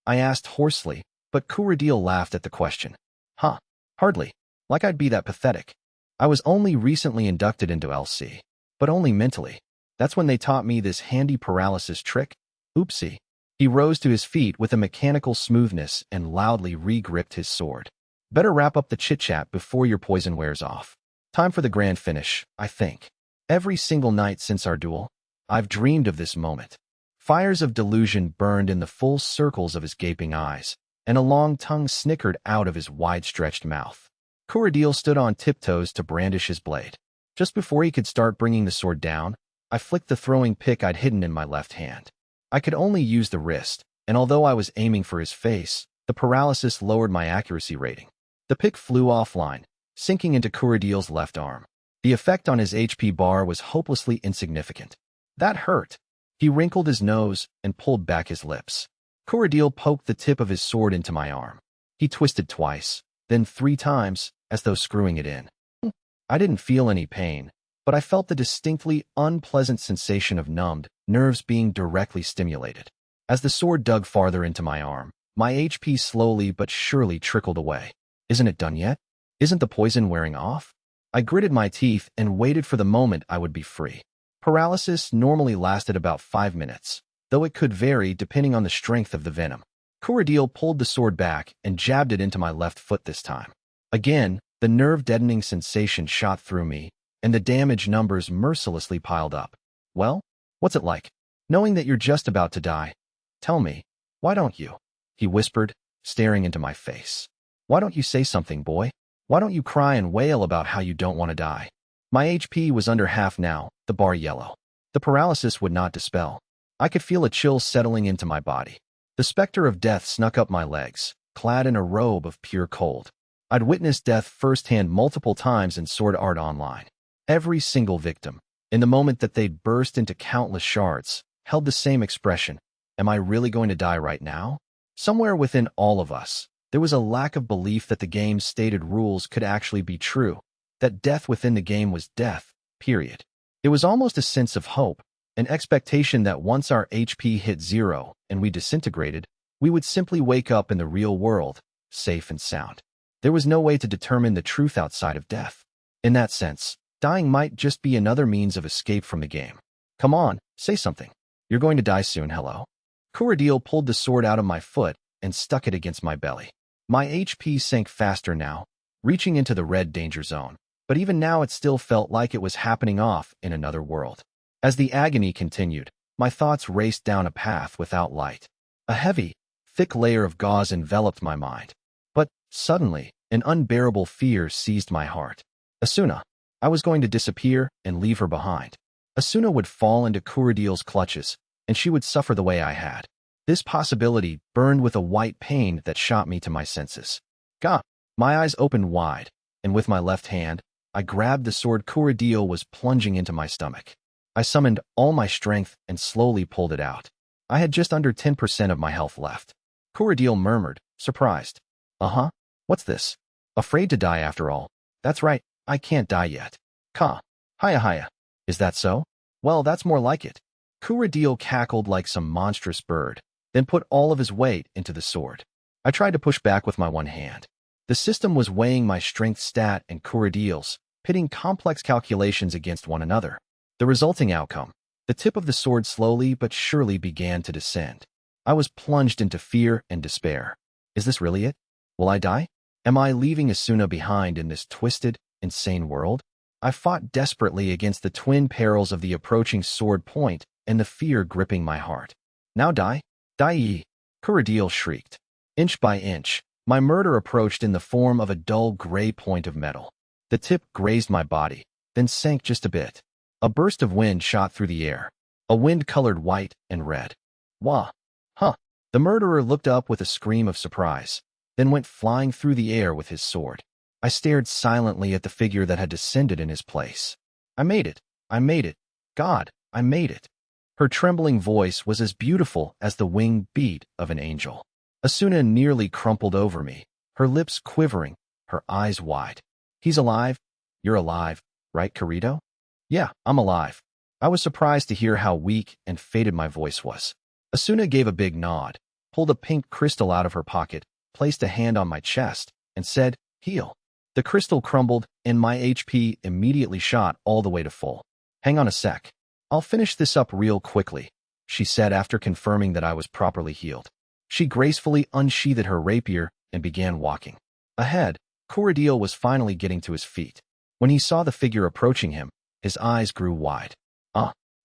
I asked hoarsely, but Kuradil laughed at the question. Huh, hardly. Like I'd be that pathetic. I was only recently inducted into LC, but only mentally. That's when they taught me this handy paralysis trick. Oopsie. He rose to his feet with a mechanical smoothness and loudly re-gripped his sword. Better wrap up the chit-chat before your poison wears off. Time for the grand finish, I think. Every single night since our duel, I've dreamed of this moment. Fires of delusion burned in the full circles of his gaping eyes, and a long tongue snickered out of his wide-stretched mouth. Kuradil stood on tiptoes to brandish his blade. Just before he could start bringing the sword down, I flicked the throwing pick I'd hidden in my left hand. I could only use the wrist, and although I was aiming for his face, the paralysis lowered my accuracy rating. The pick flew offline, sinking into Kuradil's left arm. The effect on his HP bar was hopelessly insignificant. That hurt. He wrinkled his nose and pulled back his lips. Kuradil poked the tip of his sword into my arm. He twisted twice, then 3 times, as though screwing it in. I didn't feel any pain, but I felt the distinctly unpleasant sensation of numbed nerves being directly stimulated. As the sword dug farther into my arm, my HP slowly but surely trickled away. Isn't it done yet? Isn't the poison wearing off? I gritted my teeth and waited for the moment I would be free. Paralysis normally lasted about 5 minutes, though it could vary depending on the strength of the venom. Kuradil pulled the sword back and jabbed it into my left foot this time. Again, the nerve-deadening sensation shot through me, and the damage numbers mercilessly piled up. Well, what's it like, knowing that you're just about to die? Tell me, why don't you? He whispered, staring into my face. Why don't you say something, boy? Why don't you cry and wail about how you don't want to die? My HP was under half now, the bar yellow. The paralysis would not dispel. I could feel a chill settling into my body. The specter of death snuck up my legs, clad in a robe of pure cold. I'd witnessed death firsthand multiple times in Sword Art Online. Every single victim, in the moment that they'd burst into countless shards, held the same expression. Am I really going to die right now? Somewhere within all of us, there was a lack of belief that the game's stated rules could actually be true, that death within the game was death, period. It was almost a sense of hope, an expectation that once our HP hit 0 and we disintegrated, we would simply wake up in the real world, safe and sound. There was no way to determine the truth outside of death. In that sense, dying might just be another means of escape from the game. Come on, say something. You're going to die soon, hello? Kuradil pulled the sword out of my foot and stuck it against my belly. My HP sank faster now, reaching into the red danger zone, but even now it still felt like it was happening off in another world. As the agony continued, my thoughts raced down a path without light. A heavy, thick layer of gauze enveloped my mind. But, suddenly, an unbearable fear seized my heart. Asuna. I was going to disappear and leave her behind. Asuna would fall into Kuradil's clutches, and she would suffer the way I had. This possibility burned with a white pain that shot me to my senses. Gah! My eyes opened wide, and with my left hand, I grabbed the sword Kuradil was plunging into my stomach. I summoned all my strength and slowly pulled it out. I had just under 10% of my health left. Kuradil murmured, surprised. Uh-huh. What's this? Afraid to die after all. That's right, I can't die yet. Ka. Hiya hiya. Is that so? Well, that's more like it. Kuradil cackled like some monstrous bird, then put all of his weight into the sword. I tried to push back with my one hand. The system was weighing my strength stat and Kuradil's, pitting complex calculations against one another. The resulting outcome: the tip of the sword slowly but surely began to descend. I was plunged into fear and despair. Is this really it? Will I die? Am I leaving Asuna behind in this twisted, insane world? I fought desperately against the twin perils of the approaching sword point and the fear gripping my heart. Now die? Die ye! Kuradil shrieked. Inch by inch, my murder approached in the form of a dull gray point of metal. The tip grazed my body, then sank just a bit. A burst of wind shot through the air, a wind colored white and red. Wah! Huh! The murderer looked up with a scream of surprise, then went flying through the air with his sword. I stared silently at the figure that had descended in his place. I made it! I made it! God, I made it! Her trembling voice was as beautiful as the winged beat of an angel. Asuna nearly crumpled over me, her lips quivering, her eyes wide. He's alive? You're alive, right, Kirito? Yeah, I'm alive. I was surprised to hear how weak and faded my voice was. Asuna gave a big nod, pulled a pink crystal out of her pocket, placed a hand on my chest, and said, "Heal." The crystal crumbled, and my HP immediately shot all the way to full. Hang on a sec. I'll finish this up real quickly, she said after confirming that I was properly healed. She gracefully unsheathed her rapier and began walking. Ahead, Kuradil was finally getting to his feet. When he saw the figure approaching him, his eyes grew wide.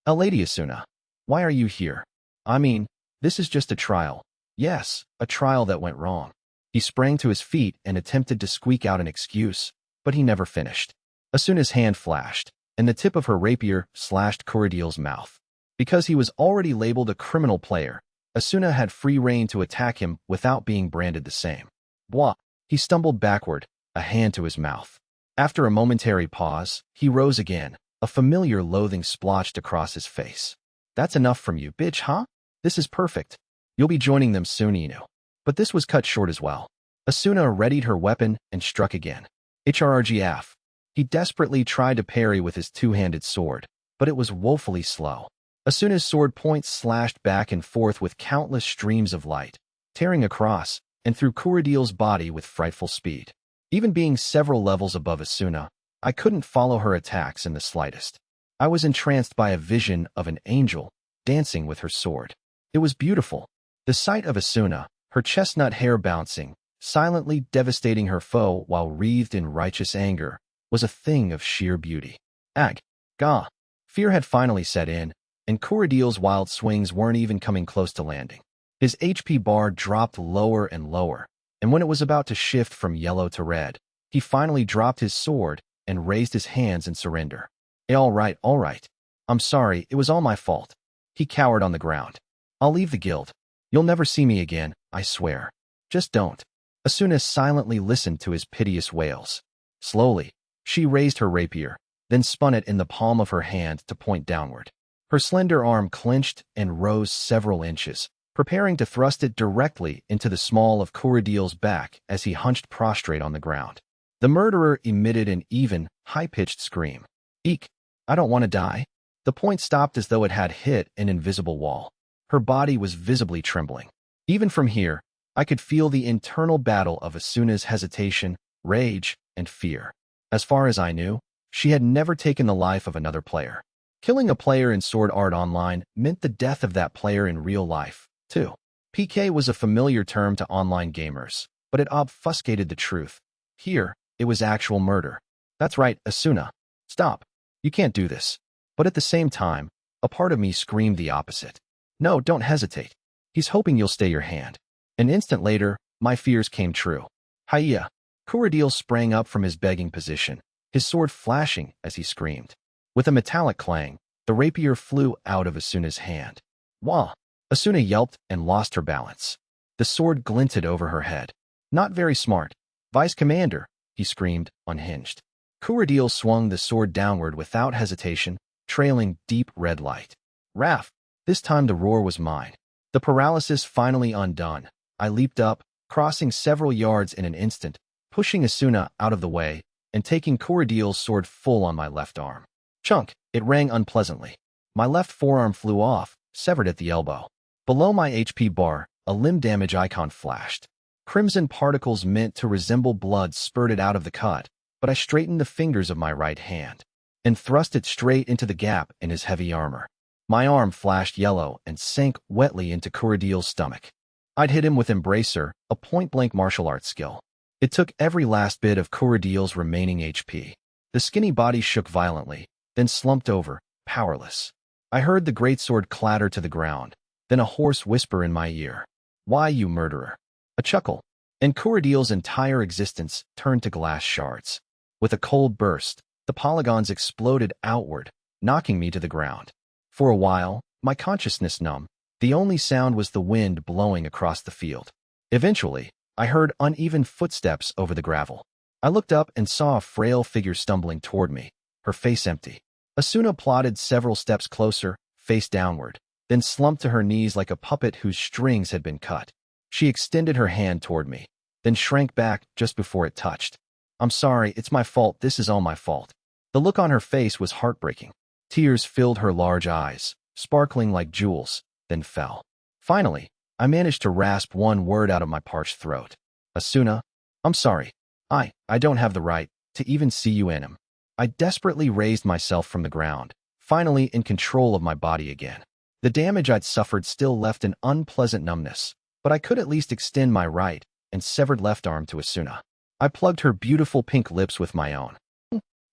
A lady Asuna. Why are you here? I mean, this is just a trial. Yes, a trial that went wrong. He sprang to his feet and attempted to squeak out an excuse, but he never finished. Asuna's hand flashed, and the tip of her rapier slashed Kuradil's mouth. Because he was already labeled a criminal player, Asuna had free rein to attack him without being branded the same. Blah! He stumbled backward, a hand to his mouth. After a momentary pause, he rose again, a familiar loathing splotched across his face. That's enough from you, bitch, huh? This is perfect. You'll be joining them soon, Inu. But this was cut short as well. Asuna readied her weapon and struck again. HRRGF. He desperately tried to parry with his two-handed sword, but it was woefully slow. Asuna's sword point slashed back and forth with countless streams of light, tearing across and through Kuradil's body with frightful speed. Even being several levels above Asuna, I couldn't follow her attacks in the slightest. I was entranced by a vision of an angel dancing with her sword. It was beautiful. The sight of Asuna, her chestnut hair bouncing, silently devastating her foe while wreathed in righteous anger, was a thing of sheer beauty. Ag! Gah! Fear had finally set in, and Kuradil's wild swings weren't even coming close to landing. His HP bar dropped lower and lower, and when it was about to shift from yellow to red, he finally dropped his sword and raised his hands in surrender. All right. I'm sorry, it was all my fault. He cowered on the ground. I'll leave the guild. You'll never see me again, I swear. Just don't. Asuna silently listened to his piteous wails. Slowly, she raised her rapier, then spun it in the palm of her hand to point downward. Her slender arm clenched and rose several inches, preparing to thrust it directly into the small of Kuradil's back as he hunched prostrate on the ground. The murderer emitted an even, high-pitched scream. Eek! I don't want to die. The point stopped as though it had hit an invisible wall. Her body was visibly trembling. Even from here, I could feel the internal battle of Asuna's hesitation, rage, and fear. As far as I knew, she had never taken the life of another player. Killing a player in Sword Art Online meant the death of that player in real life, too. PK was a familiar term to online gamers, but it obfuscated the truth. Here, it was actual murder. That's right, Asuna. Stop. You can't do this. But at the same time, a part of me screamed the opposite. No, don't hesitate. He's hoping you'll stay your hand. An instant later, my fears came true. Hiya! Kuradil sprang up from his begging position, his sword flashing as he screamed. With a metallic clang, the rapier flew out of Asuna's hand. Wah! Asuna yelped and lost her balance. The sword glinted over her head. Not very smart. Vice Commander, he screamed, unhinged. Kuradil swung the sword downward without hesitation, trailing deep red light. Raff! This time the roar was mine. The paralysis finally undone, I leaped up, crossing several yards in an instant, pushing Asuna out of the way, and taking Kuradil's sword full on my left arm. Chunk! It rang unpleasantly. My left forearm flew off, severed at the elbow. Below my HP bar, a limb damage icon flashed. Crimson particles meant to resemble blood spurted out of the cut, but I straightened the fingers of my right hand and thrust it straight into the gap in his heavy armor. My arm flashed yellow and sank wetly into Kuradil's stomach. I'd hit him with Embracer, a point-blank martial arts skill. It took every last bit of Kuradil's remaining HP. The skinny body shook violently, then slumped over, powerless. I heard the greatsword clatter to the ground, then a hoarse whisper in my ear. "Why, you murderer?" A chuckle, and Kuradil's entire existence turned to glass shards. With a cold burst, the polygons exploded outward, knocking me to the ground. For a while, my consciousness numb. The only sound was the wind blowing across the field. Eventually, I heard uneven footsteps over the gravel. I looked up and saw a frail figure stumbling toward me, her face empty. Asuna plodded several steps closer, face downward, then slumped to her knees like a puppet whose strings had been cut. She extended her hand toward me, then shrank back just before it touched. "I'm sorry, it's my fault, this is all my fault." The look on her face was heartbreaking. Tears filled her large eyes, sparkling like jewels, then fell. Finally, I managed to rasp one word out of my parched throat. "Asuna, I'm sorry. I don't have the right to even see you in him." I desperately raised myself from the ground, finally in control of my body again. The damage I'd suffered still left an unpleasant numbness, but I could at least extend my right and severed left arm to Asuna. I plugged her beautiful pink lips with my own.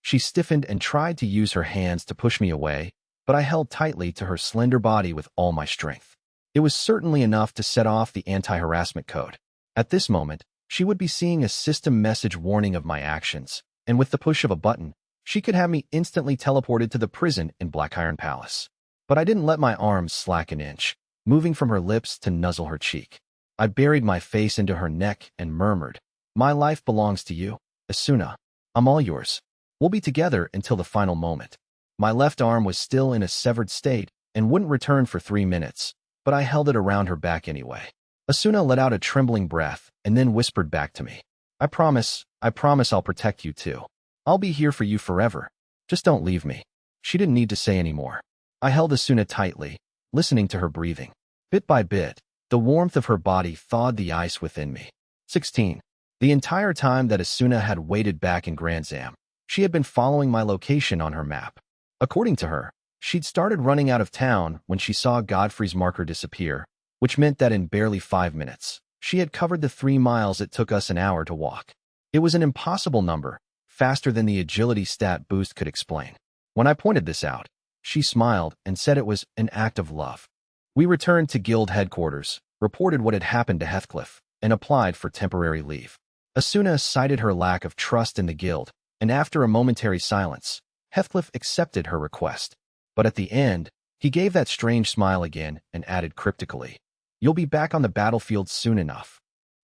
She stiffened and tried to use her hands to push me away, but I held tightly to her slender body with all my strength. It was certainly enough to set off the anti-harassment code. At this moment, she would be seeing a system message warning of my actions, and with the push of a button, she could have me instantly teleported to the prison in Blackiron Palace. But I didn't let my arms slack an inch, moving from her lips to nuzzle her cheek. I buried my face into her neck and murmured, "My life belongs to you, Asuna. I'm all yours. We'll be together until the final moment." My left arm was still in a severed state and wouldn't return for 3 minutes, but I held it around her back anyway. Asuna let out a trembling breath and then whispered back to me, I promise I'll protect you too. I'll be here for you forever. Just don't leave me." She didn't need to say any more. I held Asuna tightly, listening to her breathing. Bit by bit, the warmth of her body thawed the ice within me. 16. The entire time that Asuna had waited back in Grand Zam, she had been following my location on her map. According to her, she'd started running out of town when she saw Godfrey's marker disappear, which meant that in barely 5 minutes, she had covered the 3 miles it took us an hour to walk. It was an impossible number, faster than the agility stat boost could explain. When I pointed this out, she smiled and said it was an act of love. We returned to guild headquarters, reported what had happened to Heathcliff, and applied for temporary leave. Asuna cited her lack of trust in the guild, and after a momentary silence, Heathcliff accepted her request. But at the end, he gave that strange smile again and added cryptically, "You'll be back on the battlefield soon enough."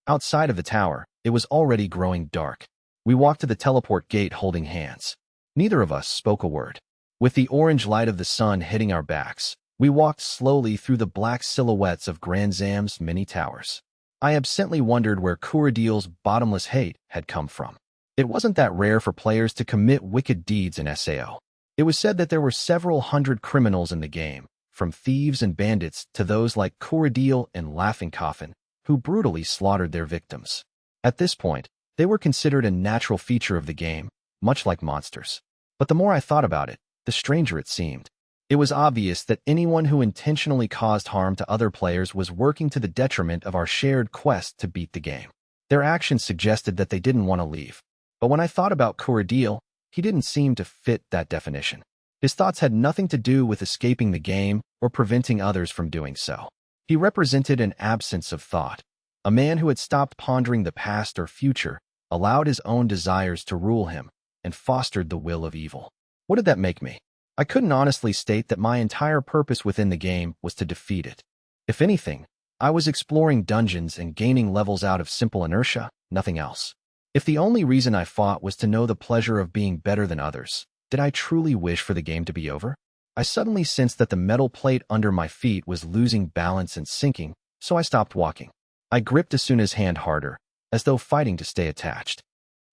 Outside of the tower, it was already growing dark. We walked to the teleport gate holding hands. Neither of us spoke a word. With the orange light of the sun hitting our backs, we walked slowly through the black silhouettes of Grand Zam's many towers. I absently wondered where Kuradil's bottomless hate had come from. It wasn't that rare for players to commit wicked deeds in SAO. It was said that there were several hundred criminals in the game, from thieves and bandits to those like Kuradil and Laughing Coffin, who brutally slaughtered their victims. At this point, they were considered a natural feature of the game, much like monsters. But the more I thought about it, the stranger it seemed. It was obvious that anyone who intentionally caused harm to other players was working to the detriment of our shared quest to beat the game. Their actions suggested that they didn't want to leave. But when I thought about Kuradil, he didn't seem to fit that definition. His thoughts had nothing to do with escaping the game or preventing others from doing so. He represented an absence of thought. A man who had stopped pondering the past or future, allowed his own desires to rule him, and fostered the will of evil. What did that make me? I couldn't honestly state that my entire purpose within the game was to defeat it. If anything, I was exploring dungeons and gaining levels out of simple inertia, nothing else. If the only reason I fought was to know the pleasure of being better than others, did I truly wish for the game to be over? I suddenly sensed that the metal plate under my feet was losing balance and sinking, so I stopped walking. I gripped Asuna's hand harder, as though fighting to stay attached.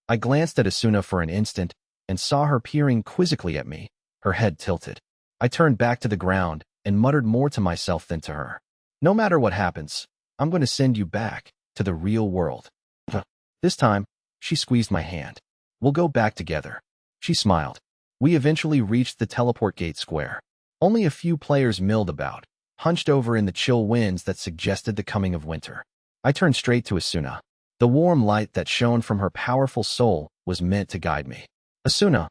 I glanced at Asuna for an instant and saw her peering quizzically at me, her head tilted. I turned back to the ground and muttered more to myself than to her. No matter what happens, I'm going to send you back to the real world. This time, she squeezed my hand. We'll go back together. She smiled. We eventually reached the teleport gate square. Only a few players milled about, hunched over in the chill winds that suggested the coming of winter. I turned straight to Asuna. The warm light that shone from her powerful soul was meant to guide me. Asuna,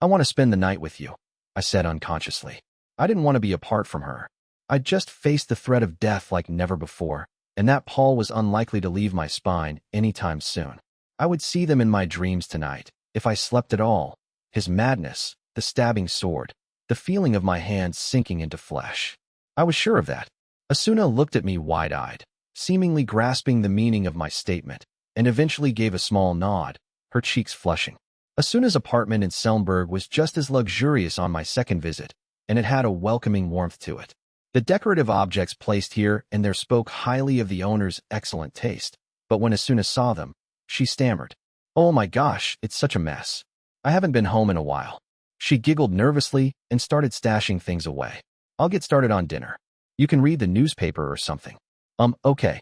I want to spend the night with you, I said unconsciously. I didn't want to be apart from her. I'd just faced the threat of death like never before, and that pall was unlikely to leave my spine anytime soon. I would see them in my dreams tonight, if I slept at all. His madness, the stabbing sword, the feeling of my hands sinking into flesh. I was sure of that. Asuna looked at me wide-eyed, seemingly grasping the meaning of my statement, and eventually gave a small nod, her cheeks flushing. Asuna's apartment in Selmberg was just as luxurious on my second visit, and it had a welcoming warmth to it. The decorative objects placed here and there spoke highly of the owner's excellent taste, but when Asuna saw them, she stammered, "Oh my gosh, it's such a mess. I haven't been home in a while." She giggled nervously and started stashing things away. "I'll get started on dinner. You can read the newspaper or something." Okay."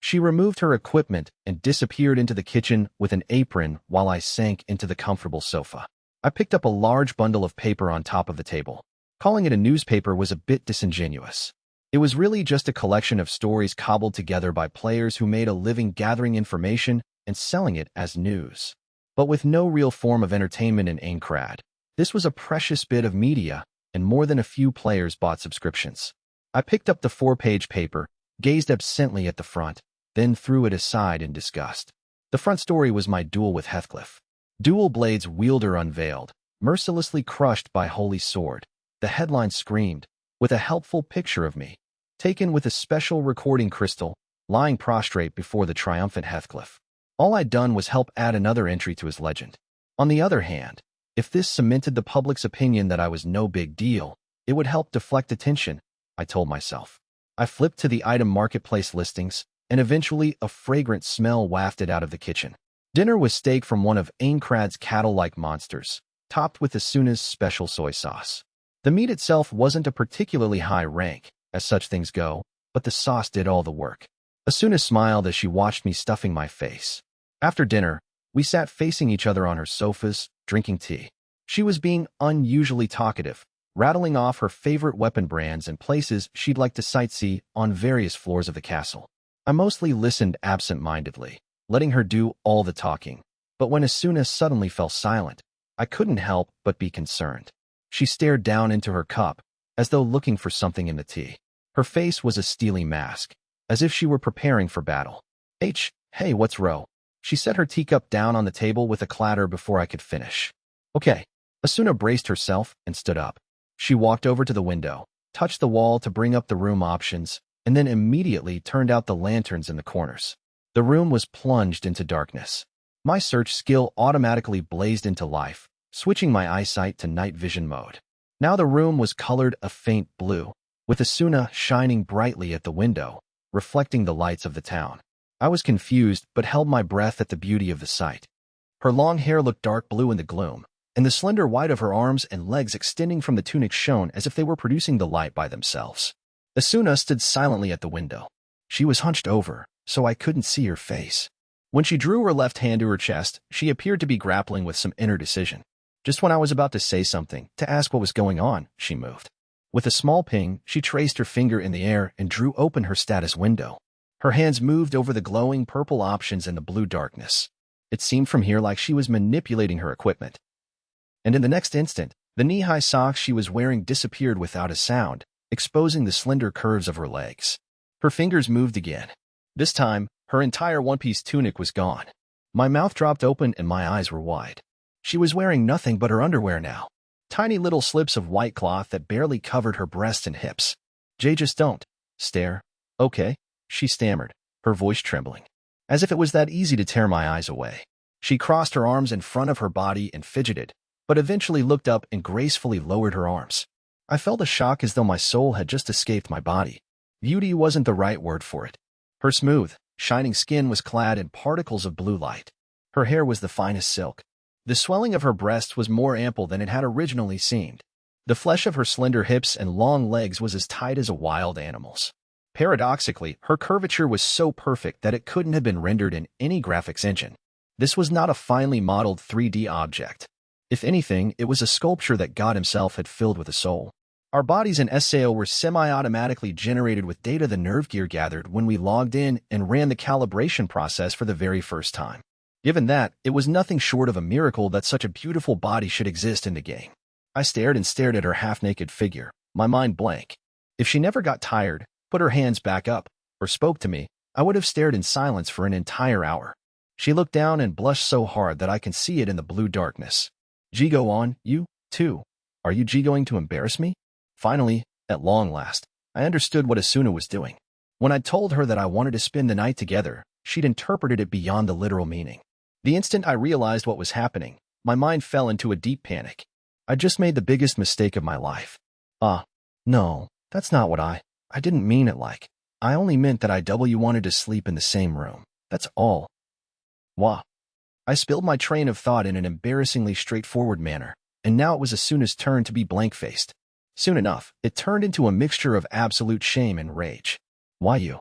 She removed her equipment and disappeared into the kitchen with an apron while I sank into the comfortable sofa. I picked up a large bundle of paper on top of the table. Calling it a newspaper was a bit disingenuous. It was really just a collection of stories cobbled together by players who made a living gathering information and selling it as news. But with no real form of entertainment in Aincrad, this was a precious bit of media, and more than a few players bought subscriptions. I picked up the 4-page paper, gazed absently at the front, then threw it aside in disgust. The front story was my duel with Heathcliff. Dual Blades wielder unveiled, mercilessly crushed by holy sword. The headline screamed, with a helpful picture of me, taken with a special recording crystal, lying prostrate before the triumphant Heathcliff. All I'd done was help add another entry to his legend. On the other hand, if this cemented the public's opinion that I was no big deal, it would help deflect attention, I told myself. I flipped to the item marketplace listings, and eventually a fragrant smell wafted out of the kitchen. Dinner was steak from one of Aincrad's cattle-like monsters, topped with Asuna's special soy sauce. The meat itself wasn't a particularly high rank, as such things go, but the sauce did all the work. Asuna smiled as she watched me stuffing my face. After dinner, we sat facing each other on her sofas, drinking tea. She was being unusually talkative, rattling off her favorite weapon brands and places she'd like to sightsee on various floors of the castle. I mostly listened absent-mindedly, letting her do all the talking. But when Asuna suddenly fell silent, I couldn't help but be concerned. She stared down into her cup, as though looking for something in the tea. Her face was a steely mask, as if she were preparing for battle. Hey, what's row? She set her teacup down on the table with a clatter before I could finish. Okay. Asuna braced herself and stood up. She walked over to the window, touched the wall to bring up the room options, and then immediately turned out the lanterns in the corners. The room was plunged into darkness. My search skill automatically blazed into life, switching my eyesight to night vision mode. Now the room was colored a faint blue, with Asuna shining brightly at the window, reflecting the lights of the town. I was confused but held my breath at the beauty of the sight. Her long hair looked dark blue in the gloom, and the slender white of her arms and legs extending from the tunic shone as if they were producing the light by themselves. Asuna stood silently at the window. She was hunched over, so I couldn't see her face. When she drew her left hand to her chest, she appeared to be grappling with some inner decision. Just when I was about to say something, to ask what was going on, she moved. With a small ping, she traced her finger in the air and drew open her status window. Her hands moved over the glowing purple options in the blue darkness. It seemed from here like she was manipulating her equipment. And in the next instant, the knee-high socks she was wearing disappeared without a sound, exposing the slender curves of her legs. Her fingers moved again. This time, her entire one-piece tunic was gone. My mouth dropped open and my eyes were wide. She was wearing nothing but her underwear now. Tiny little slips of white cloth that barely covered her breasts and hips. Just don't stare. Okay, she stammered, her voice trembling. As if it was that easy to tear my eyes away. She crossed her arms in front of her body and fidgeted, but eventually looked up and gracefully lowered her arms. I felt a shock as though my soul had just escaped my body. Beauty wasn't the right word for it. Her smooth, shining skin was clad in particles of blue light. Her hair was the finest silk. The swelling of her breasts was more ample than it had originally seemed. The flesh of her slender hips and long legs was as tight as a wild animal's. Paradoxically, her curvature was so perfect that it couldn't have been rendered in any graphics engine. This was not a finely modeled 3D object. If anything, it was a sculpture that God himself had filled with a soul. Our bodies in SAO were semi-automatically generated with data the nerve gear gathered when we logged in and ran the calibration process for the very first time. Given that, it was nothing short of a miracle that such a beautiful body should exist in the game. I stared and stared at her half-naked figure, my mind blank. If she never got tired, put her hands back up, or spoke to me, I would have stared in silence for an entire hour. She looked down and blushed so hard that I can see it in the blue darkness. Go on, you, too. Are you going to embarrass me? Finally, at long last, I understood what Asuna was doing. When I told her that I wanted to spend the night together, she'd interpreted it beyond the literal meaning. The instant I realized what was happening, my mind fell into a deep panic. I just made the biggest mistake of my life. No, that's not what I didn't mean it like. I only meant that I wanted to sleep in the same room. That's all. Wah. I spilled my train of thought in an embarrassingly straightforward manner, and now it was Asuna's turn to be blank-faced. Soon enough, it turned into a mixture of absolute shame and rage. Why you?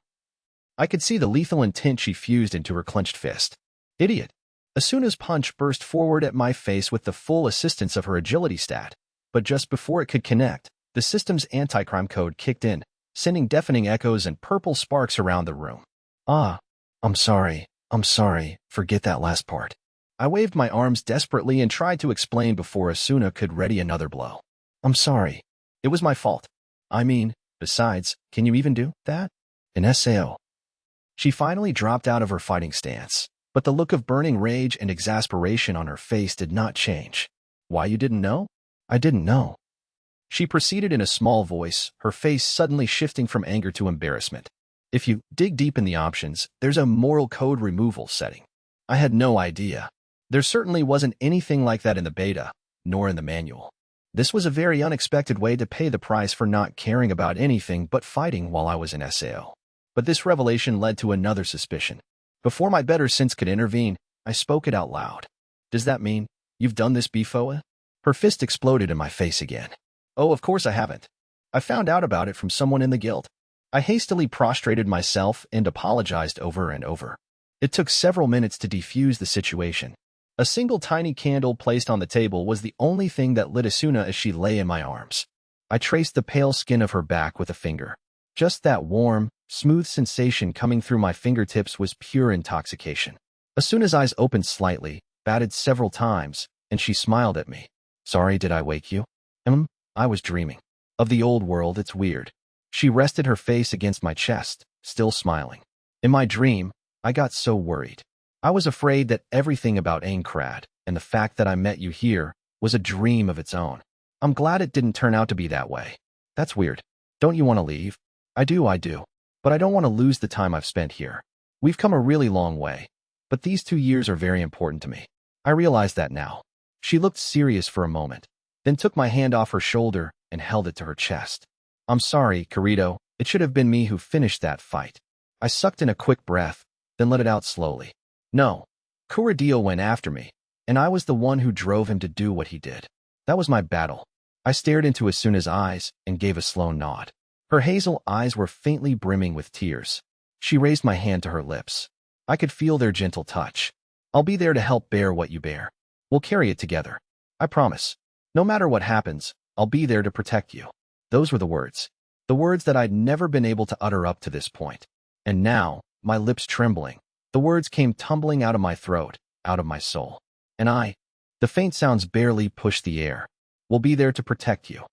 I could see the lethal intent she fused into her clenched fist. Idiot. Asuna's punch burst forward at my face with the full assistance of her agility stat, but just before it could connect, the system's anti-crime code kicked in, sending deafening echoes and purple sparks around the room. I'm sorry, forget that last part. I waved my arms desperately and tried to explain before Asuna could ready another blow. I'm sorry. It was my fault. Besides, can you even do that? In SAO. She finally dropped out of her fighting stance, but the look of burning rage and exasperation on her face did not change. Why, you didn't know? I didn't know. She proceeded in a small voice, her face suddenly shifting from anger to embarrassment. If you dig deep in the options, there's a moral code removal setting. I had no idea. There certainly wasn't anything like that in the beta, nor in the manual. This was a very unexpected way to pay the price for not caring about anything but fighting while I was in SAO. But this revelation led to another suspicion. Before my better sense could intervene, I spoke it out loud. Does that mean you've done this before? Her fist exploded in my face again. Oh, of course I haven't. I found out about it from someone in the guild. I hastily prostrated myself and apologized over and over. It took several minutes to defuse the situation. A single tiny candle placed on the table was the only thing that lit Asuna as she lay in my arms. I traced the pale skin of her back with a finger. Just that warm, smooth sensation coming through my fingertips was pure intoxication. Asuna's eyes opened slightly, batted several times, and she smiled at me. Sorry, did I wake you? I was dreaming. Of the old world, it's weird. She rested her face against my chest, still smiling. In my dream, I got so worried. I was afraid that everything about Aincrad, and the fact that I met you here, was a dream of its own. I'm glad it didn't turn out to be that way. That's weird. Don't you want to leave? I do. But I don't want to lose the time I've spent here. We've come a really long way. But these 2 years are very important to me. I realize that now. She looked serious for a moment, then took my hand off her shoulder and held it to her chest. I'm sorry, Kirito. It should have been me who finished that fight. I sucked in a quick breath, then let it out slowly. No. Kurodio went after me, and I was the one who drove him to do what he did. That was my battle. I stared into Asuna's eyes and gave a slow nod. Her hazel eyes were faintly brimming with tears. She raised my hand to her lips. I could feel their gentle touch. I'll be there to help bear what you bear. We'll carry it together. I promise. No matter what happens, I'll be there to protect you. Those were the words that I'd never been able to utter up to this point. And now, my lips trembling, the words came tumbling out of my throat, out of my soul. And the faint sounds barely pushed the air. We'll be there to protect you.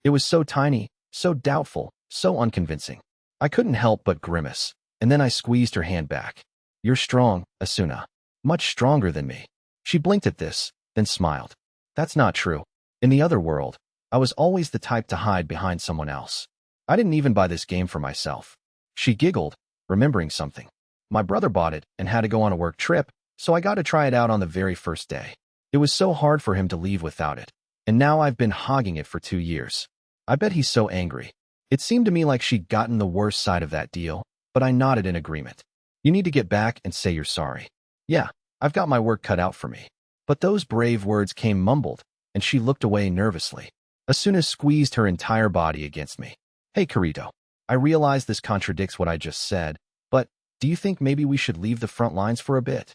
It was so tiny, so doubtful, so unconvincing. I couldn't help but grimace, and then I squeezed her hand back. You're strong, Asuna. Much stronger than me. She blinked at this, then smiled. That's not true. In the other world, I was always the type to hide behind someone else. I didn't even buy this game for myself. She giggled, remembering something. My brother bought it and had to go on a work trip, so I got to try it out on the very first day. It was so hard for him to leave without it, and now I've been hogging it for 2 years. I bet he's so angry. It seemed to me like she'd gotten the worst side of that deal, but I nodded in agreement. You need to get back and say you're sorry. Yeah, I've got my work cut out for me. But those brave words came mumbled, and she looked away nervously. Asuna squeezed her entire body against me. Hey, Kirito. I realize this contradicts what I just said, but do you think maybe we should leave the front lines for a bit?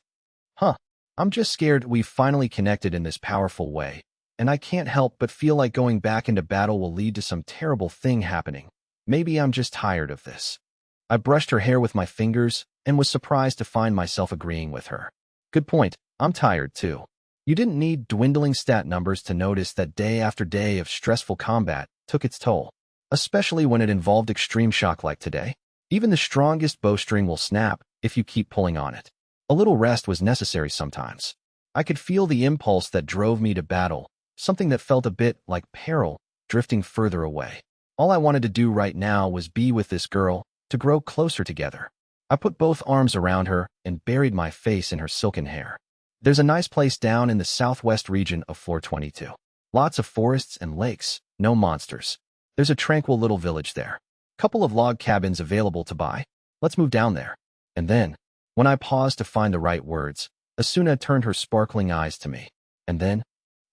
Huh. I'm just scared we've finally connected in this powerful way, and I can't help but feel like going back into battle will lead to some terrible thing happening. Maybe I'm just tired of this. I brushed her hair with my fingers and was surprised to find myself agreeing with her. Good point. I'm tired too. You didn't need dwindling stat numbers to notice that day after day of stressful combat took its toll, especially when it involved extreme shock like today. Even the strongest bowstring will snap if you keep pulling on it. A little rest was necessary sometimes. I could feel the impulse that drove me to battle, something that felt a bit like peril, drifting further away. All I wanted to do right now was be with this girl, to grow closer together. I put both arms around her and buried my face in her silken hair. There's a nice place down in the southwest region of floor 22. Lots of forests and lakes, no monsters. There's a tranquil little village there. Couple of log cabins available to buy. Let's move down there. And then, when I paused to find the right words, Asuna turned her sparkling eyes to me. And then,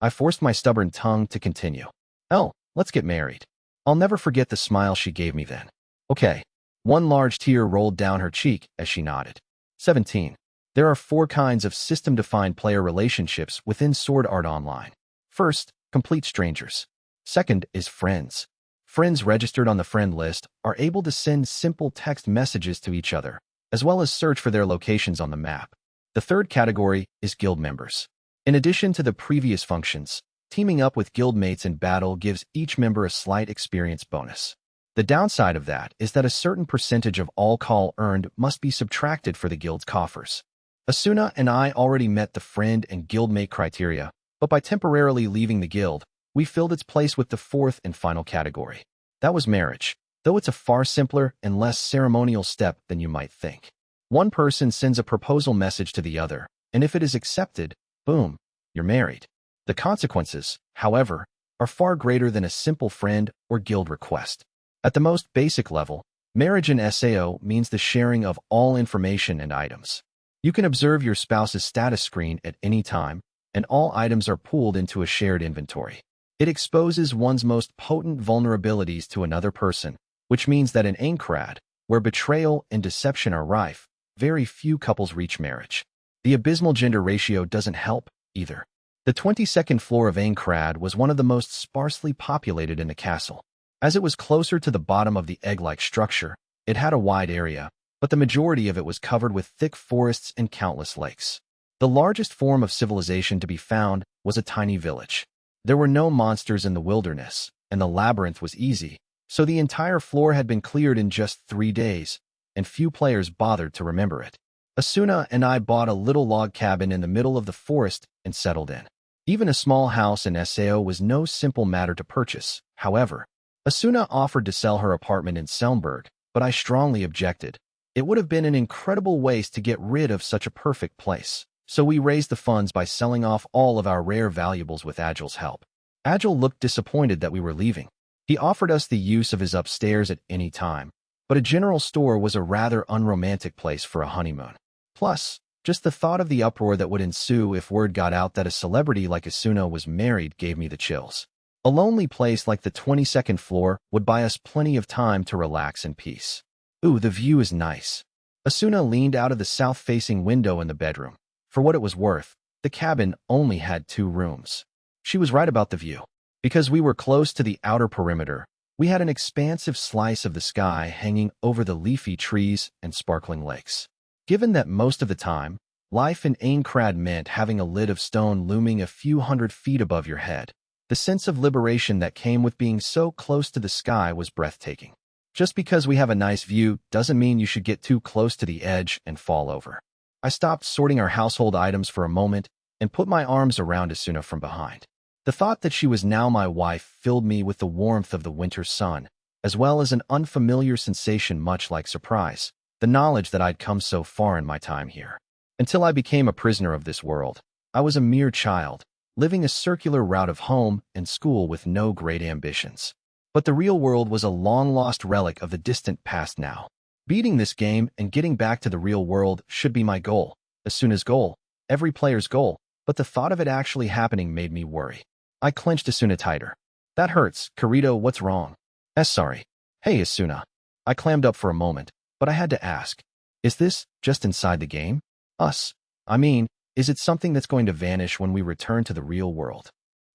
I forced my stubborn tongue to continue. Oh, let's get married. I'll never forget the smile she gave me then. Okay. One large tear rolled down her cheek as she nodded. 17. There are 4 kinds of system-defined player relationships within Sword Art Online. First, complete strangers. Second is friends. Friends registered on the friend list are able to send simple text messages to each other, as well as search for their locations on the map. The third category is guild members. In addition to the previous functions, teaming up with guildmates in battle gives each member a slight experience bonus. The downside of that is that a certain percentage of all call earned must be subtracted for the guild's coffers. Asuna and I already met the friend and guildmate criteria, but by temporarily leaving the guild, we filled its place with the 4th and final category. That was marriage, though it's a far simpler and less ceremonial step than you might think. One person sends a proposal message to the other, and if it is accepted, boom, you're married. The consequences, however, are far greater than a simple friend or guild request. At the most basic level, marriage in SAO means the sharing of all information and items. You can observe your spouse's status screen at any time, and all items are pooled into a shared inventory. It exposes one's most potent vulnerabilities to another person, which means that in Aincrad, where betrayal and deception are rife, very few couples reach marriage. The abysmal gender ratio doesn't help, either. The 22nd floor of Aincrad was one of the most sparsely populated in the castle. As it was closer to the bottom of the egg-like structure, it had a wide area, but the majority of it was covered with thick forests and countless lakes. The largest form of civilization to be found was a tiny village. There were no monsters in the wilderness, and the labyrinth was easy, so the entire floor had been cleared in just 3 days, and few players bothered to remember it. Asuna and I bought a little log cabin in the middle of the forest and settled in. Even a small house in Sao was no simple matter to purchase, however. Asuna offered to sell her apartment in Selmberg, but I strongly objected. It would have been an incredible waste to get rid of such a perfect place, so we raised the funds by selling off all of our rare valuables with Agile's help. Agile looked disappointed that we were leaving. He offered us the use of his upstairs at any time, but a general store was a rather unromantic place for a honeymoon. Plus, just the thought of the uproar that would ensue if word got out that a celebrity like Asuna was married gave me the chills. A lonely place like the 22nd floor would buy us plenty of time to relax in peace. Ooh, the view is nice. Asuna leaned out of the south-facing window in the bedroom. For what it was worth, the cabin only had 2 rooms. She was right about the view. Because we were close to the outer perimeter, we had an expansive slice of the sky hanging over the leafy trees and sparkling lakes. Given that most of the time, life in Aincrad meant having a lid of stone looming a few hundred feet above your head, the sense of liberation that came with being so close to the sky was breathtaking. Just because we have a nice view doesn't mean you should get too close to the edge and fall over. I stopped sorting our household items for a moment and put my arms around Asuna from behind. The thought that she was now my wife filled me with the warmth of the winter sun, as well as an unfamiliar sensation much like surprise, the knowledge that I'd come so far in my time here. Until I became a prisoner of this world, I was a mere child, living a circular route of home and school with no great ambitions. But the real world was a long-lost relic of the distant past now. Beating this game and getting back to the real world should be my goal, Asuna's goal, every player's goal, but the thought of it actually happening made me worry. I clenched Asuna tighter. That hurts. Kirito, what's wrong? Sorry. Hey, Asuna. I clammed up for a moment, but I had to ask. Is this just inside the game? Us. I mean, is it something that's going to vanish when we return to the real world?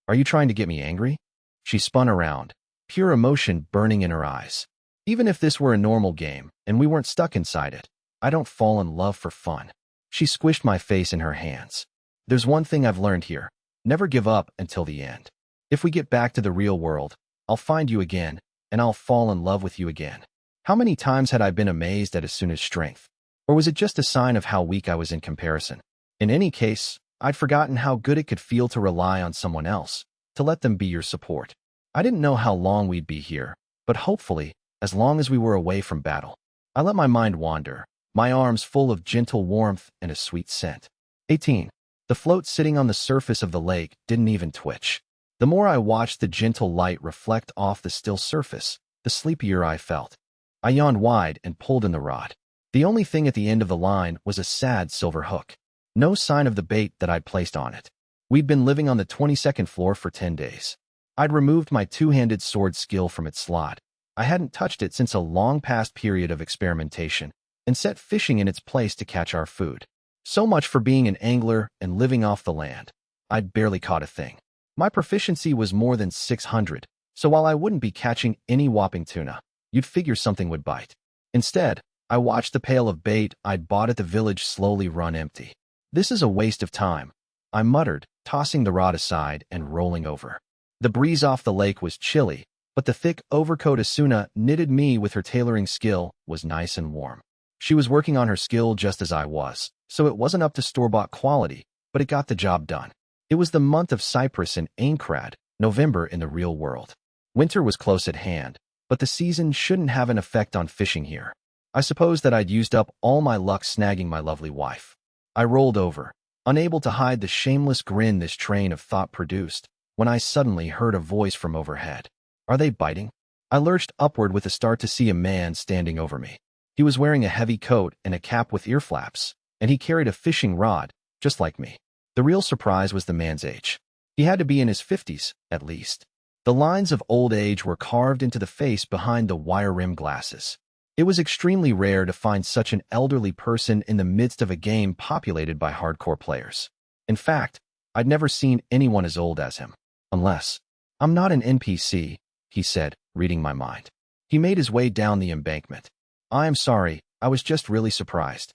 Are you trying to get me angry? She spun around, pure emotion burning in her eyes. Even if this were a normal game and we weren't stuck inside it, I don't fall in love for fun. She squished my face in her hands. There's one thing I've learned here. Never give up until the end. If we get back to the real world, I'll find you again, and I'll fall in love with you again. How many times had I been amazed at Asuna's strength? Or was it just a sign of how weak I was in comparison? In any case, I'd forgotten how good it could feel to rely on someone else, to let them be your support. I didn't know how long we'd be here, but hopefully, as long as we were away from battle. I let my mind wander, my arms full of gentle warmth and a sweet scent. 18. The float sitting on the surface of the lake didn't even twitch. The more I watched the gentle light reflect off the still surface, the sleepier I felt. I yawned wide and pulled in the rod. The only thing at the end of the line was a sad silver hook. No sign of the bait that I'd placed on it. We'd been living on the 22nd floor for 10 days. I'd removed my two-handed sword skill from its slot. I hadn't touched it since a long-past period of experimentation, and set fishing in its place to catch our food. So much for being an angler and living off the land. I'd barely caught a thing. My proficiency was more than 600, so while I wouldn't be catching any whopping tuna, you'd figure something would bite. Instead, I watched the pail of bait I'd bought at the village slowly run empty. This is a waste of time, I muttered, tossing the rod aside and rolling over. The breeze off the lake was chilly, but the thick overcoat Asuna knitted me with her tailoring skill was nice and warm. She was working on her skill just as I was, so it wasn't up to store-bought quality, but it got the job done. It was the month of Cyprus in Aincrad, November in the real world. Winter was close at hand, but the season shouldn't have an effect on fishing here. I suppose that I'd used up all my luck snagging my lovely wife. I rolled over, unable to hide the shameless grin this train of thought produced, when I suddenly heard a voice from overhead. Are they biting? I lurched upward with a start to see a man standing over me. He was wearing a heavy coat and a cap with ear flaps, and he carried a fishing rod, just like me. The real surprise was the man's age. He had to be in his 50s, at least. The lines of old age were carved into the face behind the wire-rimmed glasses. It was extremely rare to find such an elderly person in the midst of a game populated by hardcore players. In fact, I'd never seen anyone as old as him. Unless, I'm not an NPC, he said, reading my mind. He made his way down the embankment. I am sorry, I was just really surprised.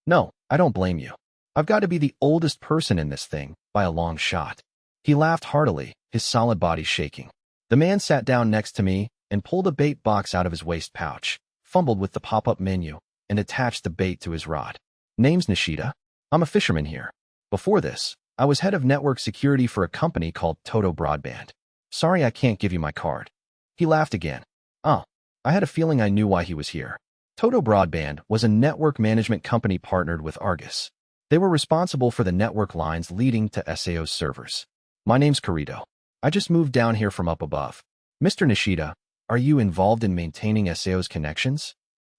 No, I don't blame you. I've got to be the oldest person in this thing, by a long shot. He laughed heartily, his solid body shaking. The man sat down next to me and pulled a bait box out of his waist pouch, fumbled with the pop-up menu, and attached the bait to his rod. Name's Nishida. I'm a fisherman here. Before this, I was head of network security for a company called Toto Broadband. Sorry I can't give you my card. He laughed again. Oh, I had a feeling I knew why he was here. Toto Broadband was a network management company partnered with Argus. They were responsible for the network lines leading to SAO's servers. My name's Kirito. I just moved down here from up above. Mr. Nishida, are you involved in maintaining SAO's connections?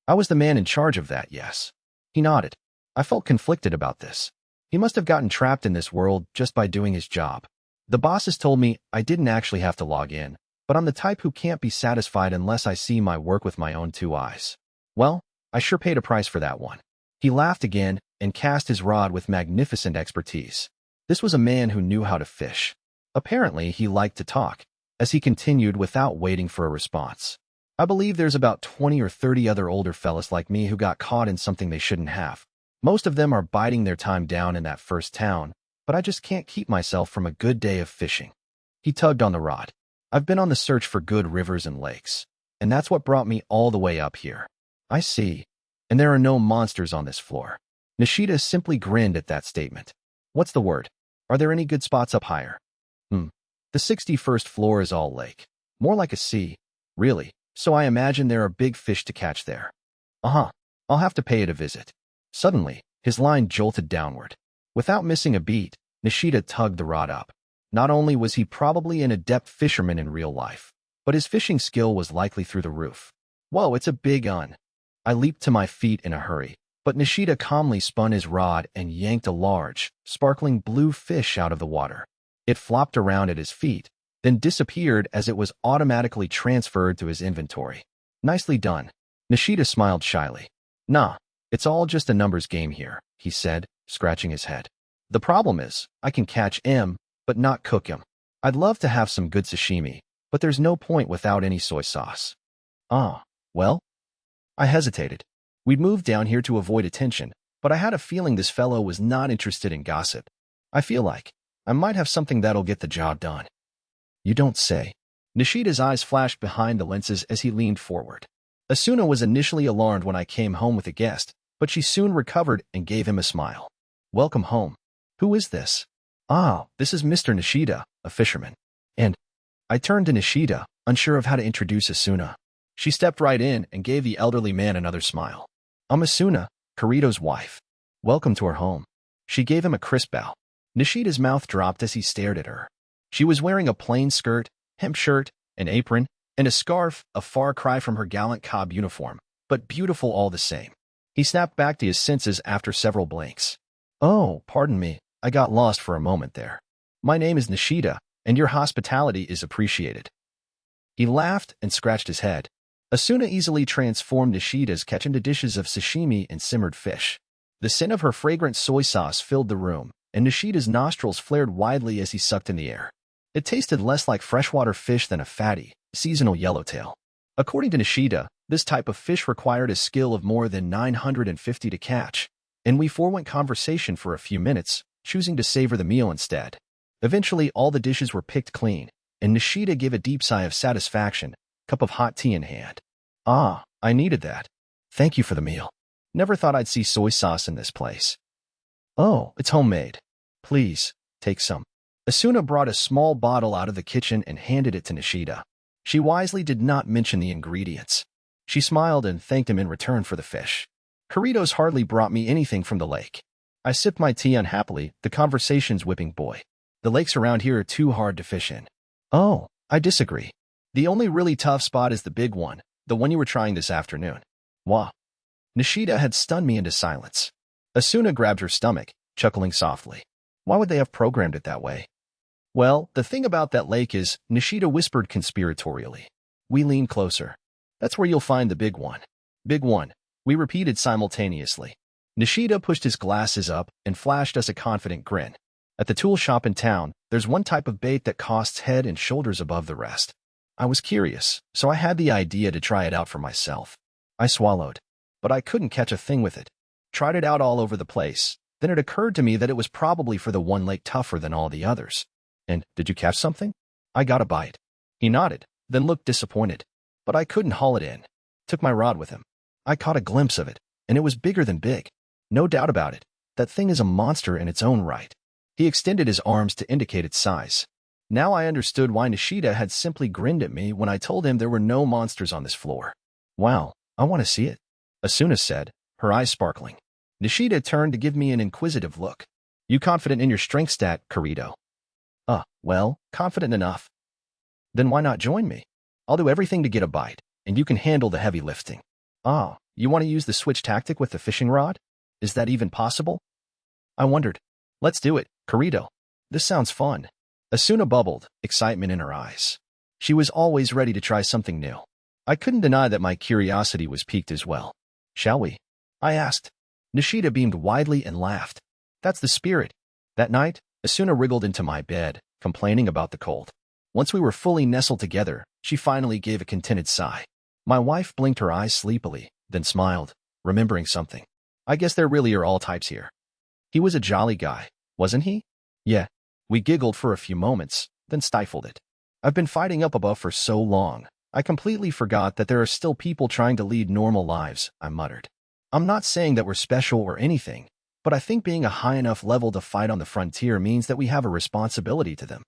I was the man in charge of that, yes. He nodded. I felt conflicted about this. He must have gotten trapped in this world just by doing his job. The bosses told me I didn't actually have to log in, but I'm the type who can't be satisfied unless I see my work with my own two eyes. Well, I sure paid a price for that one. He laughed again and cast his rod with magnificent expertise. This was a man who knew how to fish. Apparently, he liked to talk, as he continued without waiting for a response. I believe there's about 20 or 30 other older fellas like me who got caught in something they shouldn't have. Most of them are biding their time down in that first town, but I just can't keep myself from a good day of fishing. He tugged on the rod. I've been on the search for good rivers and lakes, and that's what brought me all the way up here. I see. And there are no monsters on this floor. Nishida simply grinned at that statement. What's the word? Are there any good spots up higher? The 61st floor is all lake. More like a sea. Really, so I imagine there are big fish to catch there. Uh-huh. I'll have to pay it a visit. Suddenly, his line jolted downward. Without missing a beat, Nishida tugged the rod up. Not only was he probably an adept fisherman in real life, but his fishing skill was likely through the roof. Whoa, it's a big un. I leaped to my feet in a hurry, but Nishida calmly spun his rod and yanked a large, sparkling blue fish out of the water. It flopped around at his feet, then disappeared as it was automatically transferred to his inventory. Nicely done. Nishida smiled shyly. Nah, it's all just a numbers game here, he said, scratching his head. The problem is, I can catch him, but not cook him. I'd love to have some good sashimi, but there's no point without any soy sauce. Ah, well? I hesitated. We'd moved down here to avoid attention, but I had a feeling this fellow was not interested in gossip. I feel like I might have something that'll get the job done. You don't say. Nishida's eyes flashed behind the lenses as he leaned forward. Asuna was initially alarmed when I came home with a guest, but she soon recovered and gave him a smile. Welcome home. Who is this? Ah, this is Mr. Nishida, a fisherman. And I turned to Nishida, unsure of how to introduce Asuna. She stepped right in and gave the elderly man another smile. I'm Asuna, Kirito's wife. Welcome to our home. She gave him a crisp bow. Nishida's mouth dropped as he stared at her. She was wearing a plain skirt, hemp shirt, an apron, and a scarf, a far cry from her gallant cob uniform, but beautiful all the same. He snapped back to his senses after several blinks. Oh, pardon me, I got lost for a moment there. My name is Nishida, and your hospitality is appreciated. He laughed and scratched his head. Asuna easily transformed Nishida's catch into dishes of sashimi and simmered fish. The scent of her fragrant soy sauce filled the room, and Nishida's nostrils flared widely as he sucked in the air. It tasted less like freshwater fish than a fatty, seasonal yellowtail. According to Nishida, this type of fish required a skill of more than 950 to catch, and we forewent conversation for a few minutes, choosing to savor the meal instead. Eventually, all the dishes were picked clean, and Nishida gave a deep sigh of satisfaction, cup of hot tea in hand. Ah, I needed that. Thank you for the meal. Never thought I'd see soy sauce in this place. Oh, it's homemade. Please, take some. Asuna brought a small bottle out of the kitchen and handed it to Nishida. She wisely did not mention the ingredients. She smiled and thanked him in return for the fish. Kirito's hardly brought me anything from the lake. I sipped my tea unhappily, the conversation's whipping boy. The lakes around here are too hard to fish in. Oh, I disagree. The only really tough spot is the big one, the one you were trying this afternoon. Wah. Nishida had stunned me into silence. Asuna grabbed her stomach, chuckling softly. Why would they have programmed it that way? Well, the thing about that lake is, Nishida whispered conspiratorially. We leaned closer. That's where you'll find the big one. Big one, we repeated simultaneously. Nishida pushed his glasses up and flashed us a confident grin. At the tool shop in town, there's one type of bait that costs head and shoulders above the rest. I was curious, so I had the idea to try it out for myself. I swallowed, but I couldn't catch a thing with it. Tried it out all over the place. Then it occurred to me that it was probably for the one lake tougher than all the others. And did you catch something? I got a bite. He nodded, then looked disappointed. But I couldn't haul it in. Took my rod with him. I caught a glimpse of it, and it was bigger than big. No doubt about it. That thing is a monster in its own right. He extended his arms to indicate its size. Now I understood why Nishida had simply grinned at me when I told him there were no monsters on this floor. Wow, I want to see it. Asuna said, her eyes sparkling. Nishida turned to give me an inquisitive look. You confident in your strength stat, Kirito? Well, confident enough. Then why not join me? I'll do everything to get a bite, and you can handle the heavy lifting. Ah, you want to use the switch tactic with the fishing rod? Is that even possible? I wondered. Let's do it, Kirito. This sounds fun. Asuna bubbled, excitement in her eyes. She was always ready to try something new. I couldn't deny that my curiosity was piqued as well. Shall we? I asked. Nishida beamed widely and laughed. That's the spirit. That night, Asuna wriggled into my bed, complaining about the cold. Once we were fully nestled together, she finally gave a contented sigh. My wife blinked her eyes sleepily, then smiled, remembering something. I guess there really are all types here. He was a jolly guy, wasn't he? Yeah. We giggled for a few moments, then stifled it. I've been fighting up above for so long, I completely forgot that there are still people trying to lead normal lives, I muttered. I'm not saying that we're special or anything, but I think being a high enough level to fight on the frontier means that we have a responsibility to them.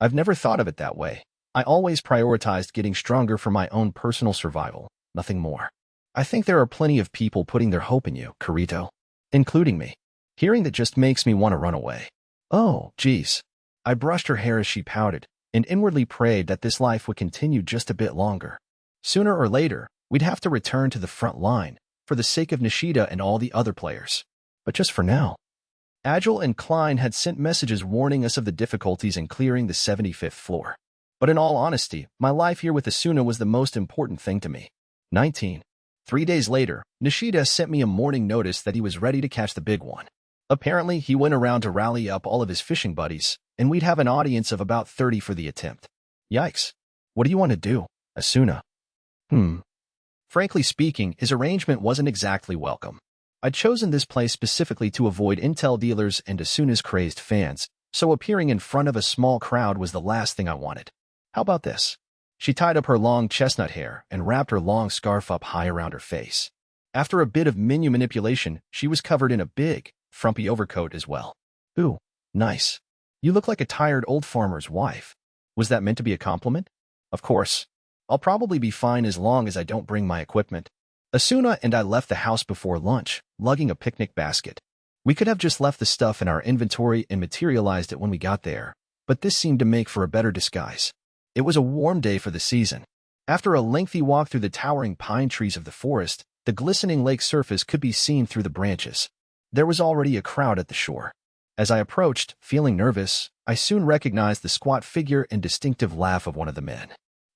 I've never thought of it that way. I always prioritized getting stronger for my own personal survival, nothing more. I think there are plenty of people putting their hope in you, Kirito, including me. Hearing that just makes me want to run away. Oh, geez. I brushed her hair as she pouted, and inwardly prayed that this life would continue just a bit longer. Sooner or later, we'd have to return to the front line, for the sake of Nishida and all the other players. But just for now. Agile and Klein had sent messages warning us of the difficulties in clearing the 75th floor. But in all honesty, my life here with Asuna was the most important thing to me. 19. 3 days later, Nishida sent me a morning notice that he was ready to catch the big one. Apparently, he went around to rally up all of his fishing buddies, and we'd have an audience of about 30 for the attempt. Yikes. What do you want to do, Asuna? Frankly speaking, his arrangement wasn't exactly welcome. I'd chosen this place specifically to avoid intel dealers and Asuna's crazed fans, so appearing in front of a small crowd was the last thing I wanted. How about this? She tied up her long chestnut hair and wrapped her long scarf up high around her face. After a bit of menu manipulation, she was covered in a big, frumpy overcoat as well. Ooh, nice. You look like a tired old farmer's wife. Was that meant to be a compliment? Of course. I'll probably be fine as long as I don't bring my equipment. Asuna and I left the house before lunch, lugging a picnic basket. We could have just left the stuff in our inventory and materialized it when we got there, but this seemed to make for a better disguise. It was a warm day for the season. After a lengthy walk through the towering pine trees of the forest, the glistening lake surface could be seen through the branches. There was already a crowd at the shore. As I approached, feeling nervous, I soon recognized the squat figure and distinctive laugh of one of the men.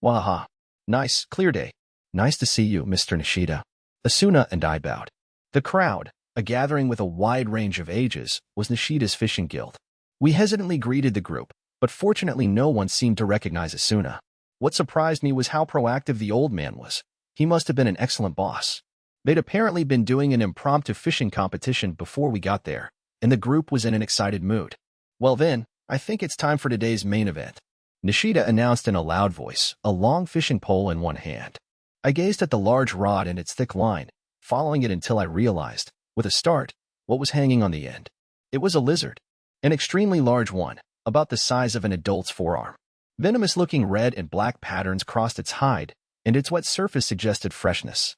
Waha. Nice, clear day. Nice to see you, Mr. Nishida. Asuna and I bowed. The crowd, a gathering with a wide range of ages, was Nishida's fishing guild. We hesitantly greeted the group, but fortunately no one seemed to recognize Asuna. What surprised me was how proactive the old man was. He must have been an excellent boss. They'd apparently been doing an impromptu fishing competition before we got there, and the group was in an excited mood. Well then, I think it's time for today's main event. Nishida announced in a loud voice, a long fishing pole in one hand. I gazed at the large rod and its thick line, following it until I realized, with a start, what was hanging on the end. It was a lizard. An extremely large one, about the size of an adult's forearm. Venomous-looking red and black patterns crossed its hide, and its wet surface suggested freshness.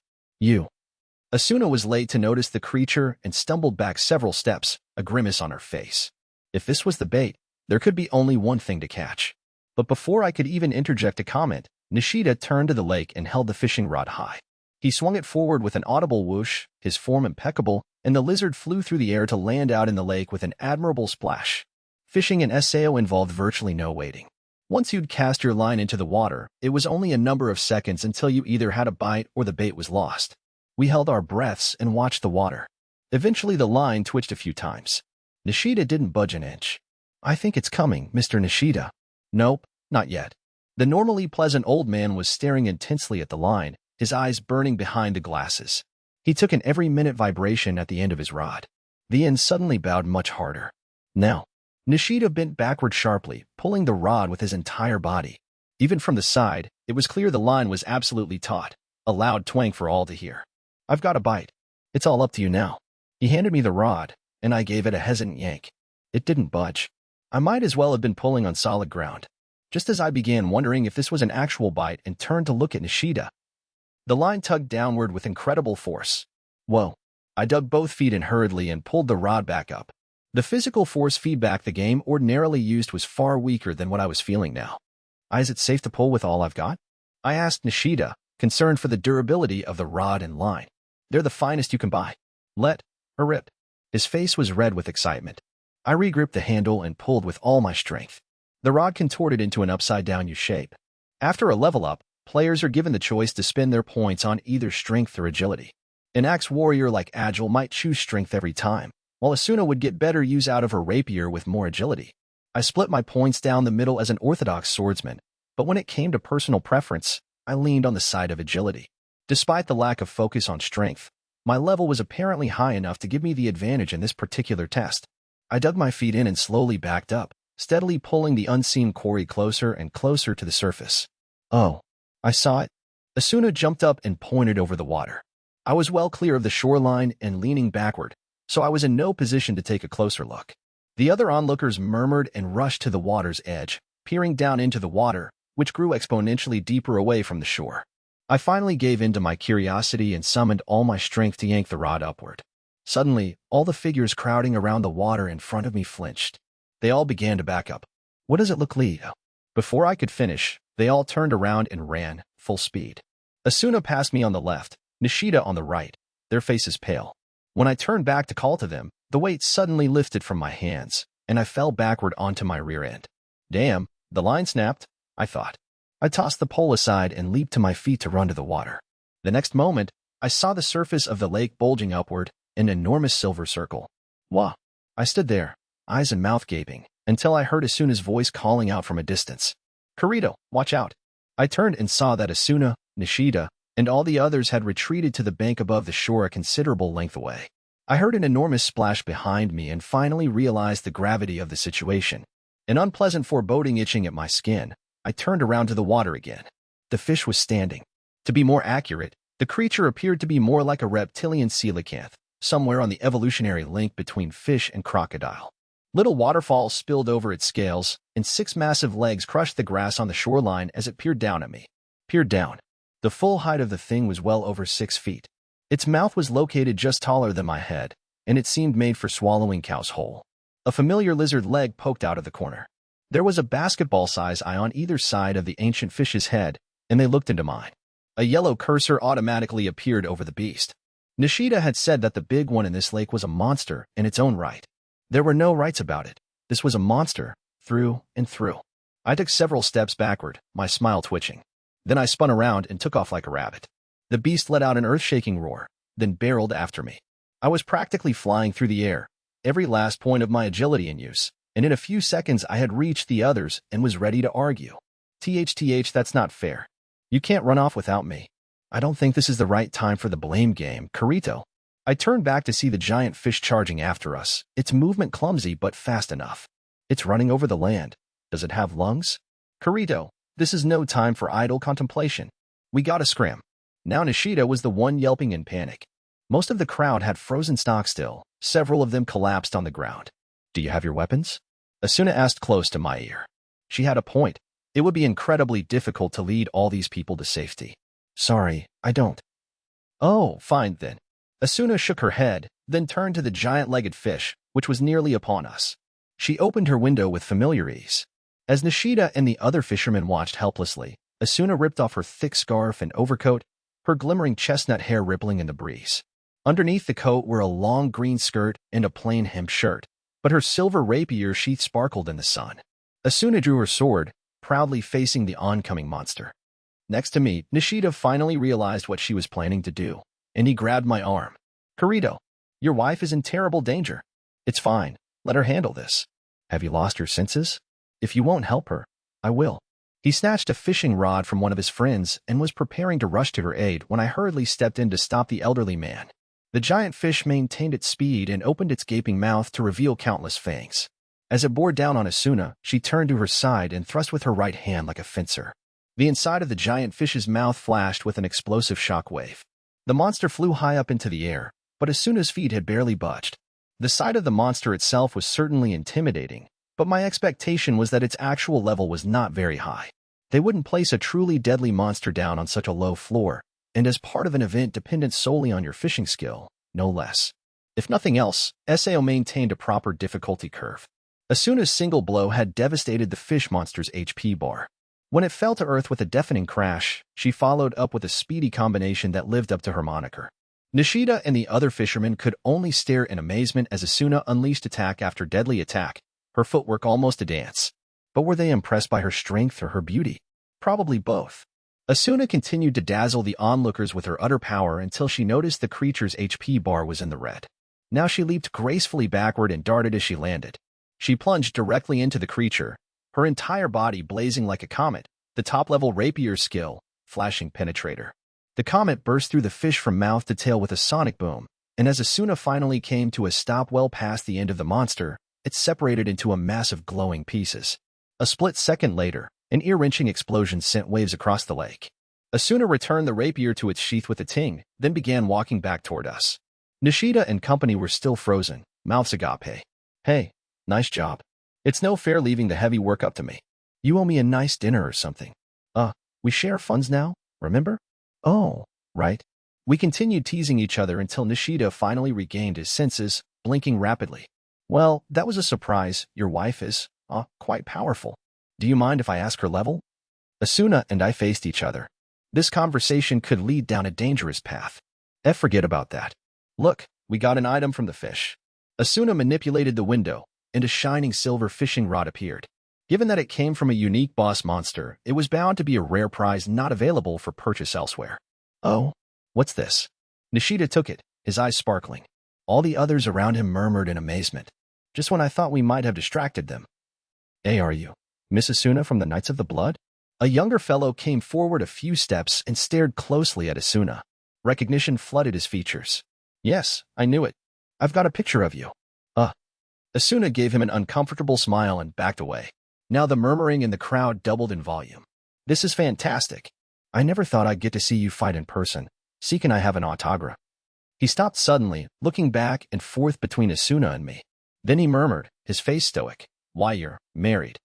Asuna was late to notice the creature and stumbled back several steps, a grimace on her face. If this was the bait, there could be only one thing to catch. But before I could even interject a comment, Nishida turned to the lake and held the fishing rod high. He swung it forward with an audible whoosh, his form impeccable, and the lizard flew through the air to land out in the lake with an admirable splash. Fishing in SAO involved virtually no waiting. Once you'd cast your line into the water, it was only a number of seconds until you either had a bite or the bait was lost. We held our breaths and watched the water. Eventually the line twitched a few times. Nishida didn't budge an inch. I think it's coming, Mr. Nishida. Nope, not yet. The normally pleasant old man was staring intensely at the line, his eyes burning behind the glasses. He took an every-minute vibration at the end of his rod. The end suddenly bowed much harder. Now, Nishida bent backward sharply, pulling the rod with his entire body. Even from the side, it was clear the line was absolutely taut, a loud twang for all to hear. I've got a bite. It's all up to you now. He handed me the rod, and I gave it a hesitant yank. It didn't budge. I might as well have been pulling on solid ground. Just as I began wondering if this was an actual bite and turned to look at Nishida, the line tugged downward with incredible force. Whoa. I dug both feet in hurriedly and pulled the rod back up. The physical force feedback the game ordinarily used was far weaker than what I was feeling now. Is it safe to pull with all I've got? I asked Nishida, concerned for the durability of the rod and line. They're the finest you can buy. Let her rip. His face was red with excitement. I regripped the handle and pulled with all my strength. The rod contorted into an upside-down U shape. After a level up, players are given the choice to spend their points on either strength or agility. An axe warrior like Agile might choose strength every time, while Asuna would get better use out of her rapier with more agility. I split my points down the middle as an orthodox swordsman, but when it came to personal preference, I leaned on the side of agility. Despite the lack of focus on strength, my level was apparently high enough to give me the advantage in this particular test. I dug my feet in and slowly backed up, steadily pulling the unseen quarry closer and closer to the surface. Oh, I saw it. Asuna jumped up and pointed over the water. I was well clear of the shoreline and leaning backward, so I was in no position to take a closer look. The other onlookers murmured and rushed to the water's edge, peering down into the water, which grew exponentially deeper away from the shore. I finally gave in to my curiosity and summoned all my strength to yank the rod upward. Suddenly, all the figures crowding around the water in front of me flinched. They all began to back up. What does it look like? Before I could finish, they all turned around and ran, full speed. Asuna passed me on the left, Nishida on the right, their faces pale. When I turned back to call to them, the weight suddenly lifted from my hands, and I fell backward onto my rear end. Damn, the line snapped. I thought. I tossed the pole aside and leaped to my feet to run to the water. The next moment, I saw the surface of the lake bulging upward, an enormous silver circle. Wah! I stood there, eyes and mouth gaping, until I heard Asuna's voice calling out from a distance. Kirito, watch out! I turned and saw that Asuna, Nishida, and all the others had retreated to the bank above the shore a considerable length away. I heard an enormous splash behind me and finally realized the gravity of the situation. An unpleasant foreboding itching at my skin, I turned around to the water again. The fish was standing. To be more accurate, the creature appeared to be more like a reptilian coelacanth, somewhere on the evolutionary link between fish and crocodile. Little waterfalls spilled over its scales, and 6 massive legs crushed the grass on the shoreline as it peered down at me. Peered down. The full height of the thing was well over 6 feet. Its mouth was located just taller than my head, and it seemed made for swallowing cows whole. A familiar lizard leg poked out of the corner. There was a basketball-sized eye on either side of the ancient fish's head, and they looked into mine. A yellow cursor automatically appeared over the beast. Nishida had said that the big one in this lake was a monster in its own right. There were no rights about it. This was a monster, through and through. I took several steps backward, my smile twitching. Then I spun around and took off like a rabbit. The beast let out an earth-shaking roar, then barreled after me. I was practically flying through the air, every last point of my agility in use, and in a few seconds I had reached the others and was ready to argue. THTH, that's not fair. You can't run off without me. I don't think this is the right time for the blame game, Kirito. I turned back to see the giant fish charging after us, its movement clumsy but fast enough. It's running over the land. Does it have lungs? Kirito, this is no time for idle contemplation. We gotta scram. Now Nishida was the one yelping in panic. Most of the crowd had frozen stock still. Several of them collapsed on the ground. Do you have your weapons? Asuna asked close to my ear. She had a point. It would be incredibly difficult to lead all these people to safety. Sorry, I don't. Oh, fine then. Asuna shook her head, then turned to the giant-legged fish, which was nearly upon us. She opened her window with familiar ease. As Nishida and the other fishermen watched helplessly, Asuna ripped off her thick scarf and overcoat, her glimmering chestnut hair rippling in the breeze. Underneath the coat were a long green skirt and a plain hemp shirt, but her silver rapier sheath sparkled in the sun. Asuna drew her sword, proudly facing the oncoming monster. Next to me, Nishida finally realized what she was planning to do, and he grabbed my arm. Kirito, your wife is in terrible danger. It's fine. Let her handle this. Have you lost your senses? If you won't help her, I will. He snatched a fishing rod from one of his friends and was preparing to rush to her aid when I hurriedly stepped in to stop the elderly man. The giant fish maintained its speed and opened its gaping mouth to reveal countless fangs. As it bore down on Asuna, she turned to her side and thrust with her right hand like a fencer. The inside of the giant fish's mouth flashed with an explosive shock wave. The monster flew high up into the air, but Asuna's feet had barely budged. The sight of the monster itself was certainly intimidating, but my expectation was that its actual level was not very high. They wouldn't place a truly deadly monster down on such a low floor, and as part of an event dependent solely on your fishing skill, no less. If nothing else, SAO maintained a proper difficulty curve. Asuna's single blow had devastated the fish monster's HP bar. When it fell to earth with a deafening crash, she followed up with a speedy combination that lived up to her moniker. Nishida and the other fishermen could only stare in amazement as Asuna unleashed attack after deadly attack, her footwork almost a dance. But were they impressed by her strength or her beauty? Probably both. Asuna continued to dazzle the onlookers with her utter power until she noticed the creature's HP bar was in the red. Now she leaped gracefully backward and darted as she landed. She plunged directly into the creature, her entire body blazing like a comet, the top-level rapier skill, flashing penetrator. The comet burst through the fish from mouth to tail with a sonic boom, and as Asuna finally came to a stop well past the end of the monster, it separated into a mass of glowing pieces. A split second later, an ear-wrenching explosion sent waves across the lake. Asuna returned the rapier to its sheath with a ting, then began walking back toward us. Nishida and company were still frozen, mouths agape. Hey, nice job. It's no fair leaving the heavy work up to me. You owe me a nice dinner or something. We share funds now, remember? Oh, right. We continued teasing each other until Nishida finally regained his senses, blinking rapidly. Well, that was a surprise. Your wife is, quite powerful. Do you mind if I ask her level? Asuna and I faced each other. This conversation could lead down a dangerous path. Forget about that. Look, we got an item from the fish. Asuna manipulated the window, and a shining silver fishing rod appeared. Given that it came from a unique boss monster, it was bound to be a rare prize not available for purchase elsewhere. Oh, what's this? Nishida took it, his eyes sparkling. All the others around him murmured in amazement. Just when I thought we might have distracted them. Hey, are you Miss Asuna from the Knights of the Blood? A younger fellow came forward a few steps and stared closely at Asuna. Recognition flooded his features. Yes, I knew it. I've got a picture of you. Asuna gave him an uncomfortable smile and backed away. Now the murmuring in the crowd doubled in volume. This is fantastic. I never thought I'd get to see you fight in person. Can I have an autograph? He stopped suddenly, looking back and forth between Asuna and me. Then he murmured, his face stoic, Why, you're married.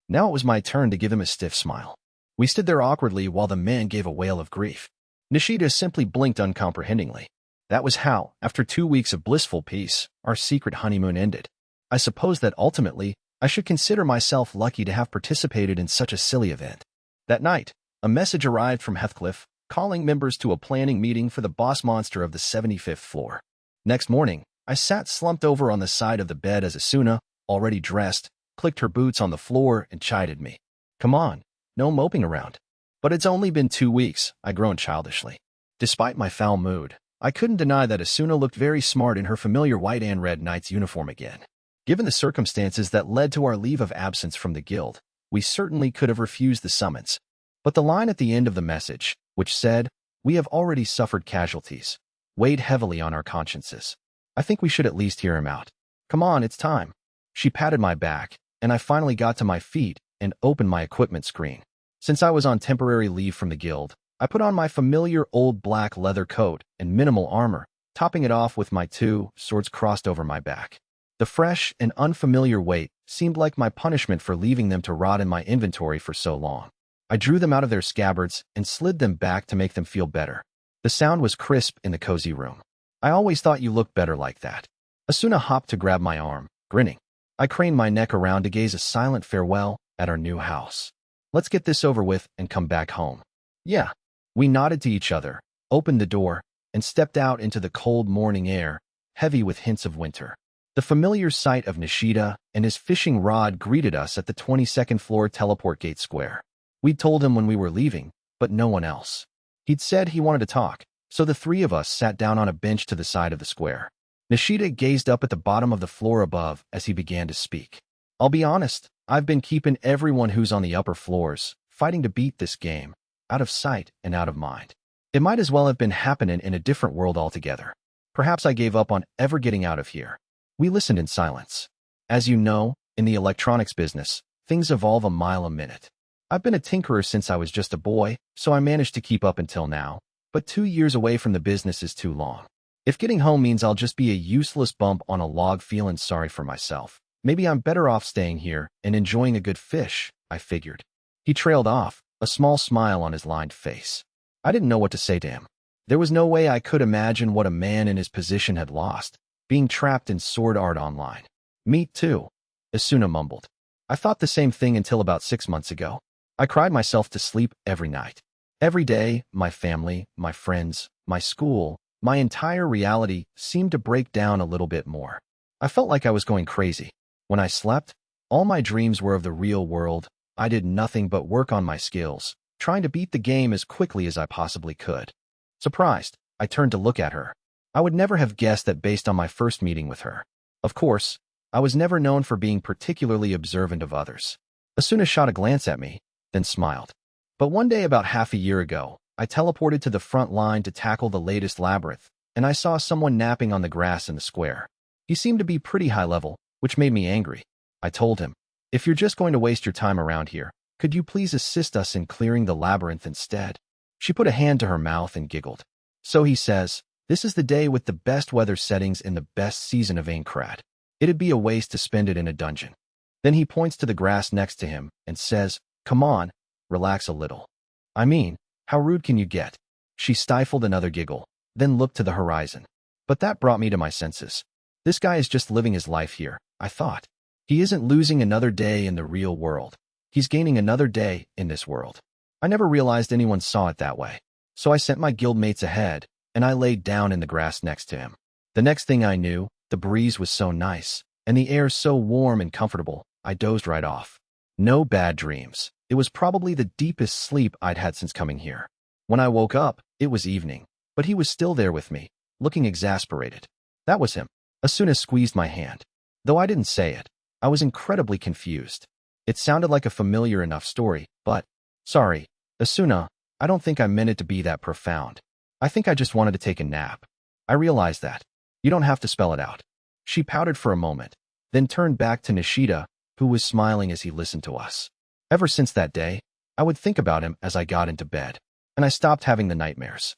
Now it was my turn to give him a stiff smile. We stood there awkwardly while the man gave a wail of grief. Nishida simply blinked uncomprehendingly. That was how, after 2 weeks of blissful peace, our secret honeymoon ended. I suppose that ultimately, I should consider myself lucky to have participated in such a silly event. That night, a message arrived from Heathcliff, calling members to a planning meeting for the boss monster of the 75th floor. Next morning, I sat slumped over on the side of the bed as Asuna, already dressed, clicked her boots on the floor and chided me. Come on, no moping around. But it's only been 2 weeks, I groaned childishly. Despite my foul mood, I couldn't deny that Asuna looked very smart in her familiar white and red knight's uniform again. Given the circumstances that led to our leave of absence from the guild, we certainly could have refused the summons. But the line at the end of the message, which said, We have already suffered casualties, weighed heavily on our consciences. I think we should at least hear him out. Come on, it's time. She patted my back, and I finally got to my feet and opened my equipment screen. Since I was on temporary leave from the guild, I put on my familiar old black leather coat and minimal armor, topping it off with my 2 swords crossed over my back. The fresh and unfamiliar weight seemed like my punishment for leaving them to rot in my inventory for so long. I drew them out of their scabbards and slid them back to make them feel better. The sound was crisp in the cozy room. I always thought you looked better like that. Asuna hopped to grab my arm, grinning. I craned my neck around to gaze a silent farewell at our new house. Let's get this over with and come back home. Yeah. We nodded to each other, opened the door, and stepped out into the cold morning air, heavy with hints of winter. The familiar sight of Nishida and his fishing rod greeted us at the 22nd floor teleport gate square. We'd told him when we were leaving, but no one else. He'd said he wanted to talk, so the 3 of us sat down on a bench to the side of the square. Nishida gazed up at the bottom of the floor above as he began to speak. I'll be honest, I've been keeping everyone who's on the upper floors, fighting to beat this game, out of sight and out of mind. It might as well have been happening in a different world altogether. Perhaps I gave up on ever getting out of here. We listened in silence. As you know, in the electronics business, things evolve a mile a minute. I've been a tinkerer since I was just a boy, so I managed to keep up until now, but 2 years away from the business is too long. If getting home means I'll just be a useless bump on a log feeling sorry for myself, maybe I'm better off staying here and enjoying a good fish, I figured. He trailed off, a small smile on his lined face. I didn't know what to say to him. There was no way I could imagine what a man in his position had lost, being trapped in sword art online. Me too, Asuna mumbled. I thought the same thing until about 6 months ago. I cried myself to sleep every night. Every day, my family, my friends, my school, my entire reality seemed to break down a little bit more. I felt like I was going crazy. When I slept, all my dreams were of the real world. I did nothing but work on my skills, trying to beat the game as quickly as I possibly could. Surprised, I turned to look at her. I would never have guessed that based on my first meeting with her. Of course, I was never known for being particularly observant of others. Asuna shot a glance at me, then smiled. But one day about half a year ago, I teleported to the front line to tackle the latest labyrinth, and I saw someone napping on the grass in the square. He seemed to be pretty high level, which made me angry. I told him, if you're just going to waste your time around here, could you please assist us in clearing the labyrinth instead? She put a hand to her mouth and giggled. So he says, this is the day with the best weather settings in the best season of Aincrad. It'd be a waste to spend it in a dungeon. Then he points to the grass next to him and says, come on, relax a little. I mean, how rude can you get? She stifled another giggle, then looked to the horizon. But that brought me to my senses. This guy is just living his life here, I thought. He isn't losing another day in the real world. He's gaining another day in this world. I never realized anyone saw it that way. So I sent my guildmates ahead, and I laid down in the grass next to him. The next thing I knew, the breeze was so nice, and the air so warm and comfortable, I dozed right off. No bad dreams. It was probably the deepest sleep I'd had since coming here. When I woke up, it was evening, but he was still there with me, looking exasperated. That was him. Asuna squeezed my hand. Though I didn't say it, I was incredibly confused. It sounded like a familiar enough story, but, sorry, Asuna, I don't think I meant it to be that profound. I think I just wanted to take a nap. I realized that. You don't have to spell it out. She pouted for a moment, then turned back to Nishida, who was smiling as he listened to us. Ever since that day, I would think about him as I got into bed, and I stopped having the nightmares.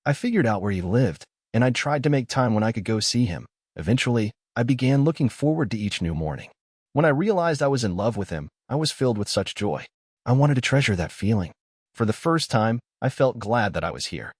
I figured out where he lived, and I tried to make time when I could go see him. Eventually, I began looking forward to each new morning. When I realized I was in love with him, I was filled with such joy. I wanted to treasure that feeling. For the first time, I felt glad that I was here.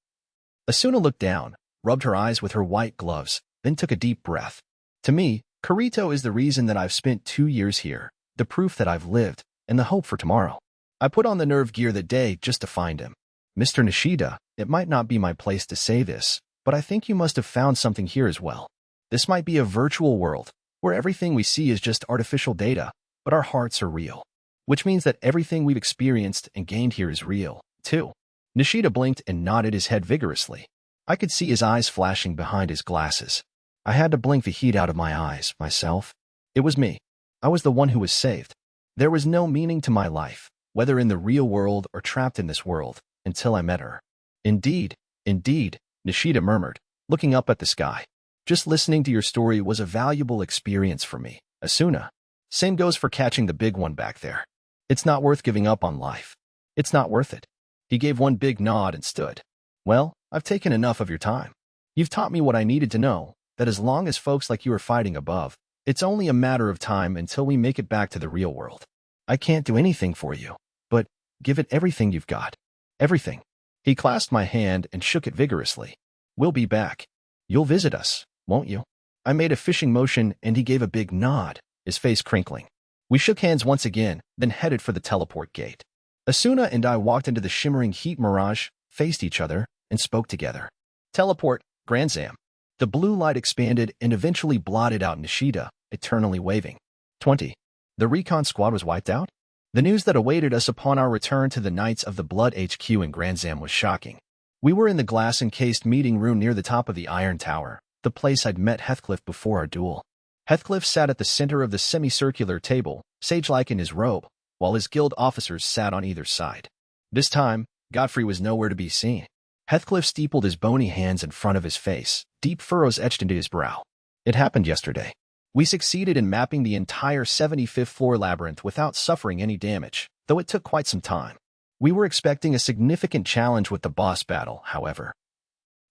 Asuna looked down, rubbed her eyes with her white gloves, then took a deep breath. To me, Kirito is the reason that I've spent 2 years here, the proof that I've lived, and the hope for tomorrow. I put on the nerve gear that day just to find him. Mr. Nishida, it might not be my place to say this, but I think you must have found something here as well. This might be a virtual world, where everything we see is just artificial data, but our hearts are real. Which means that everything we've experienced and gained here is real, too. Nishida blinked and nodded his head vigorously. I could see his eyes flashing behind his glasses. I had to blink the heat out of my eyes, myself. It was me. I was the one who was saved. There was no meaning to my life, whether in the real world or trapped in this world, until I met her. Indeed, Nishida murmured, looking up at the sky. Just listening to your story was a valuable experience for me, Asuna. Same goes for catching the big one back there. It's not worth giving up on life. It's not worth it. He gave one big nod and stood. Well, I've taken enough of your time. You've taught me what I needed to know, that as long as folks like you are fighting above, it's only a matter of time until we make it back to the real world. I can't do anything for you, but give it everything you've got. Everything. He clasped my hand and shook it vigorously. We'll be back. You'll visit us, won't you? I made a fishing motion and he gave a big nod, his face crinkling. We shook hands once again, then headed for the teleport gate. Asuna and I walked into the shimmering heat mirage, faced each other, and spoke together. Teleport, Grand Zam. The blue light expanded and eventually blotted out Nishida, eternally waving. 20. The recon squad was wiped out? The news that awaited us upon our return to the Knights of the Blood HQ in Grand Zam was shocking. We were in the glass-encased meeting room near the top of the Iron Tower, the place I'd met Heathcliff before our duel. Heathcliff sat at the center of the semicircular table, sage-like in his robe, while his guild officers sat on either side. This time, Godfrey was nowhere to be seen. Heathcliff steepled his bony hands in front of his face, deep furrows etched into his brow. It happened yesterday. We succeeded in mapping the entire 75th floor labyrinth without suffering any damage, though it took quite some time. We were expecting a significant challenge with the boss battle, however.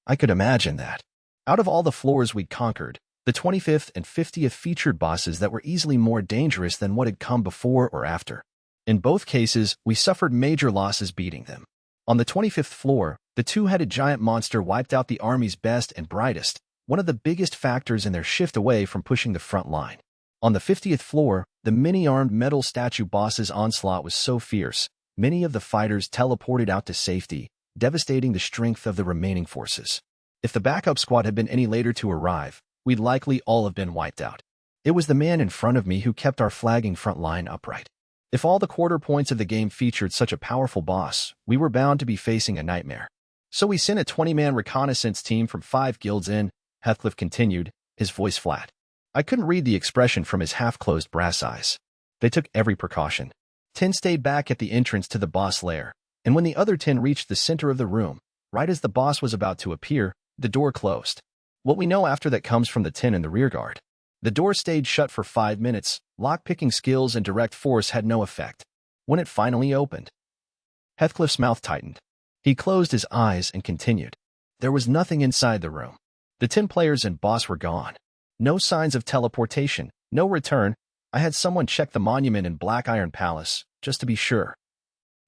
I could imagine that. Out of all the floors we'd conquered, the 25th and 50th featured bosses that were easily more dangerous than what had come before or after. In both cases, we suffered major losses beating them. On the 25th floor, the two-headed giant monster wiped out the army's best and brightest, one of the biggest factors in their shift away from pushing the front line. On the 50th floor, the many-armed metal statue boss's onslaught was so fierce, many of the fighters teleported out to safety, devastating the strength of the remaining forces. If the backup squad had been any later to arrive, we'd likely all have been wiped out. It was the man in front of me who kept our flagging front line upright. If all the quarter points of the game featured such a powerful boss, we were bound to be facing a nightmare. So we sent a 20-man reconnaissance team from 5 guilds in, Heathcliff continued, his voice flat. I couldn't read the expression from his half-closed brass eyes. They took every precaution. 10 stayed back at the entrance to the boss lair, and when the other 10 reached the center of the room, right as the boss was about to appear, the door closed. What we know after that comes from the 10 in the rearguard. The door stayed shut for 5 minutes, lock-picking skills and direct force had no effect. When it finally opened, Heathcliff's mouth tightened. He closed his eyes and continued. There was nothing inside the room. The 10 players and boss were gone. No signs of teleportation, no return. I had someone check the monument in Black Iron Palace, just to be sure.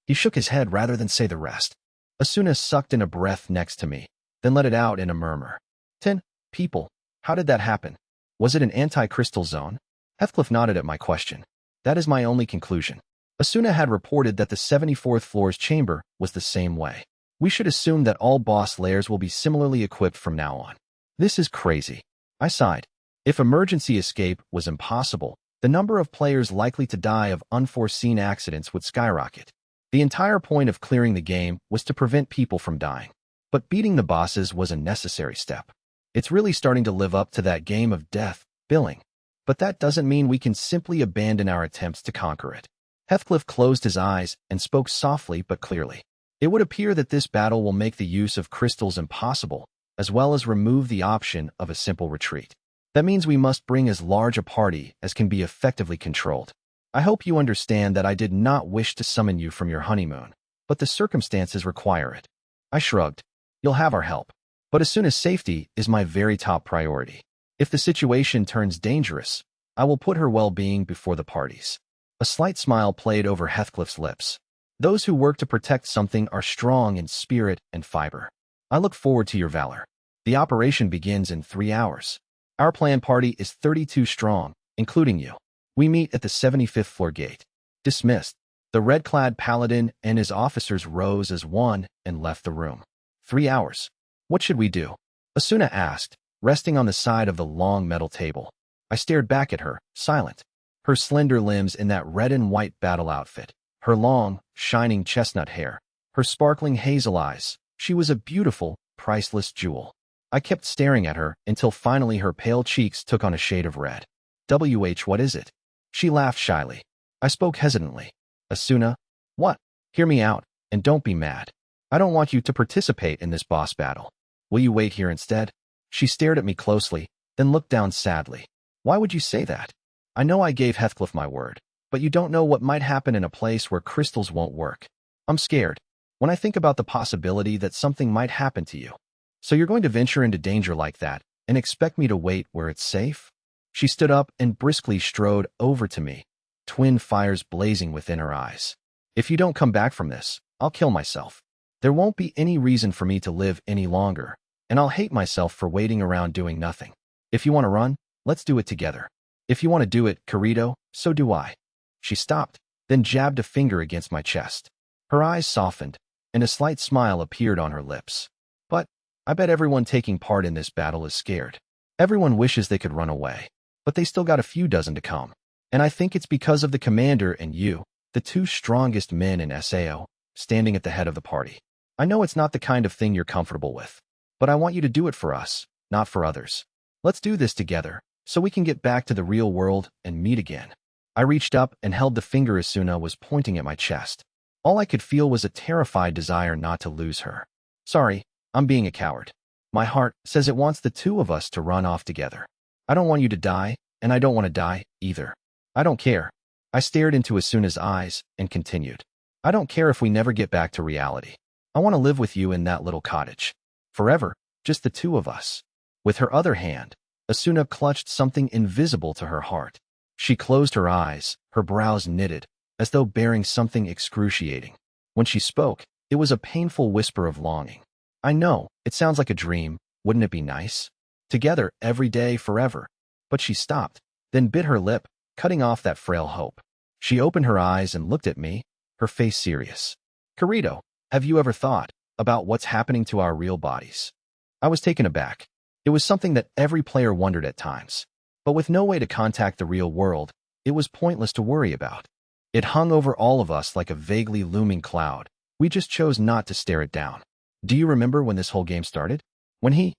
He shook his head rather than say the rest. Asuna sucked in a breath next to me, then let it out in a murmur. 10 people. How did that happen? Was it an anti-crystal zone? Heathcliff nodded at my question. That is my only conclusion. Asuna had reported that the 74th floor's chamber was the same way. We should assume that all boss lairs will be similarly equipped from now on. This is crazy. I sighed. If emergency escape was impossible, the number of players likely to die of unforeseen accidents would skyrocket. The entire point of clearing the game was to prevent people from dying. But beating the bosses was a necessary step. It's really starting to live up to that game of death, billing. But that doesn't mean we can simply abandon our attempts to conquer it. Heathcliff closed his eyes and spoke softly but clearly. It would appear that this battle will make the use of crystals impossible, as well as remove the option of a simple retreat. That means we must bring as large a party as can be effectively controlled. I hope you understand that I did not wish to summon you from your honeymoon, but the circumstances require it. I shrugged. You'll have our help. But as soon as safety is my very top priority. If the situation turns dangerous, I will put her well-being before the party's. A slight smile played over Heathcliff's lips. Those who work to protect something are strong in spirit and fiber. I look forward to your valor. The operation begins in 3 hours. Our planned party is 32 strong, including you. We meet at the 75th floor gate. Dismissed. The red-clad paladin and his officers rose as one and left the room. 3 hours. What should we do? Asuna asked, resting on the side of the long metal table. I stared back at her, silent. Her slender limbs in that red and white battle outfit, her long, shining chestnut hair, her sparkling hazel eyes. She was a beautiful, priceless jewel. I kept staring at her until finally her pale cheeks took on a shade of red. What is it? She laughed shyly. I spoke hesitantly. Asuna, what? Hear me out, and don't be mad. I don't want you to participate in this boss battle. Will you wait here instead? She stared at me closely, then looked down sadly. Why would you say that? I know I gave Heathcliff my word, but you don't know what might happen in a place where crystals won't work. I'm scared when I think about the possibility that something might happen to you. So you're going to venture into danger like that and expect me to wait where it's safe? She stood up and briskly strode over to me, twin fires blazing within her eyes. If you don't come back from this, I'll kill myself. There won't be any reason for me to live any longer, and I'll hate myself for waiting around doing nothing. If you want to run, let's do it together. If you want to do it, Kirito, so do I. She stopped, then jabbed a finger against my chest. Her eyes softened, and a slight smile appeared on her lips. But I bet everyone taking part in this battle is scared. Everyone wishes they could run away, but they still got a few dozen to come. And I think it's because of the commander and you, the two strongest men in SAO, standing at the head of the party. I know it's not the kind of thing you're comfortable with, but I want you to do it for us, not for others. Let's do this together, so we can get back to the real world and meet again. I reached up and held the finger Asuna was pointing at my chest. All I could feel was a terrified desire not to lose her. Sorry, I'm being a coward. My heart says it wants the two of us to run off together. I don't want you to die, and I don't want to die, either. I don't care. I stared into Asuna's eyes and continued. I don't care if we never get back to reality. I want to live with you in that little cottage. Forever, just the two of us. With her other hand, Asuna clutched something invisible to her heart. She closed her eyes, her brows knitted, as though bearing something excruciating. When she spoke, it was a painful whisper of longing. I know, it sounds like a dream. Wouldn't it be nice? Together, every day, forever. But she stopped, then bit her lip, cutting off that frail hope. She opened her eyes and looked at me, her face serious. Kirito, have you ever thought about what's happening to our real bodies? I was taken aback. It was something that every player wondered at times. But with no way to contact the real world, it was pointless to worry about. It hung over all of us like a vaguely looming cloud. We just chose not to stare it down. Do you remember when this whole game started? When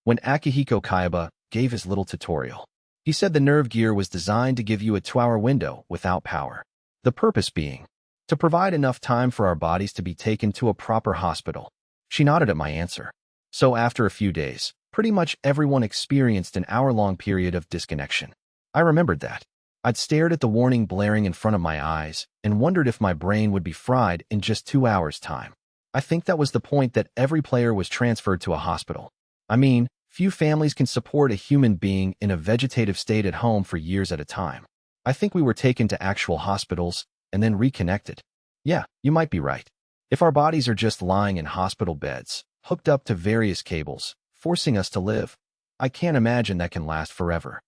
Akihiko Kaiba gave his little tutorial. He said the nerve gear was designed to give you a 2-hour window without power. The purpose being to provide enough time for our bodies to be taken to a proper hospital. She nodded at my answer. So after a few days, pretty much everyone experienced an hour-long period of disconnection. I remembered that. I'd stared at the warning blaring in front of my eyes and wondered if my brain would be fried in just 2 hours' time. I think that was the point that every player was transferred to a hospital. I mean, few families can support a human being in a vegetative state at home for years at a time. I think we were taken to actual hospitals and then reconnected. Yeah, you might be right. If our bodies are just lying in hospital beds, hooked up to various cables, forcing us to live, I can't imagine that can last forever.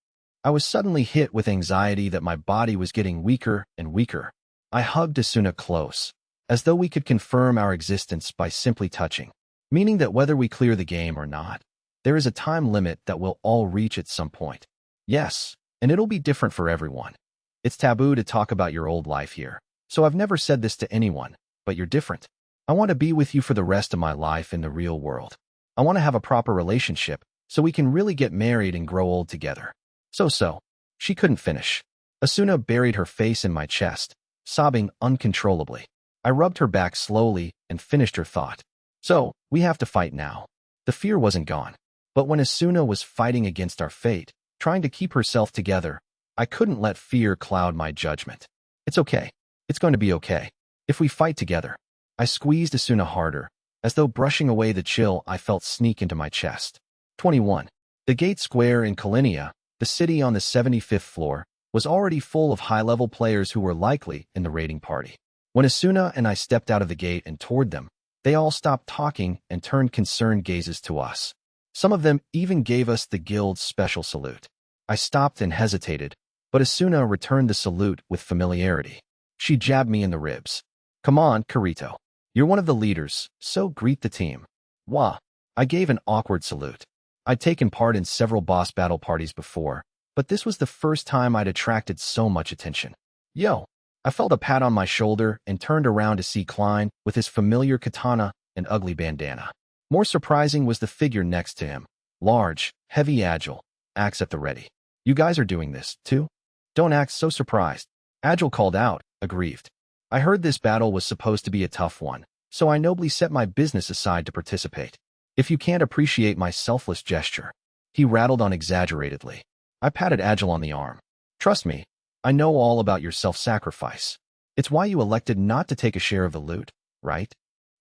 I was suddenly hit with anxiety that my body was getting weaker and weaker. I hugged Asuna close, as though we could confirm our existence by simply touching, meaning that whether we clear the game or not, there is a time limit that we'll all reach at some point. Yes, and it'll be different for everyone. It's taboo to talk about your old life here, so I've never said this to anyone, but you're different. I want to be with you for the rest of my life in the real world. I want to have a proper relationship, so we can really get married and grow old together. So. She couldn't finish. Asuna buried her face in my chest, sobbing uncontrollably. I rubbed her back slowly and finished her thought. So, we have to fight now. The fear wasn't gone. But when Asuna was fighting against our fate, trying to keep herself together, I couldn't let fear cloud my judgment. It's okay. It's going to be okay. If we fight together. I squeezed Asuna harder, as though brushing away the chill I felt sneak into my chest. 21. The Gate Square in Kalinia, the city on the 75th floor, was already full of high-level players who were likely in the raiding party. When Asuna and I stepped out of the gate and toward them, they all stopped talking and turned concerned gazes to us. Some of them even gave us the guild's special salute. I stopped and hesitated, but Asuna returned the salute with familiarity. She jabbed me in the ribs. Come on, Kirito. You're one of the leaders, so greet the team. Wah. I gave an awkward salute. I'd taken part in several boss battle parties before, but this was the first time I'd attracted so much attention. Yo! I felt a pat on my shoulder and turned around to see Klein with his familiar katana and ugly bandana. More surprising was the figure next to him. Large, heavy, agile, axe at the ready. You guys are doing this, too? Don't act so surprised. Agile called out, aggrieved. I heard this battle was supposed to be a tough one, so I nobly set my business aside to participate. If you can't appreciate my selfless gesture. He rattled on exaggeratedly. I patted Agile on the arm. Trust me, I know all about your self-sacrifice. It's why you elected not to take a share of the loot, right?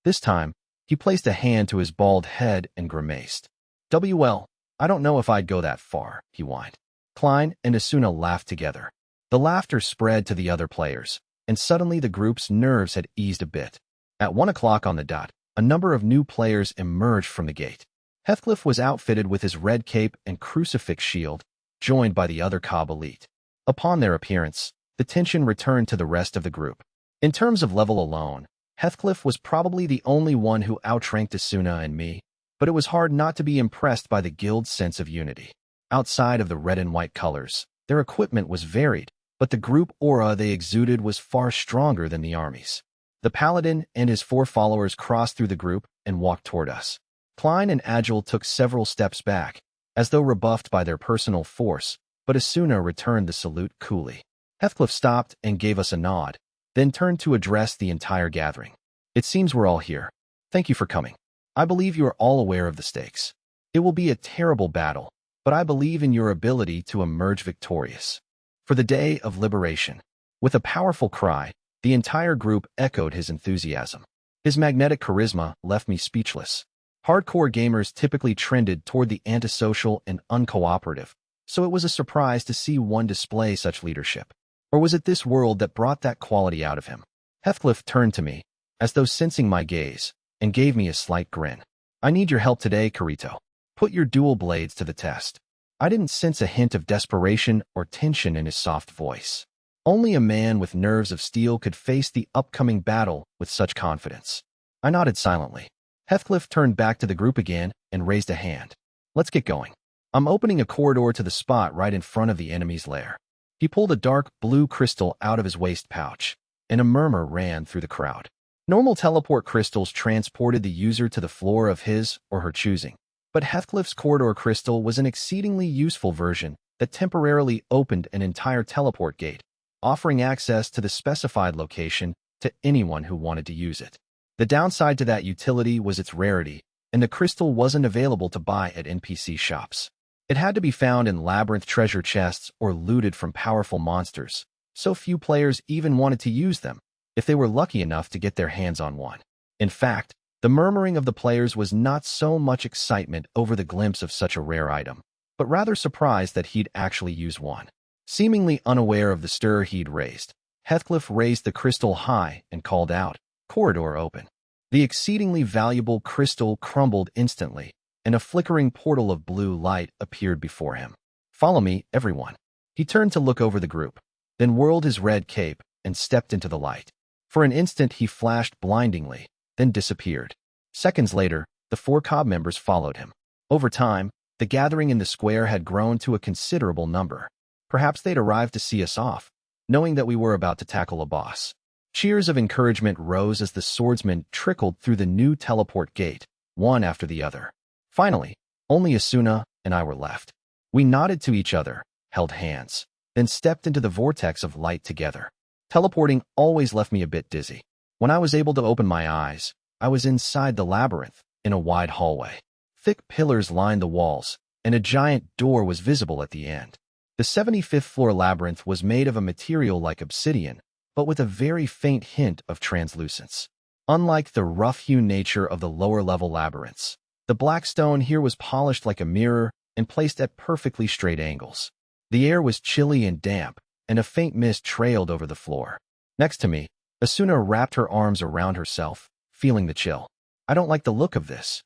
This time, he placed a hand to his bald head and grimaced. Well, I don't know if I'd go that far, he whined. Klein and Asuna laughed together. The laughter spread to the other players, and suddenly the group's nerves had eased a bit. At 1 o'clock on the dot, a number of new players emerged from the gate. Heathcliff was outfitted with his red cape and crucifix shield, joined by the other Cobb elite. Upon their appearance, the tension returned to the rest of the group. In terms of level alone, Heathcliff was probably the only one who outranked Asuna and me, but it was hard not to be impressed by the guild's sense of unity. Outside of the red and white colors, their equipment was varied, but the group aura they exuded was far stronger than the army's. The paladin and his 4 followers crossed through the group and walked toward us. Klein and Agile took several steps back, as though rebuffed by their personal force, but Asuna returned the salute coolly. Heathcliff stopped and gave us a nod, then turned to address the entire gathering. It seems we're all here. Thank you for coming. I believe you are all aware of the stakes. It will be a terrible battle, but I believe in your ability to emerge victorious. For the day of liberation. With a powerful cry, the entire group echoed his enthusiasm. His magnetic charisma left me speechless. Hardcore gamers typically trended toward the antisocial and uncooperative, so it was a surprise to see one display such leadership. Or was it this world that brought that quality out of him? Heathcliff turned to me, as though sensing my gaze, and gave me a slight grin. I need your help today, Kirito. Put your dual blades to the test. I didn't sense a hint of desperation or tension in his soft voice. Only a man with nerves of steel could face the upcoming battle with such confidence. I nodded silently. Heathcliff turned back to the group again and raised a hand. Let's get going. I'm opening a corridor to the spot right in front of the enemy's lair. He pulled a dark blue crystal out of his waist pouch, and a murmur ran through the crowd. Normal teleport crystals transported the user to the floor of his or her choosing, but Heathcliff's corridor crystal was an exceedingly useful version that temporarily opened an entire teleport gate, offering access to the specified location to anyone who wanted to use it. The downside to that utility was its rarity, and the crystal wasn't available to buy at NPC shops. It had to be found in labyrinth treasure chests or looted from powerful monsters, so few players even wanted to use them, if they were lucky enough to get their hands on one. In fact, the murmuring of the players was not so much excitement over the glimpse of such a rare item, but rather surprise that he'd actually use one. Seemingly unaware of the stir he'd raised, Heathcliff raised the crystal high and called out, "Corridor open." The exceedingly valuable crystal crumbled instantly, and a flickering portal of blue light appeared before him. "Follow me, everyone." He turned to look over the group, then whirled his red cape and stepped into the light. For an instant he flashed blindingly, then disappeared. Seconds later, the 4 Cobb members followed him. Over time, the gathering in the square had grown to a considerable number. Perhaps they'd arrived to see us off. knowing that we were about to tackle a boss. Cheers of encouragement rose as the swordsmen trickled through the new teleport gate, one after the other. Finally, only Asuna and I were left. We nodded to each other, held hands, then stepped into the vortex of light together. Teleporting always left me a bit dizzy. When I was able to open my eyes, I was inside the labyrinth, in a wide hallway. Thick pillars lined the walls, and a giant door was visible at the end. The 75th floor labyrinth was made of a material like obsidian, but with a very faint hint of translucence. Unlike the rough-hewn nature of the lower-level labyrinths, the black stone here was polished like a mirror and placed at perfectly straight angles. The air was chilly and damp, and a faint mist trailed over the floor. Next to me, Asuna wrapped her arms around herself, feeling the chill. "I don't like the look of this."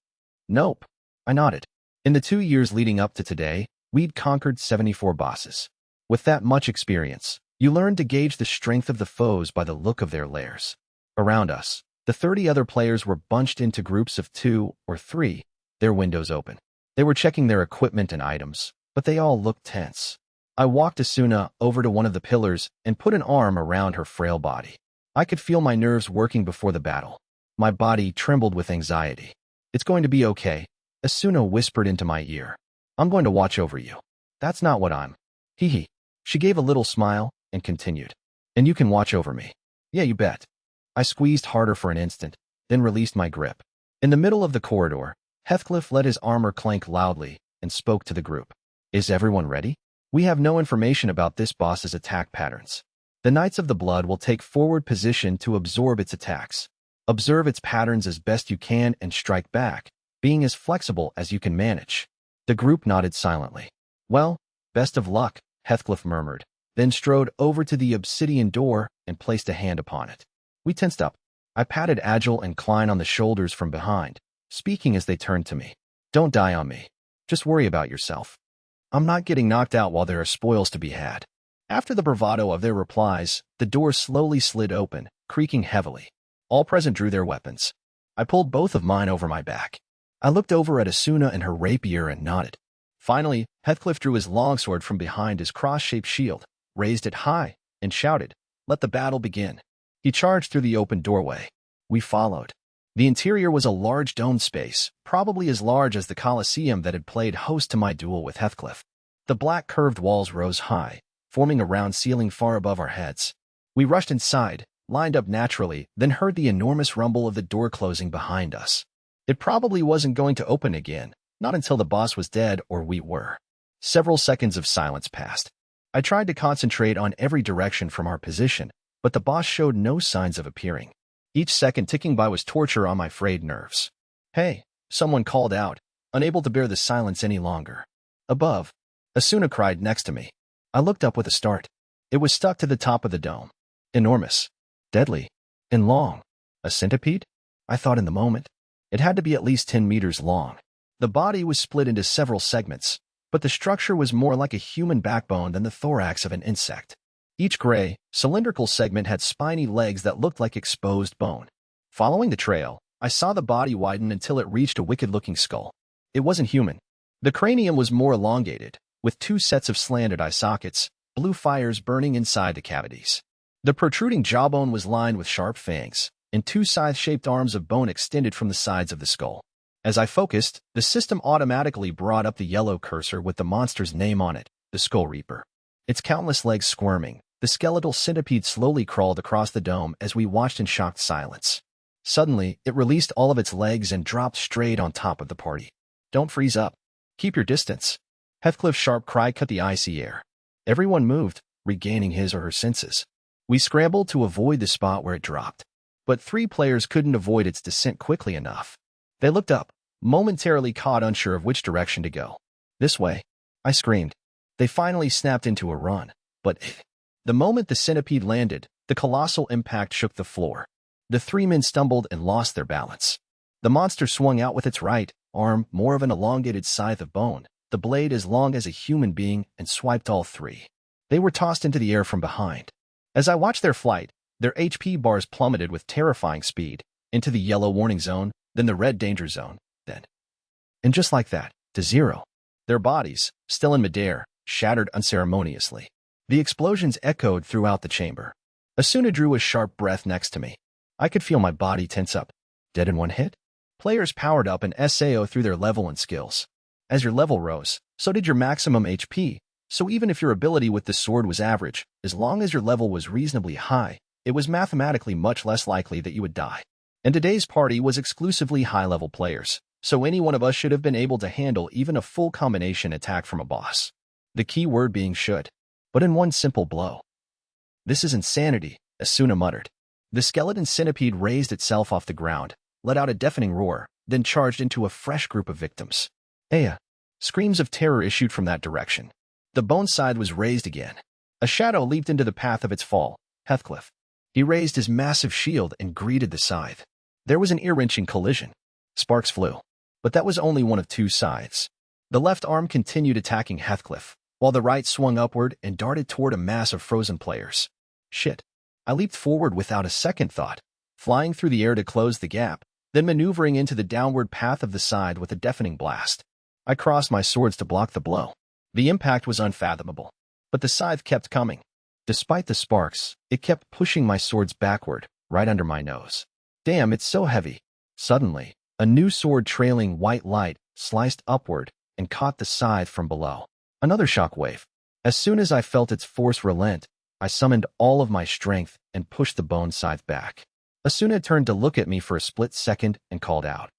"Nope," I nodded. In the 2 years leading up to today, we'd conquered 74 bosses. With that much experience, you learned to gauge the strength of the foes by the look of their lairs. Around us, the 30 other players were bunched into groups of 2 or 3, their windows open. They were checking their equipment and items, but they all looked tense. I walked Asuna over to one of the pillars and put an arm around her frail body. I could feel my nerves working before the battle. My body trembled with anxiety. "It's going to be okay," Asuna whispered into my ear. "I'm going to watch over you." "That's not what I'm." Hee. She gave a little smile and continued. "And you can watch over me." "Yeah, you bet." I squeezed harder for an instant, then released my grip. In the middle of the corridor, Heathcliff let his armor clank loudly and spoke to the group. "Is everyone ready? We have no information about this boss's attack patterns. The Knights of the Blood will take forward position to absorb its attacks. Observe its patterns as best you can and strike back, being as flexible as you can manage." The group nodded silently. "Well, best of luck," Heathcliff murmured, then strode over to the obsidian door and placed a hand upon it. We tensed up. I patted Agile and Klein on the shoulders from behind, speaking as they turned to me. "Don't die on me. Just worry about yourself. I'm not getting knocked out while there are spoils to be had." After the bravado of their replies, the door slowly slid open, creaking heavily. All present drew their weapons. I pulled both of mine over my back. I looked over at Asuna and her rapier and nodded. Finally, Heathcliff drew his longsword from behind his cross-shaped shield, raised it high, and shouted, "Let the battle begin." He charged through the open doorway. We followed. The interior was a large domed space, probably as large as the Colosseum that had played host to my duel with Heathcliff. The black curved walls rose high, forming a round ceiling far above our heads. We rushed inside, lined up naturally, then heard the enormous rumble of the door closing behind us. It probably wasn't going to open again, not until the boss was dead or we were. Several seconds of silence passed. I tried to concentrate on every direction from our position, but the boss showed no signs of appearing. Each second ticking by was torture on my frayed nerves. "Hey," someone called out, unable to bear the silence any longer. Above, Asuna cried next to me. I looked up with a start. It was stuck to the top of the dome. Enormous, deadly, and long. A centipede? I thought in the moment. It had to be at least 10 meters long. The body was split into several segments, but the structure was more like a human backbone than the thorax of an insect. Each gray, cylindrical segment had spiny legs that looked like exposed bone. Following the trail, I saw the body widen until it reached a wicked-looking skull. It wasn't human. The cranium was more elongated, with 2 sets of slanted eye sockets, blue fires burning inside the cavities. The protruding jawbone was lined with sharp fangs, and 2 scythe-shaped arms of bone extended from the sides of the skull. As I focused, the system automatically brought up the yellow cursor with the monster's name on it, the Skull Reaper. Its countless legs squirming, the skeletal centipede slowly crawled across the dome as we watched in shocked silence. Suddenly, it released all of its legs and dropped straight on top of the party. "Don't freeze up. Keep your distance." Heathcliff's sharp cry cut the icy air. Everyone moved, regaining his or her senses. We scrambled to avoid the spot where it dropped. But 3 players couldn't avoid its descent quickly enough. They looked up, momentarily caught unsure of which direction to go. "This way," I screamed. They finally snapped into a run, but the moment the centipede landed, the colossal impact shook the floor. The 3 men stumbled and lost their balance. The monster swung out with its right arm, more of an elongated scythe of bone, the blade as long as a human being, and swiped all 3. They were tossed into the air from behind. As I watched their flight, their HP bars plummeted with terrifying speed, into the yellow warning zone, then the red danger zone, and just like that, to 0. Their bodies, still in midair, shattered unceremoniously. The explosions echoed throughout the chamber. Asuna drew a sharp breath next to me. I could feel my body tense up. Dead in one hit? Players powered up an SAO through their level and skills. As your level rose, so did your maximum HP, so even if your ability with the sword was average, as long as your level was reasonably high, it was mathematically much less likely that you would die. And today's party was exclusively high-level players, so any one of us should have been able to handle even a full combination attack from a boss. The key word being should. But in one simple blow. This is insanity, Asuna muttered. The skeleton centipede raised itself off the ground, let out a deafening roar, then charged into a fresh group of victims. Aya! Screams of terror issued from that direction. The bone side was raised again. A shadow leaped into the path of its fall, Heathcliff. He raised his massive shield and greeted the scythe. There was an ear-wrenching collision. Sparks flew. But that was only one of two scythes. The left arm continued attacking Heathcliff, while the right swung upward and darted toward a mass of frozen players. Shit. I leaped forward without a second thought, flying through the air to close the gap, then maneuvering into the downward path of the scythe with a deafening blast. I crossed my swords to block the blow. The impact was unfathomable, but the scythe kept coming. Despite the sparks, it kept pushing my swords backward, right under my nose. Damn, it's so heavy. Suddenly, a new sword trailing white light sliced upward and caught the scythe from below. Another shockwave. As soon as I felt its force relent, I summoned all of my strength and pushed the bone scythe back. Asuna turned to look at me for a split second and called out.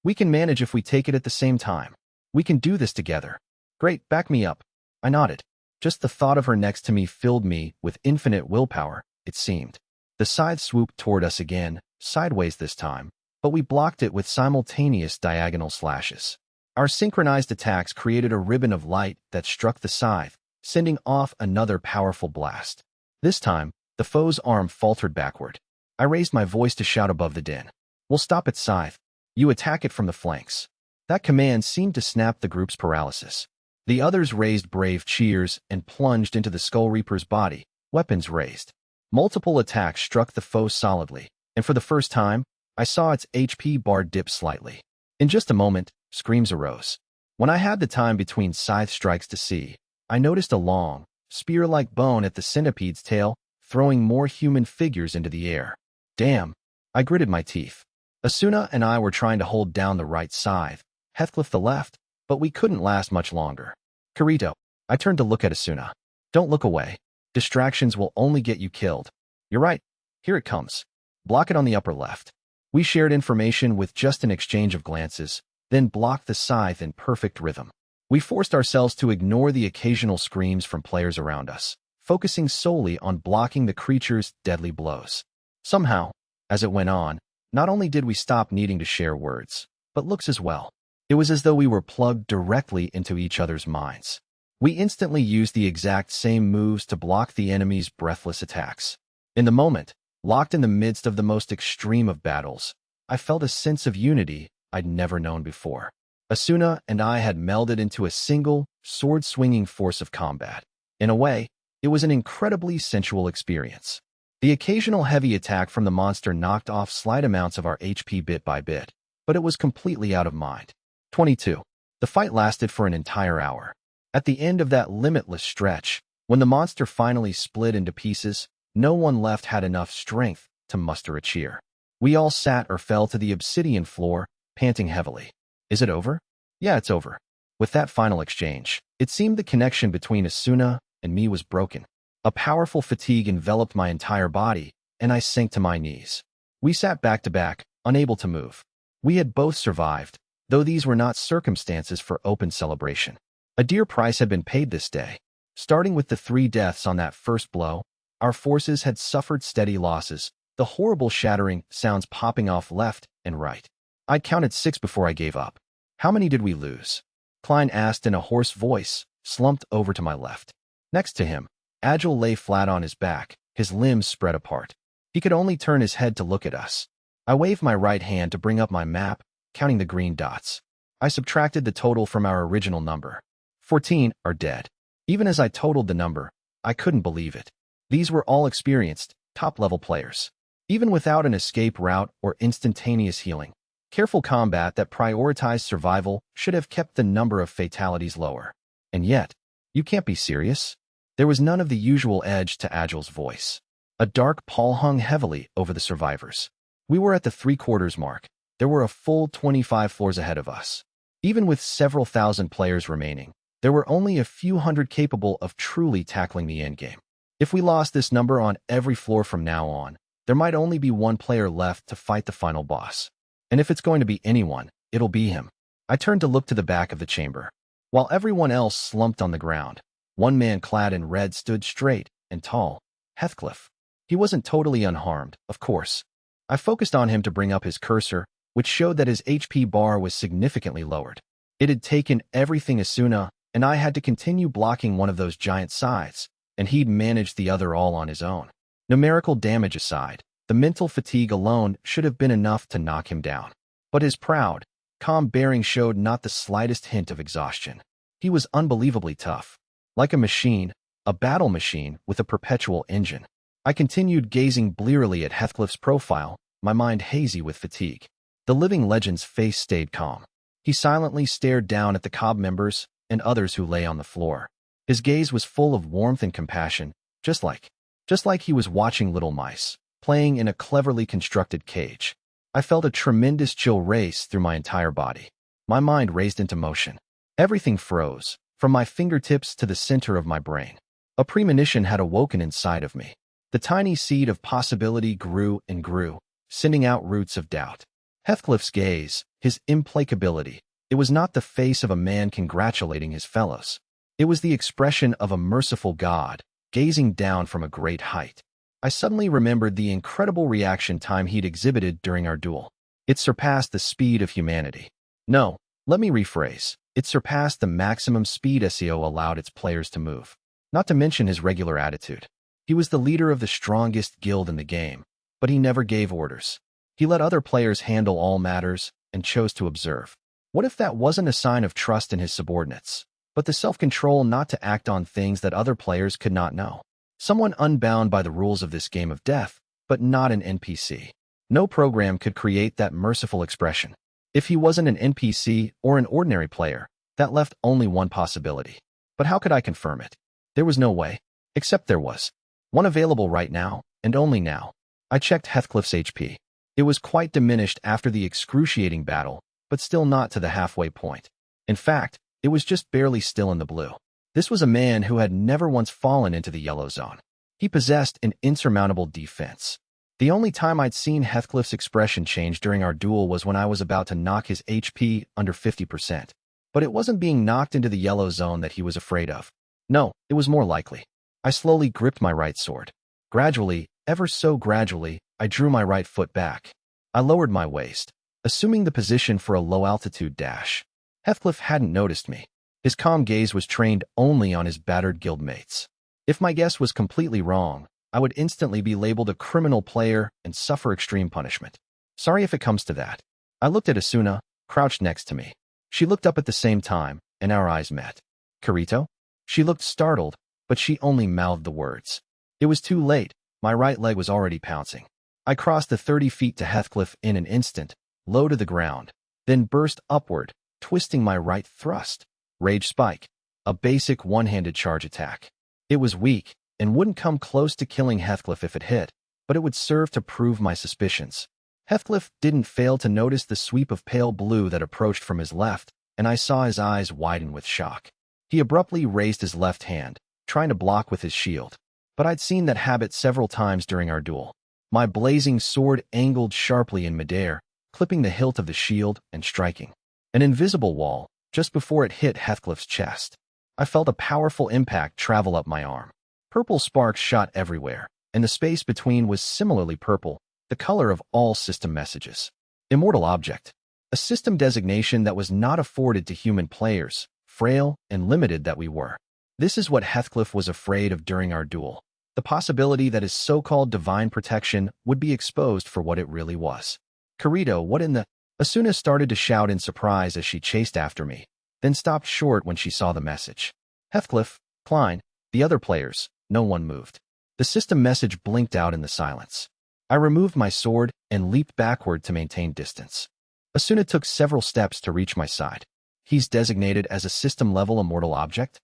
We can manage if we take it at the same time. We can do this together. Great, back me up. I nodded. Just the thought of her next to me filled me with infinite willpower, it seemed. The scythe swooped toward us again, sideways this time, but we blocked it with simultaneous diagonal slashes. Our synchronized attacks created a ribbon of light that struck the scythe, sending off another powerful blast. This time, the foe's arm faltered backward. I raised my voice to shout above the din. We'll stop it, scythe. You attack it from the flanks. That command seemed to snap the group's paralysis. The others raised brave cheers and plunged into the Skull Reaper's body, weapons raised. Multiple attacks struck the foe solidly, and for the first time, I saw its HP bar dip slightly. In just a moment, screams arose. When I had the time between scythe strikes to see, I noticed a long, spear-like bone at the centipede's tail, throwing more human figures into the air. Damn! I gritted my teeth. Asuna and I were trying to hold down the right scythe, Heathcliff the left, but we couldn't last much longer. Kirito. I turned to look at Asuna. Don't look away. Distractions will only get you killed. You're right. Here it comes. Block it on the upper left. We shared information with just an exchange of glances, then blocked the scythe in perfect rhythm. We forced ourselves to ignore the occasional screams from players around us, focusing solely on blocking the creature's deadly blows. Somehow, as it went on, not only did we stop needing to share words, but looks as well. It was as though we were plugged directly into each other's minds. We instantly used the exact same moves to block the enemy's breathless attacks. In the moment, locked in the midst of the most extreme of battles, I felt a sense of unity I'd never known before. Asuna and I had melded into a single, sword-swinging force of combat. In a way, it was an incredibly sensual experience. The occasional heavy attack from the monster knocked off slight amounts of our HP bit by bit, but it was completely out of mind. 22. The fight lasted for an entire hour. At the end of that limitless stretch, when the monster finally split into pieces, no one left had enough strength to muster a cheer. We all sat or fell to the obsidian floor, panting heavily. Is it over? Yeah, it's over. With that final exchange, it seemed the connection between Asuna and me was broken. A powerful fatigue enveloped my entire body, and I sank to my knees. We sat back to back, unable to move. We had both survived, though these were not circumstances for open celebration. A dear price had been paid this day. Starting with the 3 deaths on that first blow, our forces had suffered steady losses, the horrible shattering sounds popping off left and right. I'd counted 6 before I gave up. How many did we lose? Klein asked in a hoarse voice, slumped over to my left. Next to him, Agile lay flat on his back, his limbs spread apart. He could only turn his head to look at us. I waved my right hand to bring up my map, counting the green dots. I subtracted the total from our original number. 14 are dead. Even as I totaled the number, I couldn't believe it. These were all experienced, top-level players. Even without an escape route or instantaneous healing, careful combat that prioritized survival should have kept the number of fatalities lower. And yet, you can't be serious? There was none of the usual edge to Agile's voice. A dark pall hung heavily over the survivors. We were at the three-quarters mark. There were a full 25 floors ahead of us. Even with several thousand players remaining, there were only a few hundred capable of truly tackling the endgame. If we lost this number on every floor from now on, there might only be one player left to fight the final boss. And if it's going to be anyone, it'll be him. I turned to look to the back of the chamber. While everyone else slumped on the ground, one man clad in red stood straight and tall. Heathcliff. He wasn't totally unharmed, of course. I focused on him to bring up his cursor, which showed that his HP bar was significantly lowered. It had taken everything Asuna, and I had to continue blocking one of those giant scythes, and he'd managed the other all on his own. Numerical damage aside, the mental fatigue alone should have been enough to knock him down. But his proud, calm bearing showed not the slightest hint of exhaustion. He was unbelievably tough. Like a machine, a battle machine with a perpetual engine. I continued gazing blearily at Heathcliff's profile, my mind hazy with fatigue. The living legend's face stayed calm. He silently stared down at the COB members and others who lay on the floor. His gaze was full of warmth and compassion, just like he was watching little mice, playing in a cleverly constructed cage. I felt a tremendous chill race through my entire body. My mind raced into motion. Everything froze, from my fingertips to the center of my brain. A premonition had awoken inside of me. The tiny seed of possibility grew and grew, sending out roots of doubt. Heathcliff's gaze, his implacability, it was not the face of a man congratulating his fellows. It was the expression of a merciful God, gazing down from a great height. I suddenly remembered the incredible reaction time he'd exhibited during our duel. It surpassed the speed of humanity. No, let me rephrase. It surpassed the maximum speed SEO allowed its players to move. Not to mention his regular attitude. He was the leader of the strongest guild in the game, but he never gave orders. He let other players handle all matters and chose to observe. What if that wasn't a sign of trust in his subordinates, but the self-control not to act on things that other players could not know? Someone unbound by the rules of this game of death, but not an NPC. No program could create that merciful expression. If he wasn't an NPC or an ordinary player, that left only one possibility. But how could I confirm it? There was no way. Except there was. One available right now, and only now. I checked Heathcliff's HP. It was quite diminished after the excruciating battle, but still not to the halfway point. In fact, it was just barely still in the blue. This was a man who had never once fallen into the yellow zone. He possessed an insurmountable defense. The only time I'd seen Heathcliff's expression change during our duel was when I was about to knock his HP under 50%. But it wasn't being knocked into the yellow zone that he was afraid of. No, it was more likely. I slowly gripped my right sword. Gradually, ever so gradually, I drew my right foot back. I lowered my waist, assuming the position for a low-altitude dash. Heathcliff hadn't noticed me. His calm gaze was trained only on his battered guildmates. If my guess was completely wrong, I would instantly be labeled a criminal player and suffer extreme punishment. Sorry if it comes to that. I looked at Asuna, crouched next to me. She looked up at the same time, and our eyes met. Kirito? She looked startled, but she only mouthed the words. It was too late. My right leg was already pouncing. I crossed the 30 feet to Heathcliff in an instant, low to the ground, then burst upward, twisting my right thrust. Rage Spike. A basic one-handed charge attack. It was weak, and wouldn't come close to killing Heathcliff if it hit, but it would serve to prove my suspicions. Heathcliff didn't fail to notice the sweep of pale blue that approached from his left, and I saw his eyes widen with shock. He abruptly raised his left hand, trying to block with his shield. But I'd seen that habit several times during our duel. My blazing sword angled sharply in midair, clipping the hilt of the shield and striking an invisible wall just before it hit Heathcliff's chest. I felt a powerful impact travel up my arm. Purple sparks shot everywhere, and the space between was similarly purple, the color of all system messages. Immortal object. A system designation that was not afforded to human players, frail and limited that we were. This is what Heathcliff was afraid of during our duel. The possibility that his so-called divine protection would be exposed for what it really was. Kirito, what in the... Asuna started to shout in surprise as she chased after me, then stopped short when she saw the message. Heathcliff, Klein, the other players, no one moved. The system message blinked out in the silence. I removed my sword and leaped backward to maintain distance. Asuna took several steps to reach my side. He's designated as a system-level immortal object?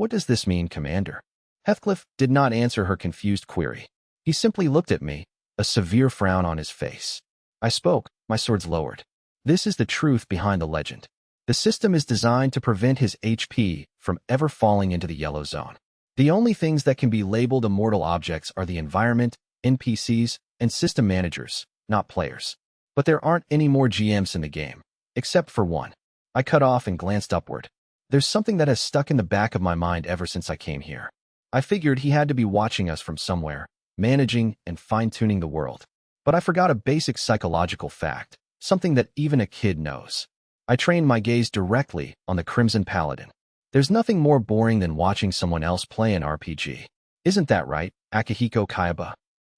What does this mean, Commander? Heathcliff did not answer her confused query. He simply looked at me, a severe frown on his face. I spoke, my swords lowered. This is the truth behind the legend. The system is designed to prevent his HP from ever falling into the yellow zone. The only things that can be labeled immortal objects are the environment, NPCs, and system managers, not players. But there aren't any more GMs in the game, except for one. I cut off and glanced upward. There's something that has stuck in the back of my mind ever since I came here. I figured he had to be watching us from somewhere, managing and fine-tuning the world. But I forgot a basic psychological fact, something that even a kid knows. I trained my gaze directly on the Crimson Paladin. There's nothing more boring than watching someone else play an RPG. Isn't that right, Akihiko Kaiba?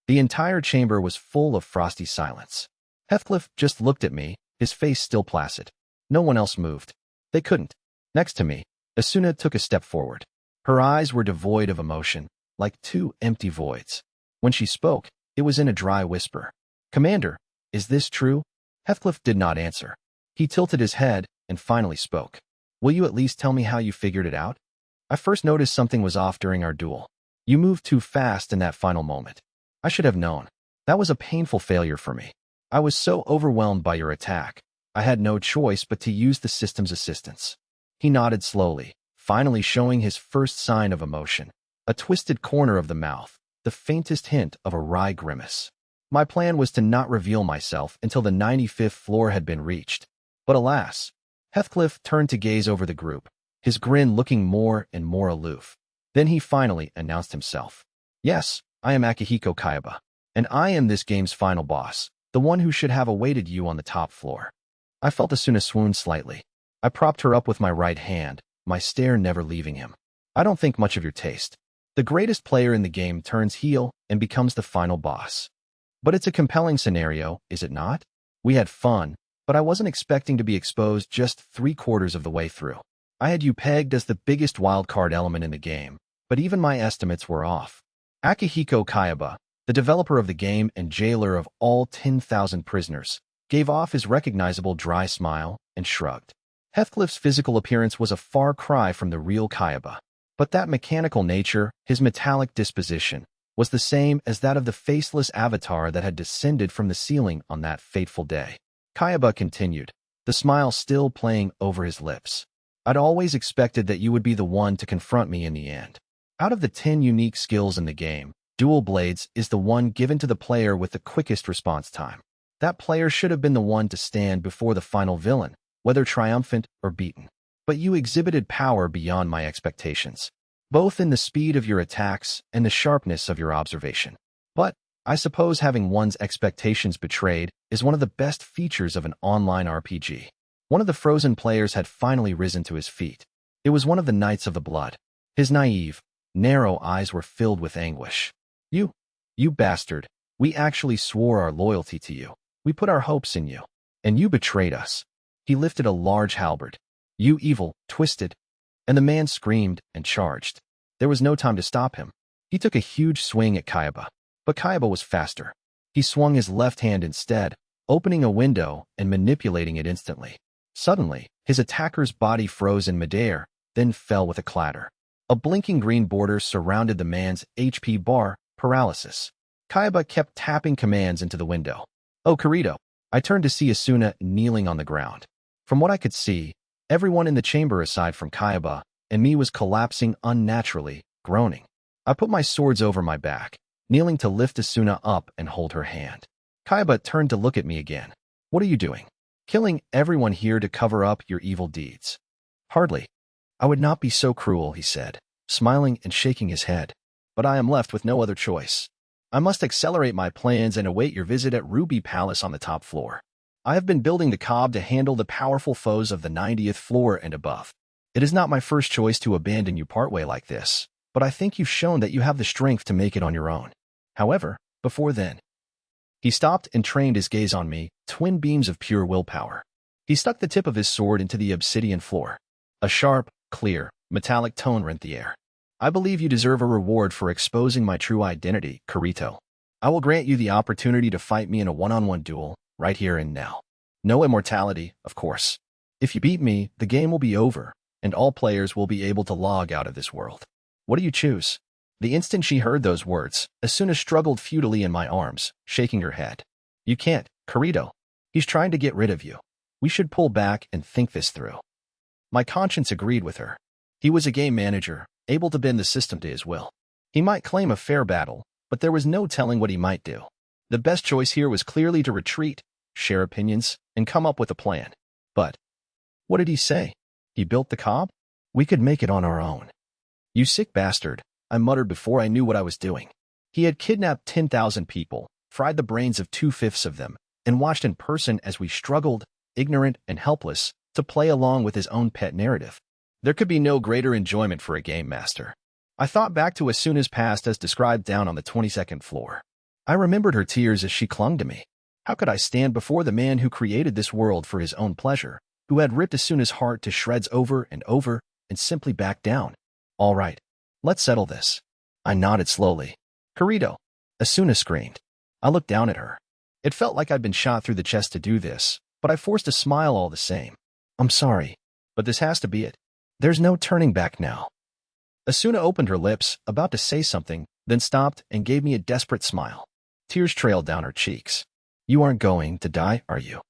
The entire chamber was full of frosty silence. Heathcliff just looked at me, his face still placid. No one else moved. They couldn't. Next to me, Asuna took a step forward. Her eyes were devoid of emotion, like two empty voids. When she spoke, it was in a dry whisper. Commander, is this true? Heathcliff did not answer. He tilted his head and finally spoke. Will you at least tell me how you figured it out? I first noticed something was off during our duel. You moved too fast in that final moment. I should have known. That was a painful failure for me. I was so overwhelmed by your attack. I had no choice but to use the system's assistance. He nodded slowly, finally showing his first sign of emotion. A twisted corner of the mouth, the faintest hint of a wry grimace. My plan was to not reveal myself until the 95th floor had been reached. But alas, Heathcliff turned to gaze over the group, his grin looking more and more aloof. Then he finally announced himself. Yes, I am Akihiko Kaiba, and I am this game's final boss, the one who should have awaited you on the top floor. I felt Asuna swoon slightly. I propped her up with my right hand, my stare never leaving him. I don't think much of your taste. The greatest player in the game turns heel and becomes the final boss. But it's a compelling scenario, is it not? We had fun, but I wasn't expecting to be exposed just 3/4 of the way through. I had you pegged as the biggest wildcard element in the game, but even my estimates were off. Akihiko Kaiba, the developer of the game and jailer of all 10,000 prisoners, gave off his recognizable dry smile and shrugged. Heathcliff's physical appearance was a far cry from the real Kaiba, but that mechanical nature, his metallic disposition, was the same as that of the faceless avatar that had descended from the ceiling on that fateful day. Kaiba continued, the smile still playing over his lips. I'd always expected that you would be the one to confront me in the end. Out of the 10 unique skills in the game, Dual Blades is the one given to the player with the quickest response time. That player should have been the one to stand before the final villain, whether triumphant or beaten. But you exhibited power beyond my expectations, both in the speed of your attacks and the sharpness of your observation. But I suppose having one's expectations betrayed is one of the best features of an online RPG. One of the frozen players had finally risen to his feet. It was one of the Knights of the Blood. His naive, narrow eyes were filled with anguish. You bastard. We actually swore our loyalty to you. We put our hopes in you. And you betrayed us. He lifted a large halberd. You evil, twisted. And the man screamed and charged. There was no time to stop him. He took a huge swing at Kaiba. But Kaiba was faster. He swung his left hand instead, opening a window and manipulating it instantly. Suddenly, his attacker's body froze in midair, then fell with a clatter. A blinking green border surrounded the man's HP bar, paralysis. Kaiba kept tapping commands into the window. Oh, Kirito. I turned to see Asuna kneeling on the ground. From what I could see, everyone in the chamber aside from Kaiba and me was collapsing unnaturally, groaning. I put my swords over my back, kneeling to lift Asuna up and hold her hand. Kaiba turned to look at me again. What are you doing? Killing everyone here to cover up your evil deeds? Hardly. I would not be so cruel, he said, smiling and shaking his head. But I am left with no other choice. I must accelerate my plans and await your visit at Ruby Palace on the top floor. I have been building the cob to handle the powerful foes of the 90th floor and above. It is not my first choice to abandon you partway like this, but I think you've shown that you have the strength to make it on your own. However, before then. He stopped and trained his gaze on me, twin beams of pure willpower. He stuck the tip of his sword into the obsidian floor. A sharp, clear, metallic tone rent the air. I believe you deserve a reward for exposing my true identity, Kirito. I will grant you the opportunity to fight me in a one-on-one duel, right here and now. No immortality, of course. If you beat me, the game will be over, and all players will be able to log out of this world. What do you choose? The instant she heard those words, Asuna struggled futilely in my arms, shaking her head. You can't, Kirito. He's trying to get rid of you. We should pull back and think this through. My conscience agreed with her. He was a game manager, able to bend the system to his will. He might claim a fair battle, but there was no telling what he might do. The best choice here was clearly to retreat, share opinions, and come up with a plan. But what did he say? He built the cob? We could make it on our own. You sick bastard, I muttered before I knew what I was doing. He had kidnapped 10,000 people, fried the brains of 2/5 of them, and watched in person as we struggled, ignorant and helpless, to play along with his own pet narrative. There could be no greater enjoyment for a game master. I thought back to Asuna's past as described down on the 22nd floor. I remembered her tears as she clung to me. How could I stand before the man who created this world for his own pleasure, who had ripped Asuna's heart to shreds over, and simply back down? All right, let's settle this. I nodded slowly. Kirito, Asuna screamed. I looked down at her. It felt like I'd been shot through the chest to do this, but I forced a smile all the same. I'm sorry, but this has to be it. There's no turning back now. Asuna opened her lips, about to say something, then stopped and gave me a desperate smile. Tears trailed down her cheeks. You aren't going to die, are you?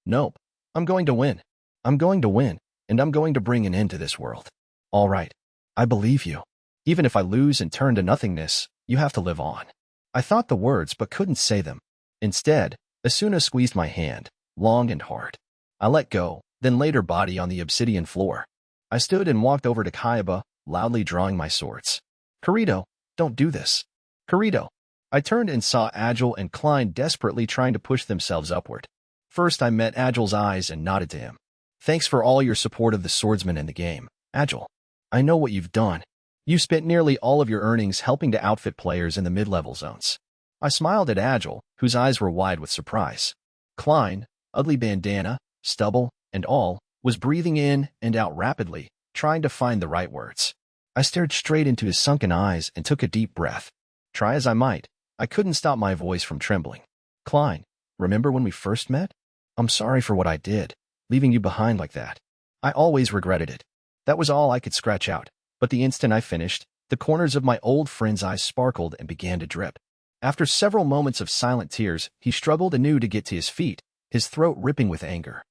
Nope. I'm going to win. I'm going to win, and I'm going to bring an end to this world. All right. I believe you. Even if I lose and turn to nothingness, you have to live on. I thought the words but couldn't say them. Instead, Asuna squeezed my hand, long and hard. I let go, then laid her body on the obsidian floor. I stood and walked over to Kaiba, loudly drawing my swords. Kirito, don't do this. Kirito. I turned and saw Agile and Klein desperately trying to push themselves upward. First, I met Agile's eyes and nodded to him. Thanks for all your support of the swordsman in the game, Agile. I know what you've done. You spent nearly all of your earnings helping to outfit players in the mid-level zones. I smiled at Agile, whose eyes were wide with surprise. Klein, ugly bandana, stubble, and all, was breathing in and out rapidly, trying to find the right words. I stared straight into his sunken eyes and took a deep breath. Try as I might, I couldn't stop my voice from trembling. Klein, remember when we first met? I'm sorry for what I did, leaving you behind like that. I always regretted it. That was all I could scratch out, but the instant I finished, the corners of my old friend's eyes sparkled and began to drip. After several moments of silent tears, he struggled anew to get to his feet, his throat ripping with anger.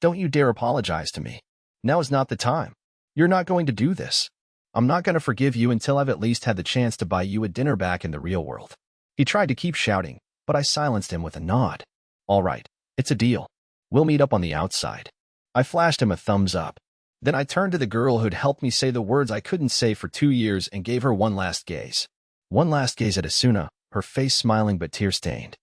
Don't you dare apologize to me. Now is not the time. You're not going to do this. I'm not going to forgive you until I've at least had the chance to buy you a dinner back in the real world. He tried to keep shouting, but I silenced him with a nod. All right, it's a deal. We'll meet up on the outside. I flashed him a thumbs up. Then I turned to the girl who'd helped me say the words I couldn't say for 2 years and gave her one last gaze. One last gaze at Asuna, her face smiling but tear-stained.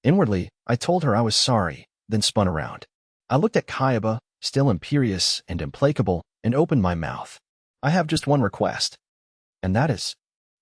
Inwardly, I told her I was sorry, then spun around. I looked at Kaiba, still imperious and implacable, and opened my mouth. I have just one request. And that is,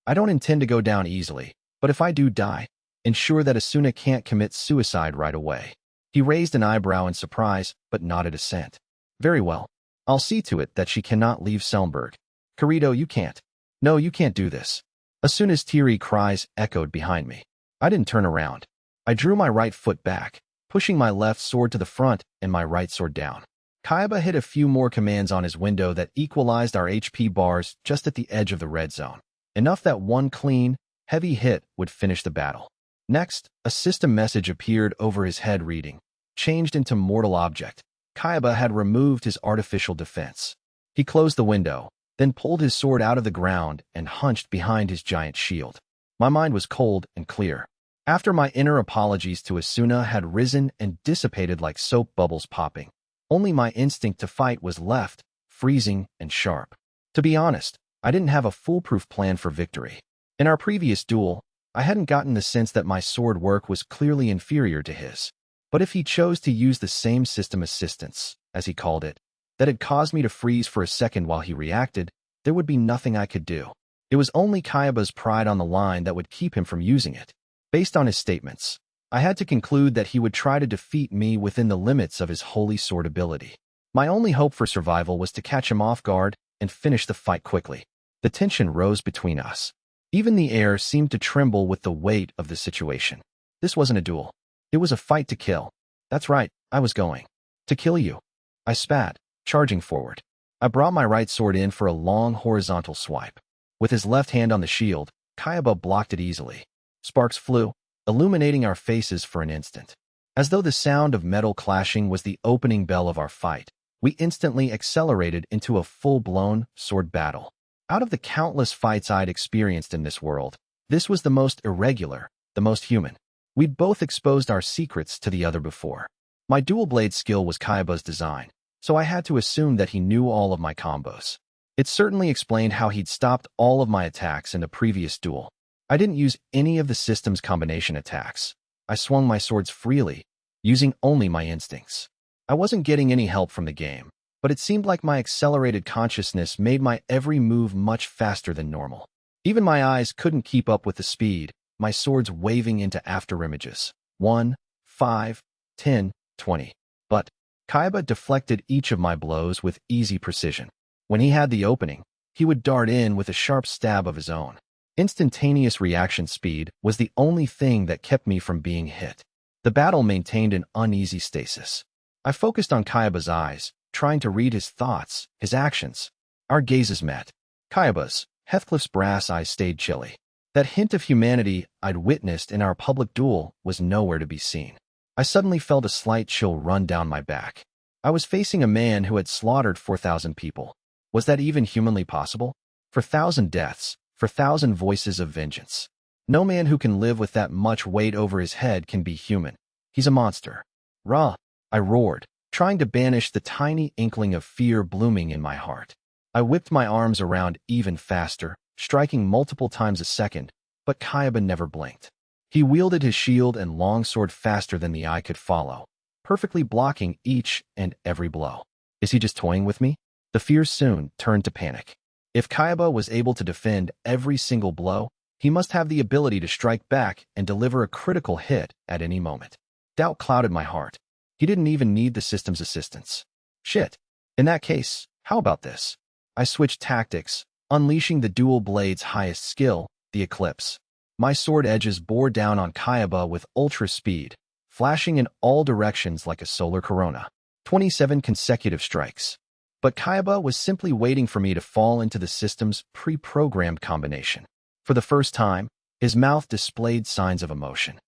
I don't intend to go down easily, but if I do die, ensure that Asuna can't commit suicide right away. He raised an eyebrow in surprise, but nodded assent. Very well. I'll see to it that she cannot leave Selmberg. Kirito, you can't. No, you can't do this. Asuna's teary cries echoed behind me. I didn't turn around. I drew my right foot back, pushing my left sword to the front and my right sword down. Kaiba hit a few more commands on his window that equalized our HP bars just at the edge of the red zone. Enough that one clean, heavy hit would finish the battle. Next, a system message appeared over his head reading, changed into mortal object. Kaiba had removed his artificial defense. He closed the window, then pulled his sword out of the ground and hunched behind his giant shield. My mind was cold and clear. After my inner apologies to Asuna had risen and dissipated like soap bubbles popping, only my instinct to fight was left, freezing and sharp. To be honest, I didn't have a foolproof plan for victory. In our previous duel, I hadn't gotten the sense that my sword work was clearly inferior to his. But if he chose to use the same system assistance, as he called it, that had caused me to freeze for a second while he reacted, there would be nothing I could do. It was only Kaiba's pride on the line that would keep him from using it. Based on his statements, I had to conclude that he would try to defeat me within the limits of his holy sword ability. My only hope for survival was to catch him off guard and finish the fight quickly. The tension rose between us. Even the air seemed to tremble with the weight of the situation. This wasn't a duel. It was a fight to kill. That's right, I was going to kill you. I spat, charging forward. I brought my right sword in for a long horizontal swipe. With his left hand on the shield, Kayaba blocked it easily. Sparks flew, illuminating our faces for an instant. As though the sound of metal clashing was the opening bell of our fight, we instantly accelerated into a full-blown sword battle. Out of the countless fights I'd experienced in this world, this was the most irregular, the most human. We'd both exposed our secrets to the other before. My dual-blade skill was Kayaba's design, so I had to assume that he knew all of my combos. It certainly explained how he'd stopped all of my attacks in the previous duel. I didn't use any of the system's combination attacks. I swung my swords freely, using only my instincts. I wasn't getting any help from the game, but it seemed like my accelerated consciousness made my every move much faster than normal. Even my eyes couldn't keep up with the speed, my swords waving into afterimages. 1, 5, 10, 20. But Kayaba deflected each of my blows with easy precision. When he had the opening, he would dart in with a sharp stab of his own. Instantaneous reaction speed was the only thing that kept me from being hit. The battle maintained an uneasy stasis. I focused on Kayaba's eyes, trying to read his thoughts, his actions. Our gazes met. Kayaba's, Heathcliff's brass eyes stayed chilly. That hint of humanity I'd witnessed in our public duel was nowhere to be seen. I suddenly felt a slight chill run down my back. I was facing a man who had slaughtered 4,000 people. Was that even humanly possible? 4,000 deaths, 4,000 voices of vengeance. No man who can live with that much weight over his head can be human. He's a monster. Rah! I roared, trying to banish the tiny inkling of fear blooming in my heart. I whipped my arms around even faster, striking multiple times a second, but Kayaba never blinked. He wielded his shield and longsword faster than the eye could follow, perfectly blocking each and every blow. Is he just toying with me? The fear soon turned to panic. If Kayaba was able to defend every single blow, he must have the ability to strike back and deliver a critical hit at any moment. Doubt clouded my heart. He didn't even need the system's assistance. Shit. In that case, how about this? I switched tactics, unleashing the dual blade's highest skill, the Eclipse. My sword edges bore down on Kayaba with ultra speed, flashing in all directions like a solar corona. 27 consecutive strikes. But Kayaba was simply waiting for me to fall into the system's pre-programmed combination. For the first time, his mouth displayed signs of emotion.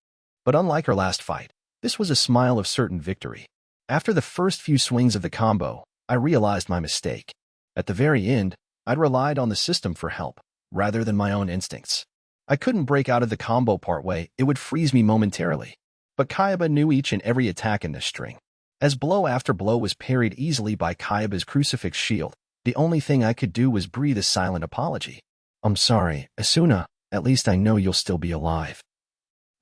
But unlike our last fight, this was a smile of certain victory. After the first few swings of the combo, I realized my mistake. At the very end, I'd relied on the system for help, rather than my own instincts. I couldn't break out of the combo partway, it would freeze me momentarily. But Kayaba knew each and every attack in this string. As blow after blow was parried easily by Kayaba's crucifix shield, the only thing I could do was breathe a silent apology. I'm sorry, Asuna, at least I know you'll still be alive.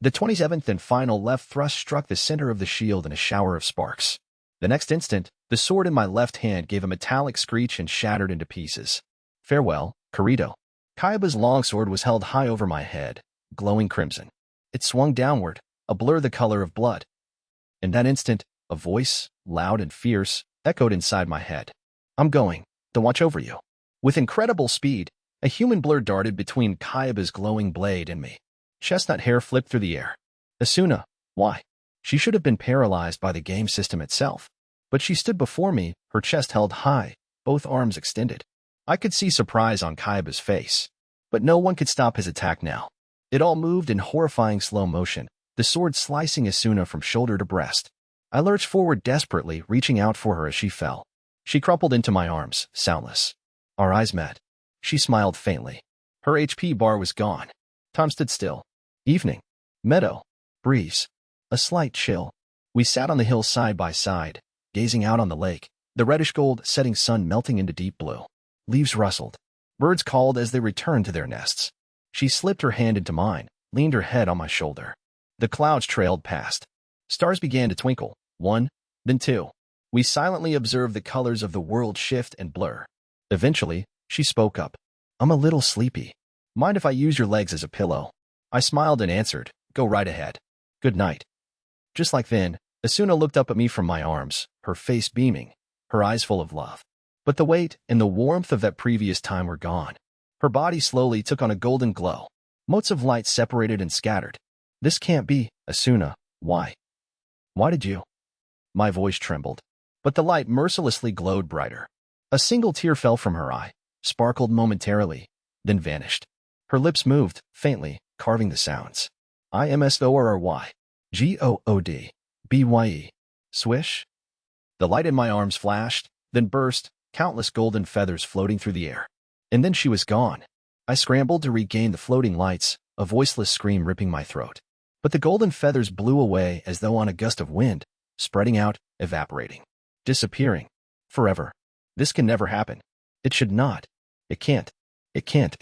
The 27th and final left thrust struck the center of the shield in a shower of sparks. The next instant, the sword in my left hand gave a metallic screech and shattered into pieces. Farewell, Kirito. Kayaba's longsword was held high over my head, glowing crimson. It swung downward, a blur the color of blood. In that instant, a voice, loud and fierce, echoed inside my head. I'm going to watch over you. With incredible speed, a human blur darted between Kayaba's glowing blade and me. Chestnut hair flipped through the air. Asuna, why? She should have been paralyzed by the game system itself. But she stood before me, her chest held high, both arms extended. I could see surprise on Kayaba's face. But no one could stop his attack now. It all moved in horrifying slow motion, the sword slicing Asuna from shoulder to breast. I lurched forward desperately, reaching out for her as she fell. She crumpled into my arms, soundless. Our eyes met. She smiled faintly. Her HP bar was gone. Time stood still. Evening. Meadow. Breeze. A slight chill. We sat on the hill side by side, gazing out on the lake, the reddish-gold setting sun melting into deep blue. Leaves rustled. Birds called as they returned to their nests. She slipped her hand into mine, leaned her head on my shoulder. The clouds trailed past. Stars began to twinkle. 1, then 2. We silently observed the colors of the world shift and blur. Eventually, she spoke up. I'm a little sleepy. Mind if I use your legs as a pillow? I smiled and answered, go right ahead. Good night. Just like then, Asuna looked up at me from my arms, her face beaming, her eyes full of love. But the weight and the warmth of that previous time were gone. Her body slowly took on a golden glow. Motes of light separated and scattered. This can't be, Asuna. Why? Why did you? My voice trembled. but the light mercilessly glowed brighter. A single tear fell from her eye, sparkled momentarily, then vanished. Her lips moved, faintly, carving the sounds. IMSORRY. GOOD. BYE. Swish. The light in my arms flashed, then burst, countless golden feathers floating through the air. And then she was gone. I scrambled to regain the floating lights, a voiceless scream ripping my throat. But the golden feathers blew away as though on a gust of wind, spreading out, evaporating, disappearing. Forever. This can never happen. It should not. It can't. It can't.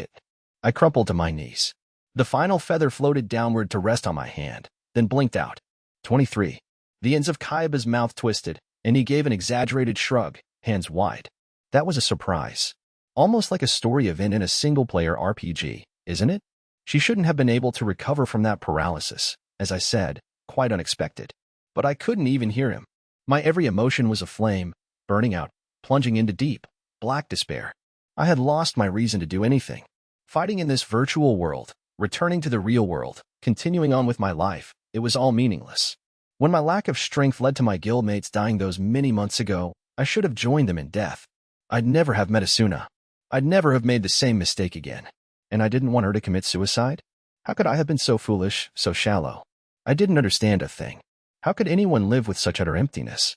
I crumpled to my knees. The final feather floated downward to rest on my hand, then blinked out. 23. The ends of Kaiba's mouth twisted, and he gave an exaggerated shrug, hands wide. That was a surprise. Almost like a story event in a single-player RPG, isn't it? She shouldn't have been able to recover from that paralysis, as I said, quite unexpected. But I couldn't even hear him. My every emotion was aflame, burning out, plunging into deep, black despair. I had lost my reason to do anything. Fighting in this virtual world, returning to the real world, continuing on with my life, it was all meaningless. When my lack of strength led to my guildmates dying those many months ago, I should have joined them in death. I'd never have met Asuna. I'd never have made the same mistake again. And I didn't want her to commit suicide? How could I have been so foolish, so shallow? I didn't understand a thing. How could anyone live with such utter emptiness?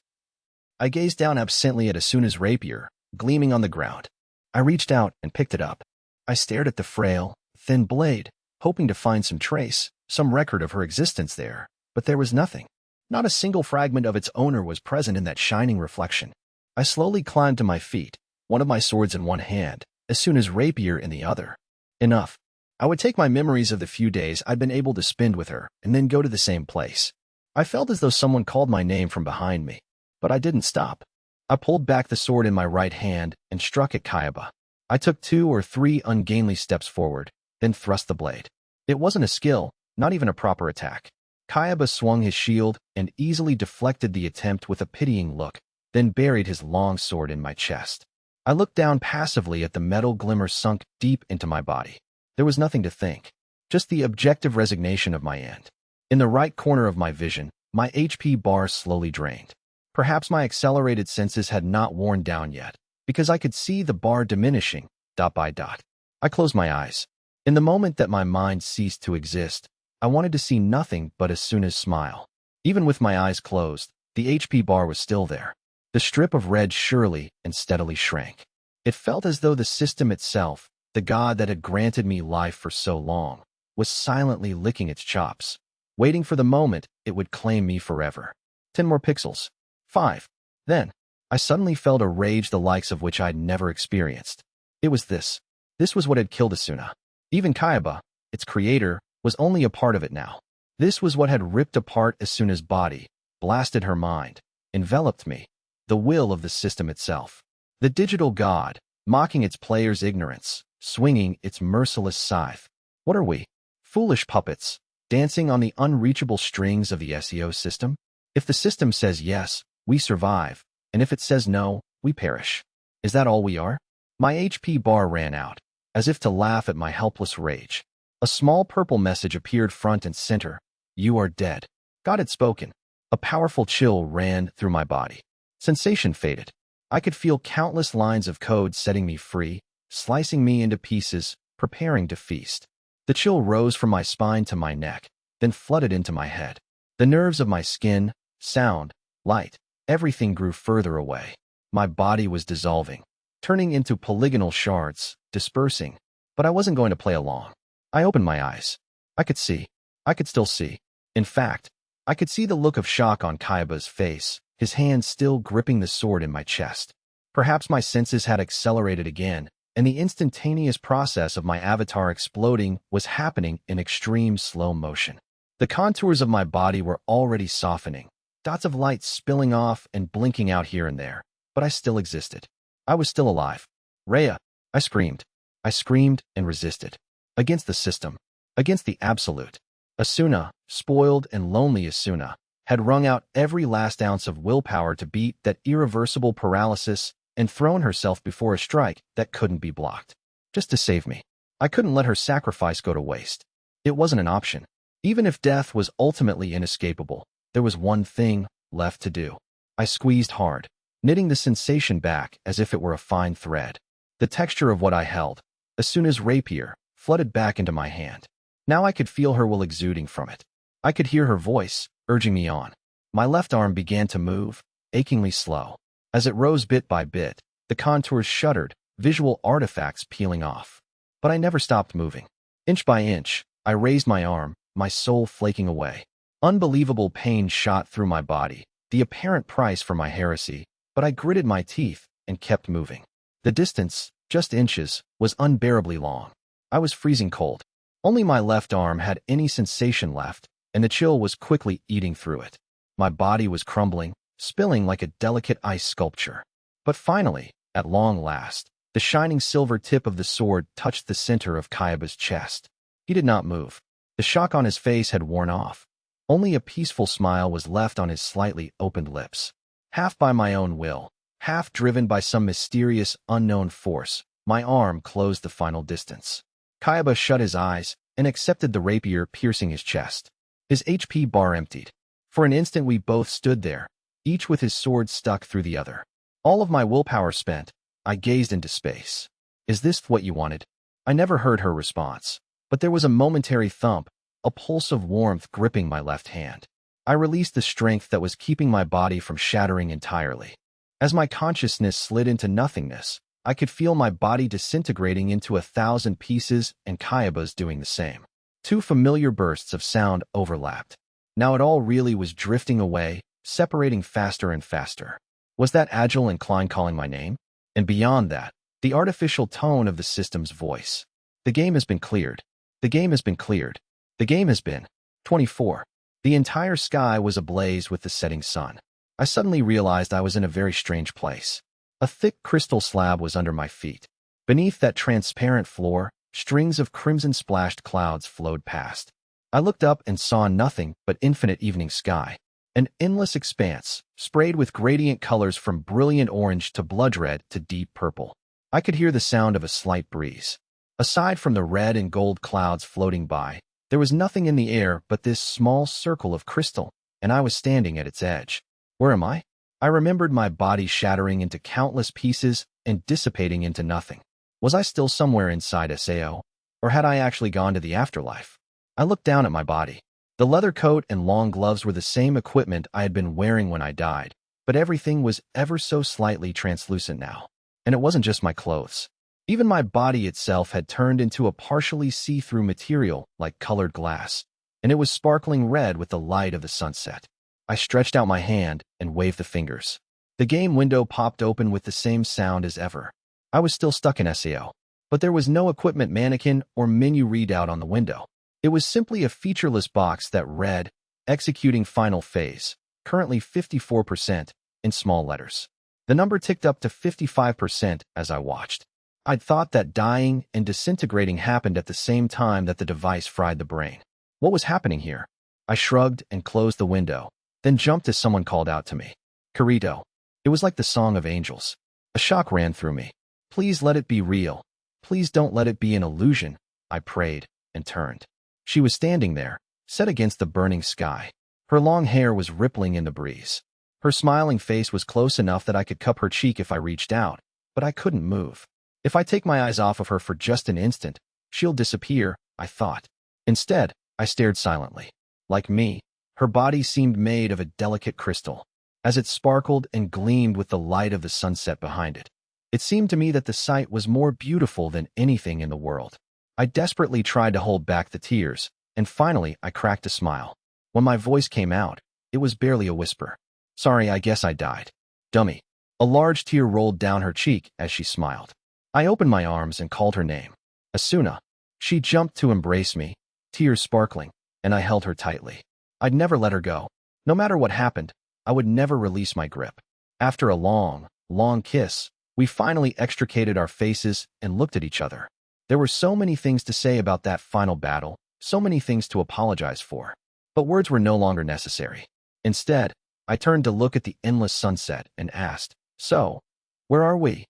I gazed down absently at Asuna's rapier, gleaming on the ground. I reached out and picked it up. I stared at the frail, thin blade, hoping to find some trace, some record of her existence there, but there was nothing. Not a single fragment of its owner was present in that shining reflection. I slowly climbed to my feet, one of my swords in one hand, Asuna's rapier in the other. Enough. I would take my memories of the few days I'd been able to spend with her and then go to the same place. I felt as though someone called my name from behind me, but I didn't stop. I pulled back the sword in my right hand and struck at Kaiba. I took 2 or 3 ungainly steps forward, then thrust the blade. It wasn't a skill, not even a proper attack. Kaiba swung his shield and easily deflected the attempt with a pitying look, then buried his long sword in my chest. I looked down passively at the metal glimmer sunk deep into my body. There was nothing to think, just the objective resignation of my end. In the right corner of my vision, my HP bar slowly drained. Perhaps my accelerated senses had not worn down yet, because I could see the bar diminishing, dot by dot. I closed my eyes. In the moment that my mind ceased to exist, I wanted to see nothing but Asuna's smile. Even with my eyes closed, the HP bar was still there. The strip of red surely and steadily shrank. It felt as though the system itself, the god that had granted me life for so long, was silently licking its chops, waiting for the moment it would claim me forever. 10 more pixels. 5. Then, I suddenly felt a rage the likes of which I'd never experienced. It was this. This was what had killed Asuna. Even Kaiba, its creator, was only a part of it now. This was what had ripped apart Asuna's body, blasted her mind, enveloped me. The will of the system itself. The digital god, mocking its players' ignorance, swinging its merciless scythe. What are we? Foolish puppets, dancing on the unreachable strings of the SEO system? If the system says yes, we survive, and if it says no, we perish. Is that all we are? My HP bar ran out, as if to laugh at my helpless rage. A small purple message appeared front and center. You are dead. God had spoken. A powerful chill ran through my body. Sensation faded. I could feel countless lines of code setting me free, slicing me into pieces, preparing to feast. The chill rose from my spine to my neck, then flooded into my head. The nerves of my skin, sound, light, everything grew further away. My body was dissolving, turning into polygonal shards, dispersing, but I wasn't going to play along. I opened my eyes. I could see. I could still see. In fact, I could see the look of shock on Kaiba's face, his hand still gripping the sword in my chest. Perhaps my senses had accelerated again, and the instantaneous process of my avatar exploding was happening in extreme slow motion. The contours of my body were already softening, dots of light spilling off and blinking out here and there, but I still existed. I was still alive. Rhea, I screamed. I screamed and resisted. Against the system. Against the absolute. Asuna, spoiled and lonely Asuna, had wrung out every last ounce of willpower to beat that irreversible paralysis and thrown herself before a strike that couldn't be blocked. Just to save me. I couldn't let her sacrifice go to waste. It wasn't an option. Even if death was ultimately inescapable, there was one thing left to do. I squeezed hard. knitting the sensation back as if it were a fine thread. The texture of what I held, Asuna's rapier, flooded back into my hand. Now I could feel her will exuding from it. I could hear her voice, urging me on. My left arm began to move, achingly slow. As it rose bit by bit, the contours shuddered, visual artifacts peeling off. But I never stopped moving. Inch by inch, I raised my arm, my soul flaking away. Unbelievable pain shot through my body, the apparent price for my heresy, but I gritted my teeth and kept moving. The distance, just inches, was unbearably long. I was freezing cold. Only my left arm had any sensation left, and the chill was quickly eating through it. My body was crumbling, spilling like a delicate ice sculpture. But finally, at long last, the shining silver tip of the sword touched the center of Kaiba's chest. He did not move. The shock on his face had worn off. Only a peaceful smile was left on his slightly opened lips. Half by my own will, half driven by some mysterious, unknown force, my arm closed the final distance. Kaiba shut his eyes and accepted the rapier piercing his chest. His HP bar emptied. For an instant we both stood there, each with his sword stuck through the other. All of my willpower spent, I gazed into space. Is this what you wanted? I never heard her response, but there was a momentary thump, a pulse of warmth gripping my left hand. I released the strength that was keeping my body from shattering entirely. As my consciousness slid into nothingness, I could feel my body disintegrating into 1,000 pieces and Kaiba's doing the same. Two familiar bursts of sound overlapped. Now it all really was drifting away, separating faster and faster. Was that Agile and Klein calling my name? And beyond that, the artificial tone of the system's voice. The game has been cleared. The game has been cleared. The game has been. 24. The entire sky was ablaze with the setting sun. I suddenly realized I was in a very strange place. A thick crystal slab was under my feet. Beneath that transparent floor, strings of crimson-splashed clouds flowed past. I looked up and saw nothing but infinite evening sky. An endless expanse, sprayed with gradient colors from brilliant orange to blood red to deep purple. I could hear the sound of a slight breeze. Aside from the red and gold clouds floating by, there was nothing in the air but this small circle of crystal, and I was standing at its edge. Where am I? I remembered my body shattering into countless pieces and dissipating into nothing. Was I still somewhere inside Sao? Or had I actually gone to the afterlife? I looked down at my body. The leather coat and long gloves were the same equipment I had been wearing when I died, but everything was ever so slightly translucent now. And it wasn't just my clothes. Even my body itself had turned into a partially see-through material like colored glass, and it was sparkling red with the light of the sunset. I stretched out my hand and waved the fingers. The game window popped open with the same sound as ever. I was still stuck in SAO, but there was no equipment mannequin or menu readout on the window. It was simply a featureless box that read, "Executing final phase, currently 54%, in small letters. The number ticked up to 55% as I watched. I'd thought that dying and disintegrating happened at the same time that the device fried the brain. What was happening here? I shrugged and closed the window, then jumped as someone called out to me. Kirito. It was like the song of angels. A shock ran through me. Please let it be real. Please don't let it be an illusion, I prayed, and turned. She was standing there, set against the burning sky. Her long hair was rippling in the breeze. Her smiling face was close enough that I could cup her cheek if I reached out, but I couldn't move. If I take my eyes off of her for just an instant, she'll disappear, I thought. Instead, I stared silently. Like me, her body seemed made of a delicate crystal, as it sparkled and gleamed with the light of the sunset behind it. It seemed to me that the sight was more beautiful than anything in the world. I desperately tried to hold back the tears, and finally I cracked a smile. When my voice came out, it was barely a whisper. Sorry, I guess I died. Dummy. A large tear rolled down her cheek as she smiled. I opened my arms and called her name. Asuna. She jumped to embrace me, tears sparkling, and I held her tightly. I'd never let her go. No matter what happened, I would never release my grip. After a long, long kiss, we finally extricated our faces and looked at each other. There were so many things to say about that final battle, so many things to apologize for. But words were no longer necessary. Instead, I turned to look at the endless sunset and asked, So, where are we?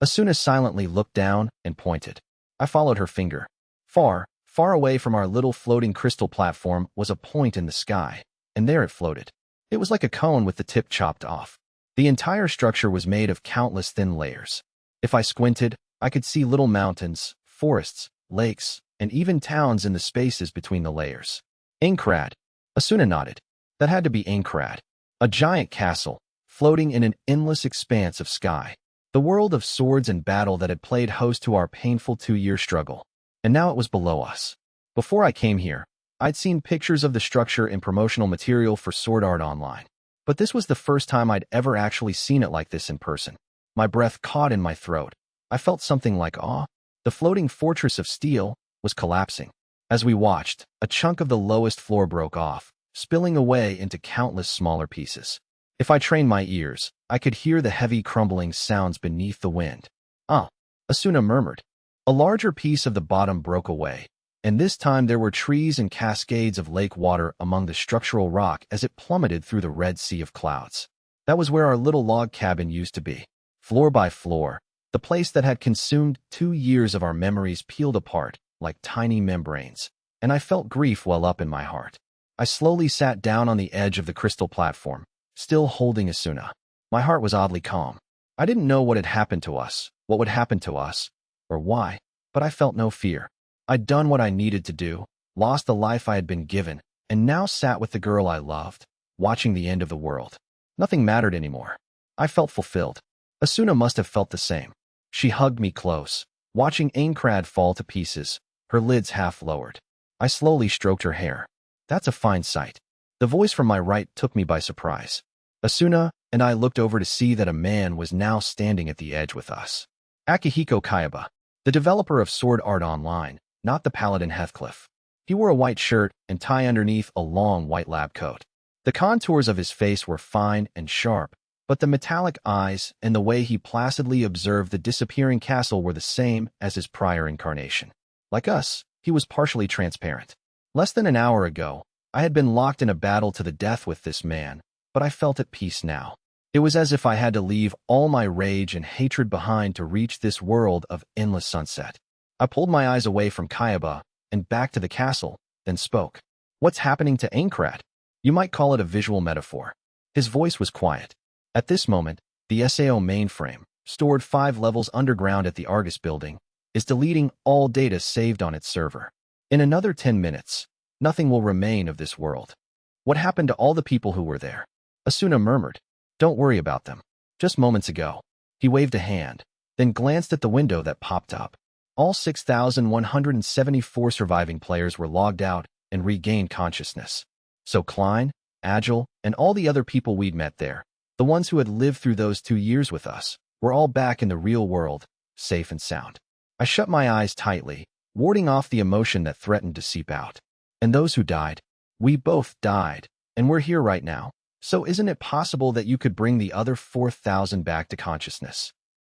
Asuna silently looked down and pointed. I followed her finger. Far, far away from our little floating crystal platform was a point in the sky, and there it floated. It was like a cone with the tip chopped off. The entire structure was made of countless thin layers. If I squinted, I could see little mountains, forests, lakes, and even towns in the spaces between the layers. Ainkrad. Asuna nodded. That had to be Ainkrad. A giant castle, floating in an endless expanse of sky. The world of swords and battle that had played host to our painful 2-year struggle. And now it was below us. Before I came here, I'd seen pictures of the structure in promotional material for Sword Art Online. But this was the first time I'd ever actually seen it like this in person. My breath caught in my throat. I felt something like awe. The floating fortress of steel was collapsing. As we watched, a chunk of the lowest floor broke off, spilling away into countless smaller pieces. If I trained my ears, I could hear the heavy crumbling sounds beneath the wind. Ah, Asuna murmured. A larger piece of the bottom broke away, and this time there were trees and cascades of lake water among the structural rock as it plummeted through the red sea of clouds. That was where our little log cabin used to be. Floor by floor, the place that had consumed 2 years of our memories peeled apart like tiny membranes, and I felt grief well up in my heart. I slowly sat down on the edge of the crystal platform, still holding Asuna. My heart was oddly calm. I didn't know what had happened to us, what would happen to us, or why, but I felt no fear. I'd done what I needed to do, lost the life I had been given, and now sat with the girl I loved, watching the end of the world. Nothing mattered anymore. I felt fulfilled. Asuna must have felt the same. She hugged me close, watching Ainkrad fall to pieces, her lids half lowered. I slowly stroked her hair. That's a fine sight. The voice from my right took me by surprise. Asuna and I looked over to see that a man was now standing at the edge with us. Akihiko Kayaba, the developer of Sword Art Online, not the Paladin Heathcliff. He wore a white shirt and tie underneath a long white lab coat. The contours of his face were fine and sharp, but the metallic eyes and the way he placidly observed the disappearing castle were the same as his prior incarnation. Like us, he was partially transparent. Less than an hour ago, I had been locked in a battle to the death with this man, but I felt at peace now. It was as if I had to leave all my rage and hatred behind to reach this world of endless sunset. I pulled my eyes away from Kayaba and back to the castle, then spoke. What's happening to Ainkrad? You might call it a visual metaphor. His voice was quiet. At this moment, the SAO mainframe, stored 5 levels underground at the Argus building, is deleting all data saved on its server. In another 10 minutes, nothing will remain of this world. What happened to all the people who were there? Asuna murmured. Don't worry about them. Just moments ago. He waved a hand, then glanced at the window that popped up. All 6,174 surviving players were logged out and regained consciousness. So Klein, Agile, and all the other people we'd met there, the ones who had lived through those 2 years with us, were all back in the real world, safe and sound. I shut my eyes tightly, warding off the emotion that threatened to seep out. And those who died, we both died, and we're here right now. So isn't it possible that you could bring the other 4,000 back to consciousness?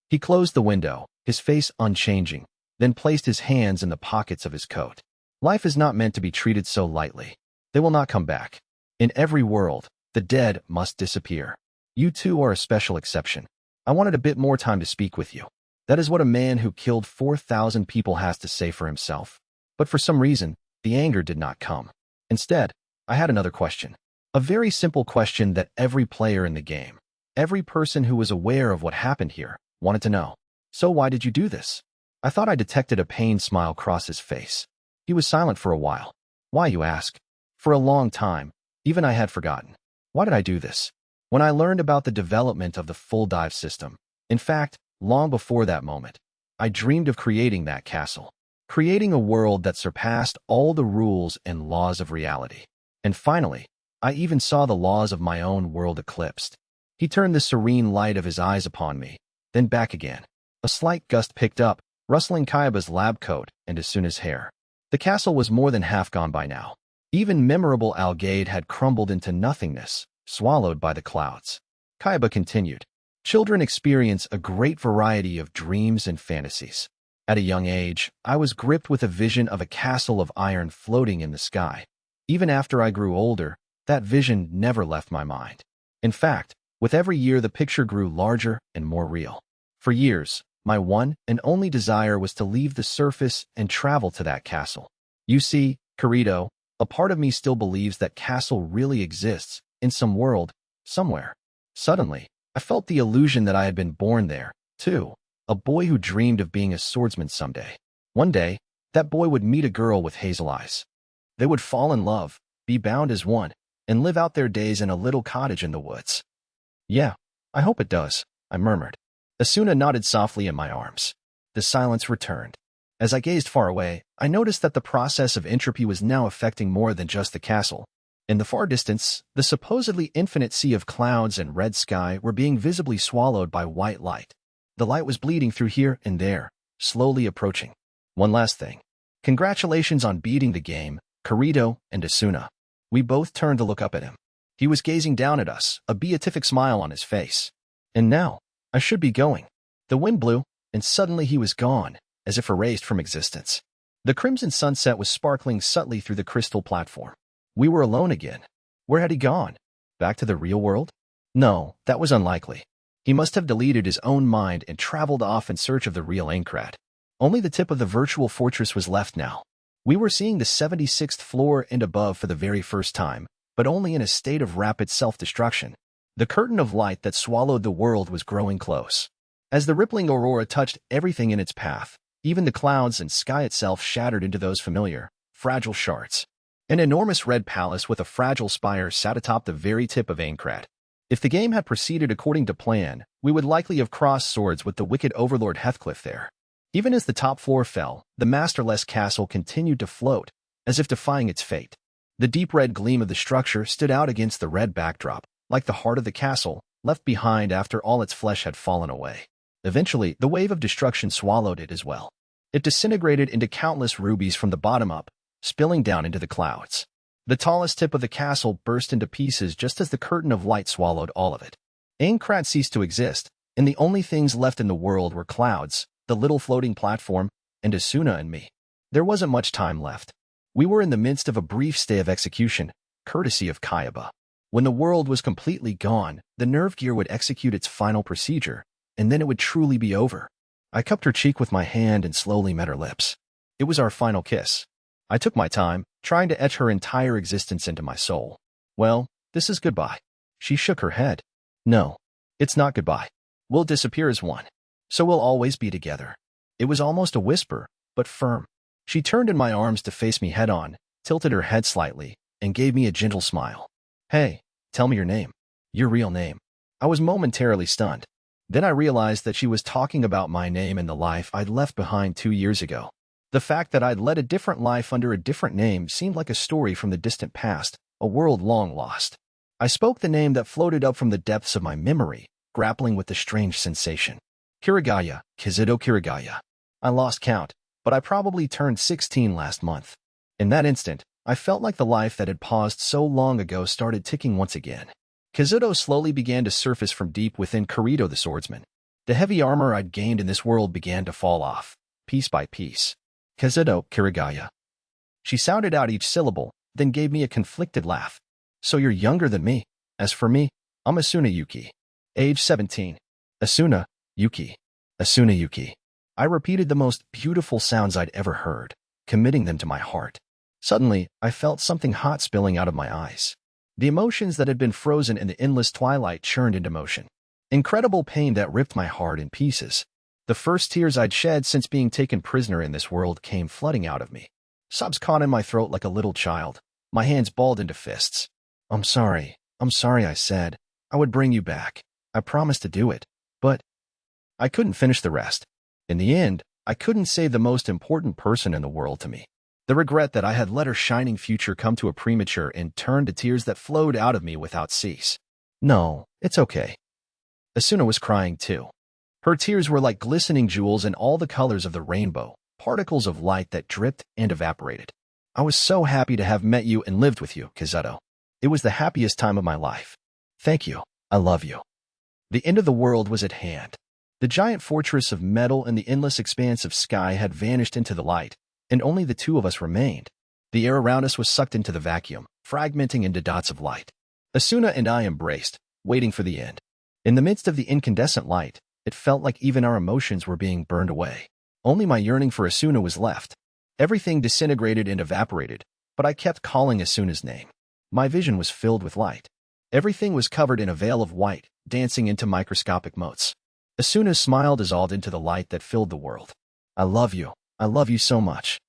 He closed the window, his face unchanging, then placed his hands in the pockets of his coat. Life is not meant to be treated so lightly. They will not come back. In every world, the dead must disappear. You two are a special exception. I wanted a bit more time to speak with you. That is what a man who killed 4,000 people has to say for himself. But for some reason, the anger did not come. Instead, I had another question. A very simple question that every player in the game, every person who was aware of what happened here, wanted to know. So why did you do this? I thought I detected a pained smile cross his face. He was silent for a while. Why, you ask? For a long time, even I had forgotten. Why did I do this? When I learned about the development of the full dive system, in fact, long before that moment, I dreamed of creating that castle, creating a world that surpassed all the rules and laws of reality. And finally, I even saw the laws of my own world eclipsed. He turned the serene light of his eyes upon me, then back again. A slight gust picked up, rustling Kayaba's lab coat and Asuna's hair. The castle was more than half gone by now. Even memorable Algade had crumbled into nothingness, swallowed by the clouds. Kayaba continued. Children experience a great variety of dreams and fantasies. At a young age, I was gripped with a vision of a castle of iron floating in the sky. Even after I grew older, that vision never left my mind. In fact, with every year the picture grew larger and more real. For years, my one and only desire was to leave the surface and travel to that castle. You see, Kirito, a part of me still believes that castle really exists, in some world, somewhere. Suddenly, I felt the illusion that I had been born there, too, a boy who dreamed of being a swordsman someday. One day, that boy would meet a girl with hazel eyes. They would fall in love, be bound as one, and live out their days in a little cottage in the woods. Yeah, I hope it does, I murmured. Asuna nodded softly in my arms. The silence returned. As I gazed far away, I noticed that the process of entropy was now affecting more than just the castle. In the far distance, the supposedly infinite sea of clouds and red sky were being visibly swallowed by white light. The light was bleeding through here and there, slowly approaching. One last thing. Congratulations on beating the game, Kirito and Asuna. We both turned to look up at him. He was gazing down at us, a beatific smile on his face. And now, I should be going. The wind blew, and suddenly he was gone, as if erased from existence. The crimson sunset was sparkling subtly through the crystal platform. We were alone again. Where had he gone? Back to the real world? No, that was unlikely. He must have deleted his own mind and traveled off in search of the real Aincrad. Only the tip of the virtual fortress was left now. We were seeing the 76th floor and above for the very first time, but only in a state of rapid self-destruction. The curtain of light that swallowed the world was growing close. As the rippling aurora touched everything in its path, even the clouds and sky itself shattered into those familiar, fragile shards. An enormous red palace with a fragile spire sat atop the very tip of Aincrad. If the game had proceeded according to plan, we would likely have crossed swords with the wicked overlord Heathcliff there. Even as the top floor fell, the masterless castle continued to float, as if defying its fate. The deep red gleam of the structure stood out against the red backdrop, like the heart of the castle, left behind after all its flesh had fallen away. Eventually, the wave of destruction swallowed it as well. It disintegrated into countless rubies from the bottom up, spilling down into the clouds. The tallest tip of the castle burst into pieces just as the curtain of light swallowed all of it. Aincrad ceased to exist, and the only things left in the world were clouds, the little floating platform, and Asuna and me. There wasn't much time left. We were in the midst of a brief stay of execution, courtesy of Kayaba. When the world was completely gone, the nerve gear would execute its final procedure, and then it would truly be over. I cupped her cheek with my hand and slowly met her lips. It was our final kiss. I took my time, trying to etch her entire existence into my soul. Well, this is goodbye. She shook her head. No, it's not goodbye. We'll disappear as one. So we'll always be together. It was almost a whisper, but firm. She turned in my arms to face me head-on, tilted her head slightly, and gave me a gentle smile. Hey, tell me your name. Your real name. I was momentarily stunned. Then I realized that she was talking about my name and the life I'd left behind 2 years ago. The fact that I'd led a different life under a different name seemed like a story from the distant past, a world long lost. I spoke the name that floated up from the depths of my memory, grappling with the strange sensation. Kirigaya, Kazuto Kirigaya. I lost count, but I probably turned 16 last month. In that instant, I felt like the life that had paused so long ago started ticking once again. Kazuto slowly began to surface from deep within Kirito the swordsman. The heavy armor I'd gained in this world began to fall off, piece by piece. Kazuto Kirigaya. She sounded out each syllable, then gave me a conflicted laugh. So you're younger than me. As for me, I'm Asuna Yuki. Age 17. Asuna Yuki. Asuna Yuki. I repeated the most beautiful sounds I'd ever heard, committing them to my heart. Suddenly, I felt something hot spilling out of my eyes. The emotions that had been frozen in the endless twilight churned into motion. Incredible pain that ripped my heart in pieces. The first tears I'd shed since being taken prisoner in this world came flooding out of me. Sobs caught in my throat like a little child. My hands balled into fists. I'm sorry, I said. I would bring you back. I promised to do it. But I couldn't finish the rest. In the end, I couldn't save the most important person in the world to me. The regret that I had let her shining future come to a premature end turned to tears that flowed out of me without cease. No, it's okay. Asuna was crying too. Her tears were like glistening jewels in all the colors of the rainbow, particles of light that dripped and evaporated. I was so happy to have met you and lived with you, Kazuto. It was the happiest time of my life. Thank you. I love you. The end of the world was at hand. The giant fortress of metal and the endless expanse of sky had vanished into the light, and only the two of us remained. The air around us was sucked into the vacuum, fragmenting into dots of light. Asuna and I embraced, waiting for the end. In the midst of the incandescent light, it felt like even our emotions were being burned away. Only my yearning for Asuna was left. Everything disintegrated and evaporated, but I kept calling Asuna's name. My vision was filled with light. Everything was covered in a veil of white, dancing into microscopic motes. Asuna smiled dissolved into the light that filled the world. I love you. I love you so much.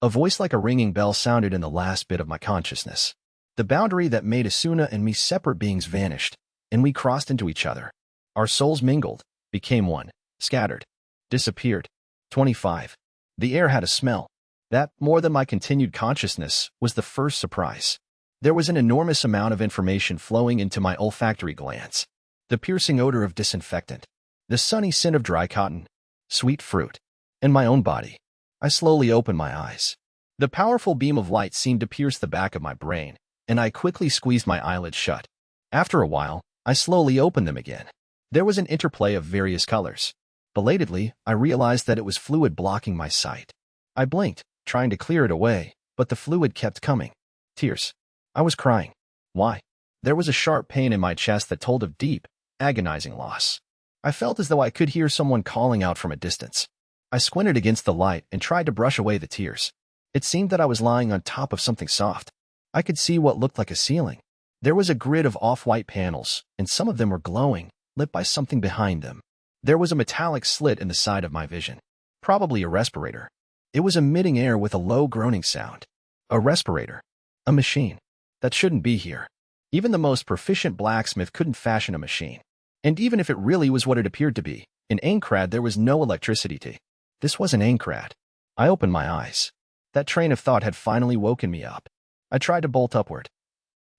A voice like a ringing bell sounded in the last bit of my consciousness. The boundary that made Asuna and me separate beings vanished, and we crossed into each other. Our souls mingled, became one, scattered, disappeared. 25. The air had a smell. That, more than my continued consciousness, was the first surprise. There was an enormous amount of information flowing into my olfactory glands. The piercing odor of disinfectant, the sunny scent of dry cotton, sweet fruit, and my own body. I slowly opened my eyes. The powerful beam of light seemed to pierce the back of my brain, and I quickly squeezed my eyelids shut. After a while, I slowly opened them again. There was an interplay of various colors. Belatedly, I realized that it was fluid blocking my sight. I blinked, trying to clear it away, but the fluid kept coming. Tears. I was crying. Why? There was a sharp pain in my chest that told of deep, agonizing loss. I felt as though I could hear someone calling out from a distance. I squinted against the light and tried to brush away the tears. It seemed that I was lying on top of something soft. I could see what looked like a ceiling. There was a grid of off-white panels, and some of them were glowing, lit by something behind them. There was a metallic slit in the side of my vision. Probably a respirator. It was emitting air with a low groaning sound. A respirator. A machine. That shouldn't be here. Even the most proficient blacksmith couldn't fashion a machine. And even if it really was what it appeared to be, in Aincrad there was no electricity. This wasn't Aincrad. I opened my eyes. That train of thought had finally woken me up. I tried to bolt upward.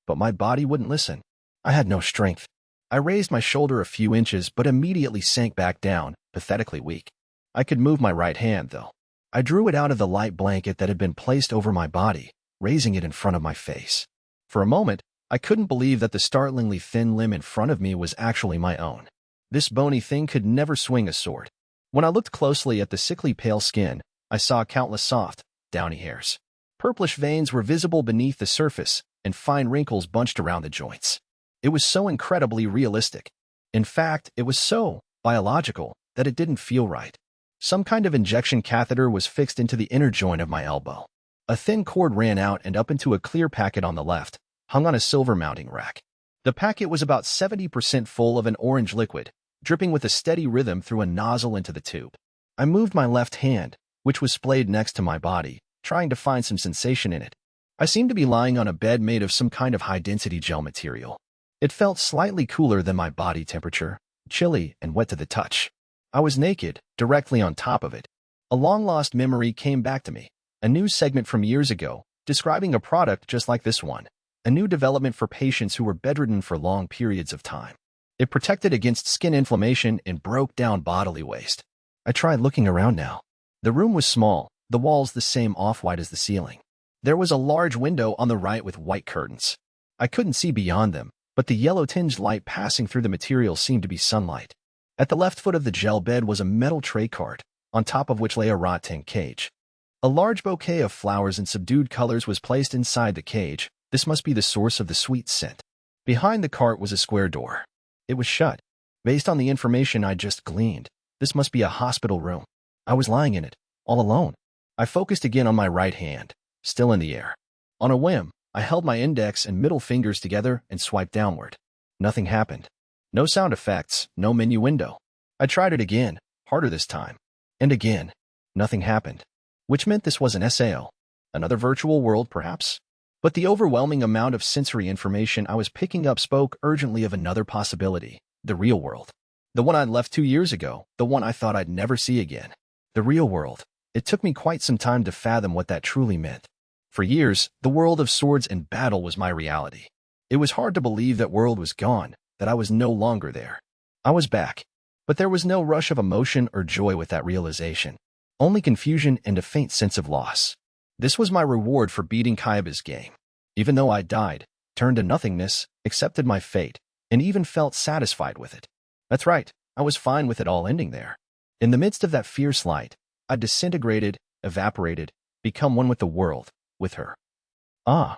But my body wouldn't listen. I had no strength. I raised my shoulder a few inches but immediately sank back down, pathetically weak. I could move my right hand, though. I drew it out of the light blanket that had been placed over my body, raising it in front of my face. For a moment, I couldn't believe that the startlingly thin limb in front of me was actually my own. This bony thing could never swing a sword. When I looked closely at the sickly pale skin, I saw countless soft, downy hairs. Purplish veins were visible beneath the surface, and fine wrinkles bunched around the joints. It was so incredibly realistic. In fact, it was so biological that it didn't feel right. Some kind of injection catheter was fixed into the inner joint of my elbow. A thin cord ran out and up into a clear packet on the left, hung on a silver mounting rack. The packet was about 70% full of an orange liquid, dripping with a steady rhythm through a nozzle into the tube. I moved my left hand, which was splayed next to my body, trying to find some sensation in it. I seemed to be lying on a bed made of some kind of high-density gel material. It felt slightly cooler than my body temperature, chilly and wet to the touch. I was naked, directly on top of it. A long-lost memory came back to me, a news segment from years ago, describing a product just like this one, a new development for patients who were bedridden for long periods of time. It protected against skin inflammation and broke down bodily waste. I tried looking around now. The room was small, the walls the same off-white as the ceiling. There was a large window on the right with white curtains. I couldn't see beyond them, but the yellow-tinged light passing through the material seemed to be sunlight. At the left foot of the gel bed was a metal tray cart, on top of which lay a wrought tin cage. A large bouquet of flowers in subdued colors was placed inside the cage. This must be the source of the sweet scent. Behind the cart was a square door. It was shut. Based on the information I just gleaned, this must be a hospital room. I was lying in it, all alone. I focused again on my right hand, still in the air. On a whim, I held my index and middle fingers together and swiped downward. Nothing happened. No sound effects, no menu window. I tried it again, harder this time. And again. Nothing happened. Which meant this was an SAO. Another virtual world, perhaps? But the overwhelming amount of sensory information I was picking up spoke urgently of another possibility, the real world. The one I'd left 2 years ago, the one I thought I'd never see again. The real world. It took me quite some time to fathom what that truly meant. For years, the world of swords and battle was my reality. It was hard to believe that world was gone, that I was no longer there. I was back. But there was no rush of emotion or joy with that realization. Only confusion and a faint sense of loss. This was my reward for beating Kaiba's game. Even though I died, turned to nothingness, accepted my fate, and even felt satisfied with it. That's right, I was fine with it all ending there. In the midst of that fierce light, I disintegrated, evaporated, become one with the world, with her. Ah.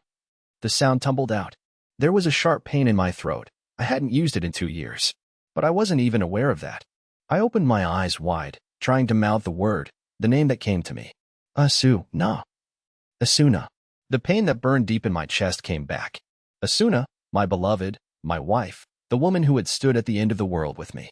The sound tumbled out. There was a sharp pain in my throat. I hadn't used it in 2 years. But I wasn't even aware of that. I opened my eyes wide, trying to mouth the word, the name that came to me. Asuna. Asuna. The pain that burned deep in my chest came back. Asuna, my beloved, my wife, the woman who had stood at the end of the world with me.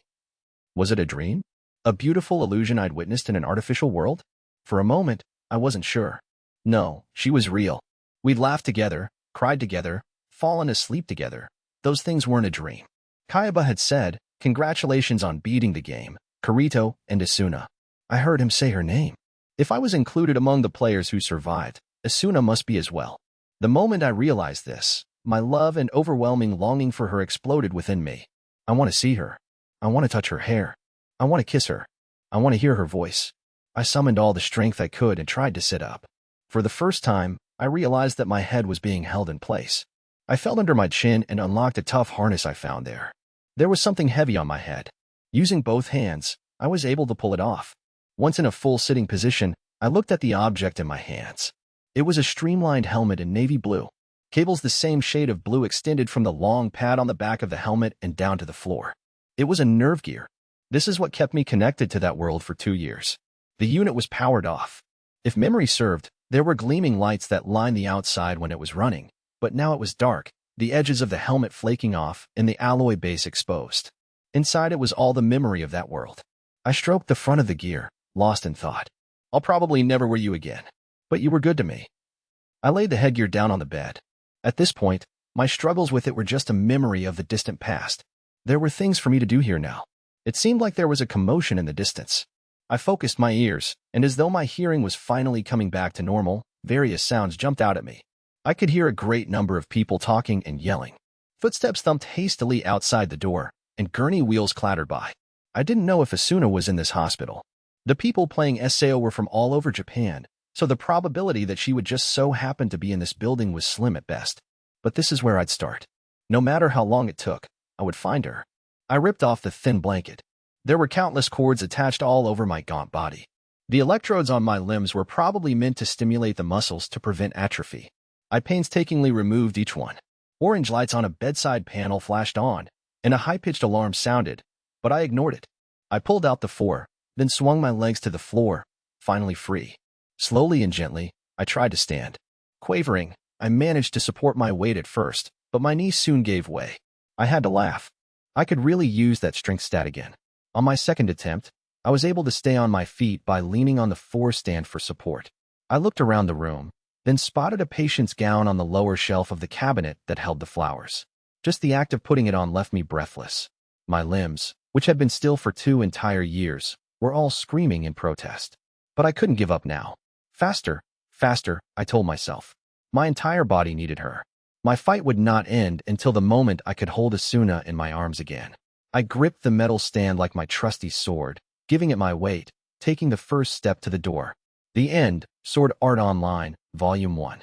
Was it a dream? A beautiful illusion I'd witnessed in an artificial world? For a moment, I wasn't sure. No, she was real. We'd laughed together, cried together, fallen asleep together. Those things weren't a dream. Kayaba had said, "Congratulations on beating the game, Kirito and Asuna." I heard him say her name. If I was included among the players who survived, Asuna must be as well. The moment I realized this, my love and overwhelming longing for her exploded within me. I want to see her. I want to touch her hair. I want to kiss her. I want to hear her voice. I summoned all the strength I could and tried to sit up. For the first time, I realized that my head was being held in place. I felt under my chin and unlocked a tough harness I found there. There was something heavy on my head. Using both hands, I was able to pull it off. Once in a full sitting position, I looked at the object in my hands. It was a streamlined helmet in navy blue. Cables the same shade of blue extended from the long pad on the back of the helmet and down to the floor. It was a nerve gear. This is what kept me connected to that world for 2 years. The unit was powered off. If memory served, there were gleaming lights that lined the outside when it was running, but now it was dark, the edges of the helmet flaking off and the alloy base exposed. Inside it was all the memory of that world. I stroked the front of the gear, lost in thought. I'll probably never wear you again, but you were good to me. I laid the headgear down on the bed. At this point, my struggles with it were just a memory of the distant past. There were things for me to do here now. It seemed like there was a commotion in the distance. I focused my ears, and as though my hearing was finally coming back to normal, various sounds jumped out at me. I could hear a great number of people talking and yelling. Footsteps thumped hastily outside the door, and gurney wheels clattered by. I didn't know if Asuna was in this hospital. The people playing SAO were from all over Japan, so the probability that she would just so happen to be in this building was slim at best. But this is where I'd start. No matter how long it took, I would find her. I ripped off the thin blanket. There were countless cords attached all over my gaunt body. The electrodes on my limbs were probably meant to stimulate the muscles to prevent atrophy. I painstakingly removed each one. Orange lights on a bedside panel flashed on, and a high-pitched alarm sounded, but I ignored it. I pulled out the 4, then swung my legs to the floor, finally free. Slowly and gently, I tried to stand. Quavering, I managed to support my weight at first, but my knees soon gave way. I had to laugh. I could really use that strength stat again. On my second attempt, I was able to stay on my feet by leaning on the 4 stand for support. I looked around the room, then spotted a patient's gown on the lower shelf of the cabinet that held the flowers. Just the act of putting it on left me breathless. My limbs, which had been still for 2 entire years, were all screaming in protest. But I couldn't give up now. Faster, faster, I told myself. My entire body needed her. My fight would not end until the moment I could hold Asuna in my arms again. I gripped the metal stand like my trusty sword, giving it my weight, taking the first step to the door. The End, Sword Art Online, Volume 1.